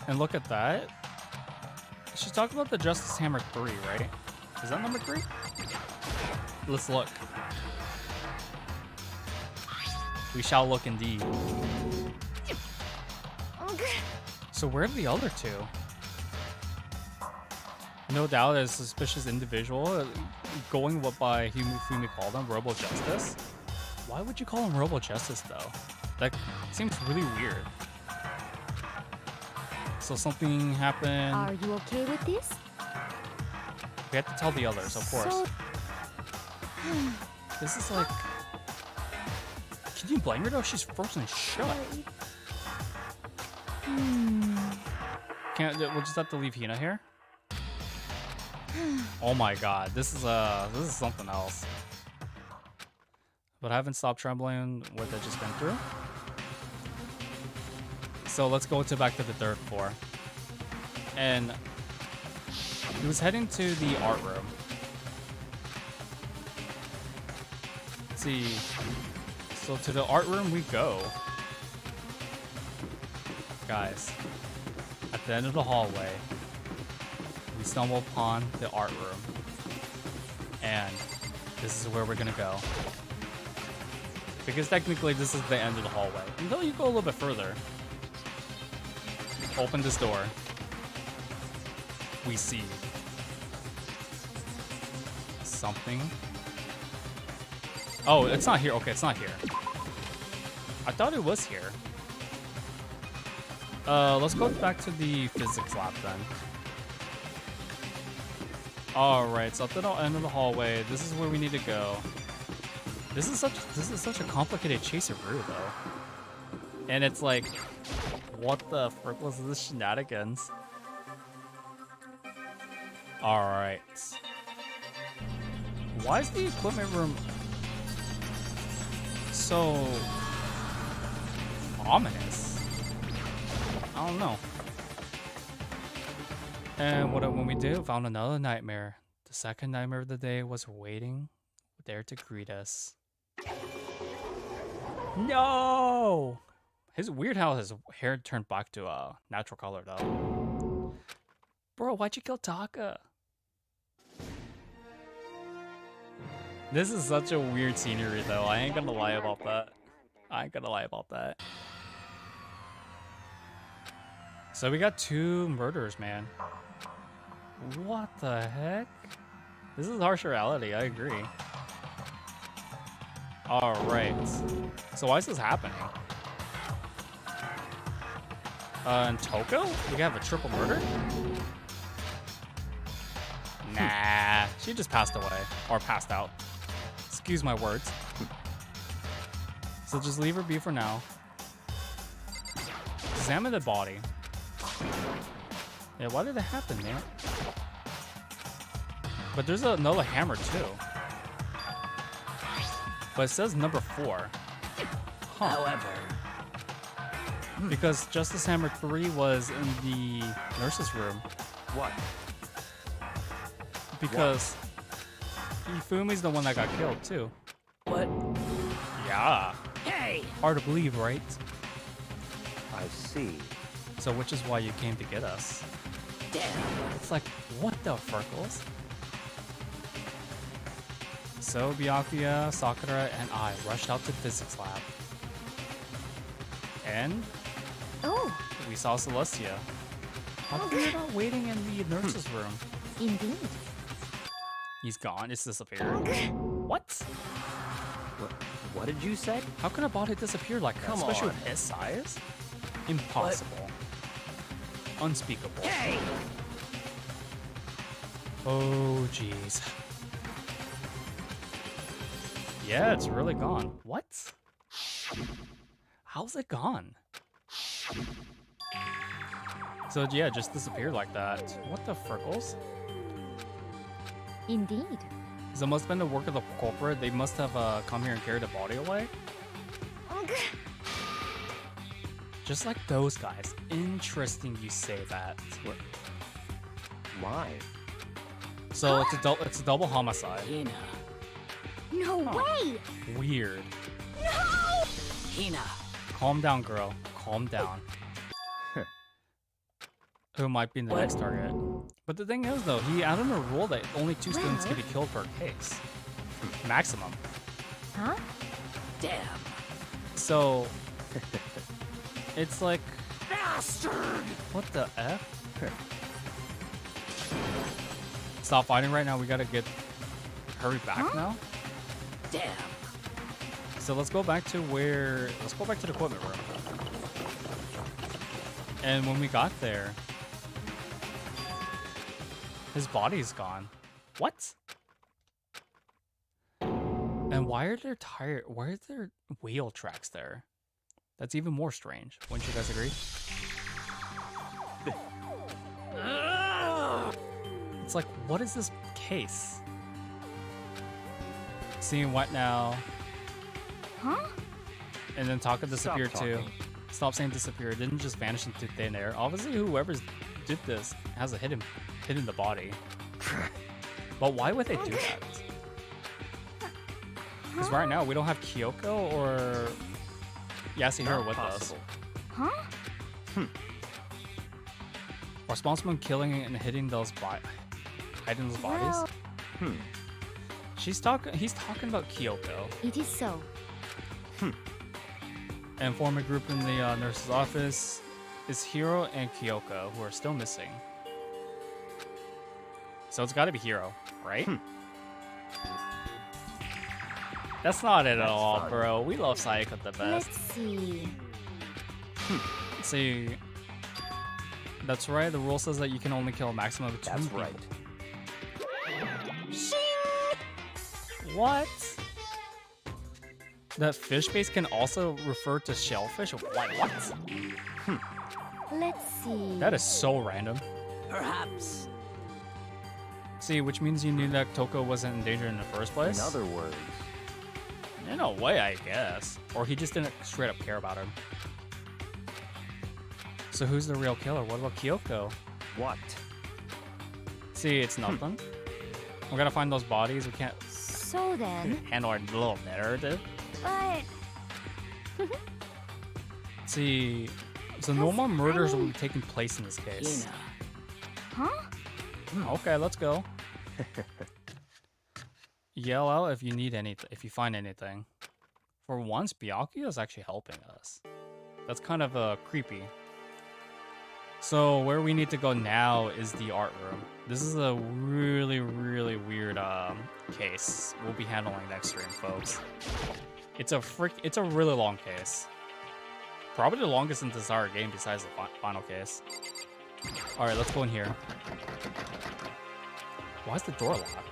And look at that. She's talking about the Justice Hammer 3, right? Is that number 3? Let's look. We shall look indeed. So where are the other two? No doubt a suspicious individual, going what by Fumi called him, Robo Justice. Why would you call him Robo Justice though? That seems really weird. So something happened. Are you okay with this? We have to tell the others, of course. So... This is like... Can you blame her though? She's frozen shut. We'll just have to leave Hina here. Oh my god, this is something else. But I haven't stopped trembling what I just been through. So let's go back to the third floor. And he was heading to the art room. Let's see. So to the art room we go. Guys, at the end of the hallway, we stumble upon the art room. And this is where we're gonna go. Because technically this is the end of the hallway. Until you go a little bit further. Open this door. We see something. Oh, it's not here. Okay, it's not here. I thought it was here. Let's go back to the physics lab then. Alright, so at the end of the hallway, this is where we need to go. This is such a complicated chaseroo though. And it's like, what the frick was this shenanigans? Alright. Why is the equipment room so ominous? I don't know. And when we did, found another nightmare. The second nightmare of the day was waiting there to greet us. No! It's weird how his hair turned back to a natural color though. Bro, why'd you kill Taka? This is such a weird scenery though. I ain't gonna lie about that. I ain't gonna lie about that. So we got 2 murders, man. What the heck? This is harsh reality, I agree. Alright. So why is this happening? In Toko? We have a triple murder? Nah, she just passed away. Or passed out. Excuse my words. So just leave her be for now. Examine the body. Yeah, why did it happen, man? But there's another hammer too. But it says number 4. Huh. However, because Justice Hammer 3 was in the nurse's room. What? Because Ifumi's the one that got killed too. what? Yeah. Hey! Hard to believe, right? I I see. So which is why you came to get us. Damn. It's like, what the Furkles? So Byakuya, Sakura, and I rushed out to physics lab. And we saw Celestia. How come you're not waiting in the nurse's room? Indeed. He's gone. It's disappeared. What? What did you say? How can a body disappear like that? Come Especially on. with his size? Impossible. Unspeakable. Hey! Oh, jeez. Yeah, it's really gone. What? How's it gone? So yeah, just disappeared like that. What the Furkles? Indeed. So it must have been the work of the corporate. They must have come here and carried the body away. Just like those guys. Interesting you say that. Why? So it's a double homicide. Hina. No way! Weird. No! Hina. Calm down, girl. Calm down. Who might be the next target? But the thing is, though, he added a rule that only 2 students can be killed per case. Maximum. Huh? Damn. So, it's like... Bastard! What the F? Stop fighting right now. We gotta hurry back now. Damn. So let's go back to the equipment room. And when we got there, his body's gone. What? And why are there wheel tracks there? That's even more strange. Wouldn't you guys agree? It's like, what is this case? Seeing what now? Huh? And then Taka disappeared too. Stop saying disappear. It didn't just vanish into thin air. Obviously, whoever did this has a hidden the body. But why would they do that? Because right now we don't have Kyoko or Yasuhiro with us. Huh? Responsible in killing and hitting those hiding those bodies. He's talking about Kyoko. It is so. And form a group in the nurse's office is Hiro and Kyoko, who are still missing. So it's got to be Hiro, right? That's not it at all, fun. bro. We love Sayaka the best. Let's see. See, that's right. The rule says that you can only kill a maximum of 2 That's people. right. What? That fish base can also refer to shellfish? What? Let's see. That is so random. Perhaps. See, which means you knew that Toko wasn't in danger in the first place? In other words. In a way, I guess. Or he just didn't straight up care about him. So who's the real killer? What about Kyoko? What? See, it's nothing. We gotta find those bodies. We can't So then. handle our little narrative. But. See, so no more murders will be taking place in this case. Hina. Huh? Okay, let's go. Yell out if you need anything, if you find anything. For once, Byakuya is actually helping us. That's kind of creepy. So where we need to go now is the art room. This is a really, really weird case we'll be handling next stream, folks. It's a really long case. Probably the longest in this entire game besides the final case. All right, let's go in here. Why is the door locked?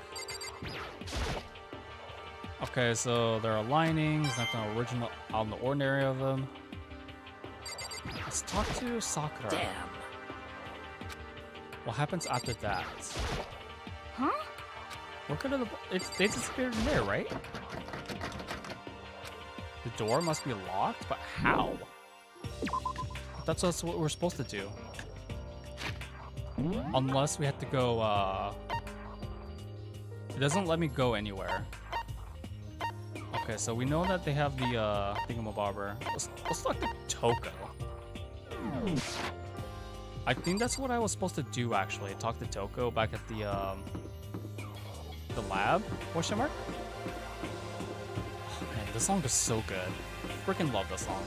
Okay, so there are linings, nothing original out in the ordinary of them. Let's talk to Sakura. Damn. What happens after that? Huh? What could have they disappeared in there, right? The door must be locked, but how? That's what we're supposed to do. Unless we have to go, it doesn't let me go anywhere. Okay, so we know that they have the thingamabobber. Let's talk to Toko. I think that's what I was supposed to do actually. Talk to Toko back at the lab? Question mark? Oh, man, this song is so good. Freaking love this song.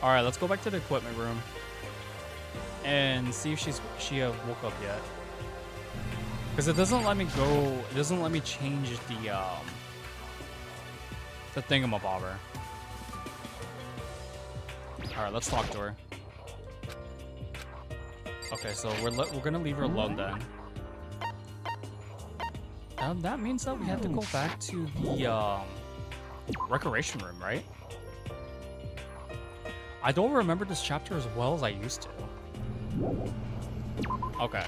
All right, let's go back to the equipment room and see if she woke up yet. Because it doesn't let me go. It doesn't let me change the thingamabobber. All right, let's talk to her. Okay, so we're gonna leave her alone then. That means that we have to go back to the recreation room, right? I don't remember this chapter as well as I used to. Okay.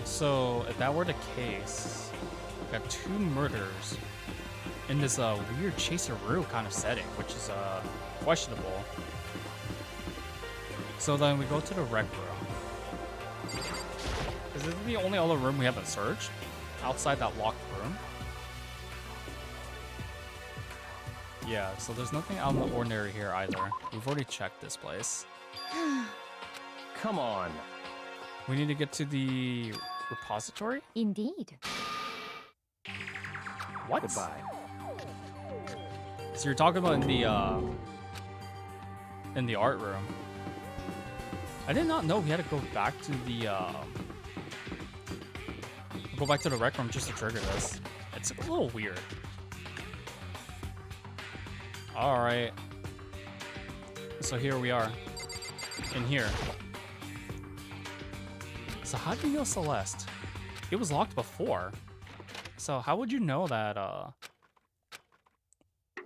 So if that were the case, we got 2 murders in this weird chaseroo kind of setting, which is questionable. So then we go to the rec room. Is this the only other room we haven't searched? Outside that locked room? Yeah, so there's nothing out of the ordinary here either. We've already checked this place. Come on. We need to get to the repository? Indeed. What? Goodbye. So you're talking about in the art room. I did not know we had to go back to the rec room just to trigger this. It's a little weird. All right. So here we are, in here. So how do you know Celeste? It was locked before. So how would you know that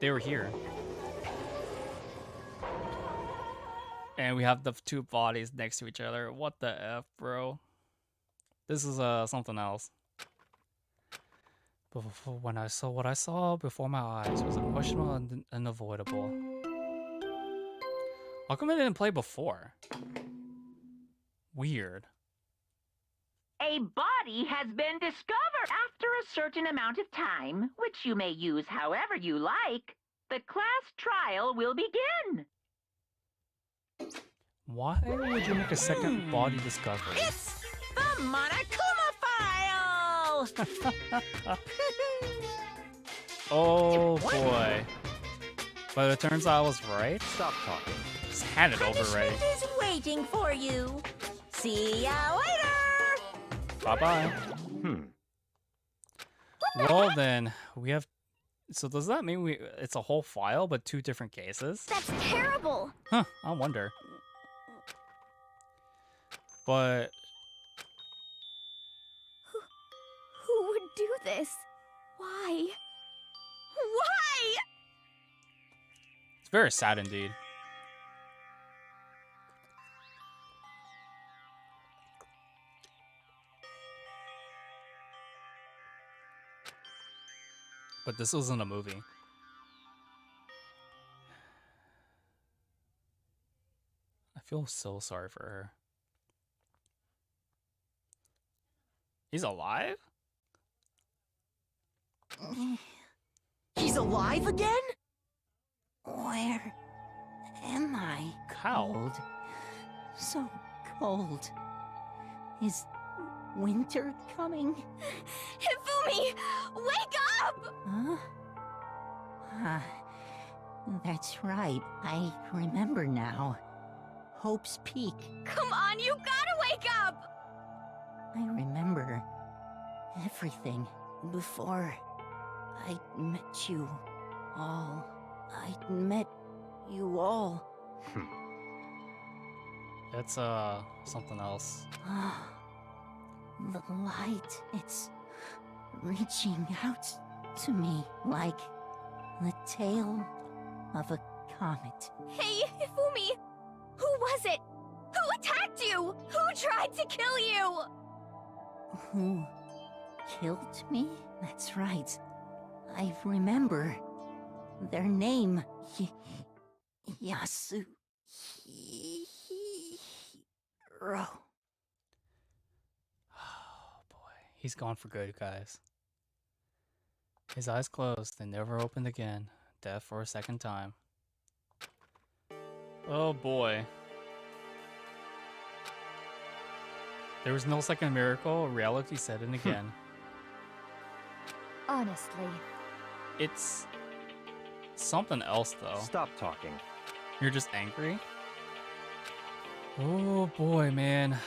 they were here? And we have the 2 bodies next to each other. What the F, bro? This is something else. But when I saw what I saw before my eyes was questionable and unavoidable. How come I didn't play before? Weird. A body has been discovered after a certain amount of time, which you may use however you like. The class trial will begin. Why would you make a second body discovery? It's the Monokuma file! Oh boy. But it turns out I was right. Stop talking. Just hand it over right. Punishment is waiting for you. See ya later! Bye-bye. Well then, we have... So does that mean it's a whole file, but 2 different cases? That's terrible. Huh, I wonder. But... Who would do this? Why? Why? It's very sad indeed. But this wasn't a movie. I feel so sorry for her. He's alive? He's alive again? Where am I? How? Cold. So cold. Is winter coming? Hifumi, wake up! Huh? Ah, that's right. I remember now. Hope's Peak. Come on, you gotta wake up! I remember everything before I met you all. I met you all. That's something else. The light, it's reaching out to me like the tail of a comet. Hey, Hifumi! Who was it? Who attacked you? Who tried to kill you? Who killed me? That's right. I remember their name. Yasuhiro. Oh boy, he's gone for good, guys. His eyes closed and never opened again. Death for a second time. Oh boy. There was no second miracle. Reality set in again. Honestly. It's something else though. Stop talking. You're just angry? Oh boy, man.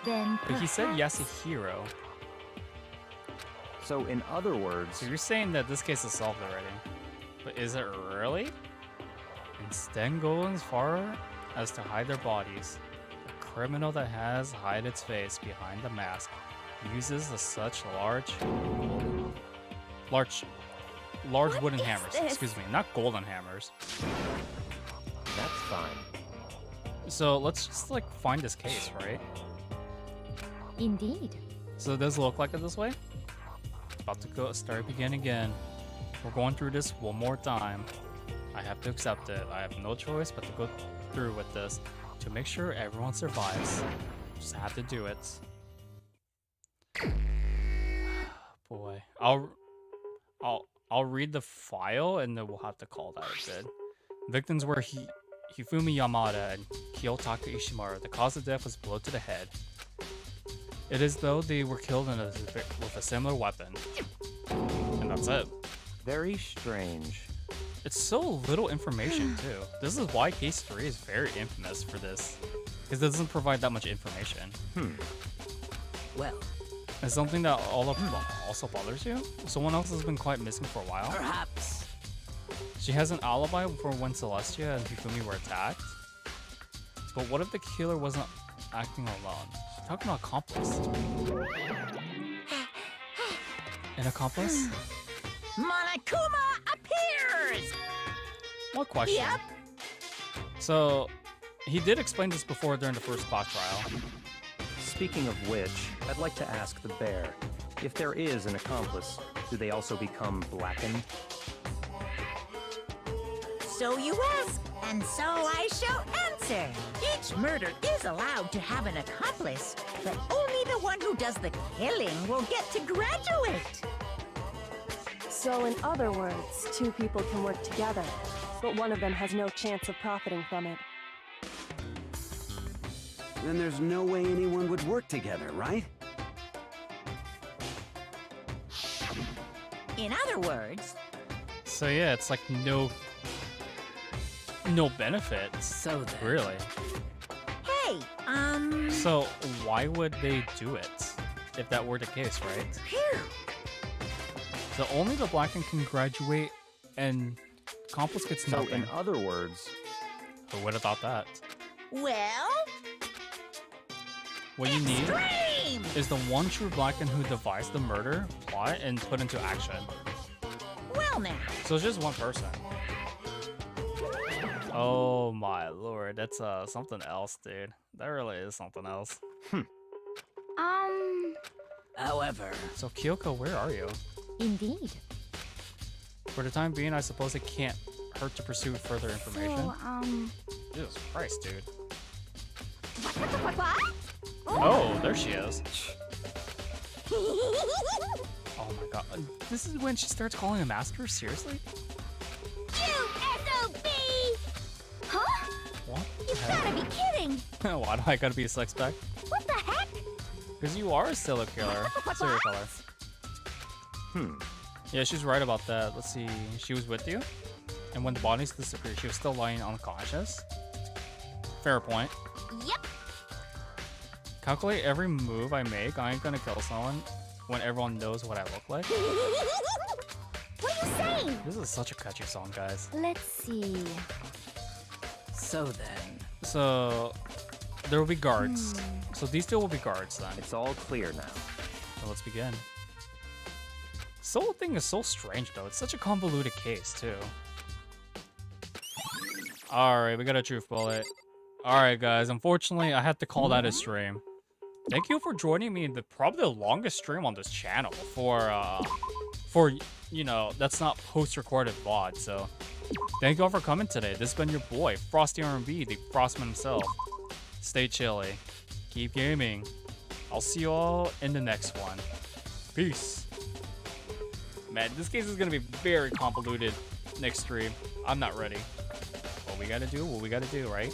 Then But he said perhaps- Yasuhiro. So in other words, So you're saying that this case is solved already. But is it really? Instead going as far as to hide their bodies. The criminal that has hide its face behind the mask uses such large wooden hammers. this? Excuse me, not golden hammers. that's fine. So let's just like find this case, right? Indeed. So does it look like it this way? About to start again. We're going through this one more time. I have to accept it. I have no choice but to go through with this to make sure everyone survives. Just have to do it. Boy, I'll read the file and then we'll have to call that a good. Victims were Hifumi Yamada and Kiyotaka Ishimaru. The cause of death was blow to the head. It is though they were killed with a similar weapon. And that's it. Very strange. It's so little information too. This is why case 3 is very infamous for this. Because it doesn't provide that much information. Well, It's something that also bothers you? Someone else has been quite missing for a while? perhaps. She has an alibi for when Celestia and Hifumi were attacked. But what if the killer wasn't acting alone? She's talking about accomplice. An accomplice? Monokuma appears! What question? Yep. So, he did explain this before during the first clock trial. Speaking of which, I'd like to ask the bear, if there is an accomplice, do they also become blackened? So you ask, and so I shall answer. Each murder is allowed to have an accomplice, but only the one who does the killing will get to graduate. So in other words, two people can work together, but one of them has no chance of profiting from it. Then there's no way anyone would work together, right? In other words, So yeah, it's like no benefits. So then. Really. hey, So why would they do it if that were the case, right? phew. So only the blackened can graduate and accomplice gets So nothing. in other words, Who would have thought that? Well, What you need extreme! is the one true blackened who devised the murder plot and put into action. Well now, So it's just one person. Oh my lord, that's something else, dude. That really is something else. However, So Kyoko, where are you? Indeed. For the time being, I suppose it can't hurt to pursue further information. So, Jesus Christ, dude. what? Oh, there she is. Oh my god. This is when she starts calling him master? Seriously? You SOB! Huh? What? You gotta be kidding! Why do I gotta be a suspect? What the heck? Because you are a serial killer. Serial killer. Yeah, she's right about that. Let's see. She was with you? And when the bodies disappeared, she was still lying unconscious? Fair point. Yep. Calculate every move I make. I ain't gonna kill someone when everyone knows what I look like. What are you saying? This is such a catchy song, guys. let's see. so then. So, there will be guards. So these two will be guards then. it's all clear now. So let's begin. This whole thing is so strange though. It's such a convoluted case too. Alright, we got a truth bullet. Alright guys, unfortunately I had to call that a stream. Thank you for joining me in probably the longest stream on this channel for you know, that's not post-recorded VOD, so thank you all for coming today. This has been your boy, Frosty R&B, the Frostman himself. Stay chilly. Keep gaming. I'll see you all in the next one. Peace. Man, this case is gonna be very convoluted next stream. I'm not ready. What we gotta do, right?